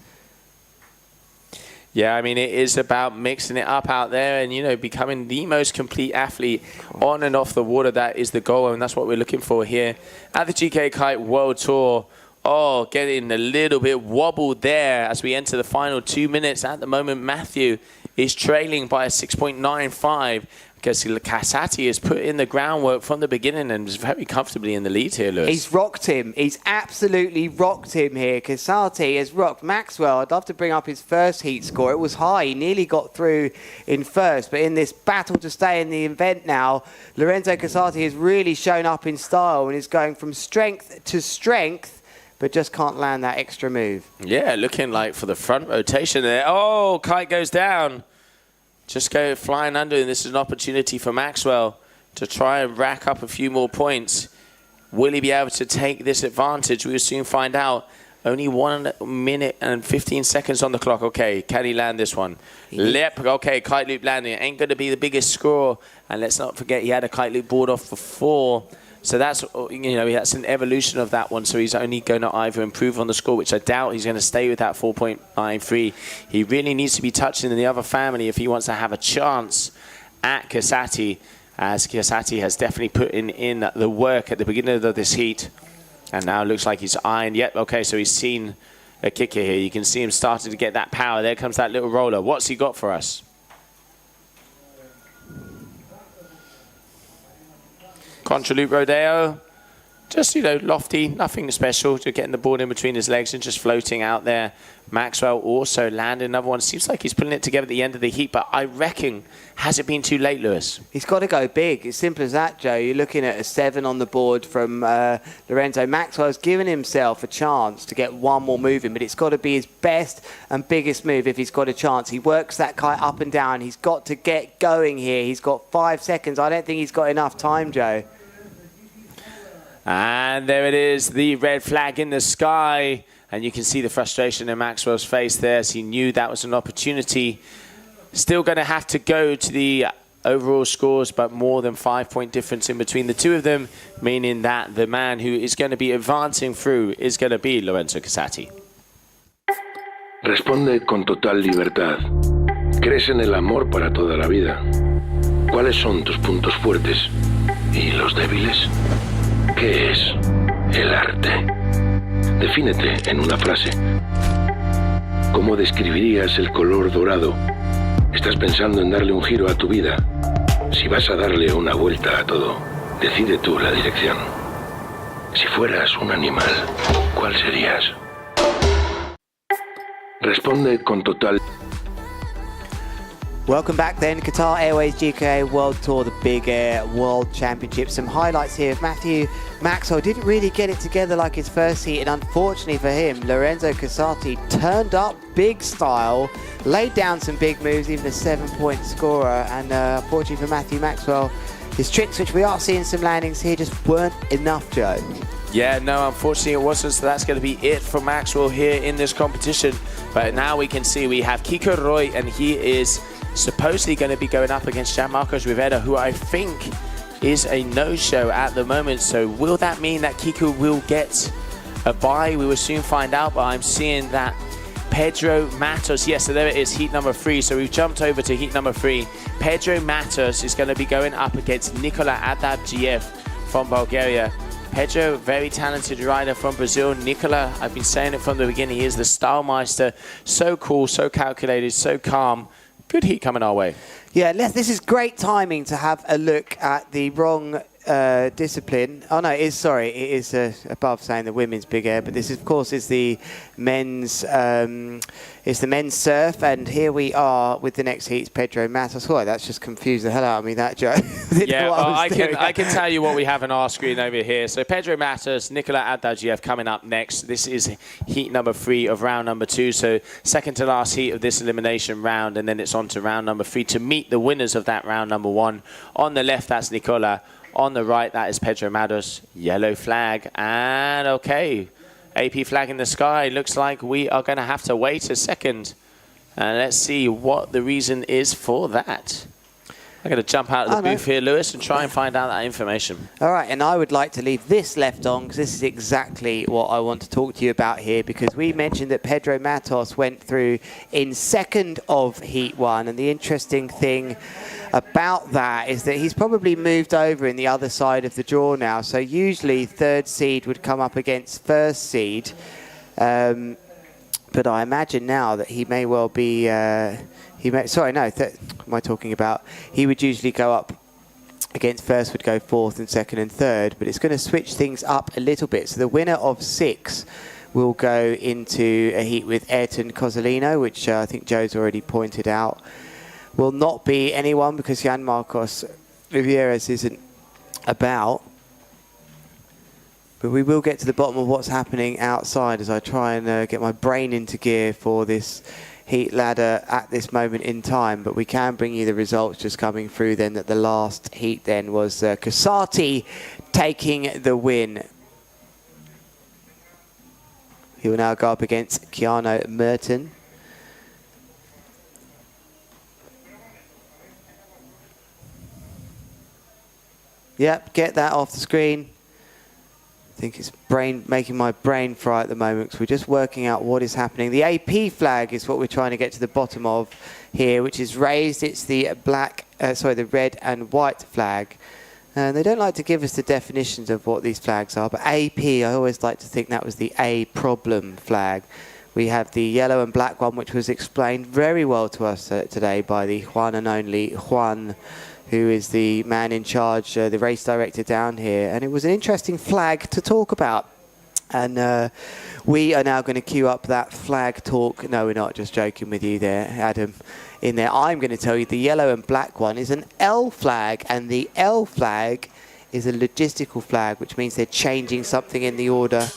Yeah, I mean, it is about mixing it up out there and, you know, becoming the most complete athlete on and off the water. That is the goal, and that's what we're looking for here at the GKA Kite World Tour. Oh, getting a little bit wobbled there as we enter the final 2 minutes. At the moment, Matthew is trailing by a 6.95 because Casati has put in the groundwork from the beginning and is very comfortably in the lead here, Lewis. He's rocked him. He's absolutely rocked him here. Casati has rocked Maxwell. I'd love to bring up his first heat score. It was high. He nearly got through in first. But in this battle to stay in the event now, Lorenzo Casati has really shown up in style and is going from strength to strength, but just can't land that extra move. Yeah, looking like for the front rotation there. Oh, kite goes down. Just go flying under, and this is an opportunity for Maxwell to try and rack up a few more points. Will he be able to take this advantage? We'll soon find out. Only 1 minute and 15 seconds on the clock. Okay, can he land this one? Yep, okay, kite loop landing. Ain't going to be the biggest score. And let's not forget he had a kite loop board off before. So that's, you know, that's an evolution of that one. So he's only going to either improve on the score, which I doubt he's going to stay with that 4.93. He really needs to be touching the other family if he wants to have a chance at Casati, as Casati has definitely put in the work at the beginning of this heat. And now it looks like he's ironed. Yep, okay, so he's seen a kicker here. You can see him starting to get that power. There comes that little roller. What's he got for us? Contra loop rodeo, just, you know, lofty, nothing special, just getting the board in between his legs and just floating out there. Maxwell also landed another one. Seems like he's putting it together at the end of the heat, but I reckon, has it been too late, Lewis? He's got to go big. It's simple as that, Joe. You're looking at a 7 on the board from Lorenzo. Maxwell's given himself a chance to get one more move in, but it's got to be his best and biggest move if he's got a chance. He works that kite up and down. He's got to get going here. He's got 5 seconds. I don't think he's got enough time, Joe. And there it is, the red flag in the sky. And you can see the frustration in Maxwell's face there as he knew that was an opportunity. Still going to have to go to the overall scores, but more than 5-point difference in between the two of them, meaning that the man who is going to be advancing through is going to be Lorenzo Casati. Responde con total libertad. Crees en el amor para toda la vida. ¿Cuáles son tus puntos fuertes y los débiles? ¿Qué es el arte? Defínete en una frase. ¿Cómo describirías el color dorado? ¿Estás pensando en darle un giro a tu vida? Si vas a darle una vuelta a todo, decide tú la dirección. Si fueras un animal, ¿cuál serías? Responde con total... Welcome back then, Qatar Airways GKA World Tour, the Big Air World Championship. Some highlights here. Matthew Maxwell didn't really get it together like his first heat, and unfortunately for him, Lorenzo Casati turned up big style, laid down some big moves, even a 7-point scorer, and unfortunately for Matthew Maxwell, his tricks, which we are seeing some landings here, just weren't enough, Joe. Yeah, no, unfortunately it wasn't, so that's going to be it for Maxwell here in this competition. But now we can see we have Kiko Roy, and he is supposedly going to be going up against Gianmarco Rivera, who I think is a no-show at the moment. So will that mean that Kiko will get a bye? We will soon find out, but I'm seeing that Pedro Matos, yes, so there it is, heat number 3. So we've jumped over to heat number 3. Pedro Matos is going to be going up against Nikola Adabjiev from Bulgaria. Pedro, very talented rider from Brazil. Nikola, I've been saying it from the beginning, he is the style meister. So cool, so calculated, so calm. Good heat coming our way. Yeah, this is great timing to have a look at the wrong discipline. Oh no, it is above saying the women's big air, but this of course is the men's. It's the men's surf, and here we are with the next heats. Pedro Matos. Oh, that's just confused the hell out of me. That Joe. Yeah, well, I can tell you what we have on our screen over here. So Pedro Matos, Nikola Adagiev coming up next. This is heat number 3 of round number 2. So second to last heat of this elimination round, and then it's on to round number 3 to meet the winners of that round number 1. On the left, that's Nikola. On the right, that is Pedro Matos. Yellow flag, and okay. AP flag in the sky. Looks like we are going to have to wait a second. And let's see what the reason is for that. I'm going to jump out of the booth here, Lewis, and try and find out that information. All right, and I would like to leave this left on because this is exactly what I want to talk to you about here, because we mentioned that Pedro Matos went through in second of Heat 1, and the interesting thing about that is that he's probably moved over in the other side of the draw now. So usually third seed would come up against first seed, but I imagine now that he may well be... what am I talking about? He would usually go up against first, would go fourth and second and third, but it's going to switch things up a little bit. So the winner of 6 will go into a heat with Ayrton Cozzolino, which I think Joe's already pointed out. Will not be anyone because Jan Marcos Rivieras isn't about. But we will get to the bottom of what's happening outside as I try and get my brain into gear for this heat ladder at this moment in time. But we can bring you the results just coming through then, that the last heat then was Casati taking the win. He will now go up against Keanu Merton. Yep, get that off the screen. I think it's making my brain fry at the moment because we're just working out what is happening. The AP flag is what we're trying to get to the bottom of here, which is raised. It's the the red and white flag. And they don't like to give us the definitions of what these flags are, but AP, I always like to think that was the A problem flag. We have the yellow and black one, which was explained very well to us today by the one and only Juan, who is the man in charge, the race director down here. And it was an interesting flag to talk about. And we are now going to queue up that flag talk. No, we're not, just joking with you there, Adam. In there, I'm going to tell you the yellow and black one is an L flag. And the L flag is a logistical flag, which means they're changing something in the order.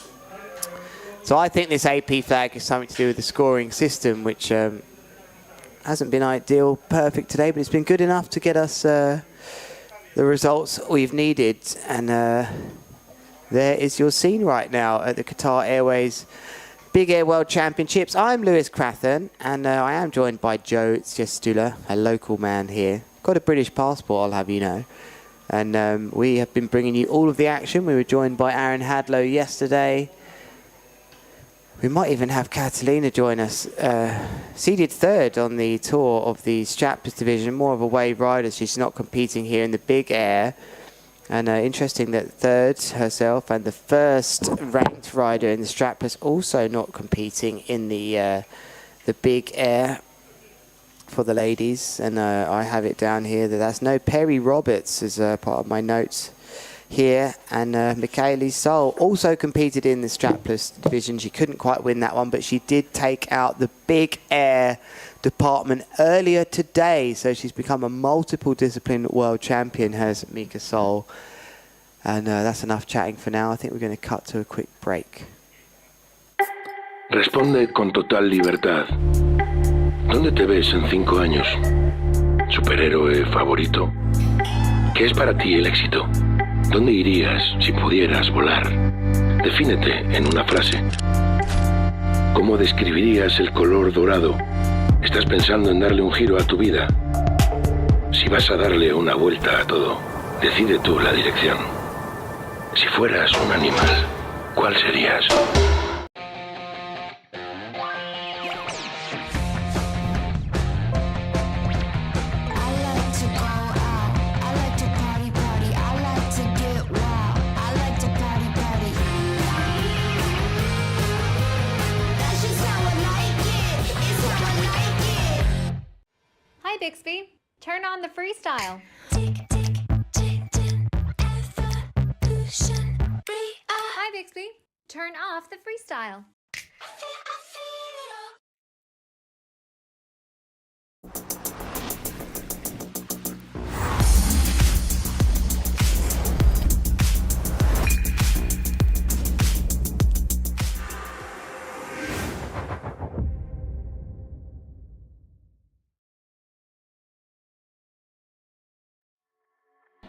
So I think this AP flag is something to do with the scoring system, which... hasn't been ideal, perfect today, but it's been good enough to get us the results we've needed. And there is your scene right now at the Qatar Airways Big Air World Championships. I'm Lewis Crathern, and I am joined by Joe Stula, a local man here. Got a British passport, I'll have you know. And we have been bringing you all of the action. We were joined by Aaron Hadlow yesterday. We might even have Catalina join us. Seeded third on the tour of the Strapless division, more of a wave rider. She's not competing here in the big air. And interesting that third herself and the first ranked rider in the Strapless also not competing in the big air for the ladies. And I have it down here that that's no Perry Roberts as part of my notes here, and Michaeli Sol also competed in the Strapless division. She couldn't quite win that one, but she did take out the big air department earlier today, so she's become a multiple discipline world champion, has Mika Sol. And that's enough chatting for now. I think we're going to cut to a quick break. Responde con total libertad. ¿Dónde te ves en 5 años? ¿Superhéroe favorito? ¿Qué es para ti el éxito? ¿Dónde irías si pudieras volar? Defínete en una frase. ¿Cómo describirías el color dorado? ¿Estás pensando en darle un giro a tu vida? Si vas a darle una vuelta a todo, decide tú la dirección. Si fueras un animal, ¿cuál serías? Hi Bixby, turn on the freestyle. Hi, Bixby. Turn off the freestyle.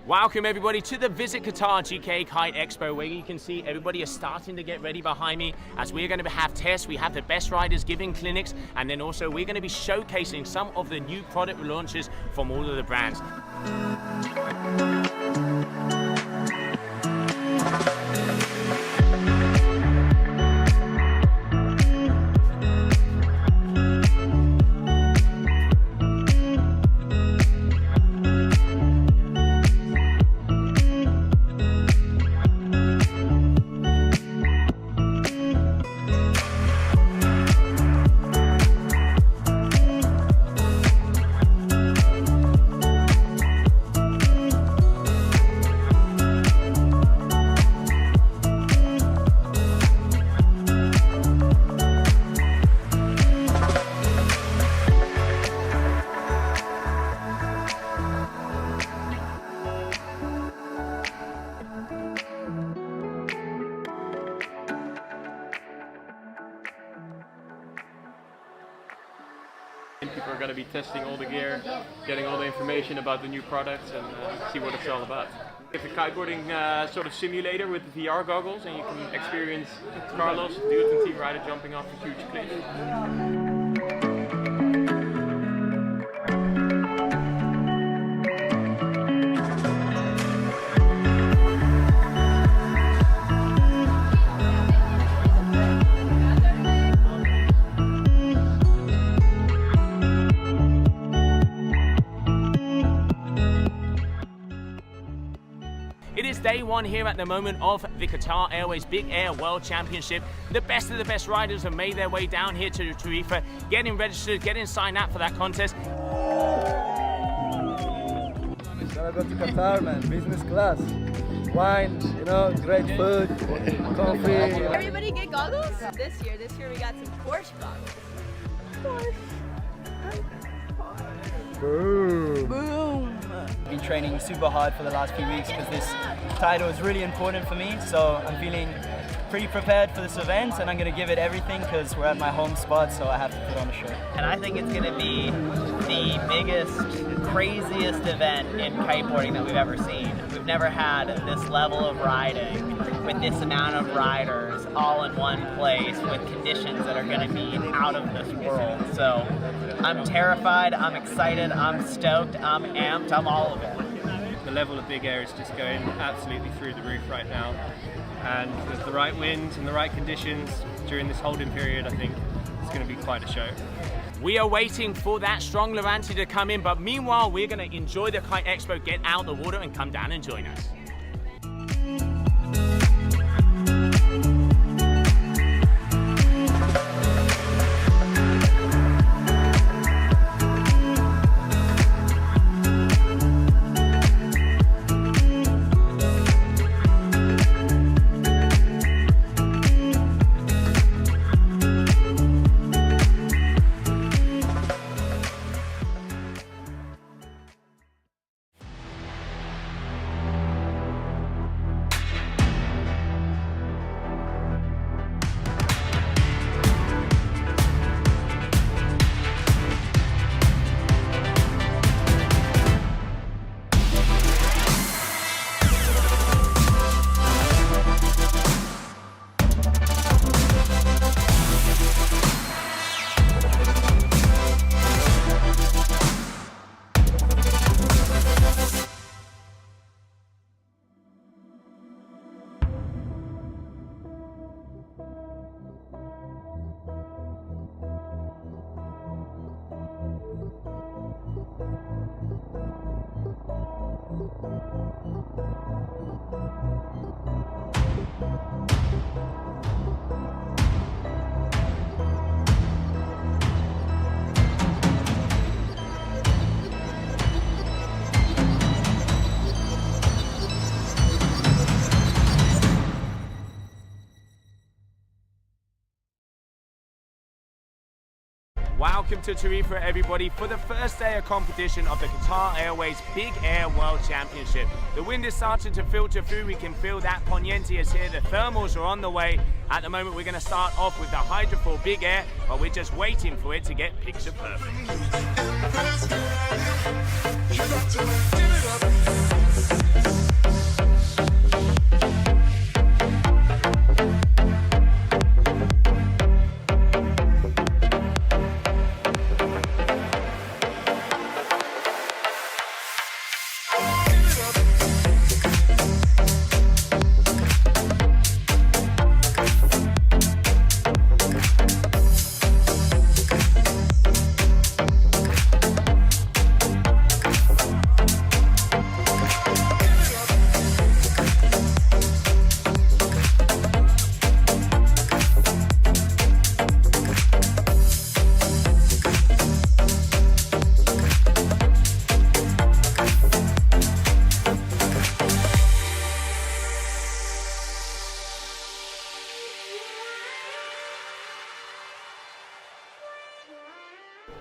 Welcome everybody to the Visit Qatar GKA Kite Expo, where you can see everybody is starting to get ready behind me as we're going to have tests. We have the best riders giving clinics, and then also we're going to be showcasing some of the new product launches from all of the brands. People are going to be testing all the gear, getting all the information about the new products, and see what it's all about. It's a kiteboarding sort of simulator with VR goggles, and you can experience Carlos, the dude and team rider, jumping off a huge cliff. It is day one here at the moment of the Qatar Airways Big Air World Championship. The best of the best riders have made their way down here to Tarifa, getting registered, getting signed up for that contest. Gotta go to Qatar, man. Business class. Wine, you know, great food, coffee. Everybody get goggles? This year we got some Porsche goggles. Boom. Boom. Been training super hard for the last few weeks because this title is really important for me, so I'm feeling pretty prepared for this event, and I'm going to give it everything because we're at my home spot, so I have to put on a show. And I think it's going to be the biggest, craziest event in kiteboarding that we've ever seen. We've never had this level of riding with this amount of riders all in one place with conditions that are going to be out of this world. So I'm terrified, I'm excited, I'm stoked, I'm amped, I'm all of it. The level of Big Air is just going absolutely through the roof right now, and with the right winds and the right conditions during this holding period, I think it's going to be quite a show. We are waiting for that strong Levante to come in, but meanwhile we're going to enjoy the Kite Expo, get out the water and come down and join us. Welcome to Tarifa, everybody, for the first day of competition of the Qatar Airways Big Air World Championship. The wind is starting to filter through. We can feel that Poniente is here. The thermals are on the way. At the moment, we're going to start off with the Hydrofoil Big Air, but we're just waiting for it to get picture perfect.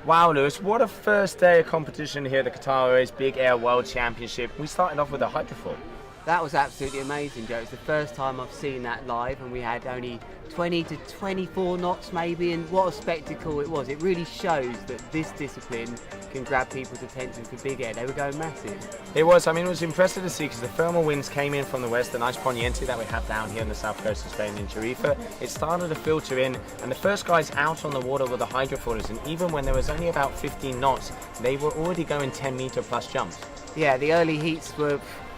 Wow, Lewis, what a first day of competition here at the Qatar Airways Big Air World Championship. We started off with a hydrofoil. That was absolutely amazing, Joe. It's the first time I've seen that live, and we had only 20 to 24 knots maybe, and what a spectacle it was. It really shows that this discipline can grab people's attention for big air. They were going massive. It was. I mean, it was impressive to see because the thermal winds came in from the west, the nice Poniente that we have down here on the south coast of Spain in Tarifa. It started to filter in, and the first guys out on the water were the hydrofoilers, and even when there was only about 15 knots, they were already going 10-meter plus jumps. Yeah, the early heats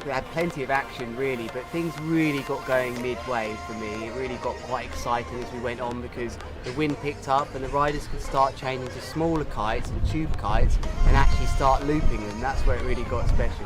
we had plenty of action really, but things really got going midway for me. It really got quite exciting as we went on because the wind picked up and the riders could start changing to smaller kites and tube kites and actually start looping them. That's where it really got special.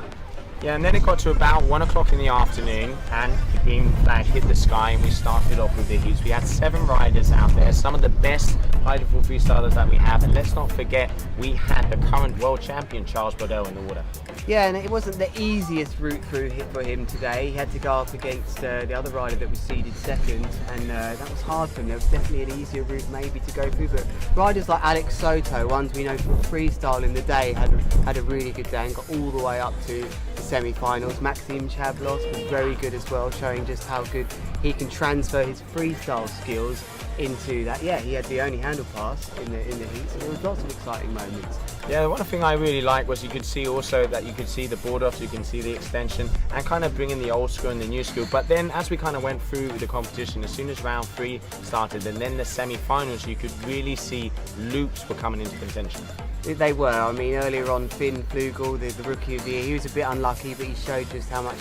Yeah, and then it got to about 1 o'clock in the afternoon and the green flag hit the sky and we started off with the heats. We had 7 riders out there, some of the best hydrofoil freestylers that we have, and let's not forget we had the current world champion Charles Baudel in the water. Yeah, and it wasn't the easiest route through for him today. He had to go up against the other rider that was seeded second, and that was hard for him. There was definitely an easier route maybe to go through, but riders like Alex Soto, ones we know from freestyle in the day, had a really good day and got all the way up to the semi-finals. Maxime Chablos was very good as well, showing just how good he can transfer his freestyle skills into that. Yeah, he had the only handle pass in the heats, and there was lots of exciting moments. Yeah, one thing I really liked was you could see also that you could see the board offs, you can see the extension, and kind of bringing the old school and the new school. But then as we kind of went through the competition, as soon as round 3 started and then the semi-finals, you could really see loops were coming into contention. They were. I mean, earlier on, Finn Flugel, the rookie of the year, he was a bit unlucky, but he showed just how much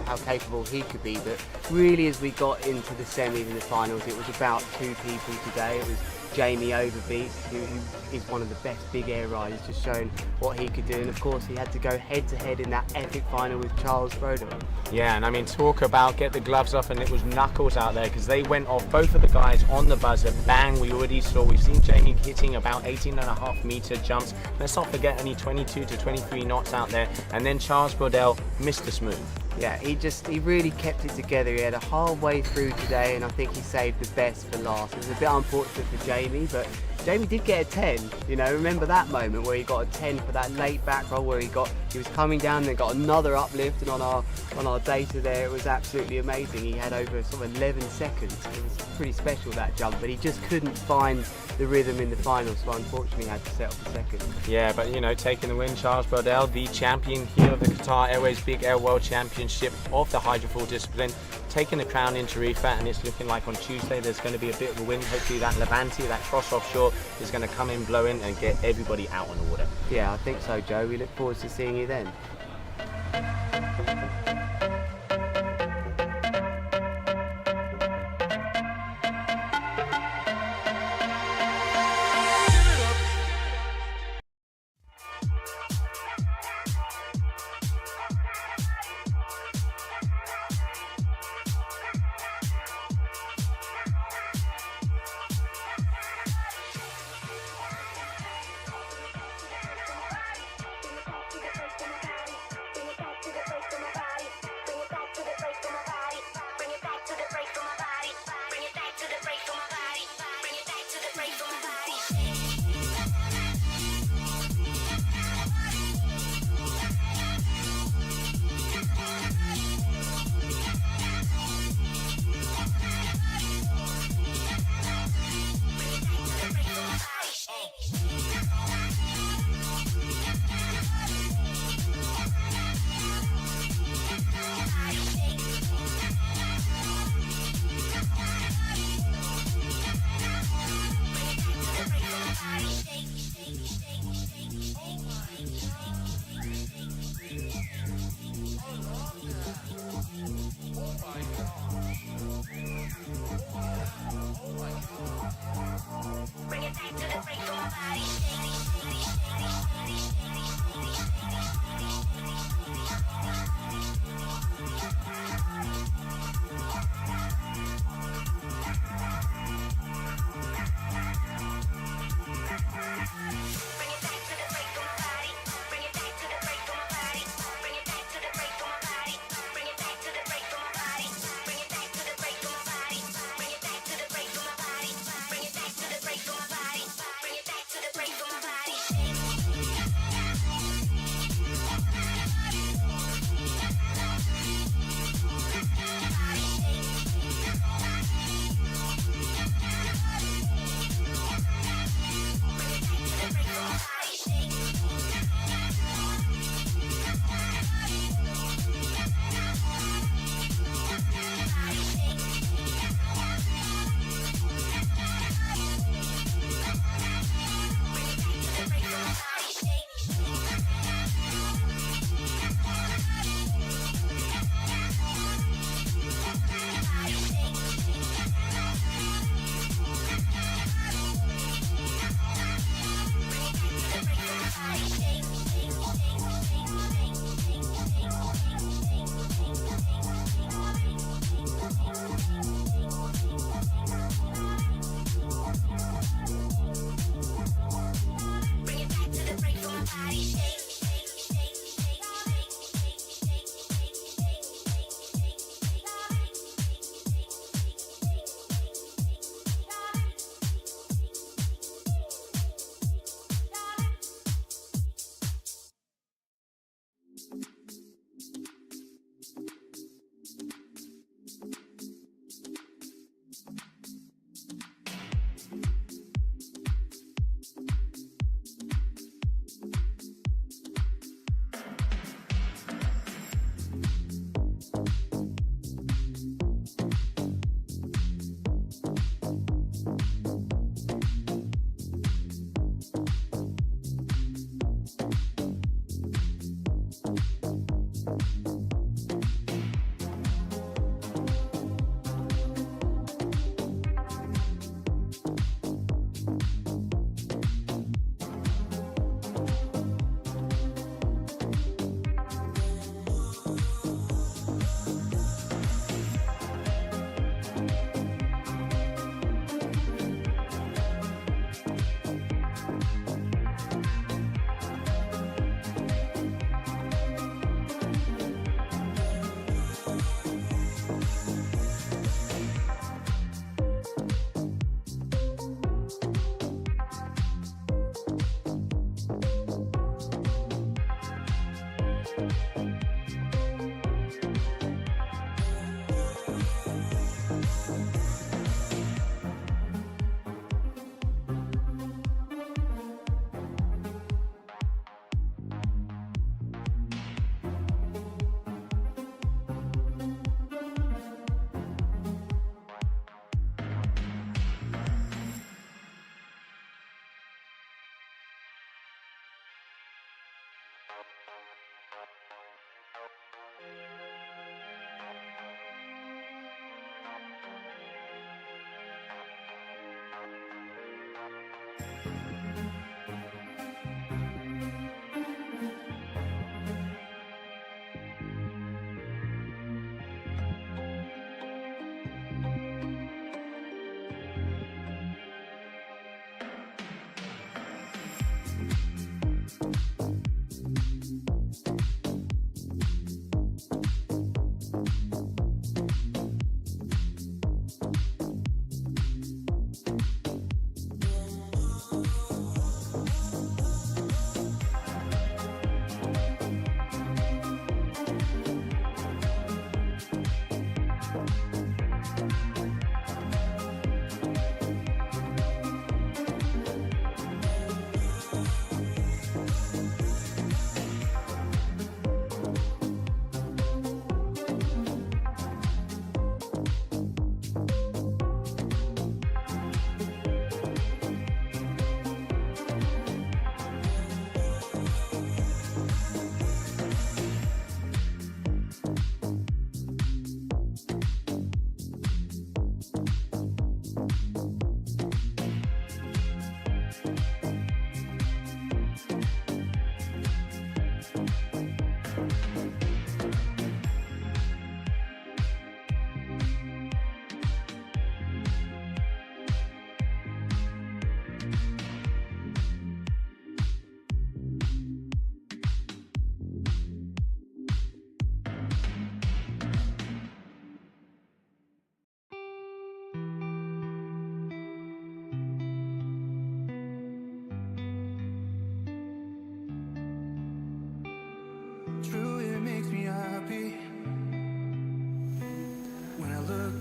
how capable he could be. But really, as we got into the semis and the finals, it was about 2 people today. It was Jamie Overbeat, who is one of the best big air riders, just showing what he could do. And of course, he had to go head to head in that epic final with Charles Baudel. Yeah, and I mean, talk about get the gloves off, and it was knuckles out there because they went off, both of the guys on the buzzer. Bang, we already saw. We've seen Jamie hitting about 18.5-meter jumps. Let's not forget only 22 to 23 knots out there. And then Charles Baudel, Mr. Smooth. Yeah, he really kept it together. He had a hard way through today, and I think he saved the best for last. It was a bit unfortunate for Jamie, but Jamie did get a 10. You know, remember that moment where he got a 10 for that late back roll where he was coming down and then got another uplift, and on our data there it was absolutely amazing. He had over sort of 11 seconds. It was pretty special, that jump, but he just couldn't find the rhythm in the final, so unfortunately had to settle for second. Yeah, but you know, taking the win, Charles Baudel, the champion here of the Qatar Airways Big Air World Championship of the hydrofoil discipline, taking the crown in Tarifa, and it's looking like on Tuesday there's going to be a bit of a wind. Hopefully that Levante, that cross offshore, is going to come in, blow in, and get everybody out on the water. Yeah, I think so, Joe. We look forward to seeing you then. Bring it back to the place of my body.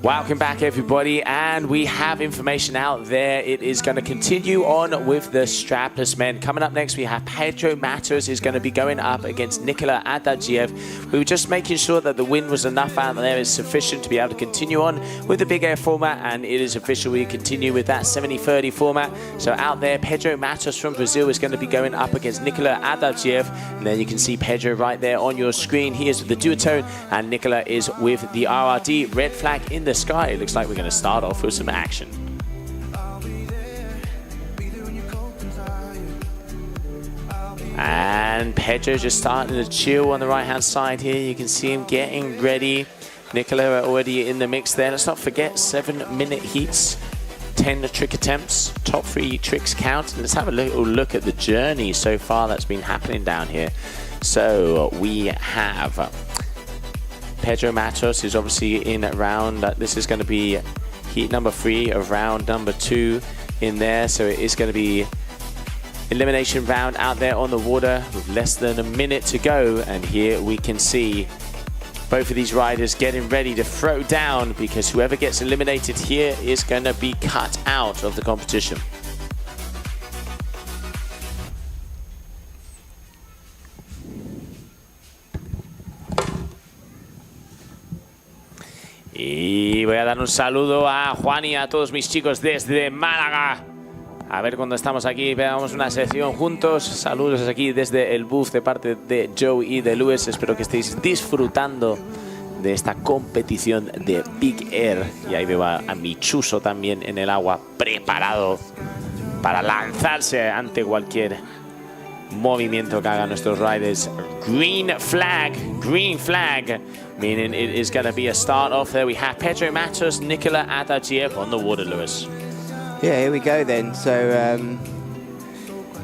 Welcome back, everybody, and we have information out there. It is going to continue on with the strapless men. Coming up next, we have Pedro Matos is going to be going up against Nikola Adagiev. We were just making sure that the wind was enough out there is sufficient to be able to continue on with the big air format, and it is official. We continue with that 70-30 format. So out there, Pedro Matos from Brazil is going to be going up against Nikola Adagiev, and then you can see Pedro right there on your screen. He is with the duotone, and Nikola is with the RRD. Red flag in the sky. It looks like we're going to start off with some action. And Pedro just starting to chill on the right hand side here. You can see him getting ready. Nikola already in the mix there. Let's not forget 7-minute heats, 10 trick attempts, top 3 tricks count. And let's have a little look at the journey so far that's been happening down here. So we have Pedro Matos is obviously in round, this is going to be heat number 3 of round number 2 in there. So it is going to be elimination round out there on the water with less than a minute to go. And here we can see both of these riders getting ready to throw down, because whoever gets eliminated here is going to be cut out of the competition. Y voy a dar un saludo a Juan y a todos mis chicos desde Málaga. A ver cuando estamos aquí, veamos una sección juntos. Saludos aquí desde el booth de parte de Joe y de Luis. Espero que estéis disfrutando de esta competición de Big Air. Y ahí veo a mi chuso también en el agua, preparado para lanzarse ante cualquier movimiento que hagan nuestros riders. Green flag, meaning it is going to be a start off. There we have Pedro Matos, Nikola Adagiev on the water, Lewis. Yeah, here we go then. So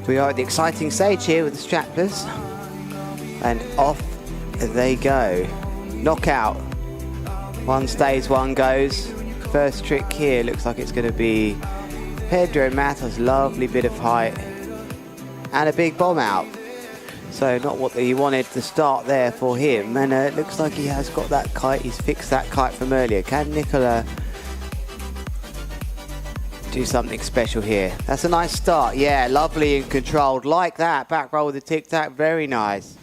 we are at the exciting stage here with the strapless, and off they go. Knockout. One stays, one goes. First trick here looks like it's going to be Pedro Matos. Lovely bit of height and a big bomb out. So not what he wanted to start there for him. And it looks like he has got that kite. He's fixed that kite from earlier. Can Nikola do something special here? That's a nice start. Yeah, lovely and controlled. Like that. Back roll with the tic-tac. Very nice.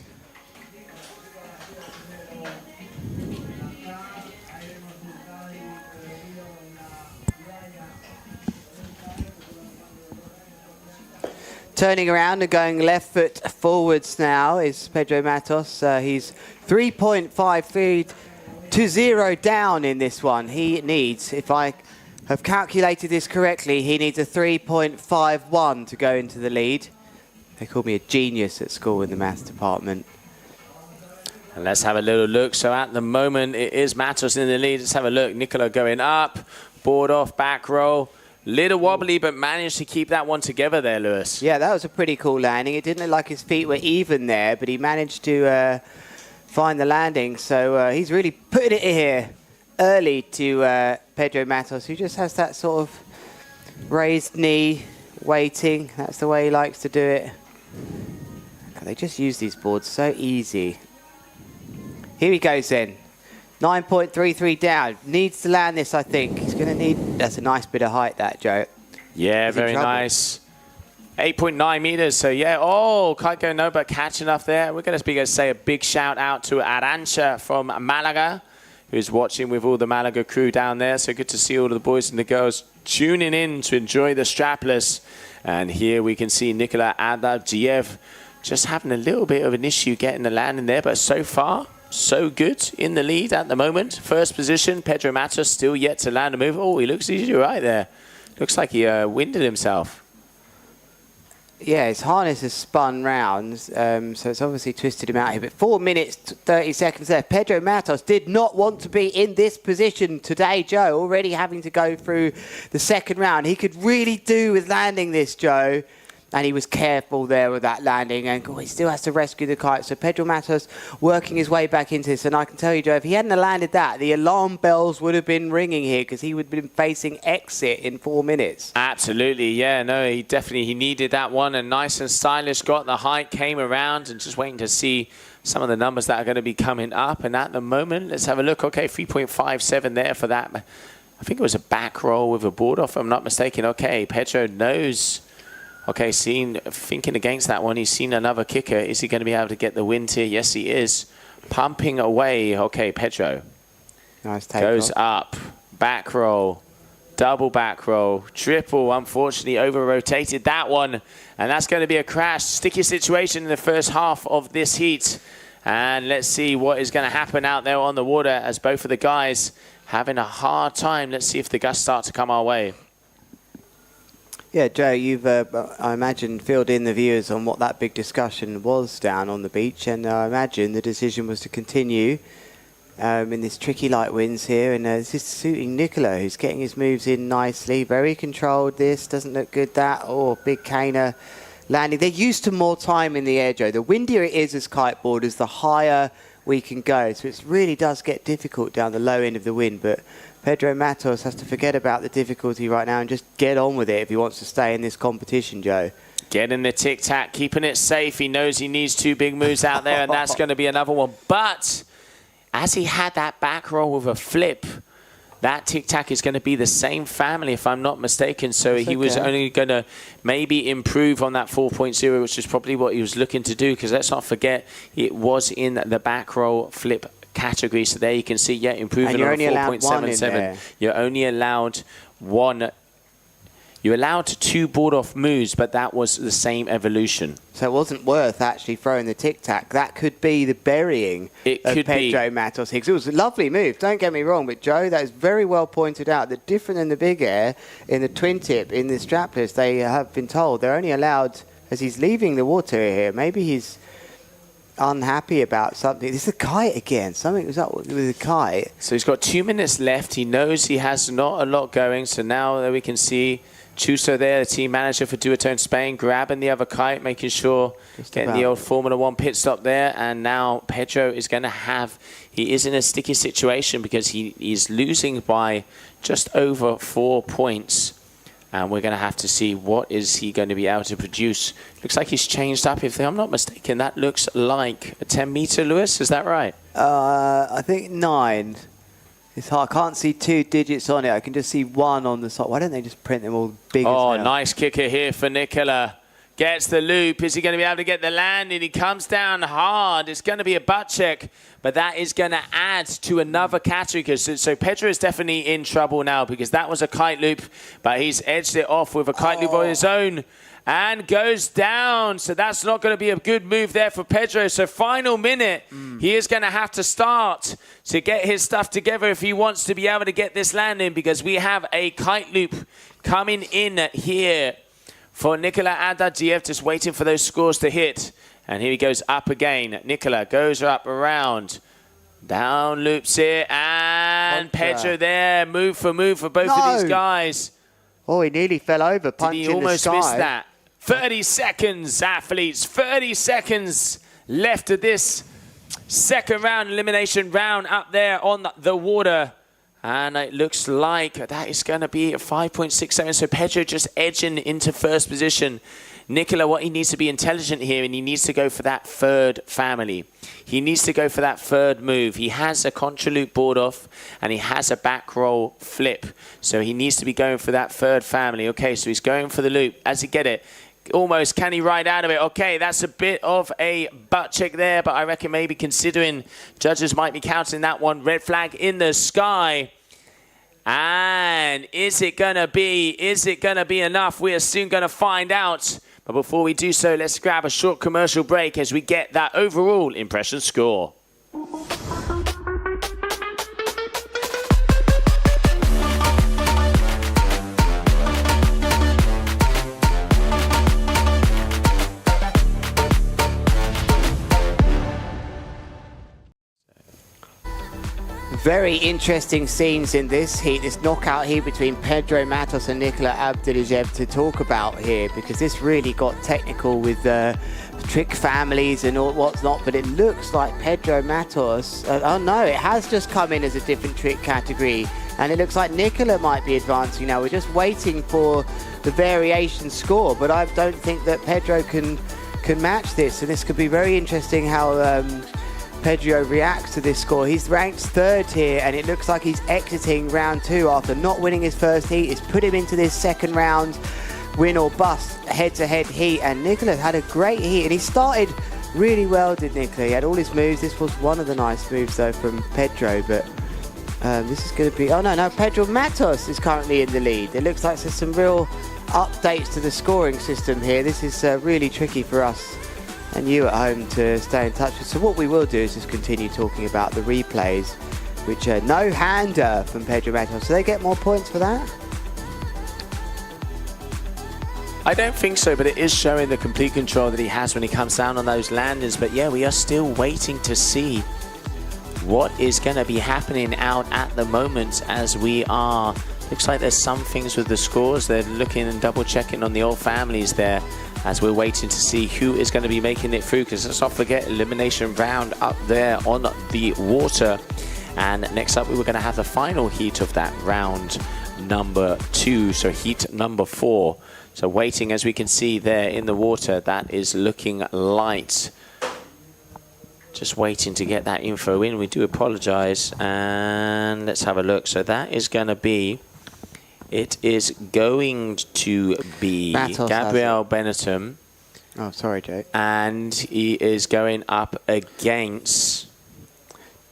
Turning around and going left foot forwards now is Pedro Matos. He's 3.53 to 0 down in this one. He needs, if I have calculated this correctly, he needs a 3.51 to go into the lead. They call me a genius at school in the maths department. And let's have a little look. So at the moment, it is Matos in the lead. Let's have a look. Nicola going up, board off, back roll. Little wobbly, but managed to keep that one together there, Lewis. Yeah, that was a pretty cool landing. It didn't look like his feet were even there, but he managed to find the landing. So he's really putting it here early to Pedro Matos, who just has that sort of raised knee waiting. That's the way he likes to do it. They just use these boards so easy. Here he goes then. 9.33 down. Needs to land this, I think. He's going to need... That's a nice bit of height, that, Joe. Yeah, very nice. 8.9 meters. So, yeah. Oh, can't go no, but catching up there. We're going to say a big shout out to Arancha from Malaga, who's watching with all the Malaga crew down there. So good to see all of the boys and the girls tuning in to enjoy the strapless. And here we can see Nikola Adavjiev just having a little bit of an issue getting the landing there. But so far, so good in the lead at the moment. First position, Pedro Matos still yet to land a move. Oh, he looks easy right there. Looks like he winded himself. Yeah, his harness has spun round, so it's obviously twisted him out here. But 4 minutes, 30 seconds left. Pedro Matos did not want to be in this position today, Joe, already having to go through the second round. He could really do with landing this, Joe. And he was careful there with that landing, and he still has to rescue the kite. So Pedro Matos working his way back into this, and I can tell you, Joe, if he hadn't landed that, the alarm bells would have been ringing here because he would have been facing exit in 4 minutes. Absolutely, yeah, no, he needed that one, and nice and stylish, got the height, came around, and just waiting to see some of the numbers that are going to be coming up. And at the moment, let's have a look. Okay, 3.57 there for that. I think it was a back roll with a board off, if I'm not mistaken. Okay, Pedro knows. Okay, thinking against that one, he's seen another kicker. Is he going to be able to get the wind here? Yes, he is. Pumping away. Okay, Pedro. Nice take goes off. up. Back roll. Double back roll. Triple, unfortunately, over-rotated that one. And that's going to be a crash. Sticky situation in the first half of this heat. And let's see what is going to happen out there on the water as both of the guys having a hard time. Let's see if the gusts start to come our way. Yeah, Joe, you've, I imagine, filled in the viewers on what that big discussion was down on the beach, and I imagine the decision was to continue in this tricky light winds here, and this is suiting Nicola, who's getting his moves in nicely. Very controlled, this. Doesn't look good, that. Oh, big caner landing. They're used to more time in the air, Joe. The windier it is as kiteboarders, the higher we can go, so it really does get difficult down the low end of the wind, but Pedro Matos has to forget about the difficulty right now and just get on with it if he wants to stay in this competition, Joe. Getting the tic-tac, keeping it safe. He knows he needs 2 big moves out there, and that's going to be another one. But as he had that back roll with a flip, that tic-tac is going to be the same family, if I'm not mistaken. So he was only going to maybe improve on that 4.0, which is probably what he was looking to do, because let's not forget, it was in the back roll flip category. So there you can see, yeah, improving on a 4.77. You're only allowed one. You're allowed 2 board-off moves, but that was the same evolution. So it wasn't worth actually throwing the tic-tac. That could be the burying of Pedro Matos Higgs. It was a lovely move, don't get me wrong, but Joe, that is very well pointed out that different than the big air, in the twin tip, in the strapless, they have been told they're only allowed, as he's leaving the water here, maybe he's unhappy about something. This is a kite again. Something was up with the kite. So he's got 2 minutes left. He knows he has not a lot going. So now we can see Chuso there, the team manager for Duotone Spain, grabbing the other kite, making sure, getting the old Formula 1 pit stop there. And now Pedro is going to have, he is in a sticky situation because he is losing by just over 4 points. And we're going to have to see what is he going to be able to produce. Looks like he's changed up. If I'm not mistaken, that looks like a 10-meter, Lewis. Is that right? I think 9. It's hard. I can't see 2 digits on it. I can just see 1 on the side. Why don't they just print them all big? Oh, nice kicker here for Nicola. Gets the loop. Is he going to be able to get the landing? He comes down hard. It's going to be a butt check, but that is going to add to another category. So Pedro is definitely in trouble now because that was a kite loop, but he's edged it off with a kite loop on his own. and goes down. So that's not going to be a good move there for Pedro. So final minute, he is going to have to start to get his stuff together if he wants to be able to get this landing, because we have a kite loop coming in here for Nicola Adadiev, just waiting for those scores to hit. And here he goes up again. Nicola goes up around. Down loops here, and Pedro there, move for both of these guys. Oh, he nearly fell over, punching He almost the sky. missed that. 30 seconds, athletes. 30 seconds left of this second round, elimination round up there on the water. And it looks like that is going to be a 5.67. So Pedro just edging into first position. Nicola, what he needs to be intelligent here, and he needs to go for that third family. He needs to go for that third move. He has a contra loop board off, and he has a back roll flip. So he needs to be going for that third family. Okay, so he's going for the loop. As he get it, almost, can he ride out of it? Okay, that's a bit of a butt check there, but I reckon maybe considering judges might be counting that one. Red flag in the sky. And is it gonna be enough? We are soon gonna find out. But before we do so, let's grab a short commercial break as we get that overall impression score. Very interesting scenes in this heat, this knockout heat between Pedro Matos and Nicola Abdelajev to talk about here, because this really got technical with the trick families and all what's not. But it looks like Pedro Matos, oh no, it has just come in as a different trick category, and it looks like Nicola might be advancing now. We're just waiting for the variation score, but I don't think that Pedro can match this, and this could be very interesting how Pedro reacts to this score. He's ranked third here, and it looks like he's exiting round 2 after not winning his first heat. It's put him into this second round win or bust head-to-head heat, and Nicola had a great heat, and he started really well, did Nicola? He had all his moves. This was one of the nice moves though from Pedro, but this is going to be, oh no, Pedro Matos is currently in the lead. It looks like there's some real updates to the scoring system here. This is really tricky for us and you at home to stay in touch with. So what we will do is just continue talking about the replays, which are no-hander from Pedro Matos. So they get more points for that? I don't think so, but it is showing the complete control that he has when he comes down on those landings. But yeah, we are still waiting to see what is going to be happening out at the moment, as we are, looks like there's some things with the scores. They're looking and double checking on the old families there, as we're waiting to see who is going to be making it through, because let's not forget elimination round up there on the water. And next up, we were going to have the final heat of that round number 2, so heat number 4. So waiting, as we can see there in the water, that is looking light. Just waiting to get that info in. We do apologize, and let's have a look. So that is going to be, it is going to be Matos Gabriel Benetton. Oh, sorry, Jake. And he is going up against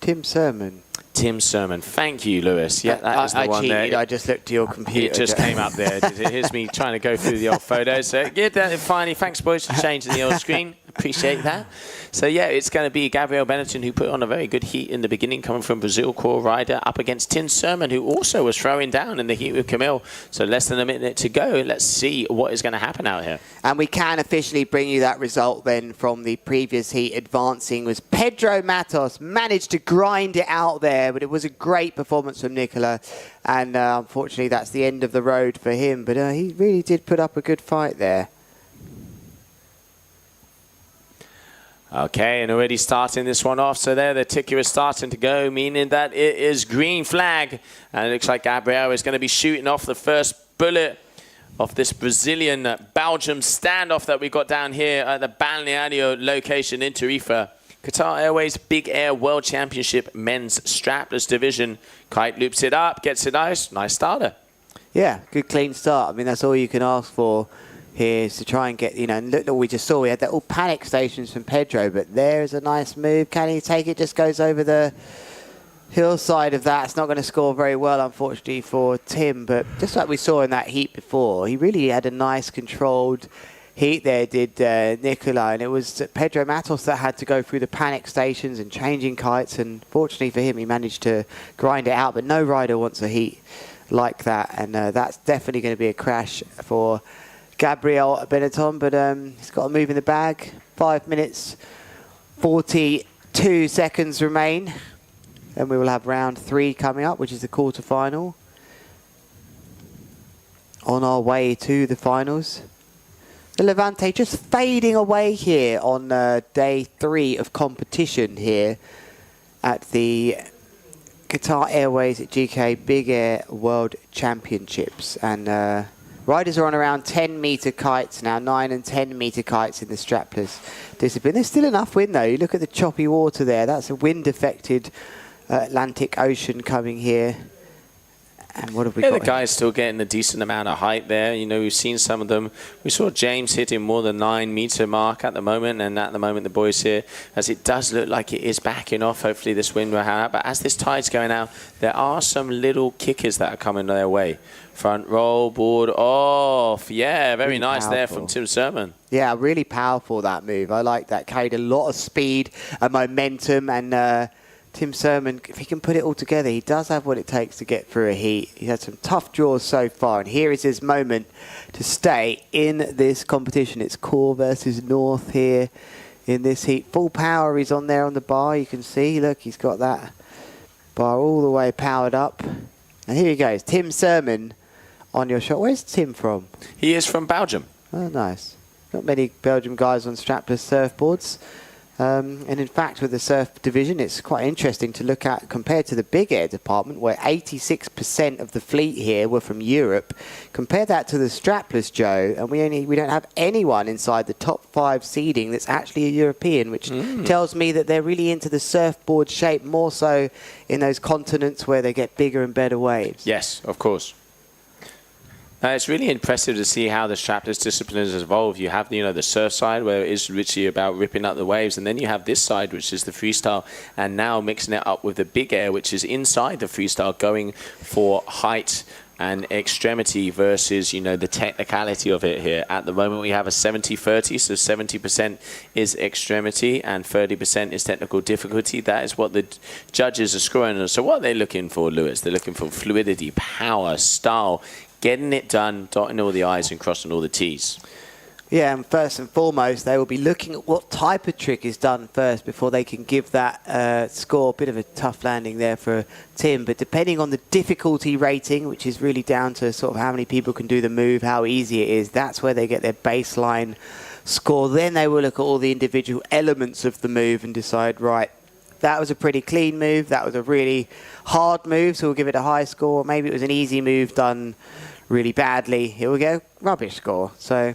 Tim Sermon. Tim Sermon. Thank you, Lewis. Yeah, that was the one cheated. there. I just looked to your computer. It just came up there. Here's me trying to go through the old photos. So get that finally. Thanks, boys, for changing the old screen. Appreciate that. So yeah, it's going to be Gabriel Benetton, who put on a very good heat in the beginning, coming from Brazil, core rider, up against Tim Sermon, who also was throwing down in the heat with Camille. So less than a minute to go. Let's see what is going to happen out here. And we can officially bring you that result then from the previous heat. Advancing was Pedro Matos. Managed to grind it out there, but it was a great performance from Nicola. And unfortunately, that's the end of the road for him. But he really did put up a good fight there. Okay, and already starting this one off. So there, the ticker is starting to go, meaning that it is green flag. And it looks like Gabriel is going to be shooting off the first bullet of this Brazilian-Belgium standoff that we got down here at the Balneario location in Tarifa. Qatar Airways Big Air World Championship Men's Strapless Division. Kite loops it up, gets it nice starter. Yeah, good clean start. I mean, that's all you can ask for here, is to try and get, and look what we just saw. We had that all panic stations from Pedro, but there's a nice move. Can he take it? Just goes over the hillside of that. It's not going to score very well, unfortunately, for Tim, but just like we saw in that heat before, he really had a nice controlled heat there, did Nicola, and it was Pedro Matos that had to go through the panic stations and changing kites, and fortunately for him, he managed to grind it out, but no rider wants a heat like that, and that's definitely going to be a crash for Gabriel Benetton, but he's got a move in the bag. 5 minutes, 42 seconds remain, and we will have round 3 coming up, which is the quarterfinal. On our way to the finals. The Levante just fading away here on day 3 of competition here at the Qatar Airways GKA Big Air World Championships. And riders are on around 10-meter kites now, 9 and 10-meter kites in the strapless discipline. There's still enough wind though. You look at the choppy water there. That's a wind-affected Atlantic Ocean coming here. And what have we got? The guy's still getting a decent amount of height there. You know, we've seen some of them. We saw James hitting more than 9-meter mark at the moment, and at the moment the boys here, as it does look like it is backing off. Hopefully this wind will have. But as this tide's going out, there are some little kickers that are coming their way. Front roll, board off. Yeah, very really nice powerful there from Tim Sermon. Yeah, really powerful that move. I like that. Carried a lot of speed and momentum, and Tim Sermon, if he can put it all together, he does have what it takes to get through a heat. He's had some tough draws so far, and here is his moment to stay in this competition. It's Core versus North here in this heat. Full power, he's on there on the bar. You can see, look, he's got that bar all the way powered up. And here he goes, Tim Sermon on your shot. Where's Tim from? He is from Belgium. Oh, nice. Not many Belgian guys on strapless surfboards. And in fact, with the surf division, it's quite interesting to look at compared to the big air department, where 86% of the fleet here were from Europe. Compare that to the strapless, Joe, and we don't have anyone inside the top 5 seeding that's actually a European, which tells me that they're really into the surfboard shape more so in those continents where they get bigger and better waves. Yes, of course. It's really impressive to see how the strapless discipline has evolved. You have, the surf side where it is literally about ripping up the waves, and then you have this side, which is the freestyle, and now mixing it up with the big air, which is inside the freestyle, going for height and extremity versus, the technicality of it here. At the moment, we have a 70-30, so 70% is extremity and 30% is technical difficulty. That is what the judges are scoring. So what are they looking for, Lewis? They're looking for fluidity, power, style, getting it done, dotting all the I's and crossing all the T's. Yeah, and first and foremost, they will be looking at what type of trick is done first before they can give that score. A bit of a tough landing there for Tim, but depending on the difficulty rating, which is really down to sort of how many people can do the move, how easy it is, that's where they get their baseline score. Then they will look at all the individual elements of the move and decide, right, that was a pretty clean move, that was a really hard move, so we'll give it a high score. Maybe it was an easy move done really badly, here we go, rubbish score. So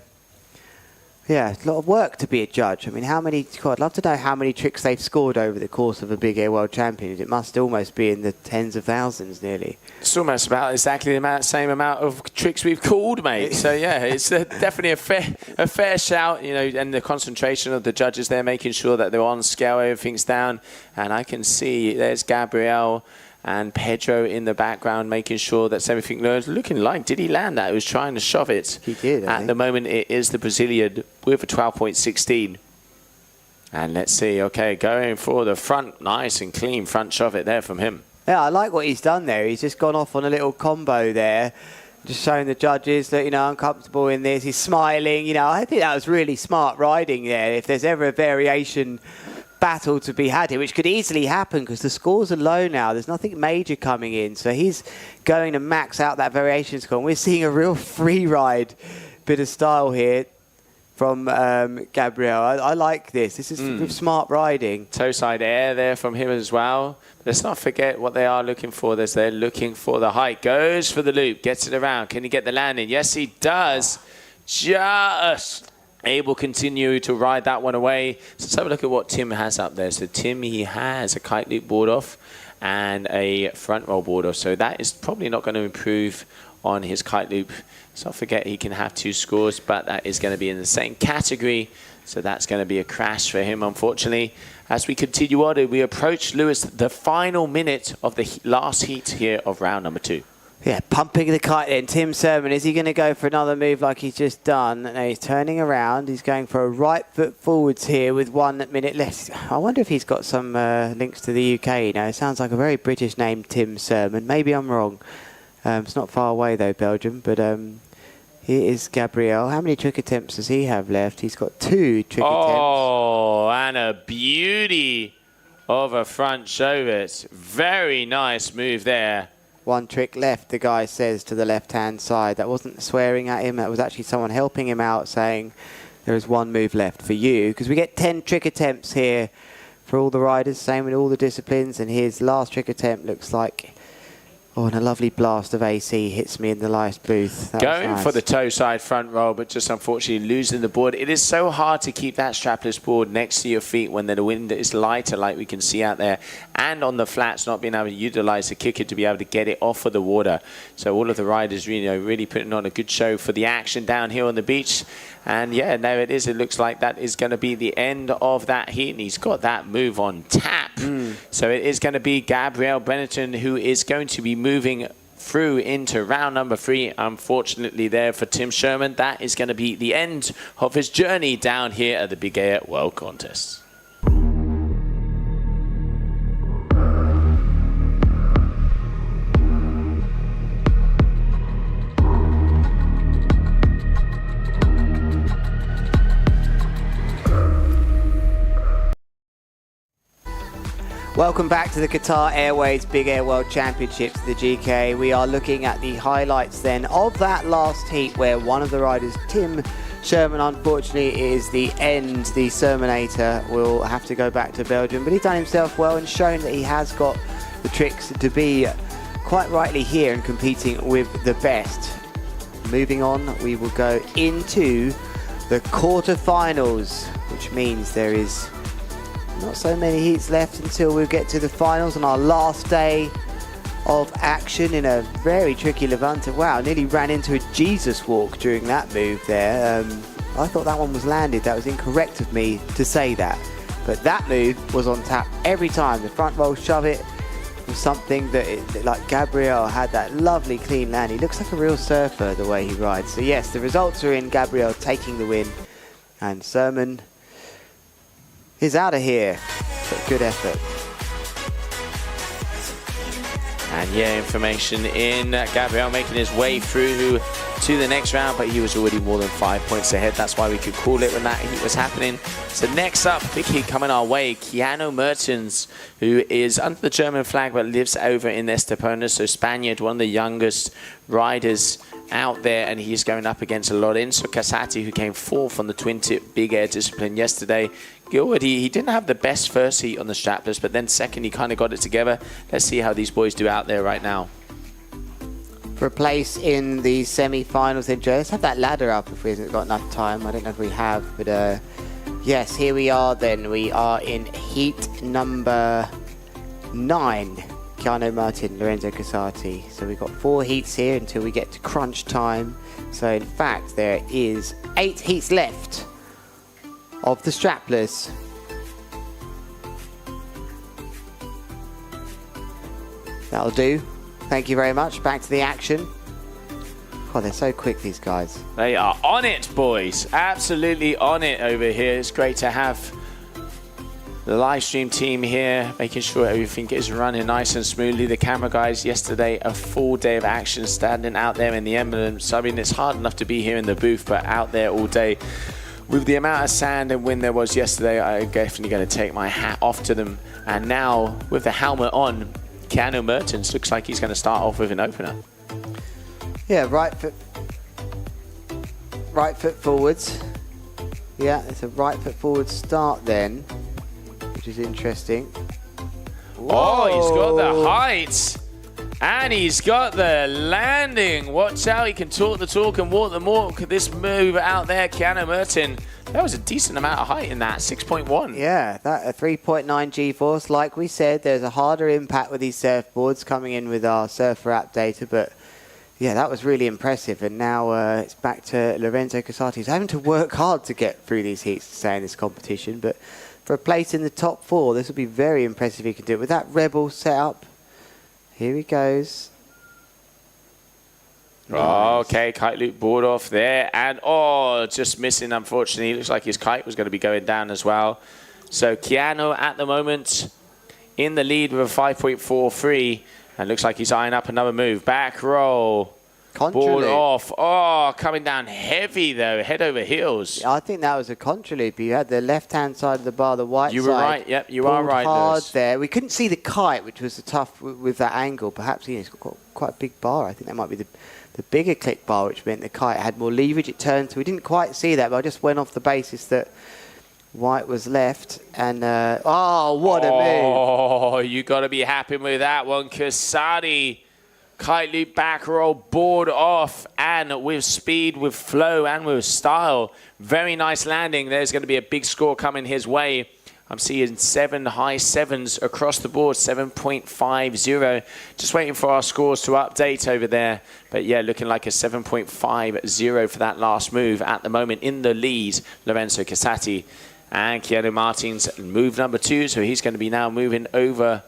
yeah, a lot of work to be a judge. I mean, I'd love to know how many tricks they've scored over the course of a Big Air World Championship. It must almost be in the tens of thousands nearly. It's almost about exactly the same amount of tricks we've called, mate. So yeah, it's definitely a fair shout, and the concentration of the judges there, making sure that they're on scale, everything's down. And I can see there's Gabriel and Pedro in the background, making sure that everything was looking like. Did he land that? He was trying to shove it. He did. At the moment, it is the Brazilian with a 12.16. And let's see. Okay, going for the front, nice and clean front shove it there from him. Yeah, I like what he's done there. He's just gone off on a little combo there, just showing the judges that, I'm comfortable in this. He's smiling. I think that was really smart riding there. If there's ever a variation battle to be had here, which could easily happen because the scores are low now. There's nothing major coming in. So he's going to max out that variation score. And we're seeing a real free ride bit of style here from Gabriel. I like this. This is smart riding. Toe side air there from him as well. Let's not forget what they are looking for. They're looking for the height. Goes for the loop. Gets it around. Can he get the landing? Yes, he does. Just able to continue to ride that one away. So let's have a look at what Tim has up there. So Tim, he has a kite loop board off and a front roll board off. So that is probably not going to improve on his kite loop. So don't forget he can have 2 scores, but that is going to be in the same category. So that's going to be a crash for him, unfortunately. As we continue on, we approach, Lewis, the final minute of the last heat here of round number 2. Yeah, pumping the kite in. Tim Sermon, is he going to go for another move like he's just done? No, he's turning around. He's going for a right foot forwards here with 1 minute left. I wonder if he's got some links to the UK. You know, it sounds like a very British name, Tim Sermon. Maybe I'm wrong. It's not far away though, Belgium. But here is Gabriel. How many trick attempts does he have left? He's got 2 trick attempts. Oh, and a beauty of a front showit. Very nice move there. 1 trick left, the guy says to the left-hand side. That wasn't swearing at him. That was actually someone helping him out, saying there is 1 move left for you. Because we get 10 trick attempts here for all the riders, same with all the disciplines. And his last trick attempt looks like, oh, and a lovely blast of AC hits me in the last booth. That Going nice. for the toe side front roll, but just unfortunately losing the board. It is so hard to keep that strapless board next to your feet when the wind is lighter, like we can see out there, and on the flats, not being able to utilize the kicker to be able to get it off of the water. So all of the riders really putting on a good show for the action down here on the beach. And yeah, there it is. It looks like that is going to be the end of that heat, and he's got that move on tap. So it is going to be Gabriel Benetton who is going to be moving through into round number 3. Unfortunately there for Tim Sherman, that is going to be the end of his journey down here at the Big Air World Contest. Welcome back to the Qatar Airways Big Air World Championships, the GKA. We are looking at the highlights then of that last heat where one of the riders, Tim Sherman, unfortunately is the end. The Sermonator will have to go back to Belgium, but he's done himself well and shown that he has got the tricks to be quite rightly here and competing with the best. Moving on, we will go into the quarterfinals, which means there is not so many heats left until we get to the finals on our last day of action in a very tricky Levante. Wow, nearly ran into a Jesus walk during that move there. I thought that one was landed. That was incorrect of me to say that. But that move was on tap every time. The front roll shove it was something that, like Gabriel had that lovely clean land. He looks like a real surfer the way he rides. So yes, the results are in. Gabriel taking the win. And Sermon is out of here, but good effort. And yeah, information in. Gabriel making his way through to the next round, but he was already more than 5 points ahead. That's why we could call it when that heat was happening. So next up, big heat coming our way. Keanu Mertens, who is under the German flag but lives over in Estepona. So Spaniard, one of the youngest riders out there, and he's going up against Lorenzo Casati, who came 4th on the twin tip big air discipline yesterday. Gilbert, he didn't have the best first heat on the strapless, but then second he kind of got it together. Let's see how these boys do out there right now. For a place in the semi-finals then, Joe, let's have that ladder up if we haven't got enough time. I don't know if we have, but yes, here we are then. We are in heat number 9. Keanu Martin, Lorenzo Casati. So we've got 4 heats here until we get to crunch time. So in fact, there is 8 heats left of the strapless. That'll do. Thank you very much. Back to the action. Oh, they're so quick, these guys. They are on it, boys. Absolutely on it over here. It's great to have the live stream team here, making sure everything is running nice and smoothly. The camera guys yesterday, a full day of action, standing out there in the emblems. I mean, it's hard enough to be here in the booth, but out there all day. With the amount of sand and wind there was yesterday, I'm definitely going to take my hat off to them. And now, with the helmet on, Keanu Mertens looks like he's going to start off with an opener. Yeah, right foot forwards. Yeah, it's a right foot forward start then, which is interesting. Oh, he's got the height. And he's got the landing. Watch out, he can talk the talk and walk the walk. This move out there, Keanu Merton. That was a decent amount of height in that, 6.1. Yeah, that a 3.9 G-force. Like we said, there's a harder impact with these surfboards coming in with our surfer app data, but yeah, that was really impressive. And now it's back to Lorenzo Casati. He's having to work hard to get through these heats to stay in this competition, but for a place in the top 4, this will be very impressive if he can do it. With that Rebel set up, here he goes. Oh, okay, kite loop board off there. And, oh, just missing, unfortunately. Looks like his kite was going to be going down as well. So Keanu at the moment in the lead with a 5.43. And looks like he's eyeing up another move. Back roll. Board off. Oh, coming down heavy, though. Head over heels. I think that was a contra loop. You had the left-hand side of the bar, the white side. You were right. Yep, you are right, hard Lewis. there. We couldn't see the kite, which was tough with that angle. Perhaps he's got quite a big bar. I think that might be the bigger click bar, which meant the kite had more leverage. It turned, so we didn't quite see that, but I just went off the basis that white was left. And, oh, what a move. Oh, you got to be happy with that one. Kasadi. Kite loop back roll, board off, and with speed, with flow, and with style. Very nice landing. There's going to be a big score coming his way. I'm seeing 7 high 7s across the board, 7.50. Just waiting for our scores to update over there. But yeah, looking like a 7.50 for that last move at the moment. In the lead, Lorenzo Casati and Keanu Martins move number 2. So he's going to be now moving over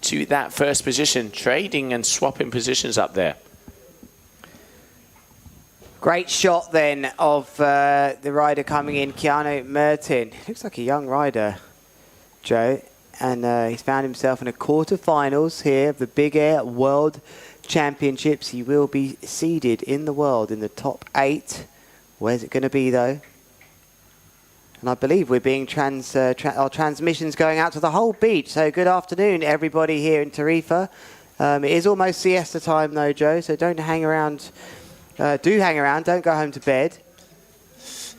to that first position, trading and swapping positions up there. Great shot then of the rider coming in, Keanu Merton. Looks like a young rider, Joe. And he's found himself in a quarterfinals here of the Big Air World Championships. He will be seeded in the world in the top 8. Where's it going to be, though? And I believe we're being our transmissions going out to the whole beach. So good afternoon, everybody here in Tarifa. It is almost siesta time, though, Joe. So don't hang around. Do hang around. Don't go home to bed.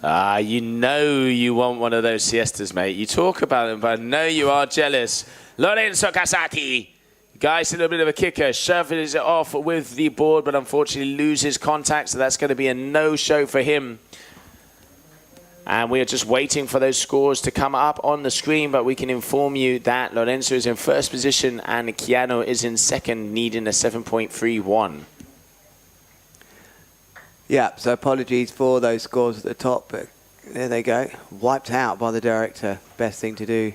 You know you want one of those siestas, mate. You talk about them, but I know you are jealous. Lorenzo Casati. Guys, a little bit of a kicker. Shoves it off with the board, but unfortunately loses contact. So that's going to be a no-show for him. And we are just waiting for those scores to come up on the screen, but we can inform you that Lorenzo is in first position and Keanu is in second, needing a 7.31. Yeah, so apologies for those scores at the top, but there they go. Wiped out by the director. Best thing to do.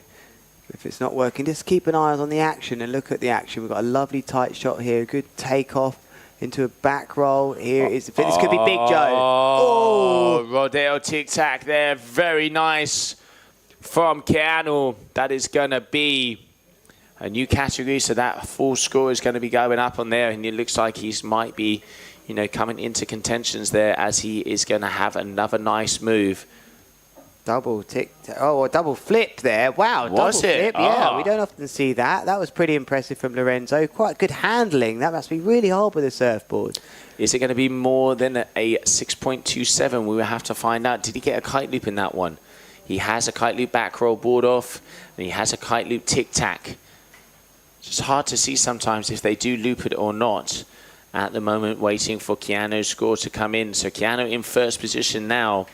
If it's not working, just keep an eye on the action and look at the action. We've got a lovely tight shot here, good takeoff into a back roll. Here is this could be big, Joe. Oh, Rodeo tic-tac there. Very nice from Keanu. That is going to be a new category, so that full score is going to be going up on there, and it looks like he might be, you know, coming into contentions there as he is going to have another nice move. Double a double flip there. Wow, Was double it? flip. Yeah, Oh. we don't often see that. That was pretty impressive from Lorenzo. Quite good handling. That must be really hard with a surfboard. Is it going to be more than a 6.27? We will have to find out. Did he get a kite loop in that one? He has a kite loop back roll board off, and he has a kite loop tic-tac. It's just hard to see sometimes if they do loop it or not. At the moment, waiting for Keanu's score to come in. So Keanu in first position now,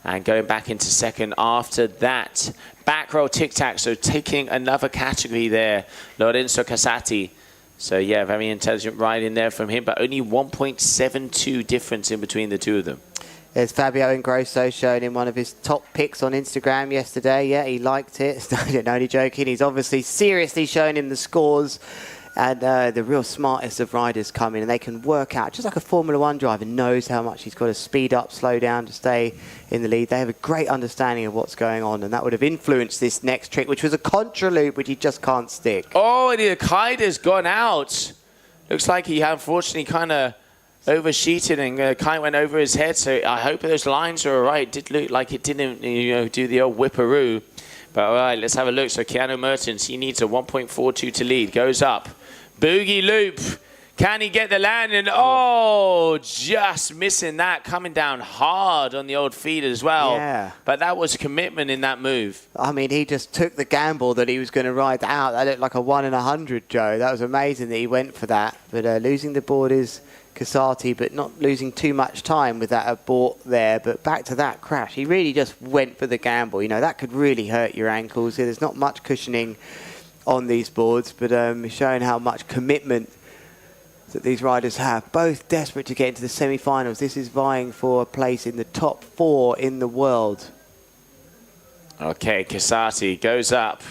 and going back into second after that. Back row tic-tac, so taking another category there, Lorenzo Casati. So yeah, very intelligent ride in there from him, but only 1.72 difference in between the two of them. There's Fabio Ingrosso showing him one of his top picks on Instagram yesterday. Yeah, he liked it. Only joking. He's obviously seriously showing him the scores. And the real smartest of riders come in and they can work out, just like a Formula One driver knows how much he's got to speed up, slow down to stay in the lead. They have a great understanding of what's going on, and that would have influenced this next trick, which was a contra loop, which he just can't stick. Oh, and the kite has gone out. Looks like he unfortunately kind of oversheeted and the kite went over his head. So I hope those lines are all right. It did look like it didn't, you know, do the old whipperoo. But all right, let's have a look. So Keanu Mertens, he needs a 1.42 to lead. Goes up. Boogie loop. Can he get the landing? Oh, just missing that. Coming down hard on the old feet as well. Yeah. But that was commitment in that move. I mean, he just took the gamble that he was going to ride that out. That looked like a 1 in 100, Joe. That was amazing that he went for that. But losing the board is Casati, but not losing too much time with that abort there. But back to that crash. He really just went for the gamble. You know, that could really hurt your ankles. There's not much cushioning on these boards, but showing how much commitment that these riders have. Both desperate to get into the semi-finals. This is vying for a place in the top 4 in the world. Okay, Casati goes up.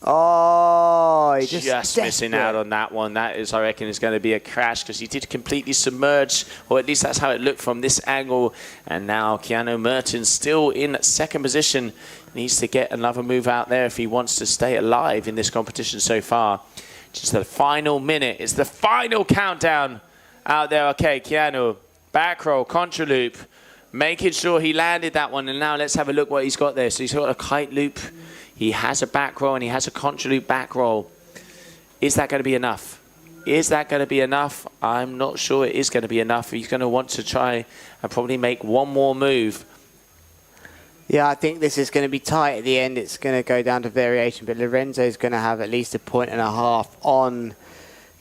Oh, he just missing out on that one. That is, I reckon, is going to be a crash because he did completely submerge, or at least that's how it looked from this angle. And now Keanu Merton still in second position. Needs to get another move out there if he wants to stay alive in this competition so far. Just the final minute. It's the final countdown out there. Okay, Keanu, back roll, contra loop, making sure he landed that one. And now let's have a look what he's got there. So he's got a kite loop. He has a back roll and he has a contra loop back roll. Is that going to be enough? Is that going to be enough? I'm not sure it is going to be enough. He's going to want to try and probably make one more move. Yeah, I think this is going to be tight at the end. It's going to go down to variation, but Lorenzo's going to have at least 1.5 points on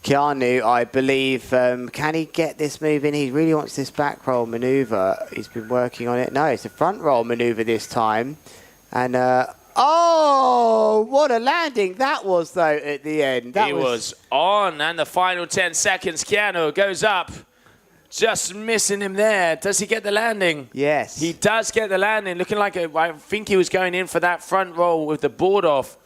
Keanu, I believe. Can he get this move in? He really wants this back roll maneuver. He's been working on it. No, it's a front roll maneuver this time. And, oh, what a landing that was, though, at the end. That was on, and the final 10 seconds, Keanu goes up. Just missing him there. Does he get the landing? Yes. He does get the landing. Looking like I think he was going in for that front roll with the board off.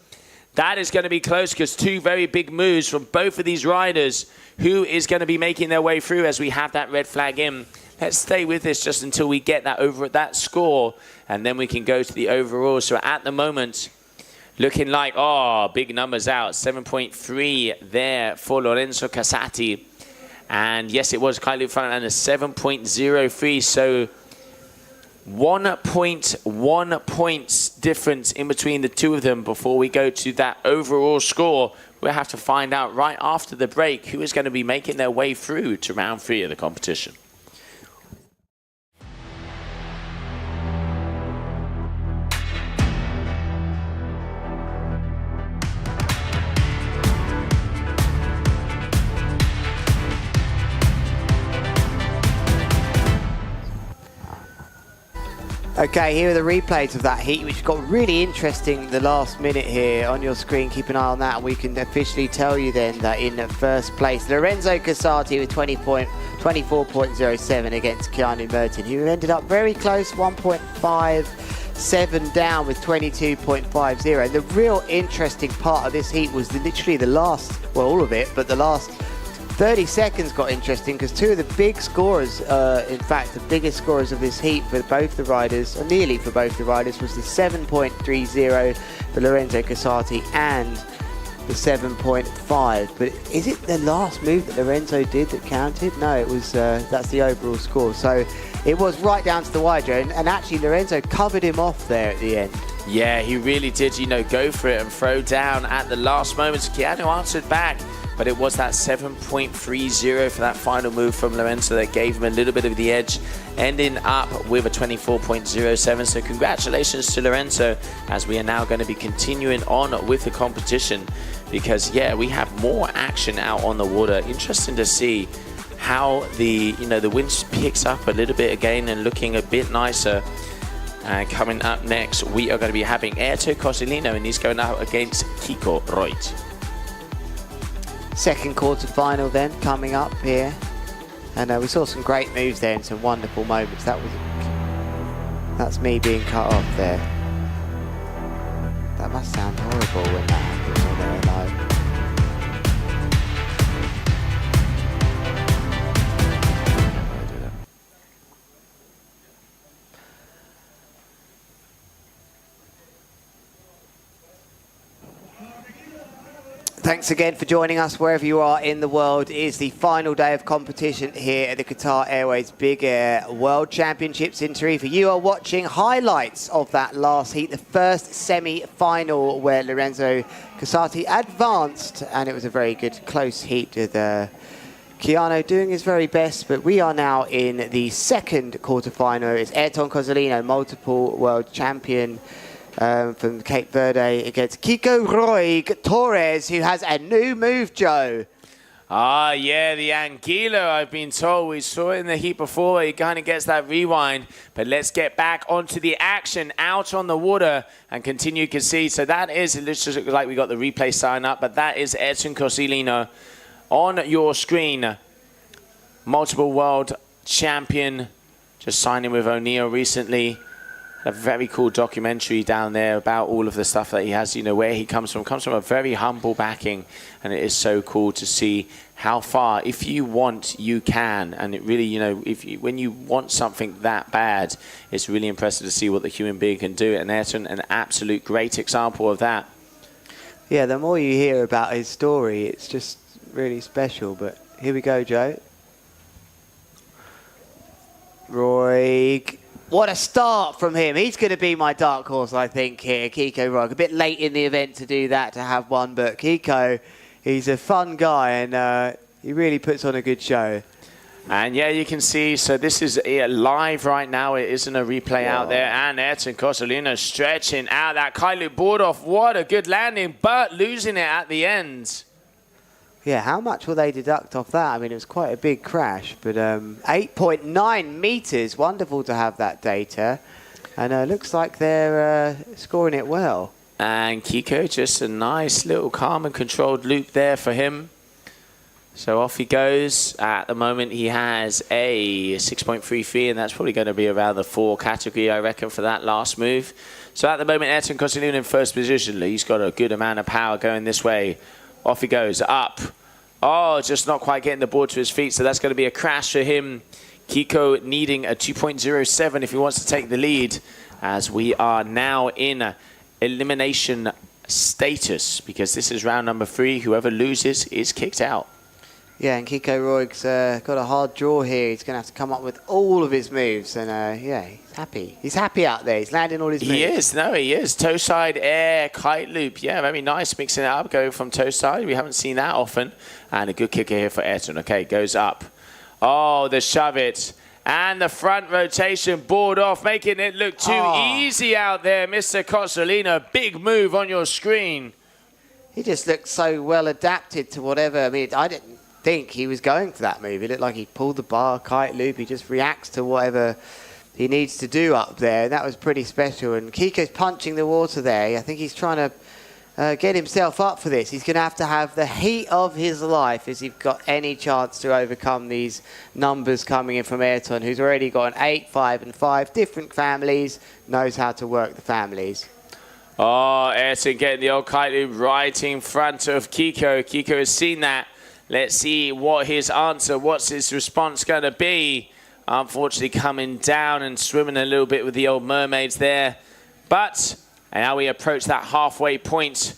That is going to be close because two very big moves from both of these riders. Who is going to be making their way through as we have that red flag in? Let's stay with this just until we get that score, and then we can go to the overall. So at the moment, looking like, oh, big numbers out. 7.3 there for Lorenzo Casati. And yes, it was Kylie front and a 7.03. So 1.1 points difference in between the two of them before we go to that overall score. We'll have to find out right after the break who is going to be making their way through to round 3 of the competition. Okay, here are the replays of that heat, which got really interesting the last minute here on your screen. Keep an eye on that, and we can officially tell you then that in first place, Lorenzo Casati with 24.07 against Keanu Merton, who ended up very close, 1.57 down with 22.50. The real interesting part of this heat was literally the last, well, all of it, but the last 30 seconds got interesting because two of the big scorers, in fact the biggest scorers of this heat for both the riders, or nearly for both the riders, was the 7.30 for Lorenzo Casati and the 7.5. But is it the last move that Lorenzo did that counted? No, it was. That's the overall score. So it was right down to the wire, Joe, and actually Lorenzo covered him off there at the end. Yeah, he really did, go for it and throw down at the last moment. Keanu answered back, but it was that 7.30 for that final move from Lorenzo that gave him a little bit of the edge, ending up with a 24.07. So congratulations to Lorenzo, as we are now going to be continuing on with the competition because, yeah, we have more action out on the water. Interesting to see how the wind picks up a little bit again and looking a bit nicer. And coming up next, we are going to be having Ayrton Cosilino, and he's going out against Kiko Reut. Second quarter-final then coming up here, and we saw some great moves there and some wonderful moments. That's me being cut off there. That must sound horrible when that happens when they're alive. Thanks again for joining us wherever you are in the world. It is the final day of competition here at the Qatar Airways Big Air World Championships in Tarifa. You are watching highlights of that last heat, the first semi-final where Lorenzo Casati advanced, and it was a very good close heat with Keanu doing his very best. But we are now in the second quarterfinal. It's Ayrton Cosilino, multiple world champion, from Cape Verde against Kiko Reut Torres, who has a new move, Joe. Ah, yeah, the Anguilla, I've been told. We saw it in the heat before. He kind of gets that rewind. But let's get back onto the action out on the water and continue to see. So that is, it looks like we got the replay sign up, but that is Ayrton Cosilino on your screen. Multiple world champion, just signing with O'Neill recently. A very cool documentary down there about all of the stuff that he has, you know, where he comes from. Comes from a very humble backing, and it is so cool to see how far, if you want, you can. And it really, you know, when you want something that bad, it's really impressive to see what the human being can do. And Ayrton, an absolute great example of that. Yeah, the more you hear about his story, it's just really special. But here we go, Joe. Roig. What a start from him. He's going to be my dark horse, I think, here. Kiko Roig. A bit late in the event to do that, to have one. But Kiko, he's a fun guy, and he really puts on a good show. And yeah, you can see, so this is live right now. It isn't a replay out there. And Ayrton Cosolino stretching out that kite loop board off. What a good landing, but losing it at the end. Yeah, how much will they deduct off that? I mean, it was quite a big crash, but 8.9 meters. Wonderful to have that data. And looks like they're scoring it well. And Kiko, just a nice little calm and controlled loop there for him. So off he goes. At the moment, he has a 6.33, and that's probably going to be around the 4 category, I reckon, for that last move. So at the moment, Ayrton Cosolino in first position. He's got a good amount of power going this way. Off he goes, up. Oh, just not quite getting the board to his feet, so that's going to be a crash for him. Kiko needing a 2.07 if he wants to take the lead, as we are now in elimination status, because this is round number 3. Whoever loses is kicked out. Yeah, and Kiko Roig's got a hard draw here. He's going to have to come up with all of his moves. And yeah, he's happy. He's happy out there. He's landing all his moves. He is. No, he is. Toe side air, kite loop. Yeah, very nice. Mixing it up, going from toe side. We haven't seen that often. And a good kicker here for Ayrton. Okay, goes up. Oh, the shove it. And the front rotation board off, making it look too easy out there, Mr. Cosolino. Big move on your screen. He just looked so well adapted to whatever. I mean, I didn't think he was going for that move. It looked like he pulled the bar, kite loop. He just reacts to whatever he needs to do up there. That was pretty special. And Kiko's punching the water there. I think he's trying to get himself up for this. He's going to have the heat of his life if he's got any chance to overcome these numbers coming in from Ayrton, who's already got an 8, 5, and 5. Different families, knows how to work the families. Oh, Ayrton getting the old kite loop right in front of Kiko. Kiko has seen that. Let's see what his answer, what's his response going to be. Unfortunately, coming down and swimming a little bit with the old mermaids there. But now we approach that halfway point.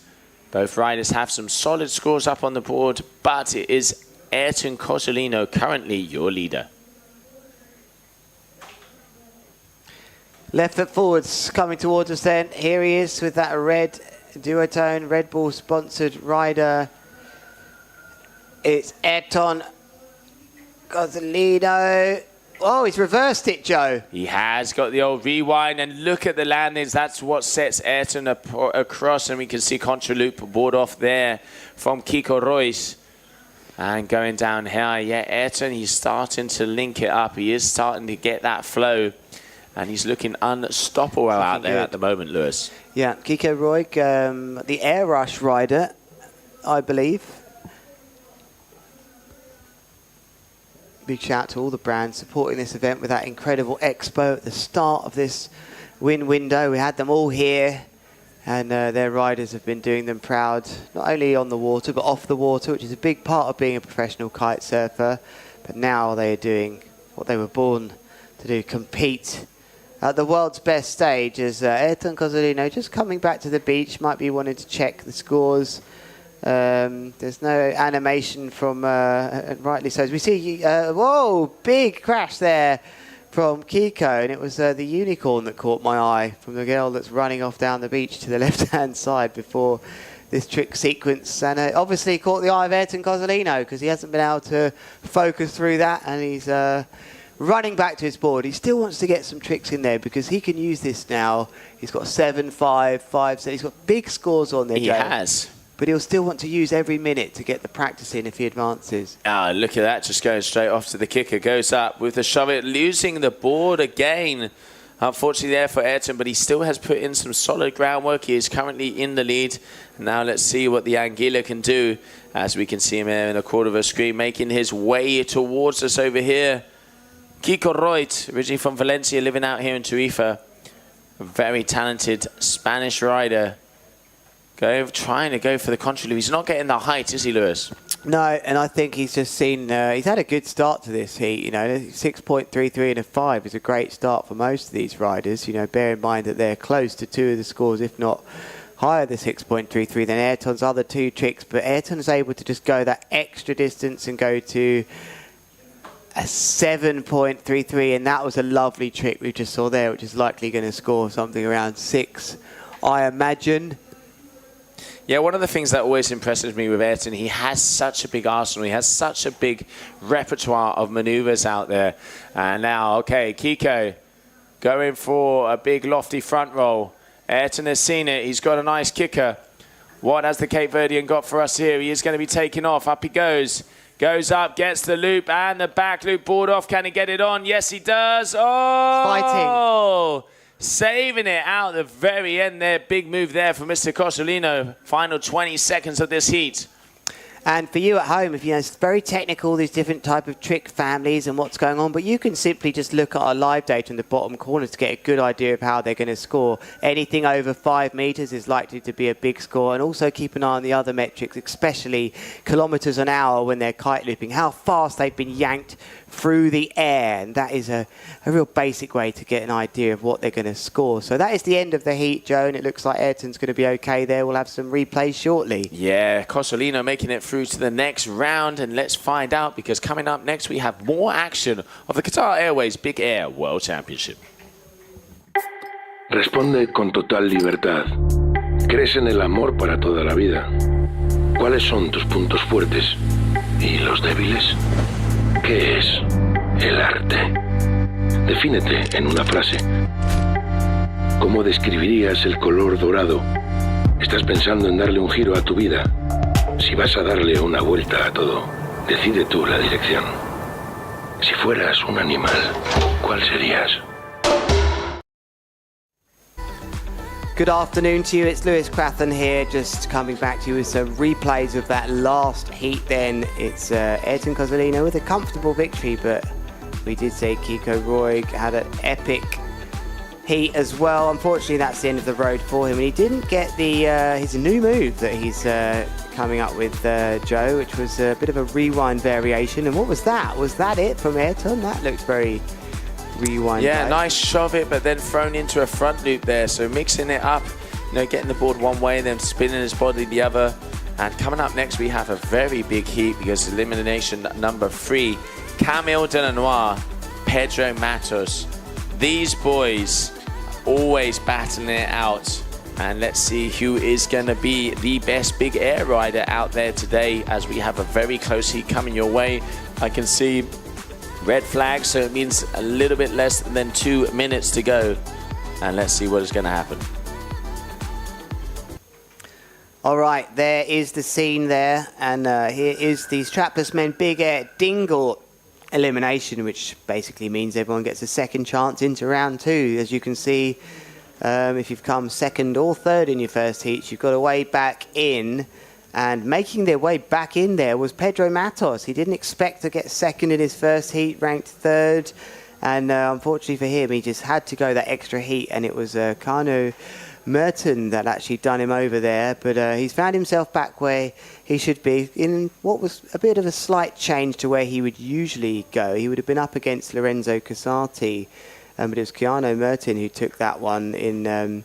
Both riders have some solid scores up on the board, but it is Ayrton Cosolino currently your leader. Left foot forwards coming towards us then. Here he is with that red duotone, Red Bull sponsored rider. It's Ayrton Cosolino. Oh, he's reversed it, Joe. He has got the old rewind, and look at the landings. That's what sets Ayrton across, and we can see contra loop board off there from Kiko Roig. And going down here, yeah, Ayrton, he's starting to link it up. He is starting to get that flow, and he's looking unstoppable out there at the moment, Lewis. Yeah, Kiko Roig, the Air Rush rider, I believe. Big shout out to all the brands supporting this event with that incredible expo at the start of this win window. We had them all here, and their riders have been doing them proud, not only on the water but off the water, which is a big part of being a professional kite surfer. But now they are doing what they were born to do, compete at the world's best stage. As Ayrton Cosolino just coming back to the beach, might be wanting to check the scores. There's no animation from, rightly so, as we see, whoa, big crash there from Kiko, and it was the unicorn that caught my eye from the girl that's running off down the beach to the left-hand side before this trick sequence, and obviously caught the eye of Ayrton Cosolino because he hasn't been able to focus through that, and he's running back to his board. He still wants to get some tricks in there because he can use this now. He's got 7, 5, 5, 7. He's got big scores on there, He has. But he'll still want to use every minute to get the practice in if he advances. Ah, look at that, just going straight off to the kicker. Goes up with the shove it, losing the board again. Unfortunately there for Ayrton, but he still has put in some solid groundwork. He is currently in the lead. Now let's see what the Anguilla can do. As we can see him there in a quarter of a screen, making his way towards us over here. Kiko Roig, originally from Valencia, living out here in Tarifa. A very talented Spanish rider. Trying to go for the contrary loop. He's not getting the height, is he, Lewis? No, and I think he's just seen, he's had a good start to this heat. 6.33 and a 5 is a great start for most of these riders. Bear in mind that they're close to two of the scores, if not higher than 6.33 than Ayrton's other two tricks. But Ayrton's able to just go that extra distance and go to a 7.33, and that was a lovely trick we just saw there, which is likely going to score something around 6, I imagine. Yeah, one of the things that always impresses me with Ayrton, he has such a big arsenal. He has such a big repertoire of maneuvers out there. And now, okay, Kiko going for a big lofty front roll. Ayrton has seen it. He's got a nice kicker. What has the Cape Verdean got for us here? He is going to be taking off. Up he goes. Goes up, gets the loop and the back loop board off. Can he get it on? Yes, he does. Oh! Fighting. Saving it out at the very end there. Big move there for Mr. Cosolino. Final 20 seconds of this heat. And for you at home, if it's very technical, these different type of trick families and what's going on, but you can simply just look at our live data in the bottom corner to get a good idea of how they're going to score. Anything over 5 meters is likely to be a big score, and also keep an eye on the other metrics, especially kilometers an hour when they're kite looping, how fast they've been yanked through the air, and that is a real basic way to get an idea of what they're going to score. So that is the end of the heat, Joe, and it looks like Ayrton's going to be okay there. We'll have some replays shortly. Yeah, Cosolino making it through to the next round, and let's find out, because coming up next we have more action of the Qatar Airways Big Air World Championship. Responde con total libertad. ¿Crees en el amor para toda la vida? ¿Cuáles son tus puntos fuertes y los débiles? ¿Qué es el arte? Defínete en una frase. ¿Cómo describirías el color dorado? ¿Estás pensando en darle un giro a tu vida? Si vas a darle una vuelta a todo, decide tú la dirección. Si fueras un animal, ¿cuál serías? Good afternoon to you, it's Lewis Crathon here, just coming back to you with some replays of that last heat then. It's Ayrton Cosolino with a comfortable victory, but we did say Kiko Roig had an epic heat as well. Unfortunately, that's the end of the road for him, and he didn't get the his new move that he's coming up with, Joe, which was a bit of a rewind variation. And what was that? Was that it from Ayrton? That looks very rewind. Yeah, nice shove it, but then thrown into a front loop there. So mixing it up, getting the board one way, then spinning his body the other. And coming up next, we have a very big heat because elimination number 3, Camille Delanois, Pedro Matos. These boys always battling it out. And let's see who is going to be the best big air rider out there today, as we have a very close heat coming your way. I can see red flag, so it means a little bit less than 2 minutes to go. And let's see what is going to happen. All right, there is the scene there. And here is the strapless men big air dingle elimination, which basically means everyone gets a second chance into round 2. As you can see, if you've come second or third in your first heats, you've got a way back in. And making their way back in there was Pedro Matos. He didn't expect to get second in his first heat, ranked third. And unfortunately for him, he just had to go that extra heat. And it was Kano Merton that actually done him over there. But he's found himself back where he should be, in what was a bit of a slight change to where he would usually go. He would have been up against Lorenzo Casati. But it was Keanu Merton who took that one in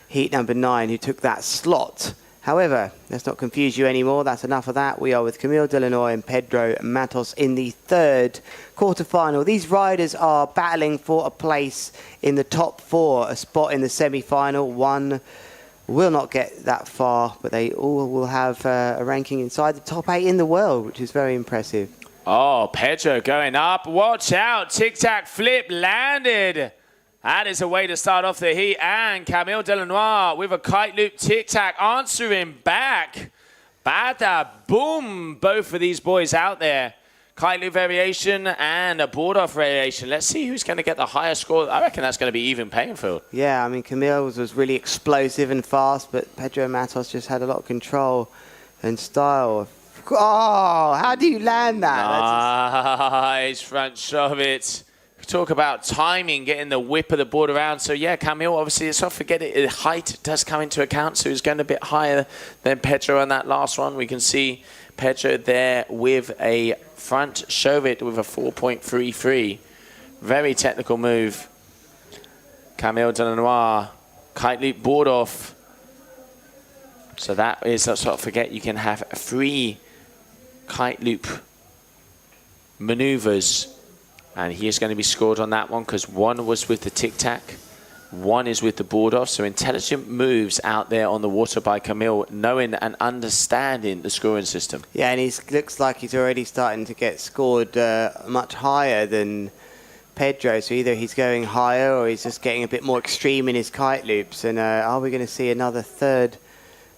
heat number 9, who took that slot. However, let's not confuse you anymore. That's enough of that. We are with Camille Delanois and Pedro Matos in the third quarterfinal. These riders are battling for a place in the top 4, a spot in the semi-final. One will not get that far, but they all will have a ranking inside the top 8 in the world, which is very impressive. Oh, Pedro going up. Watch out. Tic-tac flip landed. That is a way to start off the heat. And Camille Delanois with a kite loop tic-tac answering back. Bada boom. Both of these boys out there. Kite loop variation and a board off variation. Let's see who's going to get the higher score. I reckon that's going to be even playing field. Yeah, I mean, Camille's was really explosive and fast, but Pedro Matos just had a lot of control and style. Oh, how do you land that? Nice front shove it. talk about timing, getting the whip of the board around. So yeah, Camille, obviously, let's not forget it. Height does come into account, so he's going a bit higher than Pedro on that last one. We can see Pedro there with a front Chauvet with a 4.33. Very technical move. Camille Delanois, kite loop board off. So that is, let's not forget, you can have 3 kite loop maneuvers. And he is going to be scored on that one because 1 was with the tic-tac, 1 is with the board off. So intelligent moves out there on the water by Camille, knowing and understanding the scoring system. Yeah, and he looks like he's already starting to get scored much higher than Pedro. So either he's going higher or he's just getting a bit more extreme in his kite loops. And are we going to see another third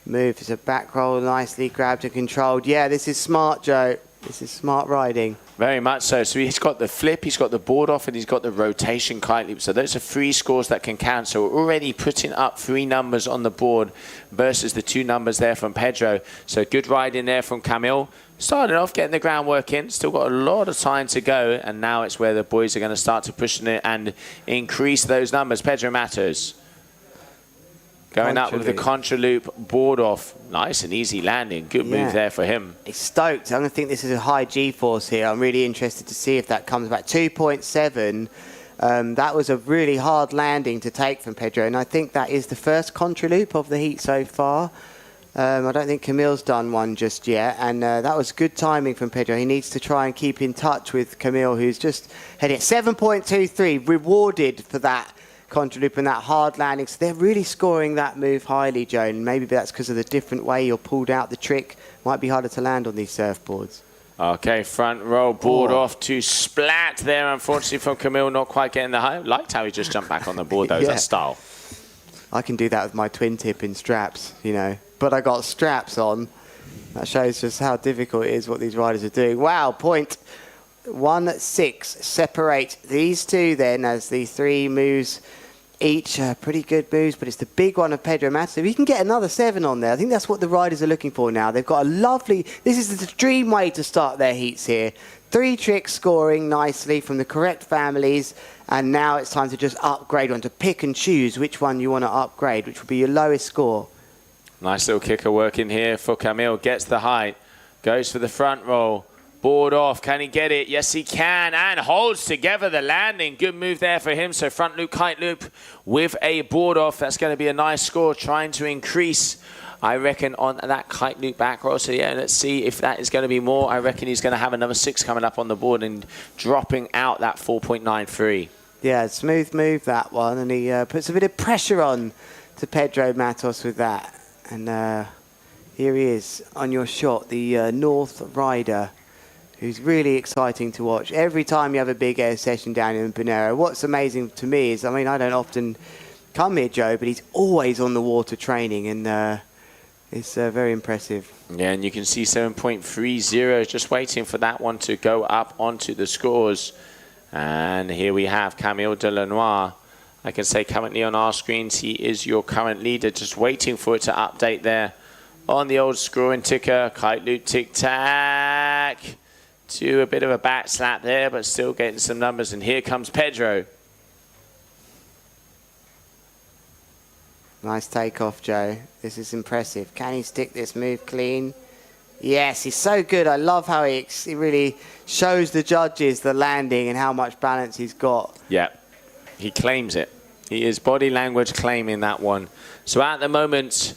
move? It's a back roll, nicely grabbed and controlled. Yeah, this is smart, Joe. This is smart riding. Very much so. So he's got the flip, he's got the board off, and he's got the rotation kite loop. So those are 3 scores that can count. So we're already putting up 3 numbers on the board versus the 2 numbers there from Pedro. So good ride in there from Camille. Started off getting the groundwork in. Still got a lot of time to go. And now it's where the boys are going to start to push it and increase those numbers. Pedro Matos going up with the contra loop board off. Nice and easy landing. Good move there for him. He's stoked. I'm going to think this is a high G-force here. I'm really interested to see if that comes back. 2.7. That was a really hard landing to take from Pedro. And I think that is the first contra loop of the heat so far. I don't think Camille's done one just yet. And that was good timing from Pedro. He needs to try and keep in touch with Camille, who's just heading 7.23. Rewarded for that contra loop and that hard landing. So they're really scoring that move highly, Joan. Maybe that's because of the different way you're pulled out the trick. Might be harder to land on these surfboards. Okay, front row board off to splat there, unfortunately, from Camille. Not quite getting the high. Liked how he just jumped back on the board, though. That style. I can do that with my twin tip in straps, you know. But I got straps on. That shows just how difficult it is what these riders are doing. Wow, 0.16 separate these two then as the 3 moves each. Pretty good moves, but it's the big one of Pedro Matos. If he can get another 7 on there, I think that's what the riders are looking for now. They've got a lovely, this is the dream way to start their heats here. 3 tricks scoring nicely from the correct families, and now it's time to just upgrade one, to pick and choose which one you want to upgrade, which will be your lowest score. Nice little kicker working here for Camille. Gets the height, goes for the front roll. Board off. Can he get it? Yes, he can. And holds together the landing. Good move there for him. So front loop, kite loop with a board off. That's going to be a nice score. Trying to increase, I reckon, on that kite loop back roll. So yeah, let's see if that is going to be more. I reckon he's going to have another 6 coming up on the board and dropping out that 4.93. Yeah, smooth move, that one. And he puts a bit of pressure on to Pedro Matos with that. And here he is on your shot, the North rider, who's really exciting to watch. Every time you have a big air session down in Panera, what's amazing to me is, I mean, I don't often come here, Joe, but he's always on the water training, and it's very impressive. Yeah, and you can see 7.30, just waiting for that one to go up onto the scores. And here we have Camille Delanois. I can say currently on our screens, he is your current leader, just waiting for it to update there on the old scoring ticker. Kite loop tic-tac to a bit of a back slap there, but still getting some numbers. And here comes Pedro. Nice takeoff, Joe. This is impressive. Can he stick this move clean? Yes, he's so good. I love how he really shows the judges the landing and how much balance he's got. Yeah, he claims it. He is body language claiming that one. So at the moment,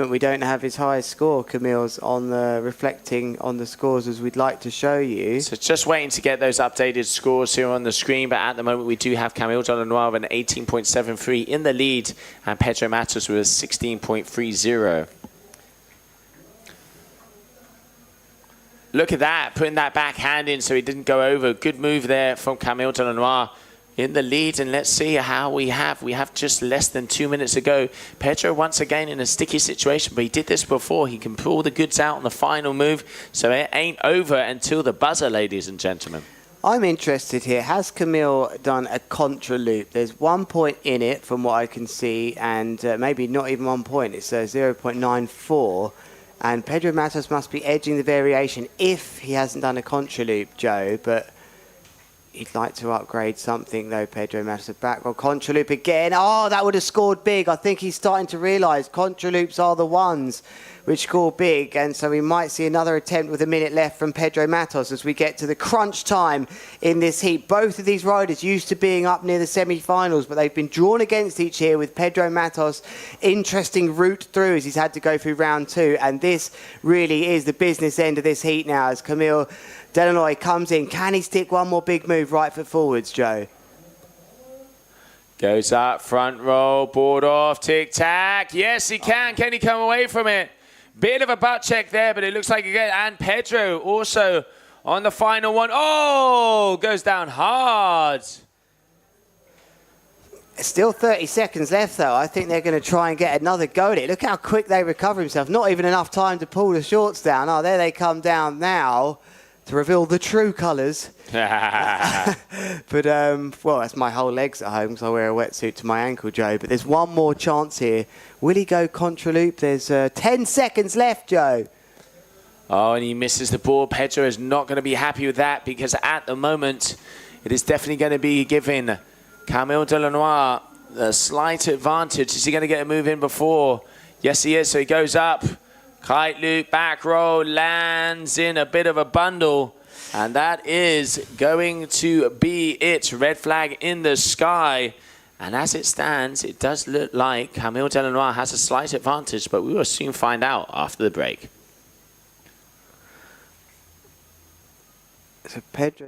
we don't have his highest score. Camille's on the reflecting on the scores as we'd like to show you. So just waiting to get those updated scores here on the screen. But at the moment, we do have Camille Delanois with an 18.73 in the lead, and Pedro Matos with a 16.30. Look at that, putting that backhand in so he didn't go over. Good move there from Camille Delanois in the lead. And let's see how we have just less than 2 minutes to go. Pedro once again in a sticky situation, but he did this before. He can pull the goods out on the final move. So it ain't over until the buzzer, ladies and gentlemen. I'm interested here. Has Camille done a contra loop? There's 1 point in it from what I can see, and maybe not even 1 point. It's 0.94. And Pedro Matos must be edging the variation if he hasn't done a contra loop, Joe, but he'd like to upgrade something though, Pedro Matos. Back on contra loop again. Oh, that would have scored big. I think he's starting to realise contra loops are the ones which score big, and so we might see another attempt with a minute left from Pedro Matos as we get to the crunch time in this heat. Both of these riders used to being up near the semi-finals, but they've been drawn against each here with Pedro Matos. Interesting route through as he's had to go through round 2, and this really is the business end of this heat now as Camille Delanoy comes in. Can he stick one more big move right foot forwards, Joe? Goes up, front roll, board off, tic-tac. Yes, he can. Can he come away from it? Bit of a butt check there, but it looks like again. And Pedro also on the final one. Oh, goes down hard. Still 30 seconds left, though. I think they're going to try and get another go at it. Look how quick they recover himself. Not even enough time to pull the shorts down. Oh, there they come down now to reveal the true colours. But, well, that's my whole legs at home, so I wear a wetsuit to my ankle, Joe. But there's one more chance here. Will he go contra loop? There's 10 seconds left, Joe. Oh, and he misses the board. Pedro is not going to be happy with that because at the moment, it is definitely going to be giving Camille Delanoy a slight advantage. Is he going to get a move in before? Yes, he is. So he goes up. Kite loop, back roll, lands in a bit of a bundle. And that is going to be it. Red flag in the sky. And as it stands, it does look like Camille Delanoy has a slight advantage, but we will soon find out after the break. So Pedro.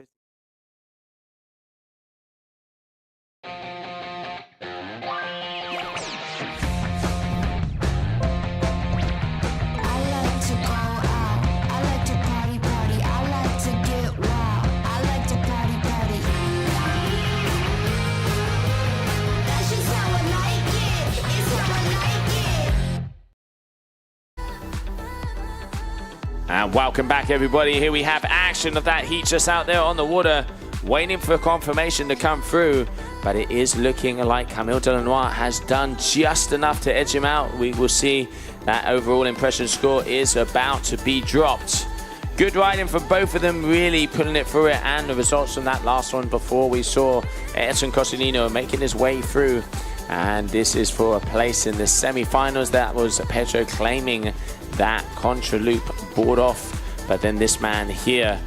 And welcome back, everybody. Here we have action of that heat just out there on the water, waiting for confirmation to come through. But it is looking like Camille Delanoy has done just enough to edge him out. We will see that overall impression score is about to be dropped. Good riding from both of them, really putting it through it. And the results from that last one before, we saw Ayrton Cosolino making his way through. And this is for a place in the semi-finals. That was Pedro claiming that contra loop board off, but then this man here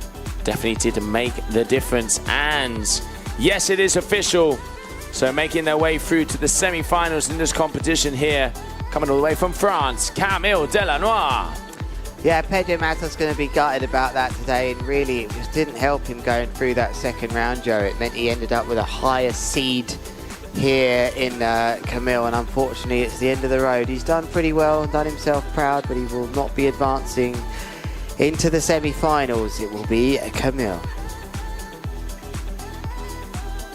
definitely did make the difference. And yes, it is official. So making their way through to the semi-finals in this competition here, coming all the way from France, Camille Delanoy. Yeah, Pedro Matos going to be gutted about that today, and really it just didn't help him going through that second round, Joe. It meant he ended up with a higher seed here in Camille, and unfortunately it's the end of the road. He's done pretty well, done himself proud, but he will not be advancing into the semi-finals. It will be Camille.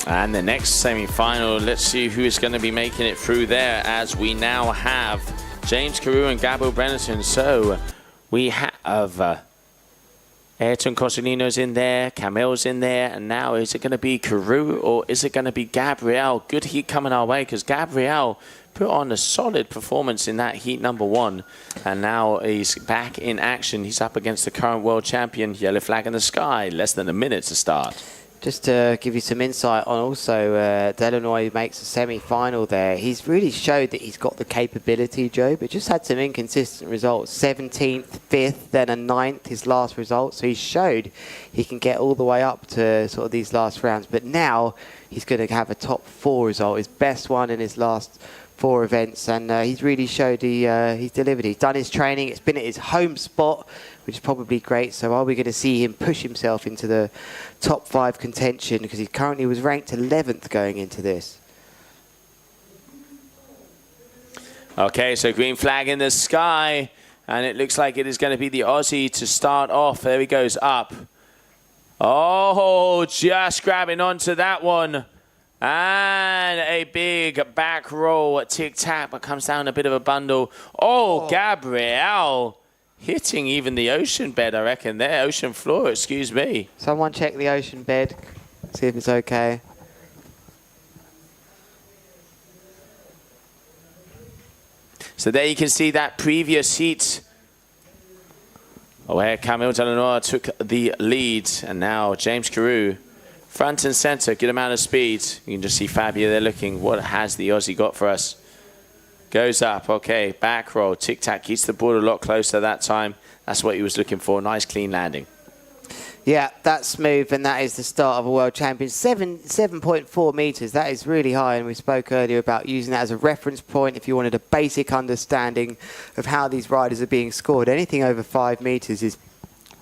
And the next semi-final, let's see who is going to be making it through there, as we now have James Carew and Gabriel Brennerton. So we have Ayrton Cosolino's in there, Camille's in there, and now is it going to be Carew or is it going to be Gabriel? Good heat coming our way because Gabriel put on a solid performance in that heat number 1, and now he's back in action. He's up against the current world champion. Yellow flag in the sky, less than a minute to start. Just to give you some insight on also Delanoy makes a semi-final there. He's really showed that he's got the capability, Joe, but just had some inconsistent results. 17th, 5th, then a 9th, his last result. So he showed he can get all the way up to sort of these last rounds. But now he's going to have a top 4 result, his best one in his last 4 events, and he's really showed he's delivered. He's done his training. It's been at his home spot, which is probably great. So are we going to see him push himself into the top 5 contention, because he currently was ranked 11th going into this? Okay, so green flag in the sky, and it looks like it is going to be the Aussie to start off. There he goes up. Oh, just grabbing onto that one. And a big back roll, tic-tac, but comes down a bit of a bundle. Oh, Gabriel hitting even the ocean bed, I reckon, there. Ocean floor, excuse me. Someone check the ocean bed, see if it's okay. So there you can see that previous heat Where Camille Delanois took the lead, and now James Carew, front and center, good amount of speed. You can just see Fabio there looking, what has the Aussie got for us? Goes up, okay, back roll, tic-tac, keeps the board a lot closer that time. That's what he was looking for, nice clean landing. Yeah, that's smooth, and that is the start of a world champion. 7.4 meters, that is really high, and we spoke earlier about using that as a reference point if you wanted a basic understanding of how these riders are being scored. Anything over 5 meters is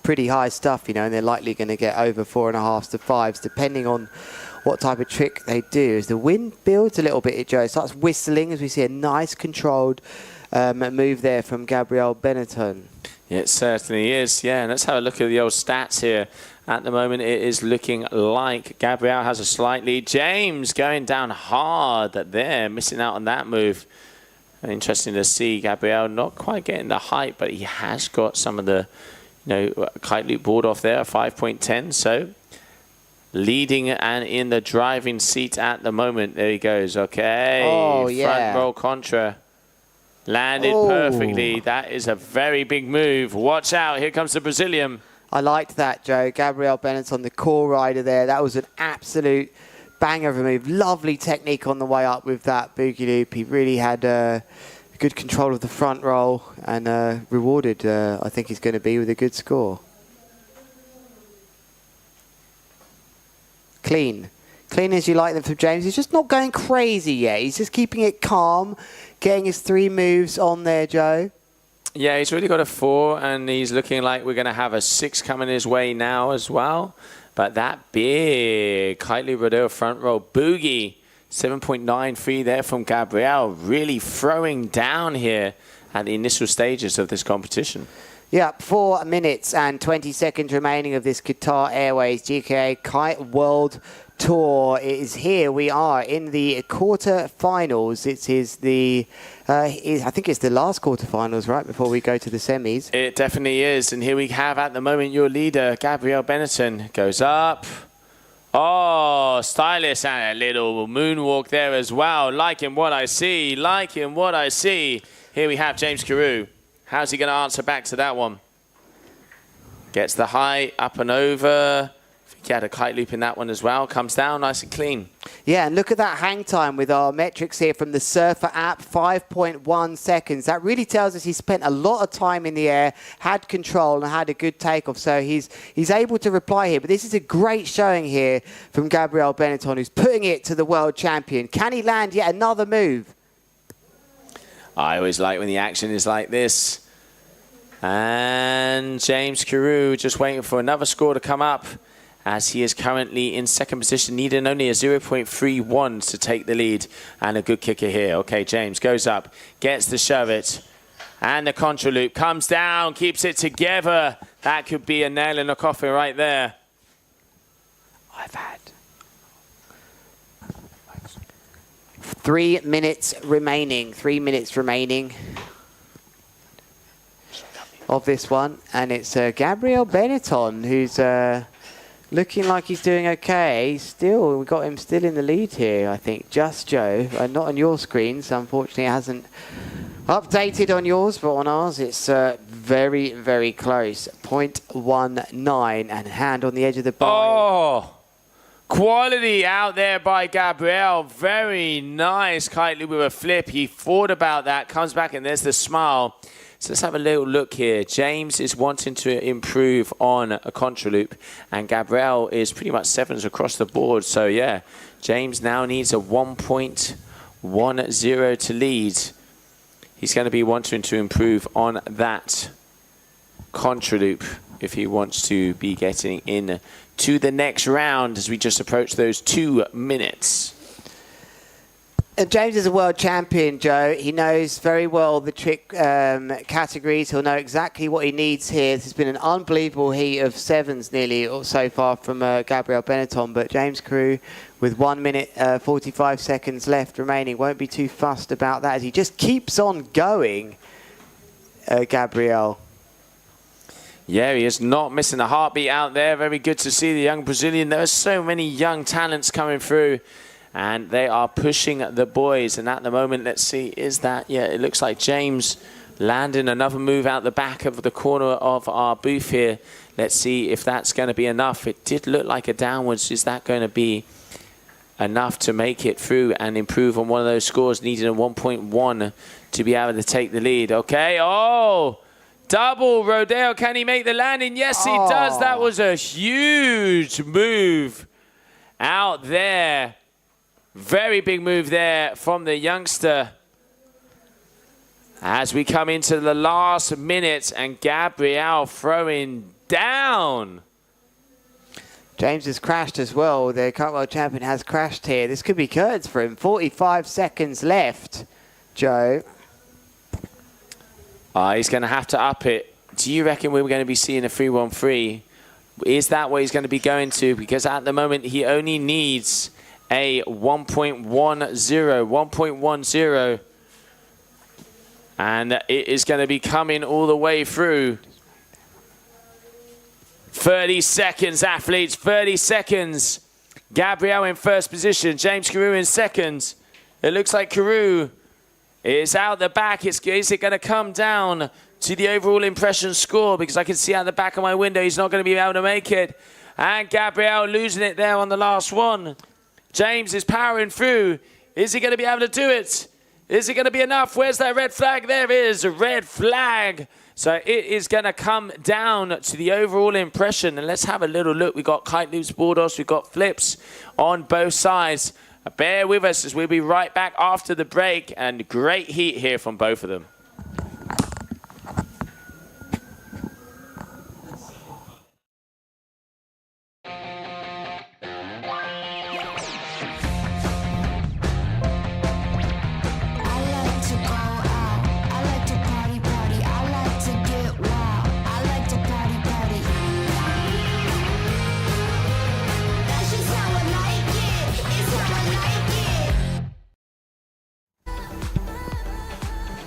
pretty high stuff, you know, and they're likely going to get over 4.5s to 5s, depending on what type of trick they do. As the wind builds a little bit, Joe, it starts whistling as we see a nice controlled move there from Gabriel Benetton. It certainly is, yeah. And let's have a look at the old stats here. At the moment, it is looking like Gabriel has a slight lead. James going down hard there, missing out on that move. Interesting to see Gabriel not quite getting the height, but he has got some of the, kite loop board off there, 5.10. So leading and in the driving seat at the moment. There he goes. Okay. Oh, yeah. Front roll contra. Landed perfectly. That is a very big move. Watch out. Here comes the Brazilian. I liked that, Joe. Gabriel Benetton, the core rider there. That was an absolute banger of a move. Lovely technique on the way up with that boogie loop. He really had good control of the front roll and rewarded, I think he's going to be with a good score. Clean. Clean as you like them from James. He's just not going crazy yet. He's just keeping it calm, getting his 3 moves on there, Joe. Yeah, he's really got a 4, and he's looking like we're going to have a 6 coming his way now as well. But that big Kite Loop Rodeo front roll boogie, 7.93 there from Gabriel, really throwing down here at the initial stages of this competition. Yeah, 4 minutes and 20 seconds remaining of this Qatar Airways GKA Kite World Tour. It is here. We are in the quarterfinals. It is the, I think it's the last quarterfinals, right, before we go to the semis. It definitely is. And here we have at the moment your leader, Gabriel Benetton, goes up. Oh, stylish, and a little moonwalk there as well. Liking what I see, liking what I see. Here we have James Carew. How's he going to answer back to that one? Gets the height up and over. I think he had a kite loop in that one as well. Comes down nice and clean. Yeah, and look at that hang time with our metrics here from the Surfer app, 5.1 seconds. That really tells us he spent a lot of time in the air, had control and had a good takeoff. So he's able to reply here. But this is a great showing here from Gabriel Benetton, who's putting it to the world champion. Can he land yet another move? I always like when the action is like this. And James Carew just waiting for another score to come up, as he is currently in second position, needing only a 0.31 to take the lead. And a good kicker here. Okay, James goes up, gets the shove it. And the contra loop comes down, keeps it together. That could be a nail in the coffin right there. I've had 3 minutes remaining. 3 minutes remaining of this one. And it's Gabriel Benetton who's looking like he's doing okay. Still, we've got him still in the lead here, I think. Just Joe. Not on your screens. Unfortunately, it hasn't updated on yours, but on ours, it's very, very close. 0.19 and hand on the edge of the bar. Oh! Quality out there by Gabriel. Very nice kite loop with a flip. He thought about that, comes back, and there's the smile. So let's have a little look here. James is wanting to improve on a contra loop, and Gabriel is pretty much 7s across the board. So yeah, James now needs a 1.10 to lead. He's going to be wanting to improve on that contra loop if he wants to be getting in to the next round as we just approach those 2 minutes. James is a world champion, Joe. He knows very well the trick categories. He'll know exactly what he needs here. This has been an unbelievable heat of 7s nearly so far from Gabriel Benetton, but James Carew with 1 minute 45 seconds left remaining won't be too fussed about that as he just keeps on going, Gabriel. Yeah, he is not missing a heartbeat out there. Very good to see the young Brazilian. There are so many young talents coming through, and they are pushing the boys. And at the moment, let's see, is that, yeah, it looks like James landing another move out the back of the corner of our booth here. Let's see if that's going to be enough. It did look like a downwards. Is that going to be enough to make it through and improve on one of those scores? Needing a 1.1 to be able to take the lead. Okay, oh, double Rodeo. Can he make the landing? Yes, he does. That was a huge move out there. Very big move there from the youngster. As we come into the last minute and Gabriel throwing down. James has crashed as well. The current world champion has crashed here. This could be curtains for him. 45 seconds left, Joe. He's going to have to up it. Do you reckon we're going to be seeing a 3-1-3? Is that what he's going to be going to? Because at the moment, he only needs a 1.10. And it is going to be coming all the way through. 30 seconds, athletes, 30 seconds. Gabriel in first position, James Carew in second. It looks like Carew is out the back. Is it going to come down to the overall impression score? Because I can see out the back of my window he's not going to be able to make it. And Gabriel losing it there on the last one. James is powering through. Is he going to be able to do it? Is it going to be enough? Where's that red flag? There is a red flag. So it is going to come down to the overall impression. And let's have a little look. We've got kite loops, boardos. We've got flips on both sides. Bear with us as we'll be right back after the break. And great heat here from both of them.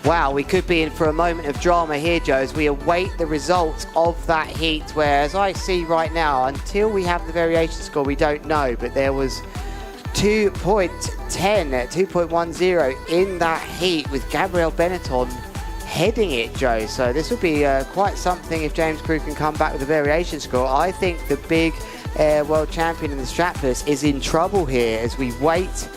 Wow, we could be in for a moment of drama here, Joe, as we await the results of that heat, where, as I see right now, until we have the variation score, we don't know, but there was 2.10, 2.10 in that heat with Gabriel Benetton heading it, Joe. So this would be quite something if James Carew can come back with a variation score. I think the big world champion in the strapless is in trouble here as we wait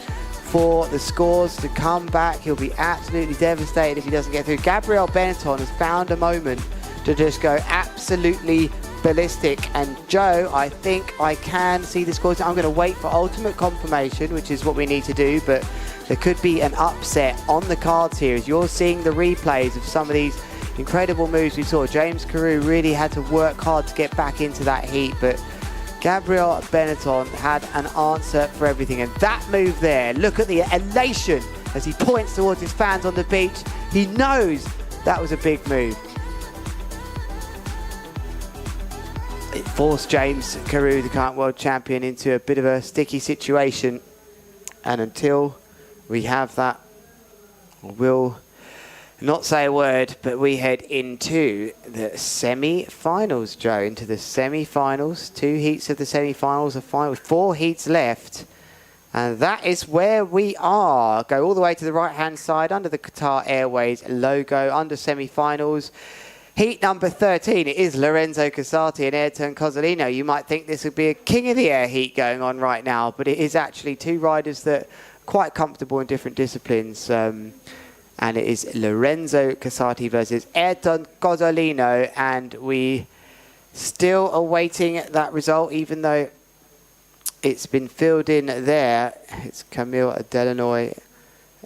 for the scores to come back. He'll be absolutely devastated if he doesn't get through. Gabriel Benetton has found a moment to just go absolutely ballistic. And Joe, I think I can see the scores. I'm going to wait for ultimate confirmation, which is what we need to do, but there could be an upset on the cards here as you're seeing the replays of some of these incredible moves we saw. James Carew really had to work hard to get back into that heat, but Gabriel Benetton had an answer for everything. And that move there, look at the elation as he points towards his fans on the beach. He knows that was a big move. It forced James Carew, the current world champion, into a bit of a sticky situation. And until we have that, we'll not say a word, but we head into the semi-finals, Joe, into the semi-finals. 2 heats of the semi-finals, a final with 4 heats left. And that is where we are. Go all the way to the right-hand side under the Qatar Airways logo, under semi-finals. Heat number 13, it is Lorenzo Casati and Ayrton Cozzolino. You might think this would be a king of the air heat going on right now, but it is actually 2 riders that are quite comfortable in different disciplines. And it is Lorenzo Casati versus Ayrton Cozzolino. And we still awaiting that result, even though it's been filled in there. It's Camille Delanoy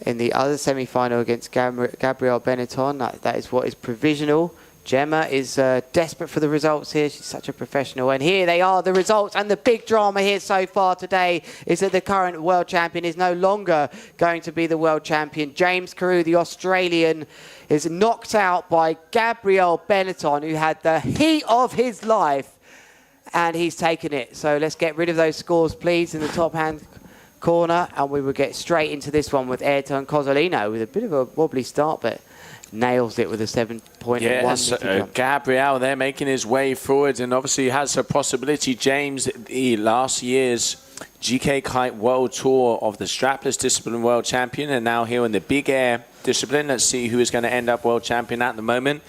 in the other semi-final against Gabriel Benetton. That is what is provisional. Gemma is desperate for the results here. She's such a professional. And here they are, the results. And the big drama here so far today is that the current world champion is no longer going to be the world champion. James Carew, the Australian, is knocked out by Gabriel Benetton, who had the heat of his life. And he's taken it. So let's get rid of those scores, please, in the top-hand corner. And we will get straight into this one with Ayrton Cozzolino with a bit of a wobbly start, but nails it with a 7.1. Yes, Gabriel there making his way forward, and obviously has a possibility. James, the last year's GK Kite World Tour of the strapless discipline world champion, and now here in the big air discipline. Let's see who is going to end up world champion at the moment.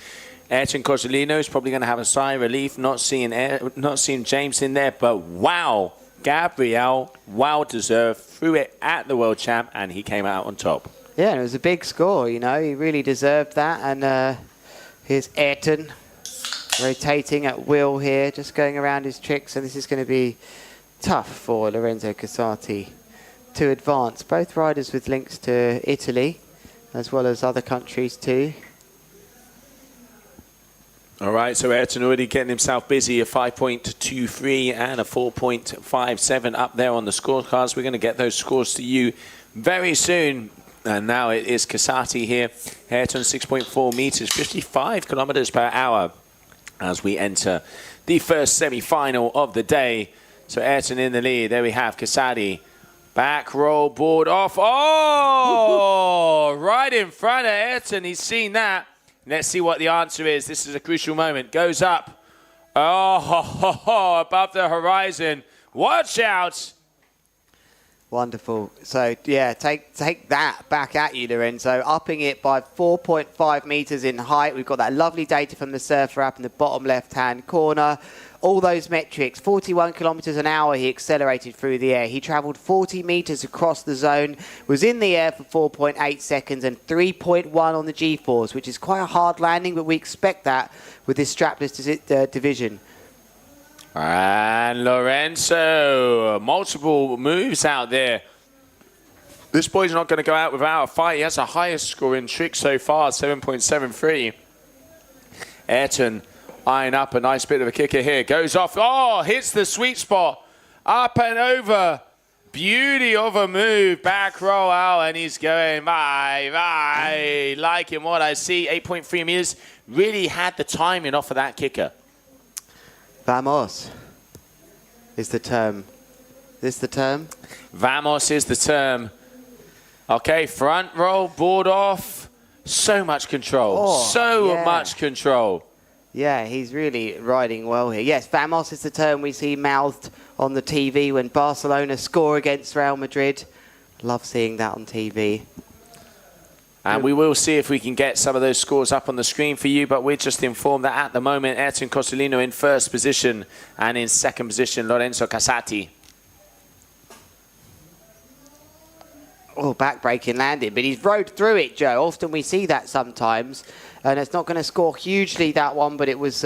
Ayrton Cozzolino is probably going to have a sigh of relief not seeing James in there, but wow, Gabriel, well deserved, threw it at the world champ, and he came out on top. Yeah, and it was a big score, you know, he really deserved that. And here's Ayrton rotating at will here, just going around his tricks, and this is going to be tough for Lorenzo Casati to advance. Both riders with links to Italy, as well as other countries too. All right, so Ayrton already getting himself busy, a 5.23 and a 4.57 up there on the scorecards. We're going to get those scores to you very soon. And now it is Casati here. Ayrton 6.4 meters, 55 kilometers per hour as we enter the first semi-final of the day. So Ayrton in the lead. There we have Casati. Back roll, board off. Oh, right in front of Ayrton. He's seen that. Let's see what the answer is. This is a crucial moment. Goes up. Oh, above the horizon. Watch out. Wonderful. So, yeah, take that back at you, Lorenzo. Upping it by 4.5 meters in height. We've got that lovely data from the surfer app in the bottom left-hand corner. All those metrics, 41 kilometers an hour he accelerated through the air. He traveled 40 meters across the zone, was in the air for 4.8 seconds and 3.1 on the G-force, which is quite a hard landing, but we expect that with this strapless division. And Lorenzo, multiple moves out there. This boy's not going to go out without a fight. He has the highest score in tricks so far, 7.73. Ayrton eyeing up a nice bit of a kicker here. Goes off. Oh, hits the sweet spot. Up and over. Beauty of a move. Back roll out, and he's going, bye. Liking what I see. 8.3 meters. Really had the timing off of that kicker. Vamos is the term. Is this the term? Vamos is the term. Okay, front roll, board off. So much control. Much control. Yeah, he's really riding well here. Yes, Vamos is the term we see mouthed on the TV when Barcelona score against Real Madrid. Love seeing that on TV. And we will see if we can get some of those scores up on the screen for you, but we're just informed that at the moment, Ayrton Cozzolino in first position, and in second position, Lorenzo Casati. Oh, back-breaking landing, but he's rode through it, Joe. Often we see that sometimes, and it's not going to score hugely, that one, but it was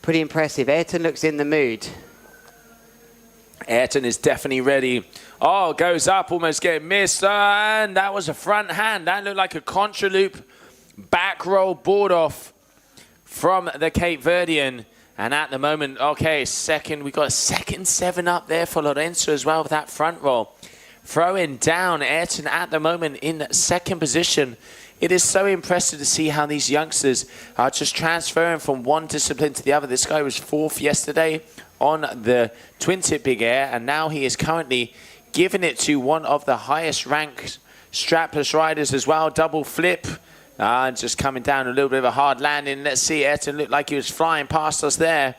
pretty impressive. Ayrton looks in the mood. Ayrton is definitely ready. Oh, goes up, almost getting missed, and that was a front hand. That looked like a contra loop back roll board off from the Cape Verdean. And at the moment, okay, second, we got a second 7 up there for Lorenzo as well with that front roll. Throwing down Ayrton at the moment in second position. It is so impressive to see how these youngsters are just transferring from one discipline to the other. This guy was 4th yesterday on the twin tip big air, and now he is currently giving it to one of the highest ranked strapless riders as well. Double flip, and just coming down a little bit of a hard landing. Let's see, Ayrton looked like he was flying past us there.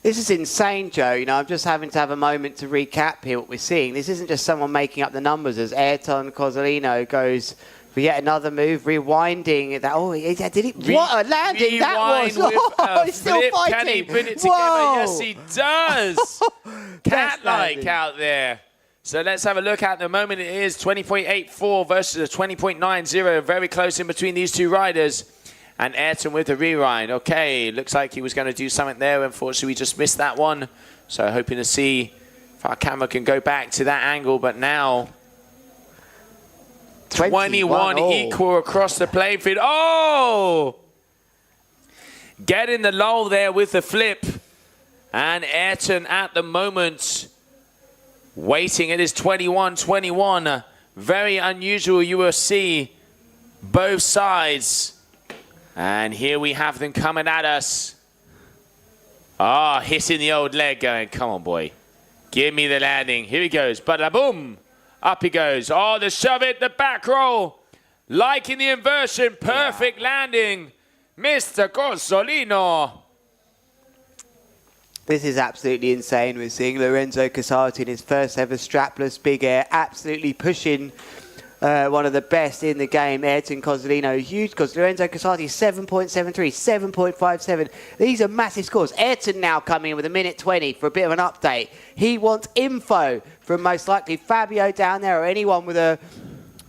This is insane, Joe. You know, I'm just having to have a moment to recap here what we're seeing. This isn't just someone making up the numbers as Ayrton Cozzolino goes for yet another move, rewinding that. Oh, did it? What a landing that was! Oh, he's still fighting. Can he put it together? Yes, he does. Cat-like out there. So let's have a look. At the moment, it is 20.84 versus a 20.90. Very close in between these two riders. And Ayrton with the rewind. Okay, looks like he was going to do something there. Unfortunately, we just missed that one. So hoping to see if our camera can go back to that angle. But now, 21 equal across the playing field. Oh! Getting the lull there with the flip. And Ayrton at the moment waiting. It is 21-21. Very unusual. You will see both sides. And here we have them coming at us. Ah, hitting the old leg going, come on, boy. Give me the landing. Here he goes. Bada boom. Up he goes. Oh, the shove it, the back roll. Liking the inversion. Perfect landing. Mr. Cozzolino. This is absolutely insane. We're seeing Lorenzo Casati in his first ever strapless big air, absolutely pushing one of the best in the game, Ayrton Cozzolino, huge scores. Lorenzo Casati, 7.73, 7.57. These are massive scores. Ayrton now coming in with 1:20 for a bit of an update. He wants info from most likely Fabio down there or anyone with a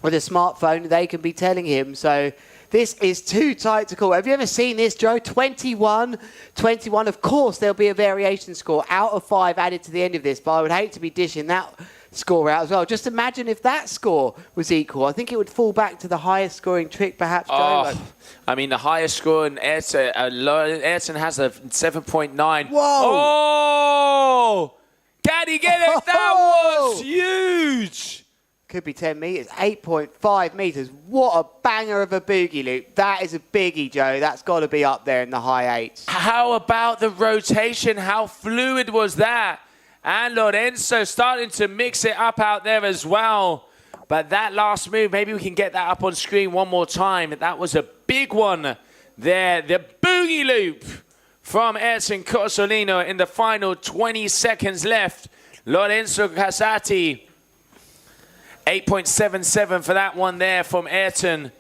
smartphone. They can be telling him. So this is too tight to call. Have you ever seen this, Joe? 21. Of course, there'll be a variation score out of 5 added to the end of this, but I would hate to be dishing that score out as well. Just imagine if that score was equal. I think it would fall back to the highest scoring trick, perhaps, Joe. I mean, the highest score in Ayrton has a 7.9. Whoa! Oh! Can he get it? That was huge! Could be 10 metres, 8.5 metres. What a banger of a boogie loop. That is a biggie, Joe. That's got to be up there in the high 8s. How about the rotation? How fluid was that? And Lorenzo starting to mix it up out there as well. But that last move, maybe we can get that up on screen one more time. That was a big one there. The boogie loop from Ayrton Cozzolino in the final 20 seconds left. Lorenzo Casati, 8.77 for that one there from Ayrton.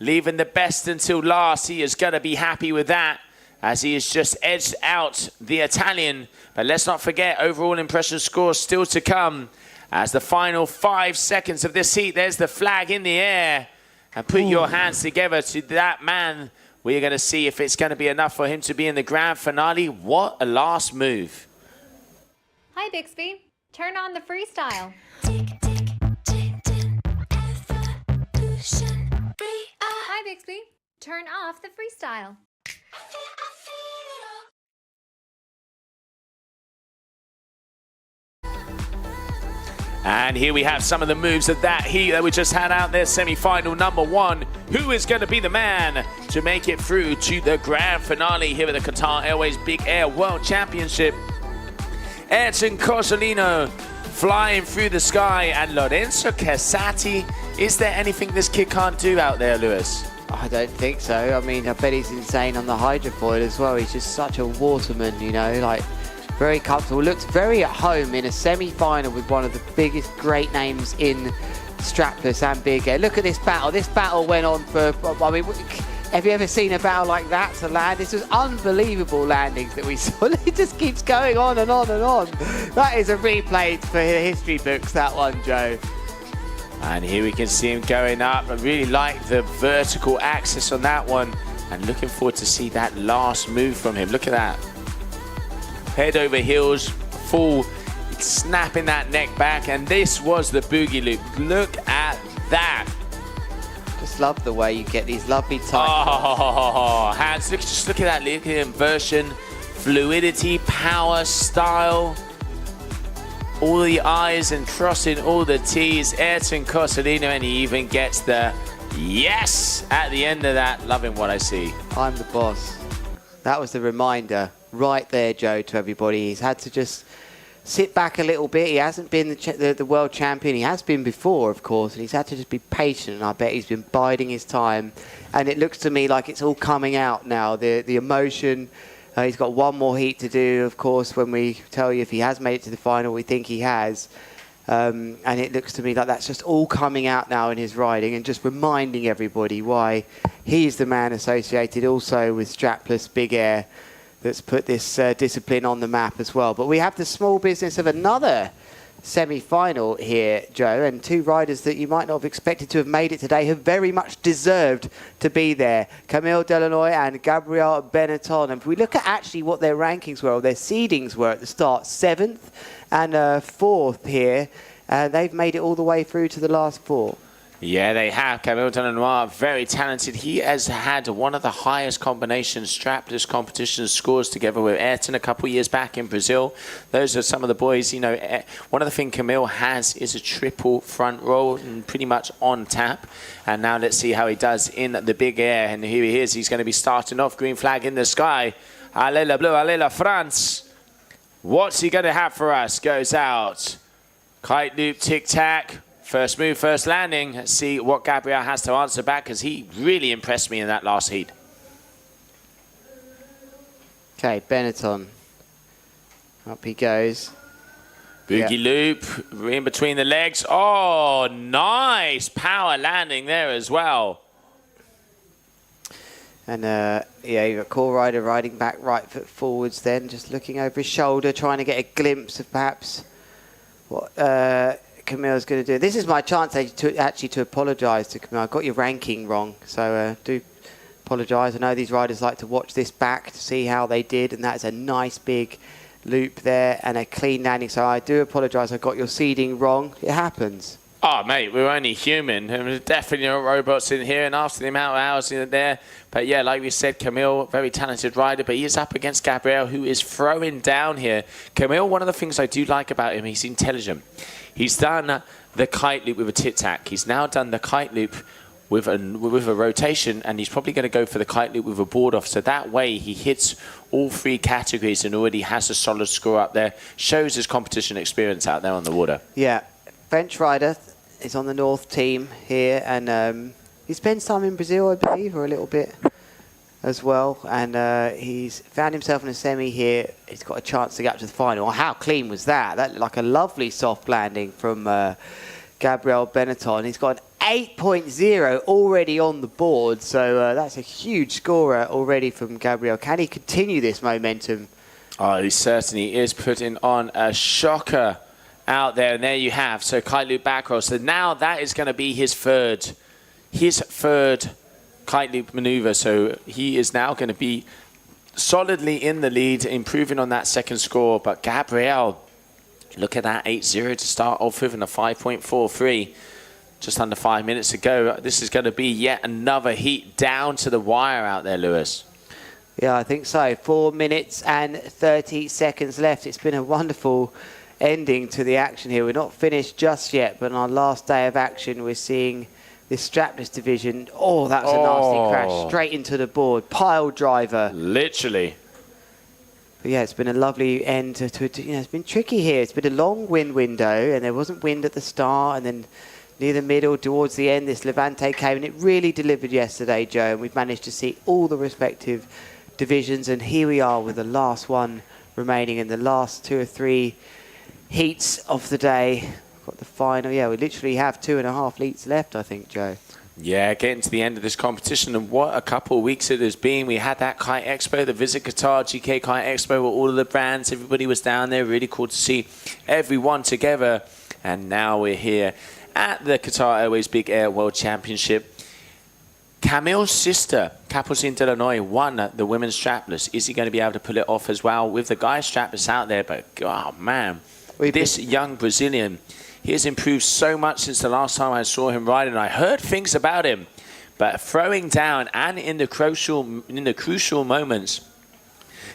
Leaving the best until last. He is going to be happy with that, as he has just edged out the Italian. But let's not forget, overall impression scores still to come. As the final 5 seconds of this heat, there's the flag in the air. And put your hands together to that man. We're going to see if it's going to be enough for him to be in the grand finale. What a last move. Hi, Bixby. Turn on the freestyle. Hi, Bixby. Turn off the freestyle. And here we have some of the moves of that heat that we just had out there. Semi-final number 1. Who is going to be the man to make it through to the grand finale here at the Qatar Airways Big Air World Championship? Ayrton Cozzolino flying through the sky, and Lorenzo Casati. Is there anything this kid can't do out there, Lewis? I don't think so. I mean, I bet he's insane on the hydrofoil as well. He's just such a waterman, you know, like very comfortable. Looks very at home in a semi-final with one of the biggest great names in strapless and big air. Look at this battle. This battle went on for, I mean, have you ever seen a battle like that to land? This was unbelievable landings that we saw. It just keeps going on and on and on. That is a replay for the history books, that one, Joe. And here we can see him going up. I really like the vertical axis on that one. And looking forward to see that last move from him. Look at that. Head over heels, full, snapping that neck back. And this was the boogie loop. Look at that. Just love the way you get these lovely tight. Oh, hands. Just look at that. Look at the inversion, fluidity, power, style. All the I's and crossing all the T's. Ayrton Cozzolino, and he even gets the yes at the end of that. Loving what I see. I'm the boss. That was the reminder right there, Joe, to everybody. He's had to just sit back a little bit. He hasn't been the world champion. He has been before, of course, and he's had to just be patient. And I bet he's been biding his time. And it looks to me like it's all coming out now. The emotion. He's got one more heat to do, of course, when we tell you if he has made it to the final. We think he has. And it looks to me like that's just all coming out now in his riding and just reminding everybody why he's the man associated also with strapless big air that's put this discipline on the map as well. But we have the small business of another semi-final here, Joe, and 2 riders that you might not have expected to have made it today have very much deserved to be there. Camille Delanoy and Gabriel Benetton. And if we look at actually what their rankings were, or their seedings were at the start, 7th and 4th here, they've made it all the way through to the last 4. Yeah, they have. Camille Delanoy, very talented. He has had one of the highest combination strapless competition scores together with Ayrton a couple of years back in Brazil. Those are some of the boys, you know. One of the things Camille has is a triple front roll and pretty much on tap. And now let's see how he does in the big air. And here he is. He's going to be starting off. Green flag in the sky. Allez la bleu, allez la France. What's he going to have for us? Goes out. Kite loop, tic-tac. First move, first landing. Let's see what Gabriel has to answer back, because he really impressed me in that last heat. Okay, Benetton. Up he goes. Boogie loop in between the legs. Oh, nice power landing there as well. And yeah, you've got Core Rider riding back right foot forwards then, just looking over his shoulder, trying to get a glimpse of perhaps what Camille's going to do. This is my chance actually to apologise to Camille. I got your ranking wrong, so do apologise. I know these riders like to watch this back to see how they did, and that's a nice big loop there and a clean landing. So I do apologise. I got your seeding wrong. It happens. Oh, mate, we're only human. There's definitely no robots in here, and after the amount of hours in there. But yeah, like we said, Camille, very talented rider, but he is up against Gabriel, who is throwing down here. Camille, one of the things I do like about him, he's intelligent. He's done the kite loop with a tic-tac. He's now done the kite loop with a rotation, and he's probably going to go for the kite loop with a board off. So that way he hits all three categories and already has a solid score up there. Shows his competition experience out there on the water. Yeah, French rider is on the North team here, and he spends time in Brazil, I believe, or a little bit as well. And he's found himself in a semi here. He's got a chance to get up to the final. How clean was that? That looked like a lovely soft landing from Gabriel Benetton. He's got an 8.0 already on the board, so that's a huge scorer already from Gabriel. Can he continue this momentum? Oh, he certainly is putting on a shocker out there, and there you have. So kite loop back roll. So now that is going to be his third kite loop maneuver. So he is now going to be solidly in the lead, improving on that second score. But Gabriel, look at that 8.0 to start off with, and a 5.43 just under 5 minutes ago. This is going to be yet another heat down to the wire out there, Lewis. Yeah, I think so. 4 minutes and 30 seconds left. It's been a wonderful ending to the action here. We're not finished just yet, but on our last day of action, we're seeing this strapless division. Oh, that was a nasty crash straight into the board. Pile driver. Literally. But yeah, it's been a lovely end to you know, it's been tricky here. It's been a long wind window, and there wasn't wind at the start, and then near the middle, towards the end, this Levante came, and it really delivered yesterday, Joe, and we've managed to see all the respective divisions, and here we are with the last one remaining in the last 2 or 3 heats of the day. Got the final. Yeah, we literally have 2.5 heats left, I think, Joe. Yeah, getting to the end of this competition, and what a couple of weeks it has been. We had that Kite Expo, the Visit Qatar GKA Kite Expo, where all of the brands, everybody was down there. Really cool to see everyone together. And now we're here at the Qatar Airways Big Air World Championship. Camille's sister, Capucine Delanoy, won the women's strapless. Is he going to be able to pull it off as well with the guys strapless out there? But, oh, man, this young Brazilian, he has improved so much since the last time I saw him ride, and I heard things about him. But throwing down and in the crucial moments,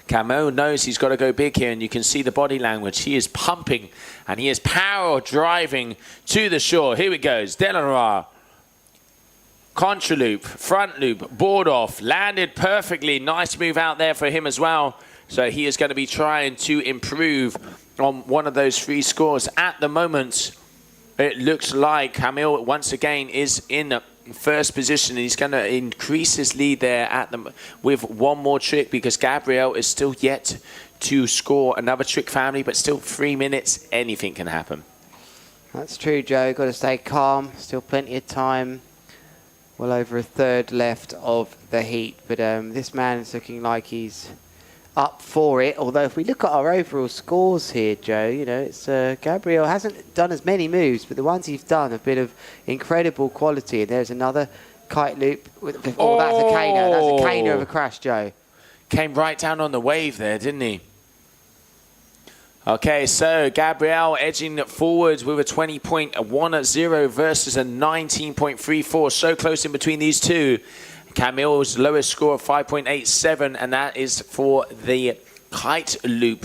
Camille knows he's got to go big here, and you can see the body language. He is pumping, and he is power driving to the shore. Here it goes. Delanoy. Contra loop, front loop, board off, landed perfectly. Nice move out there for him as well. So he is going to be trying to improve on one of those 3 scores. At the moment, it looks like Camille once again is in first position. He's going to increase his lead there with one more trick, because Gabriel is still yet to score another trick family, but still 3 minutes, anything can happen. That's true, Joe. Got to stay calm. Still plenty of time. Well over a third left of the heat, but this man is looking like he's up for it. Although if we look at our overall scores here, Joe, you know, it's Gabriel hasn't done as many moves, but the ones he's done have been of incredible quality. And there's another kite loop. That's a caner. That's a caner of a crash, Joe. Came right down on the wave there, didn't he? Okay, so Gabriel edging forwards with a 20.10 versus a 19.34. So close in between these two. Camille's lowest score of 5.87, and that is for the kite loop.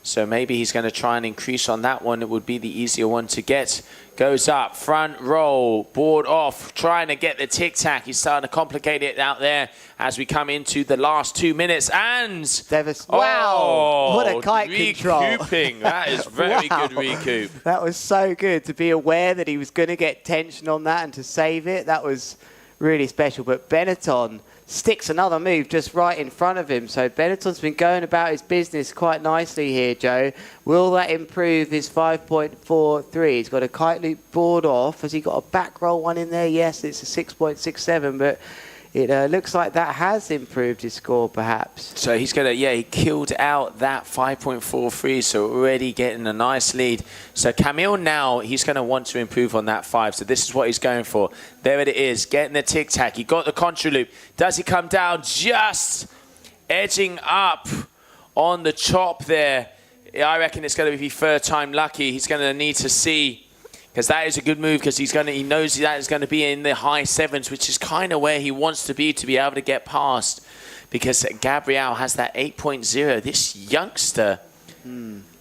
So maybe he's going to try and increase on that one. It would be the easier one to get. Goes up, front roll, board off, trying to get the tic-tac. He's starting to complicate it out there as we come into the last 2 minutes. And wow, what a kite control. Recouping. That is very good recoup. That was so good to be aware that he was going to get tension on that and to save it. That was really special. But Benetton sticks another move just right in front of him. So Benetton's been going about his business quite nicely here, Joe. Will that improve his 5.43? He's got a kite loop board off. Has he got a back roll one in there? Yes, it's a 6.67, but it looks like that has improved his score, perhaps. So he's going to, yeah, he killed out that 5.43, so already getting a nice lead. So Camille now, he's going to want to improve on that 5. So this is what he's going for. There it is, getting the tic-tac. He got the contra loop. Does he come down just edging up on the chop there? I reckon it's going to be third time lucky. He's going to need to see, because that is a good move, because he knows that is going to be in the high 7s, which is kind of where he wants to be able to get past. Because Gabriel has that 8.0. This youngster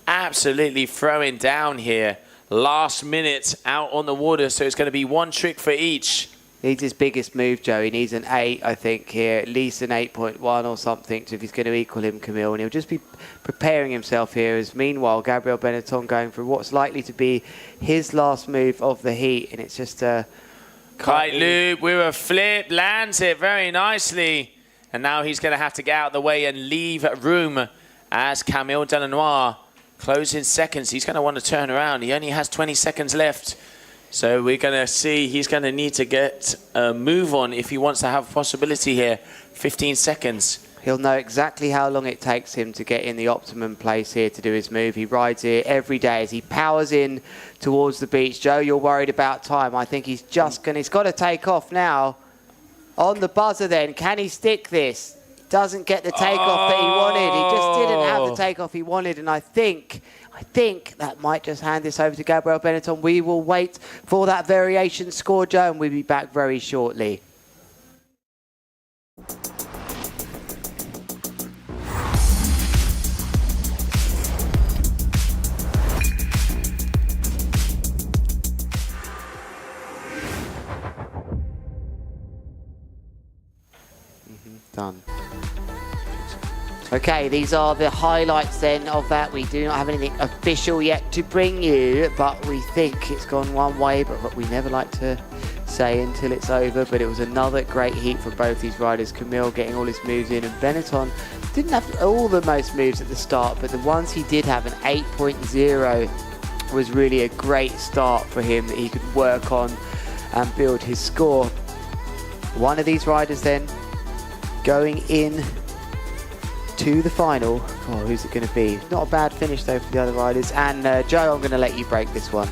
absolutely throwing down here. Last minute out on the water, so it's going to be one trick for each. Needs his biggest move, Joe. He needs an 8, I think, here. At least an 8.1 or something if he's going to equal him, Camille. And he'll just be preparing himself here. As meanwhile, Gabriel Benetton going for what's likely to be his last move of the heat. And it's just a kite loop with a flip. Lands it very nicely. And now he's going to have to get out of the way and leave room as Camille Delanois closing seconds. He's going to want to turn around. He only has 20 seconds left. So we're going to see he's going to need to get a move on if he wants to have a possibility here. 15 seconds. He'll know exactly how long it takes him to get in the optimum place here to do his move. He rides here every day as he powers in towards the beach. Joe, you're worried about time. I think he's just going to... He's got to take off now. On the buzzer then. Can he stick this? Doesn't get the takeoff that he wanted. He just didn't have the takeoff he wanted. And I think that might just hand this over to Gabriel Benetton. We will wait for that variation score, Joe, and we'll be back very shortly. Done. Okay, these are the highlights then of that. We do not have anything official yet to bring you, but we think it's gone one way, but we never like to say until it's over. But it was another great heat for both these riders. Camille getting all his moves in, and Benetton didn't have all the most moves at the start, but the ones he did have, an 8.0, was really a great start for him that he could work on and build his score. One of these riders then going in to the final. Oh, who's it going to be? Not a bad finish though for the other riders. And Joe, I'm going to let you break this one.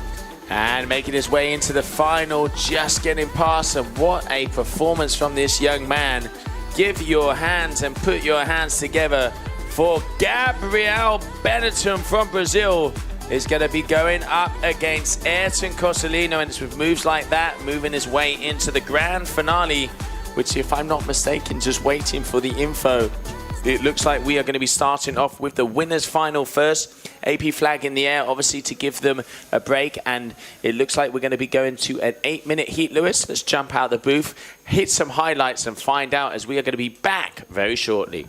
And making his way into the final, just getting past. And what a performance from this young man. Give your hands and put your hands together for Gabriel Benetton from Brazil. Is going to be going up against Ayrton Cosolino, and it's with moves like that, moving his way into the grand finale, which, if I'm not mistaken, just waiting for the info. It looks like we are going to be starting off with the winners final first. AP flag in the air, obviously, to give them a break. And it looks like we're going to be going to an 8-minute heat, Lewis. Let's jump out the booth, hit some highlights and find out, as we are going to be back very shortly.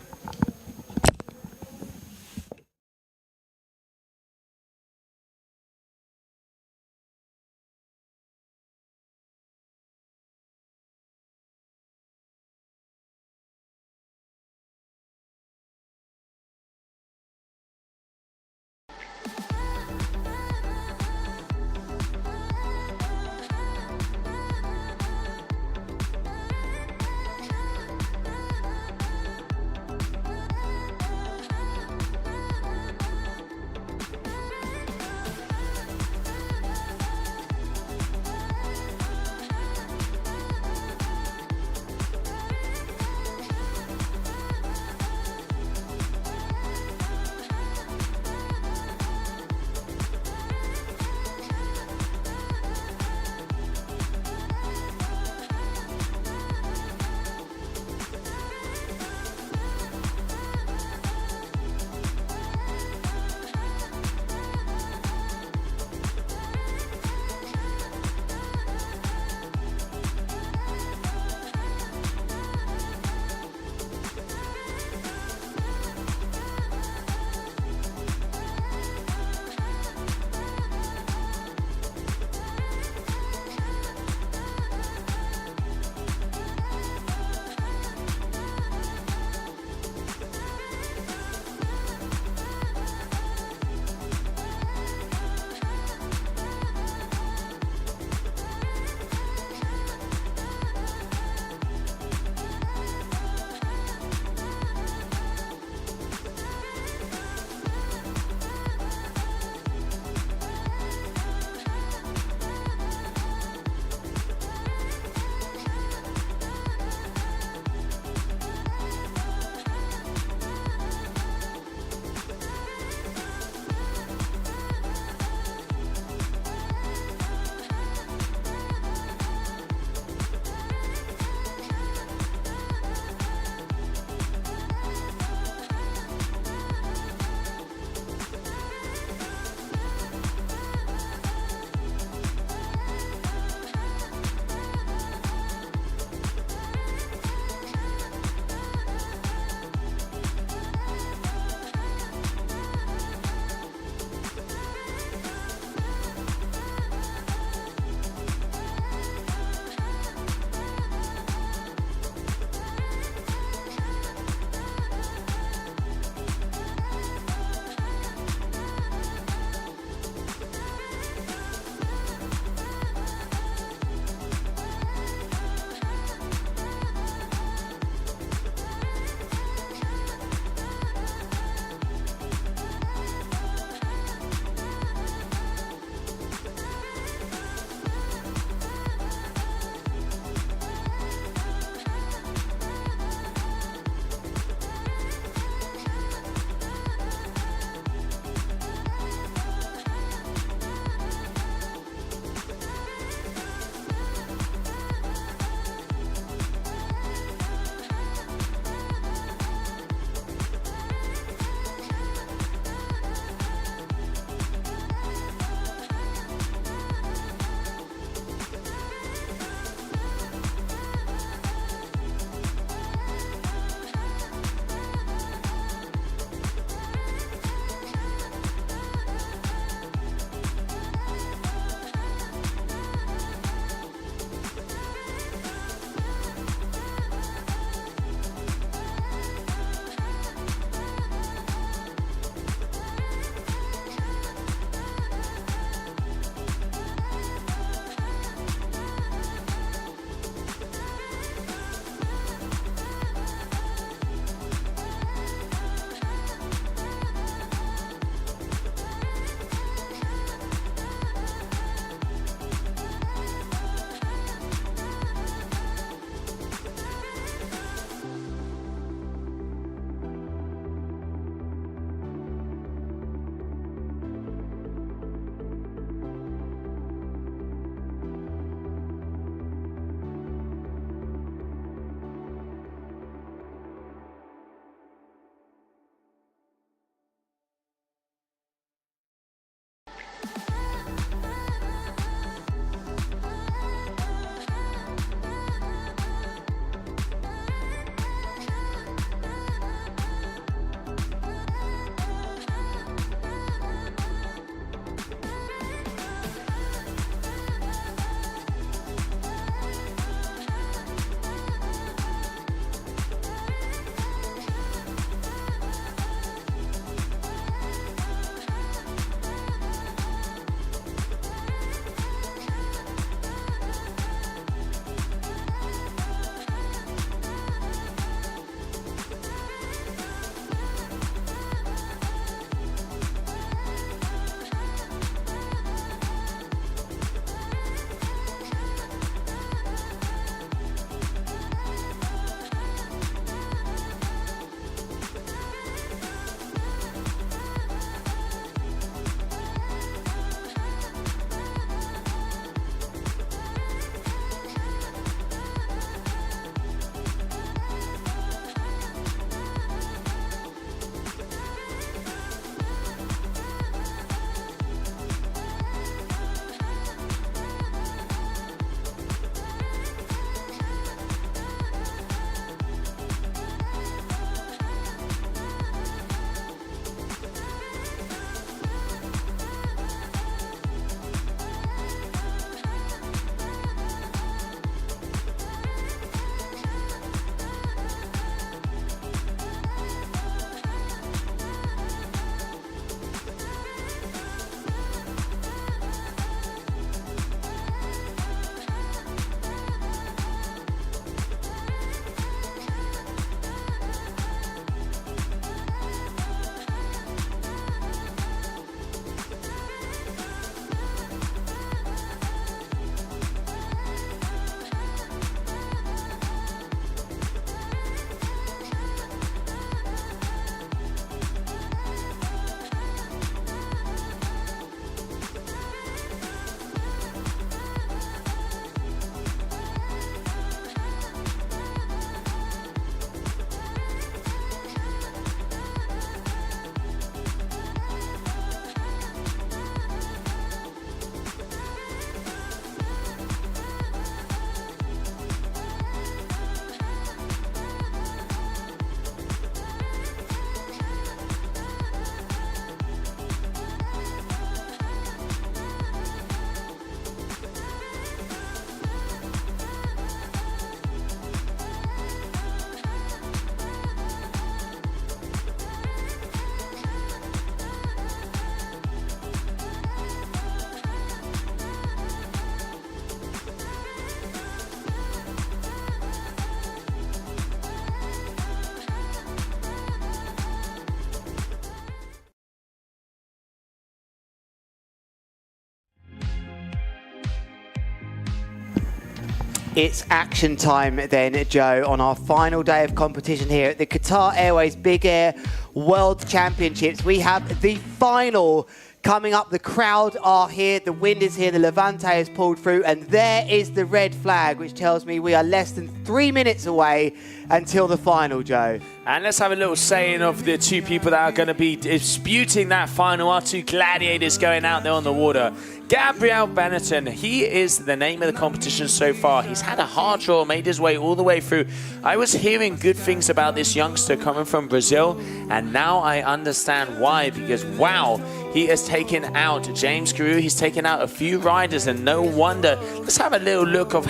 It's action time then, Joe, on our final day of competition here at the Qatar Airways Big Air World Championships. We have the final coming up. The crowd are here, the wind is here, the Levante has pulled through, and there is the red flag, which tells me we are less than 3 minutes away until the final, Joe. And let's have a little saying of the two people that are going to be disputing that final, our two gladiators going out there on the water. Gabriel Benetton, he is the name of the competition so far. He's had a hard draw, made his way all the way through. I was hearing good things about this youngster coming from Brazil, and now I understand why, because wow, he has taken out James Carew, he's taken out a few riders, and no wonder. Let's have a little look of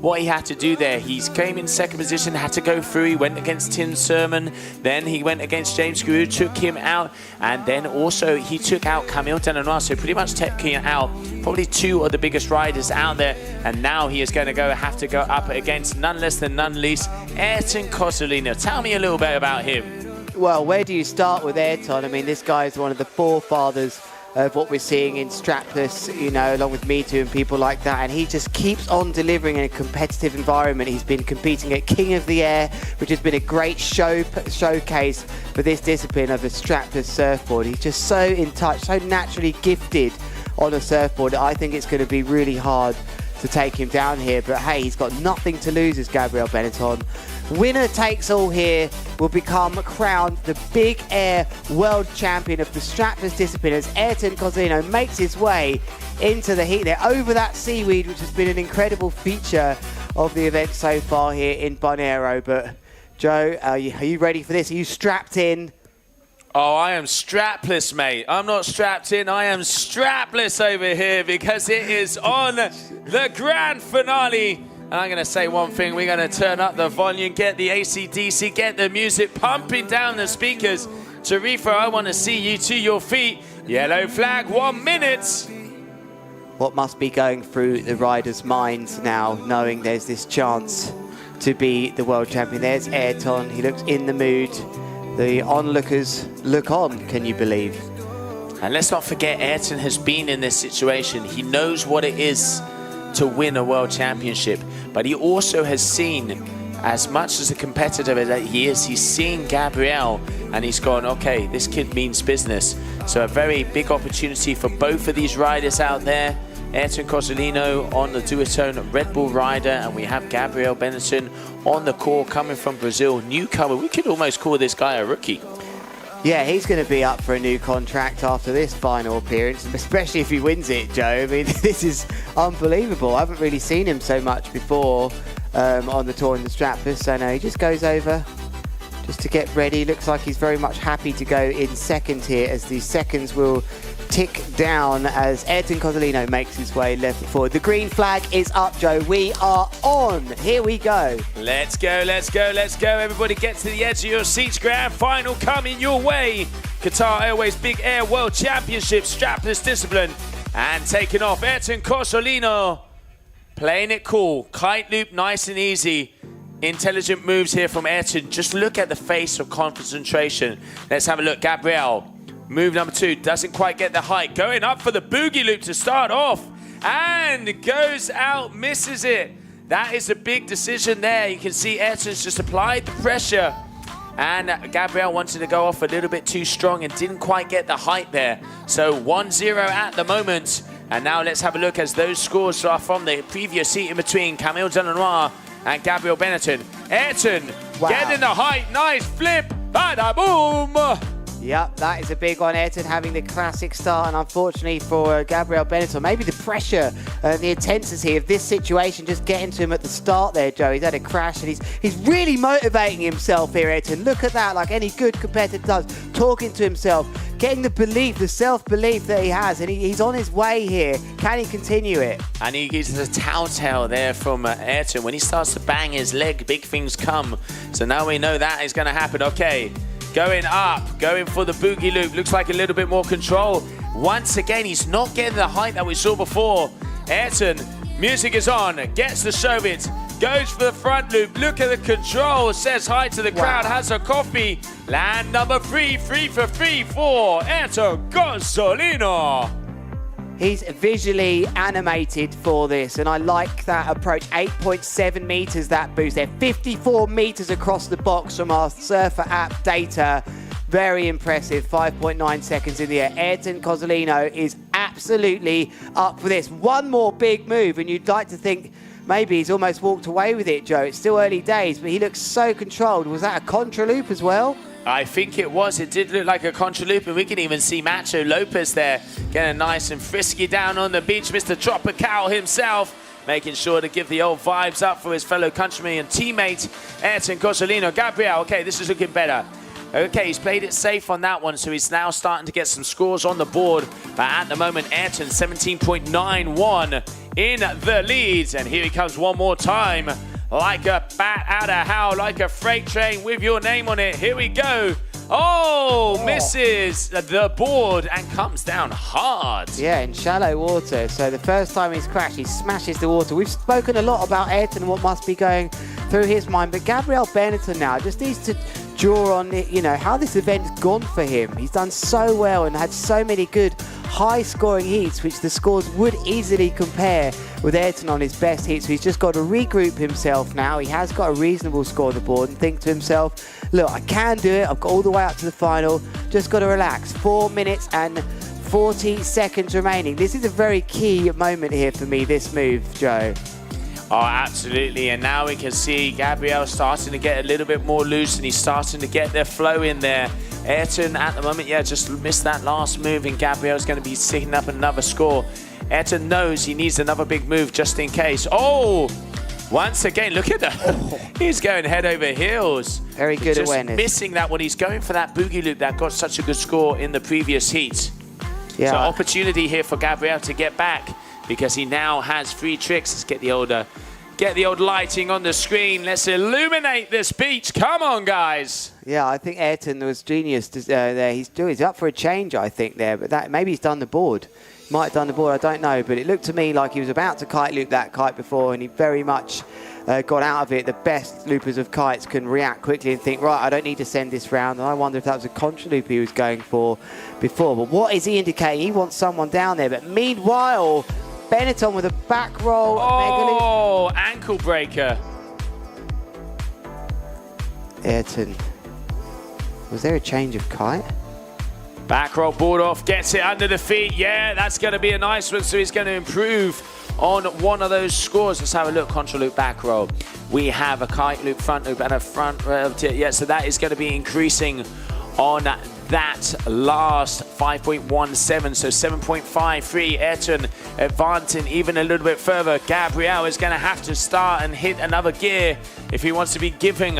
what he had to do there. He came in second position, had to go through, he went against Tim Sermon, then he went against James Carew, took him out, and then also he took out Camille Delanois, so pretty much taking out probably two of the biggest riders out there, and now he is going to have to go up against none less than none least Ayrton Cosolino. Tell me a little bit about him. Well, where do you start with Ayrton? I mean, this guy is one of the forefathers of what we're seeing in Strapless, you know, along with Me Too and people like that, and he just keeps on delivering in a competitive environment. He's been competing at King of the Air, which has been a great showcase for this discipline of the Strapless surfboard. He's just so in touch, so naturally gifted on a surfboard. I think it's going to be really hard to take him down here, but hey, he's got nothing to lose as Gabriel Benetton. Winner takes all here, will become crowned the Big Air World Champion of the Strapless discipline as Ayrton Cosolino makes his way into the heat there over that seaweed, which has been an incredible feature of the event so far here in Bonaire. But Joe, are you ready for this? Are you strapped in? Oh, I am strapless, mate. I'm not strapped in. I am strapless over here because it is on the grand finale. And I'm going to say one thing. We're going to turn up the volume, get the AC/DC, get the music pumping down the speakers. Tarifa, I want to see you to your feet. Yellow flag, 1 minute. What must be going through the riders' minds now, knowing there's this chance to be the world champion? There's Ayrton. He looks in the mood. The onlookers look on, can you believe? And let's not forget, Ayrton has been in this situation. He knows what it is to win a world championship, but he also has seen, as much as a competitor that he is, he's seen Gabriel and he's gone, okay, this kid means business. So a very big opportunity for both of these riders out there. Ayrton Cosolino on the duotone Red Bull rider, and we have Gabriel Benetton on the core coming from Brazil, newcomer. We could almost call this guy a rookie. Yeah, he's going to be up for a new contract after this final appearance, especially if he wins it, Joe. I mean, this is unbelievable. I haven't really seen him so much before on the tour in the Strapless, so no, he just goes over just to get ready. Looks like he's very much happy to go in second here, as the seconds will tick down as Ayrton Cosolino makes his way left forward. The green flag is up, Joe. We are on. Here we go. Let's go, let's go, let's go. Everybody get to the edge of your seats. Grand final coming your way. Qatar Airways Big Air World Championship, Strapless discipline. And taking off Ayrton Cosolino. Playing it cool. Kite loop, nice and easy. Intelligent moves here from Ayrton. Just look at the face of concentration. Let's have a look. Gabriel. Move number 2, doesn't quite get the height. Going up for the boogie loop to start off. And goes out, misses it. That is a big decision there. You can see Ayrton's just applied the pressure. And Gabriel wanted to go off a little bit too strong and didn't quite get the height there. So 1-0 at the moment. And now let's have a look as those scores are from the previous seat in between Camille Delanois and Gabriel Benetton. Ayrton getting the height. Nice flip. Bada boom. Yep, that is a big one. Ayrton having the classic start, and unfortunately for Gabriel Benetton, maybe the pressure and the intensity of this situation just getting to him at the start there, Joe. He's had a crash, and he's really motivating himself here, Ayrton. Look at that, like any good competitor does, talking to himself, getting the belief, the self-belief that he has, and he's on his way here. Can he continue it? And he gives a telltale there from Ayrton. When he starts to bang his leg, big things come. So now we know that is going to happen. Okay. Going up, going for the boogie loop. Looks like a little bit more control. Once again, he's not getting the height that we saw before. Ayrton, music is on, gets the show it, goes for the front loop. Look at the control, says hi to the crowd, has a coffee. Land number 3, 3 for 3 for Ayrton Cosolino. He's visually animated for this, and I like that approach. 8.7 meters, that boost there. 54 meters across the box from our Surfer app data. Very impressive, 5.9 seconds in the air. Ayrton Cozzolino is absolutely up for this. One more big move, and you'd like to think maybe he's almost walked away with it, Joe. It's still early days, but he looks so controlled. Was that a contra loop as well? I think it was. It did look like a contra loop, and we can even see Macho Lopez there getting nice and frisky down on the beach. Mr. Tropical himself making sure to give the old vibes up for his fellow countryman and teammate, Ayrton Cozzolino. Gabriel, okay, this is looking better. Okay, he's played it safe on that one, so he's now starting to get some scores on the board. But at the moment, Ayrton 17.91 in the lead. And here he comes one more time. Like a bat out of hell, like a freight train with your name on it. Here we go. Oh, misses the board and comes down hard. Yeah, in shallow water. So the first time he's crashed, he smashes the water. We've spoken a lot about Ayrton and what must be going through his mind, but Gabriel Benetton now just needs to draw on it, you know, how this event's gone for him. He's done so well and had so many good high-scoring heats, which the scores would easily compare with Ayrton on his best heats. So he's just got to regroup himself now. He has got a reasonable score on the board and think to himself, look, I can do it. I've got all the way up to the final. Just got to relax. 4 minutes and 40 seconds remaining. This is a very key moment here for me, this move, Joe. Oh, absolutely. And now we can see Gabriel starting to get a little bit more loose, and he's starting to get their flow in there. Ayrton at the moment, yeah, just missed that last move, and Gabriel's going to be sticking up another score. Ayrton knows he needs another big move just in case. Oh, once again, look at that. He's going head over heels. Very good awareness. Missing that one. He's going for that boogie loop that got such a good score in the previous heat. Yeah. So opportunity here for Gabriel to get back, because he now has 3 tricks. Let's get the old lighting on the screen. Let's illuminate this beach. Come on, guys. Yeah, I think Ayrton was genius there. He's up for a change, I think, there. But that maybe he's done the board. Might have done the board, I don't know. But it looked to me like he was about to kite loop that kite before, and he very much got out of it. The best loopers of kites can react quickly and think, right, I don't need to send this round. And I wonder if that was a contra loop he was going for before. But what is he indicating? He wants someone down there. But meanwhile, Benetton with a back roll. Oh, ankle breaker. Ayrton. Was there a change of kite? Back roll, board off, gets it under the feet. Yeah, that's going to be a nice one. So he's going to improve on one of those scores. Let's have a look. Contra loop, back roll. We have a kite loop, front loop, and a front roll. Yeah, so that is going to be increasing on that last 5.17, so 7.53. Ayrton advancing even a little bit further. Gabriel is going to have to start and hit another gear if he wants to be giving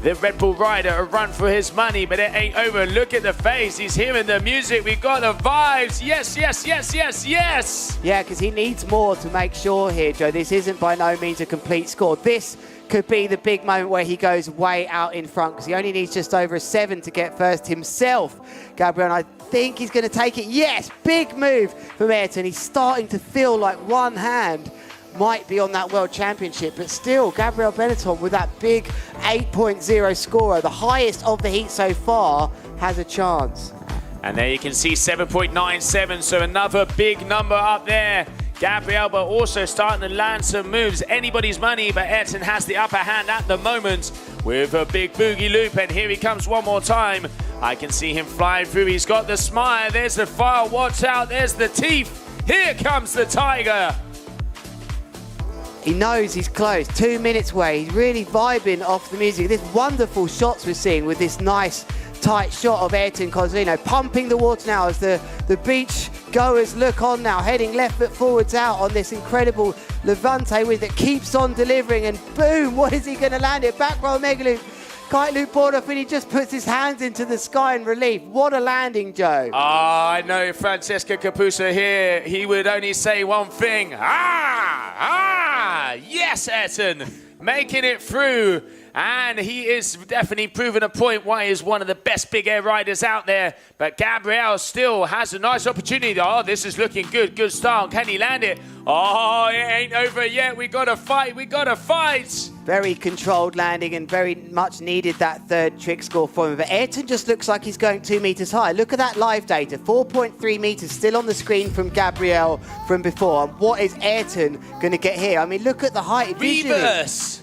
the Red Bull rider a run for his money, but it ain't over. Look at the face. He's hearing the music. We've got the vibes. Yes, yes, yes, yes, yes. Yeah, because he needs more to make sure here, Joe. This isn't by no means a complete score. This could be the big moment where he goes way out in front, because he only needs just over a 7 to get first himself. Gabriel, and I think he's going to take it. Yes, big move from Ayrton. He's starting to feel like one hand might be on that World Championship, but still, Gabriel Benetton with that big 8.0 scorer, the highest of the heat so far, has a chance. And there you can see 7.97, so another big number up there. Gabriel, but also starting to land some moves. Anybody's money, but Ayrton has the upper hand at the moment with a big boogie loop, and here he comes one more time. I can see him flying through. He's got the smile. There's the fire. Watch out. There's the teeth. Here comes the tiger. He knows he's close. 2 minutes away. He's really vibing off the music. This wonderful shots we're seeing with this nice tight shot of Ayrton Cozzolino pumping the water now as the beach goers look on now, heading left foot forwards out on this incredible Levante with it, keeps on delivering, and boom, what is he going to land it? Back roll mega loop, kite loop board off, and he just puts his hands into the sky in relief. What a landing, Joe. I know Francesco Capuso here, he would only say one thing. Yes, Ayrton. making it through. And he is definitely proving a point why he's one of the best big air riders out there. But Gabriel still has a nice opportunity. Oh, this is looking good. Good style. Can he land it? Oh, it ain't over yet. We got to fight. We got to fight. Very controlled landing and very much needed that third trick score for him. But Ayrton just looks like he's going 2 meters high. Look at that live data. 4.3 meters still on the screen from Gabriel from before. And what is Ayrton going to get here? I mean, look at the height. Reverse.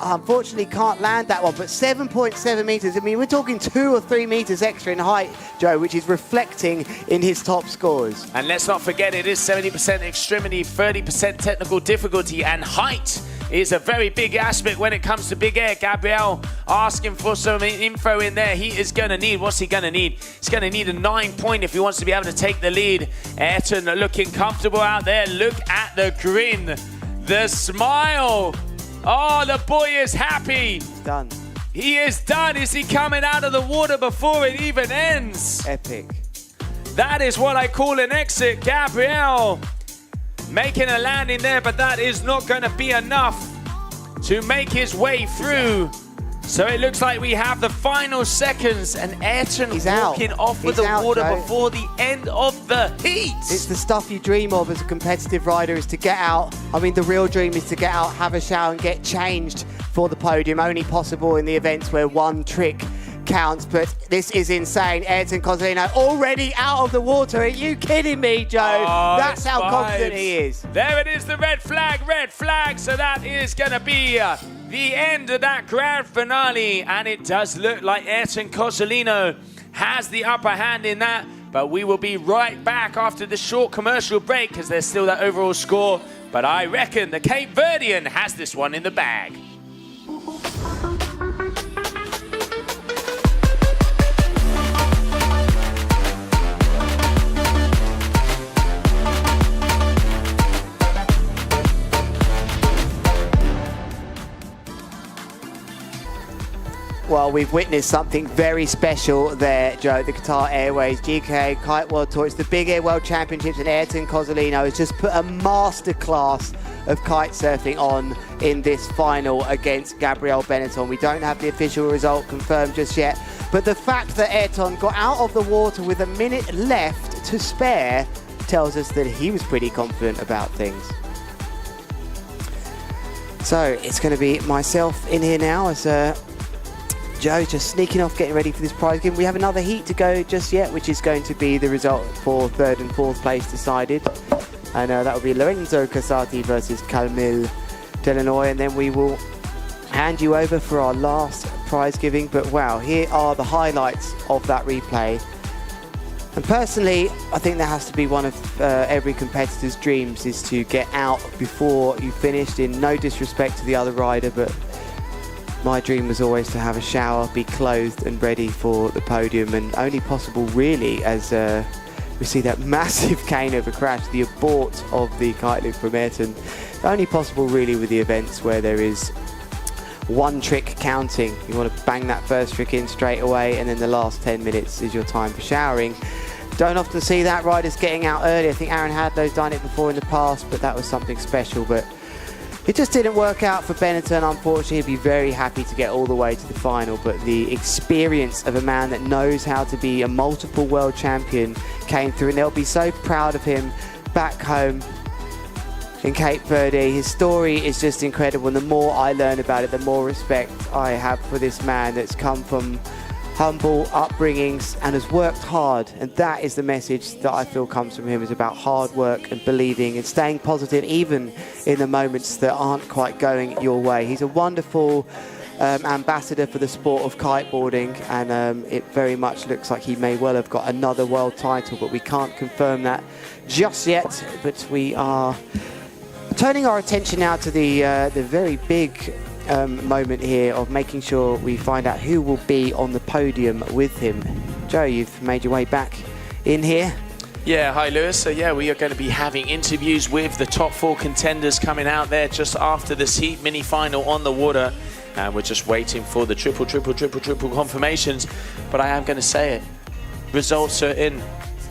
Unfortunately, can't land that one, but 7.7 meters. I mean, we're talking 2 or 3 meters extra in height, Joe, which is reflecting in his top scores. And let's not forget, it is 70% extremity, 30% technical difficulty, and height is a very big aspect when it comes to big air. Gabriel asking for some info in there. He is going to need, what's he going to need? He's going to need a 9 point if he wants to be able to take the lead. Ayrton looking comfortable out there. Look at the grin, the smile. Oh, the boy is happy. He's done. He is done. Is he coming out of the water before it even ends? Epic. That is what I call an exit. Gabriel making a landing there, but that is not going to be enough to make his way through. So it looks like we have the final seconds, and Ayrton walking off with the water before the end of the heat. It's the stuff you dream of as a competitive rider, is to get out. I mean, the real dream is to get out, have a shower, and get changed for the podium. Only possible in the events where one trick counts, but this is insane. Ayrton Cozzolino already out of the water. Are you kidding me, Joe? Oh, that's how confident he is. There it is, the red flag. So that is going to be the end of that grand finale, and it does look like Ayrton Cozzolino has the upper hand in that, but we will be right back after the short commercial break because there's still that overall score, but I reckon the Cape Verdean has this one in the bag. Well, we've witnessed something very special there, Joe. The Qatar Airways GKA Kite World Tour. It's the Big Air World Championships, and Ayrton Cozzolino has just put a masterclass of kite surfing on in this final against Gabriel Benetton. We don't have the official result confirmed just yet, but the fact that Ayrton got out of the water with a minute left to spare tells us that he was pretty confident about things. So it's going to be myself in here now as Joe just sneaking off, getting ready for this prize game. We have another heat to go just yet, which is going to be the result for third and fourth place decided. And that will be Lorenzo Casati versus Camille Delanoy. And then we will hand you over for our last prize giving. But wow, here are the highlights of that replay. And personally, I think that has to be one of every competitor's dreams, is to get out before you finished, in no disrespect to the other rider, but my dream was always to have a shower, be clothed and ready for the podium, and only possible really as we see that massive cane over crash, the abort of the kite loop from Ayrton. Only possible really with the events where there is one trick counting. You want to bang that first trick in straight away, and then the last 10 minutes is your time for showering. Don't often see that riders getting out early. I think Aaron Hadlow's done it before in the past, but that was something special. But it just didn't work out for Benetton, unfortunately. He'd be very happy to get all the way to the final, but the experience of a man that knows how to be a multiple world champion came through, and they'll be so proud of him back home in Cape Verde. His story is just incredible, and the more I learn about it, the more respect I have for this man that's come from humble upbringings and has worked hard, and that is the message that I feel comes from him, is about hard work and believing and staying positive even in the moments that aren't quite going your way. He's a wonderful ambassador for the sport of kiteboarding, and it very much looks like he may well have got another world title, but we can't confirm that just yet. But we are turning our attention now to the very big moment here of making sure we find out who will be on the podium with him. Joe, you've made your way back in here. Yeah, hi Lewis. So yeah, we are going to be having interviews with the top 4 contenders coming out there just after this heat mini final on the water, and we're just waiting for the triple confirmations. But I am going to say it, results are in.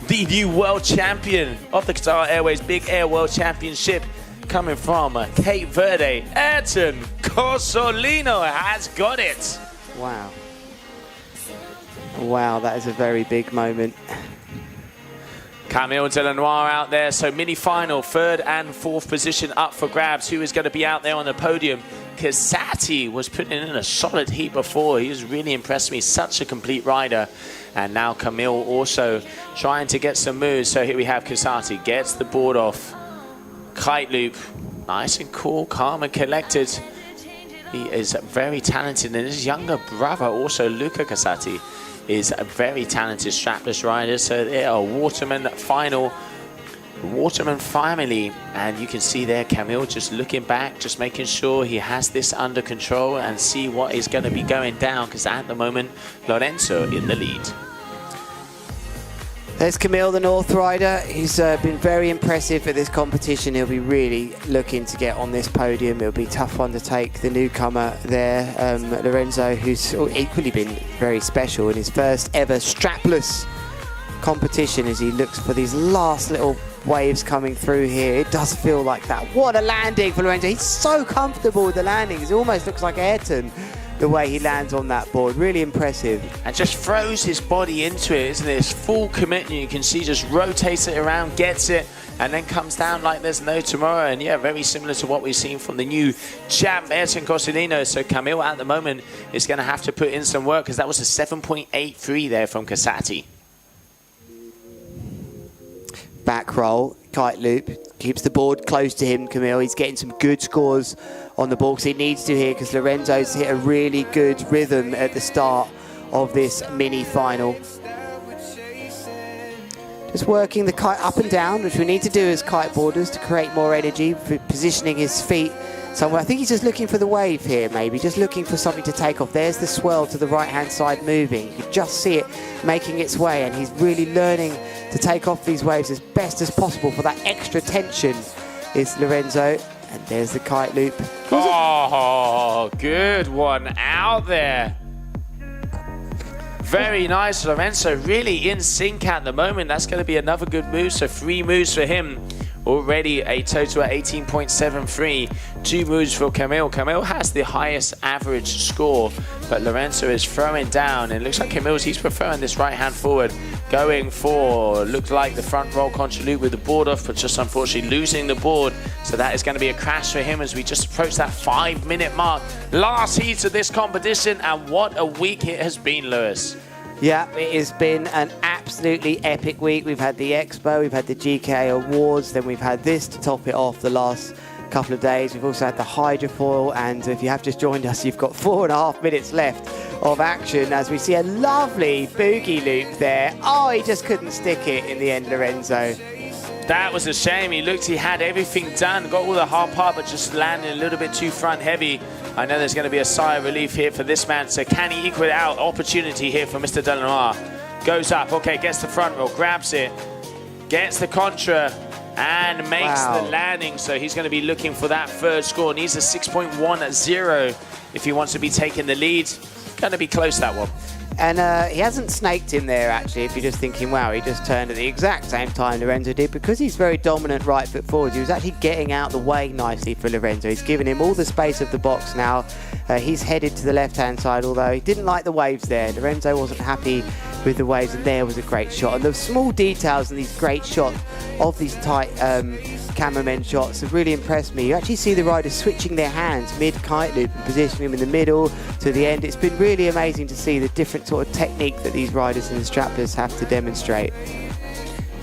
The new world champion of the Qatar Airways Big Air World Championship coming from Cape Verde, Ayrton Cosolino has got it. Wow. Wow, that is a very big moment. Camille Delanoir out there, so mini-final, 3rd and 4th position up for grabs. Who is going to be out there on the podium? Casati was putting in a solid heat before. He was really impressed me, such a complete rider. And now Camille also trying to get some moves. So here we have Casati, gets the board off. Kite loop, nice and cool, calm and collected. He is very talented, and his younger brother also, Luca Casati, is a very talented strapless rider. So they are Waterman final, Waterman family, and you can see there Camille just looking back, just making sure he has this under control and see what is going to be going down, because at the moment Lorenzo in the lead. There's Camille, the North rider. He's been very impressive at this competition. He'll be really looking to get on this podium. It'll be a tough one to take. The newcomer there, Lorenzo, who's equally been very special in his first ever strapless competition as he looks for these last little waves coming through here. It does feel like that. What a landing for Lorenzo. He's so comfortable with the landings. It almost looks like Ayrton, the way he lands on that board. Really impressive. And just throws his body into it, isn't it? It's full commitment. You can see just rotates it around, gets it, and then comes down like there's no tomorrow. And yeah, very similar to what we've seen from the new champ, Ayrton Cosolino. So Camille at the moment is going to have to put in some work, because that was a 7.83 there from Casati. Back roll, kite loop, keeps the board close to him, Camille. He's getting some good scores on the ball, because he needs to here, because Lorenzo's hit a really good rhythm at the start of this mini-final. Just working the kite up and down, which we need to do as kiteboarders to create more energy, positioning his feet somewhere. I think he's just looking for the wave here, maybe, just looking for something to take off. There's the swirl to the right-hand side moving. You just see it making its way, and he's really learning to take off these waves as best as possible for that extra tension is Lorenzo. And there's the kite loop. Oh, good one out there. Very nice, Lorenzo, really in sync at the moment. That's going to be another good move, so 3 moves for him. Already a total of 18.73. 2 moves for Camille. Camille has the highest average score, but Lorenzo is throwing down. And it looks like he's preferring this right hand forward. Going for, looks like the front roll contra loop with the board off, but just unfortunately losing the board. So that is going to be a crash for him as we just approach that 5-minute mark. Last heat of this competition, and what a week it has been, Lewis. Yeah, it has been an absolutely epic week. We've had the Expo, we've had the GKA Awards, then we've had this to top it off the last couple of days. We've also had the hydrofoil, and if you have just joined us, you've got 4.5 minutes left of action as we see a lovely boogie loop there. Oh, he just couldn't stick it in the end, Lorenzo. That was a shame. He had everything done, got all the hard part, but just landed a little bit too front heavy. I know there's going to be a sigh of relief here for this man. So can he equal it out? Opportunity here for Mr. Delanoir. Goes up. Okay, gets the front roll, grabs it, gets the contra, and makes the landing. So he's going to be looking for that 3rd score. Needs a 6.10 if he wants to be taking the lead. Going to be close, that one. And he hasn't snaked him there, actually, if you're just thinking, wow, he just turned at the exact same time Lorenzo did. Because he's very dominant right foot forward, he was actually getting out the way nicely for Lorenzo. He's given him all the space of the box now. He's headed to the left-hand side, although he didn't like the waves there. Lorenzo wasn't happy with the waves, and there was a great shot. And the small details in these great shots of these tight cameramen shots have really impressed me. You actually see the riders switching their hands mid-kite loop and positioning them in the middle to the end. It's been really amazing to see the different sort of technique that these riders and the strapless have to demonstrate.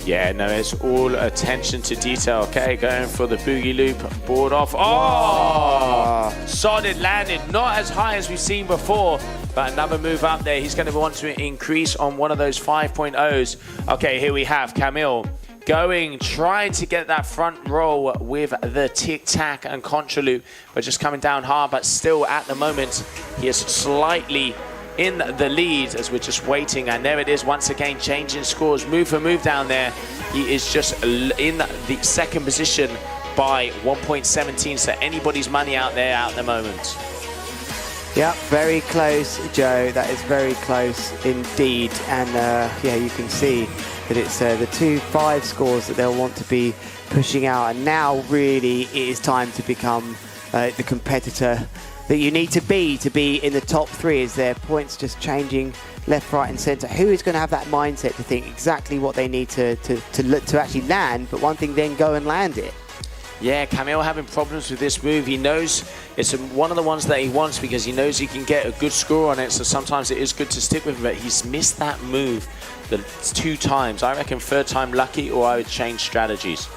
Yeah, no, it's all attention to detail. Okay, going for the boogie loop, board off. Oh! Solid landing, not as high as we've seen before, but another move up there. He's going to want to increase on one of those 5.0s. Okay, here we have Camille trying to get that front roll with the tic-tac and contra loop, but just coming down hard, but still at the moment, he is slightly in the lead as we're just waiting. And there it is once again, changing scores move for move down there. He is just in the 2nd position by 1.17, so anybody's money out there at the moment. Yeah, very close, Joe. That is very close indeed. And yeah, you can see that it's the 2 5 scores that they'll want to be pushing out, and now really it is time to become the competitor that you need to be in the top 3. Is their points just changing left, right and centre? Who is going to have that mindset to think exactly what they need to actually land, but one thing then go and land it? Yeah, Camille having problems with this move. He knows it's one of the ones that he wants because he knows he can get a good score on it, so sometimes it is good to stick with him, but he's missed that move 2 times. I reckon 3rd time lucky, or I would change strategies.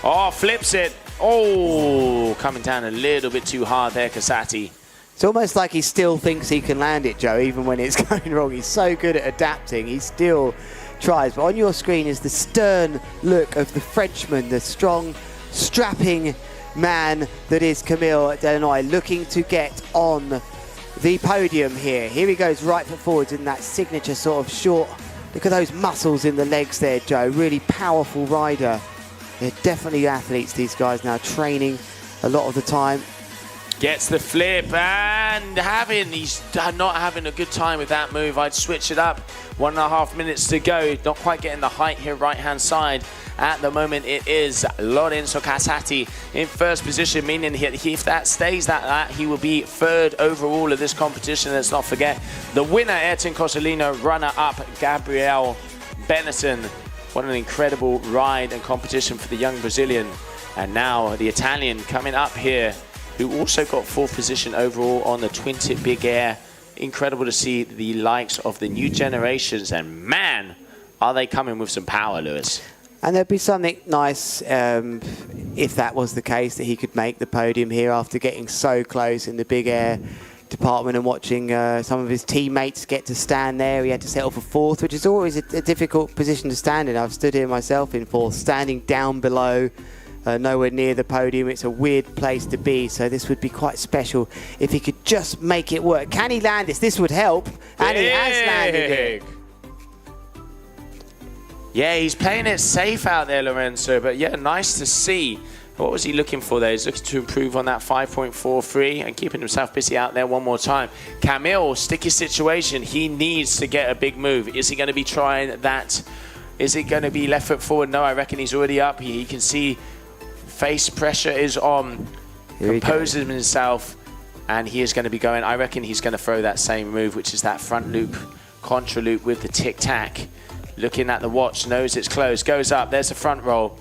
Oh, flips it. Oh, coming down a little bit too hard there, Casati. It's almost like he still thinks he can land it, Joe, even when it's going wrong. He's so good at adapting. He still tries. But on your screen is the stern look of the Frenchman, the strong, strapping man that is Camille Delanoy, looking to get on the podium here. Here he goes, right foot forwards in that signature sort of short. Look at those muscles in the legs there, Joe. Really powerful rider. They're definitely athletes, these guys now, training a lot of the time. Gets the flip and he's not having a good time with that move. I'd switch it up. 1.5 minutes to go. Not quite getting the height here, right-hand side. At the moment, it is Lorenzo Casati in 1st position, meaning if that stays that, he will be 3rd overall of this competition. Let's not forget the winner, Ayrton Cosolino, runner-up, Gabriel Benetton. What an incredible ride and competition for the young Brazilian. And now the Italian coming up here, who also got 4th position overall on the twin-tip big air. Incredible to see the likes of the new generations, and man, are they coming with some power, Lewis. And there'd be something nice if that was the case, that he could make the podium here after getting so close in the big air department and watching some of his teammates get to stand there. He had to settle for 4th, which is always a difficult position to stand in. I've stood here myself in 4th, standing down below, nowhere near the podium. It's a weird place to be, so this would be quite special if he could just make it work. Can he land this? This would help, and he has landed it. Yeah, he's playing it safe out there, Lorenzo, but yeah, nice to see. What was he looking for there? He's looking to improve on that 5.43 and keeping himself busy out there one more time. Camille, sticky situation. He needs to get a big move. Is he going to be trying that? Is it going to be left foot forward? No, I reckon he's already up. He can see face pressure is on. Composes himself, and he is going to be going. I reckon he's going to throw that same move, which is that front loop, contra loop with the tic-tac. Looking at the watch, knows it's closed, goes up, there's the front roll,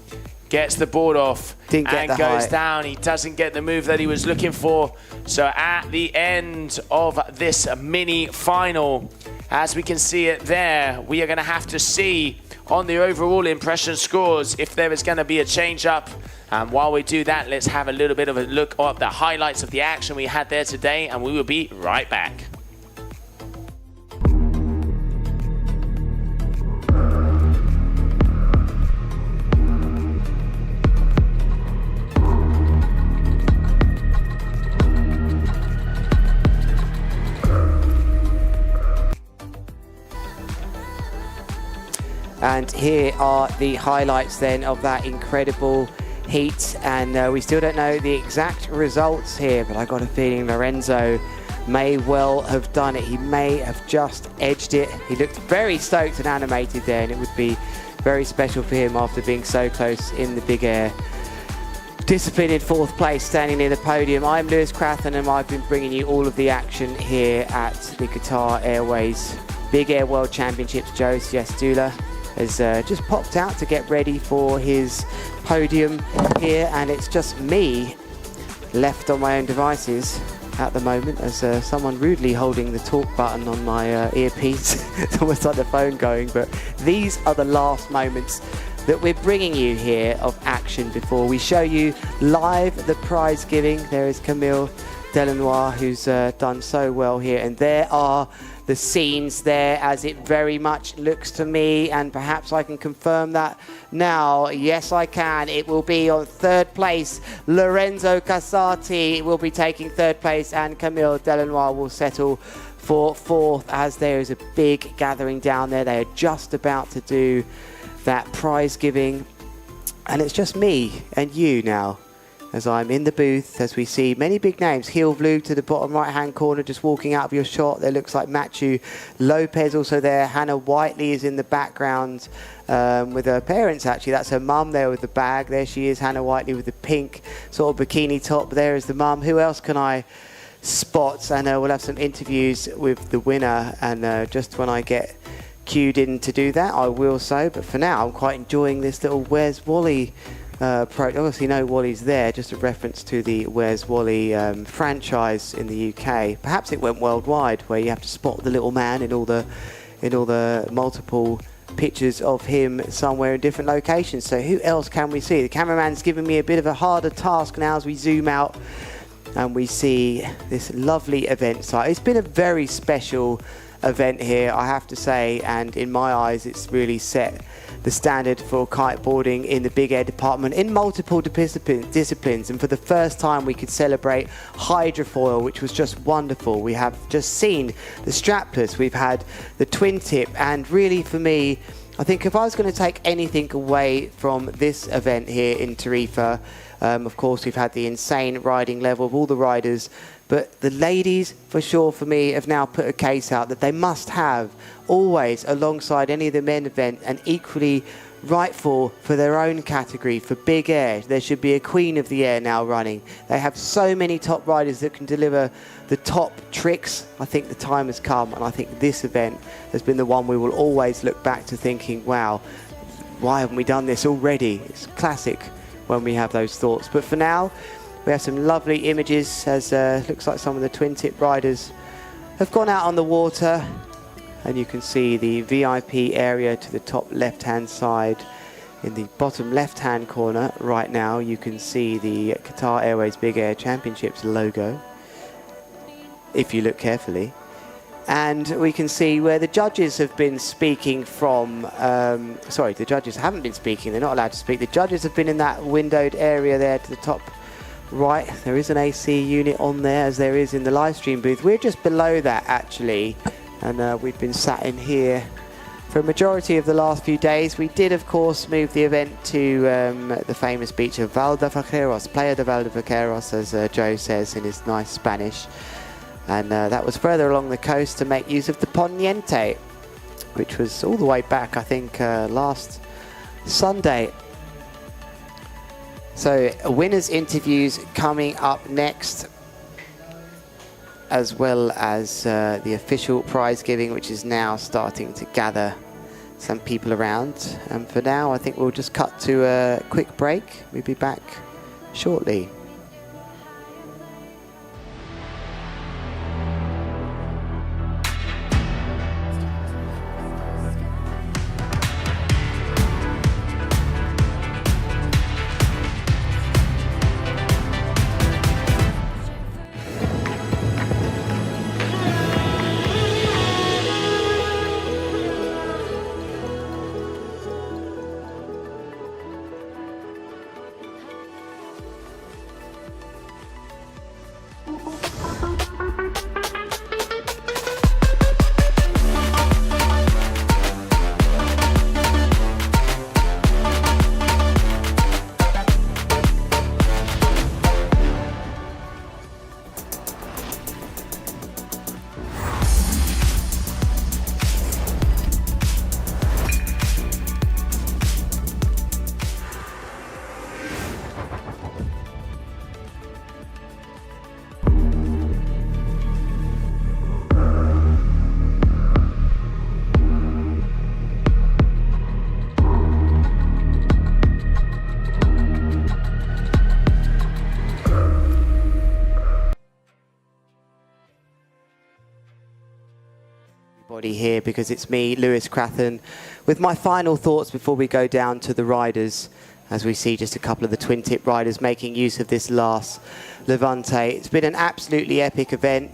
gets the board off, and goes down. He doesn't get the move that he was looking for. So at the end of this mini final, as we can see it there, we are going to have to see on the overall impression scores if there is going to be a change up. And while we do that, let's have a little bit of a look at the highlights of the action we had there today, and we will be right back. And here are the highlights then of that incredible heat, and we still don't know the exact results here, but I got a feeling Lorenzo may well have done it. He may have just edged it. He looked very stoked and animated there, and it would be very special for him after being so close in the big air. Discipline in 4th place, standing near the podium. I'm Lewis Crathen, and I've been bringing you all of the action here at the Qatar Airways Big Air World Championships. Joe Sciastula has just popped out to get ready for his podium here, and it's just me left on my own devices at the moment, as someone rudely holding the talk button on my earpiece. It's almost like the phone going, but these are the last moments that we're bringing you here of action before we show you live the prize giving. There is Camille Delanoy, who's done so well here, and there are the scenes there, as it very much looks to me, and perhaps I can confirm that now. Yes, I can. It will be on 3rd place. Lorenzo Casati will be taking 3rd place, and Camille Delanoy will settle for 4th, as there is a big gathering down there. They are just about to do that prize giving, and it's just me and you now as I'm in the booth, as we see many big names. Heel Vlug to the bottom right-hand corner, just walking out of your shot. There looks like Matthew Lopez also there. Hannah Whiteley is in the background with her parents, actually. That's her mum there with the bag. There she is, Hannah Whiteley with the pink sort of bikini top. There is the mum. Who else can I spot? And we'll have some interviews with the winner. And just when I get cued in to do that, I will so. But for now, I'm quite enjoying this little Where's Wally obviously no Wally's there, just a reference to the Where's Wally franchise in the UK. Perhaps it went worldwide, where you have to spot the little man in all the multiple pictures of him somewhere in different locations. So who else can we see? The cameraman's giving me a bit of a harder task now as we zoom out and we see this lovely event site. It's been a very special event here, I have to say, and in my eyes it's really set the standard for kiteboarding in the big air department in multiple disciplines. And for the first time we could celebrate hydrofoil, which was just wonderful. We have just seen the strapless, we've had the twin tip, and really for me, I think if I was going to take anything away from this event here in Tarifa, of course we've had the insane riding level of all the riders, but the ladies, for sure, for me, have now put a case out that they must have always, alongside any of the men event, and equally rightful for their own category, for big air. There should be a queen of the air now running. They have so many top riders that can deliver the top tricks. I think the time has come, and I think this event has been the one we will always look back to thinking, wow, why haven't we done this already? It's classic when we have those thoughts. But for now, we have some lovely images as looks like some of the twin tip riders have gone out on the water, and you can see the VIP area to the top left hand side. In the bottom left hand corner right now you can see the Qatar Airways Big Air Championships logo, if you look carefully. And we can see where the judges have been speaking from. Sorry, the judges haven't been speaking, they're not allowed to speak. The judges have been in that windowed area there to the top right. There is an AC unit on there, as there is in the live stream booth. We're just below that actually, and we've been sat in here for a majority of the last few days. We did of course move the event to the famous beach of Valdevaqueros, Playa de Valdevaqueros, as Joe says in his nice Spanish, and that was further along the coast to make use of the Poniente, which was all the way back, I think, last Sunday. So winners interviews coming up next, as well as the official prize giving, which is now starting to gather some people around. And for now, I think we'll just cut to a quick break. We'll be back shortly. Here, because it's me, Lewis Crathen, with my final thoughts before we go down to the riders, as we see just a couple of the twin tip riders making use of this last Levante. It's been an absolutely epic event.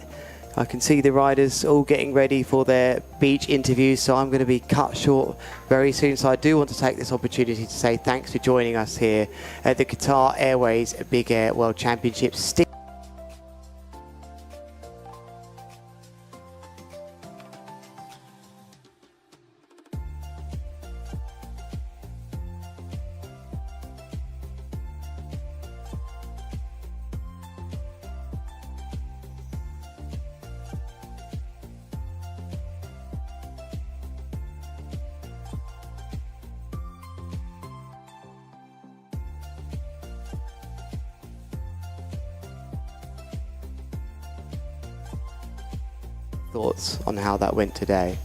I can see the riders all getting ready for their beach interviews, so I'm going to be cut short very soon. So I do want to take this opportunity to say thanks for joining us here at the Qatar Airways Big Air World Championships. thoughts on how that went today?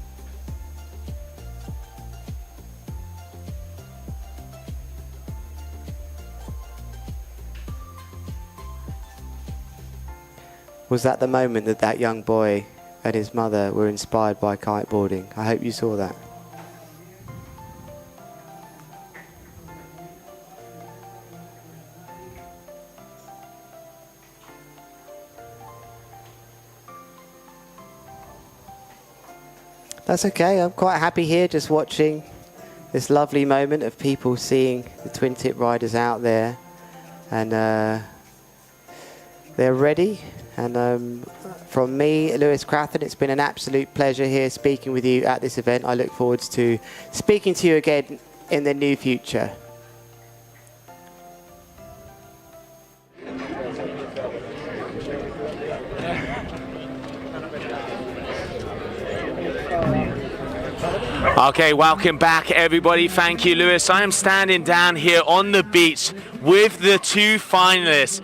Was that the moment that that young boy and his mother were inspired by kiteboarding? I hope you saw that. That's okay, I'm quite happy here just watching this lovely moment of people seeing the twin tip riders out there, and they're ready. And from me, Lewis Crathon, it's been an absolute pleasure here speaking with you at this event. I look forward to speaking to you again in the near future. Okay, welcome back everybody. Thank you, Lewis. I am standing down here on the beach with the two finalists.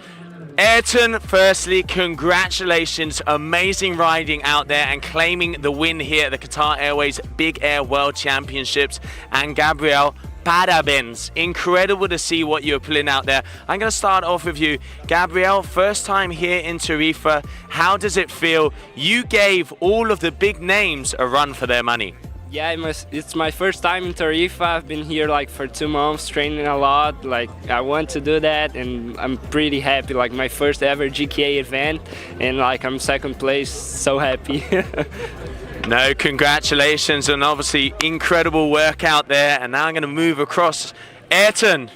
Ayrton, firstly, congratulations. Amazing riding out there and claiming the win here at the Qatar Airways Big Air World Championships. And Gabriel, parabéns. Incredible to see what you're pulling out there. I'm going to start off with you. Gabriel, first time here in Tarifa. How does it feel? You gave all of the big names a run for their money. Yeah, it's my first time in Tarifa. I've been here like for 2 months, training a lot. Like I want to do that, and I'm pretty happy. Like my first ever GKA event, and like I'm second place, so happy. No, congratulations, and obviously incredible work out there. And now I'm going to move across. Ayrton,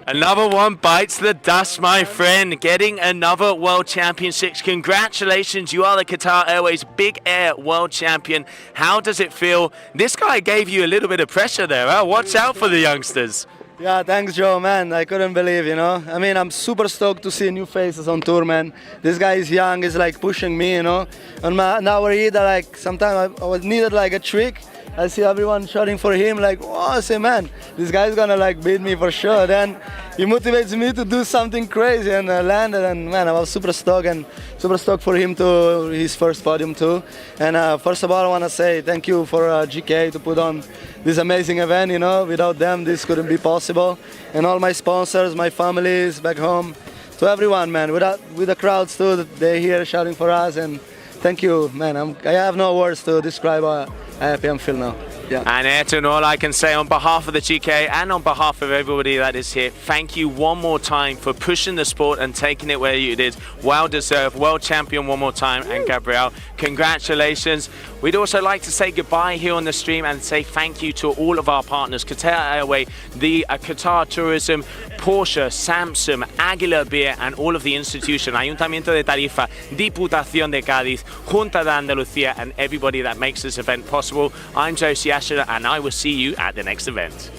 another one bites the dust, my friend. Getting another World Championships. Congratulations, you are the Qatar Airways Big Air World Champion. How does it feel? This guy gave you a little bit of pressure there, huh? Watch out for the youngsters. Yeah, thanks, Joe, man. I couldn't believe, you know. I mean, I'm super stoked to see new faces on tour, man. This guy is young, he's like pushing me, you know. And now we're either like, sometimes I was needed like a trick. I see everyone shouting for him, like, oh, I say, man, this guy's gonna like beat me for sure. Then he motivates me to do something crazy and landed, and man, I was super stoked for him to his first podium too. And first of all, I wanna say thank you for GKA to put on this amazing event, you know. Without them, this couldn't be possible. And all my sponsors, my families back home, to everyone, man, with the crowds too, they're here shouting for us, and thank you, man. I have no words to describe how happy I feel now. Yeah. And Ayrton, all I can say on behalf of the GKA and on behalf of everybody that is here, thank you one more time for pushing the sport and taking it where you did. Well deserved, world champion one more time. And Gabriel, congratulations. We'd also like to say goodbye here on the stream and say thank you to all of our partners, Qatar Airways, the Qatar Tourism, Porsche, Samsung, Aguilar Beer, and all of the institution, Ayuntamiento de Tarifa, Diputación de Cádiz, Junta de Andalucía, and everybody that makes this event possible. I'm Josie Asher, and I will see you at the next event.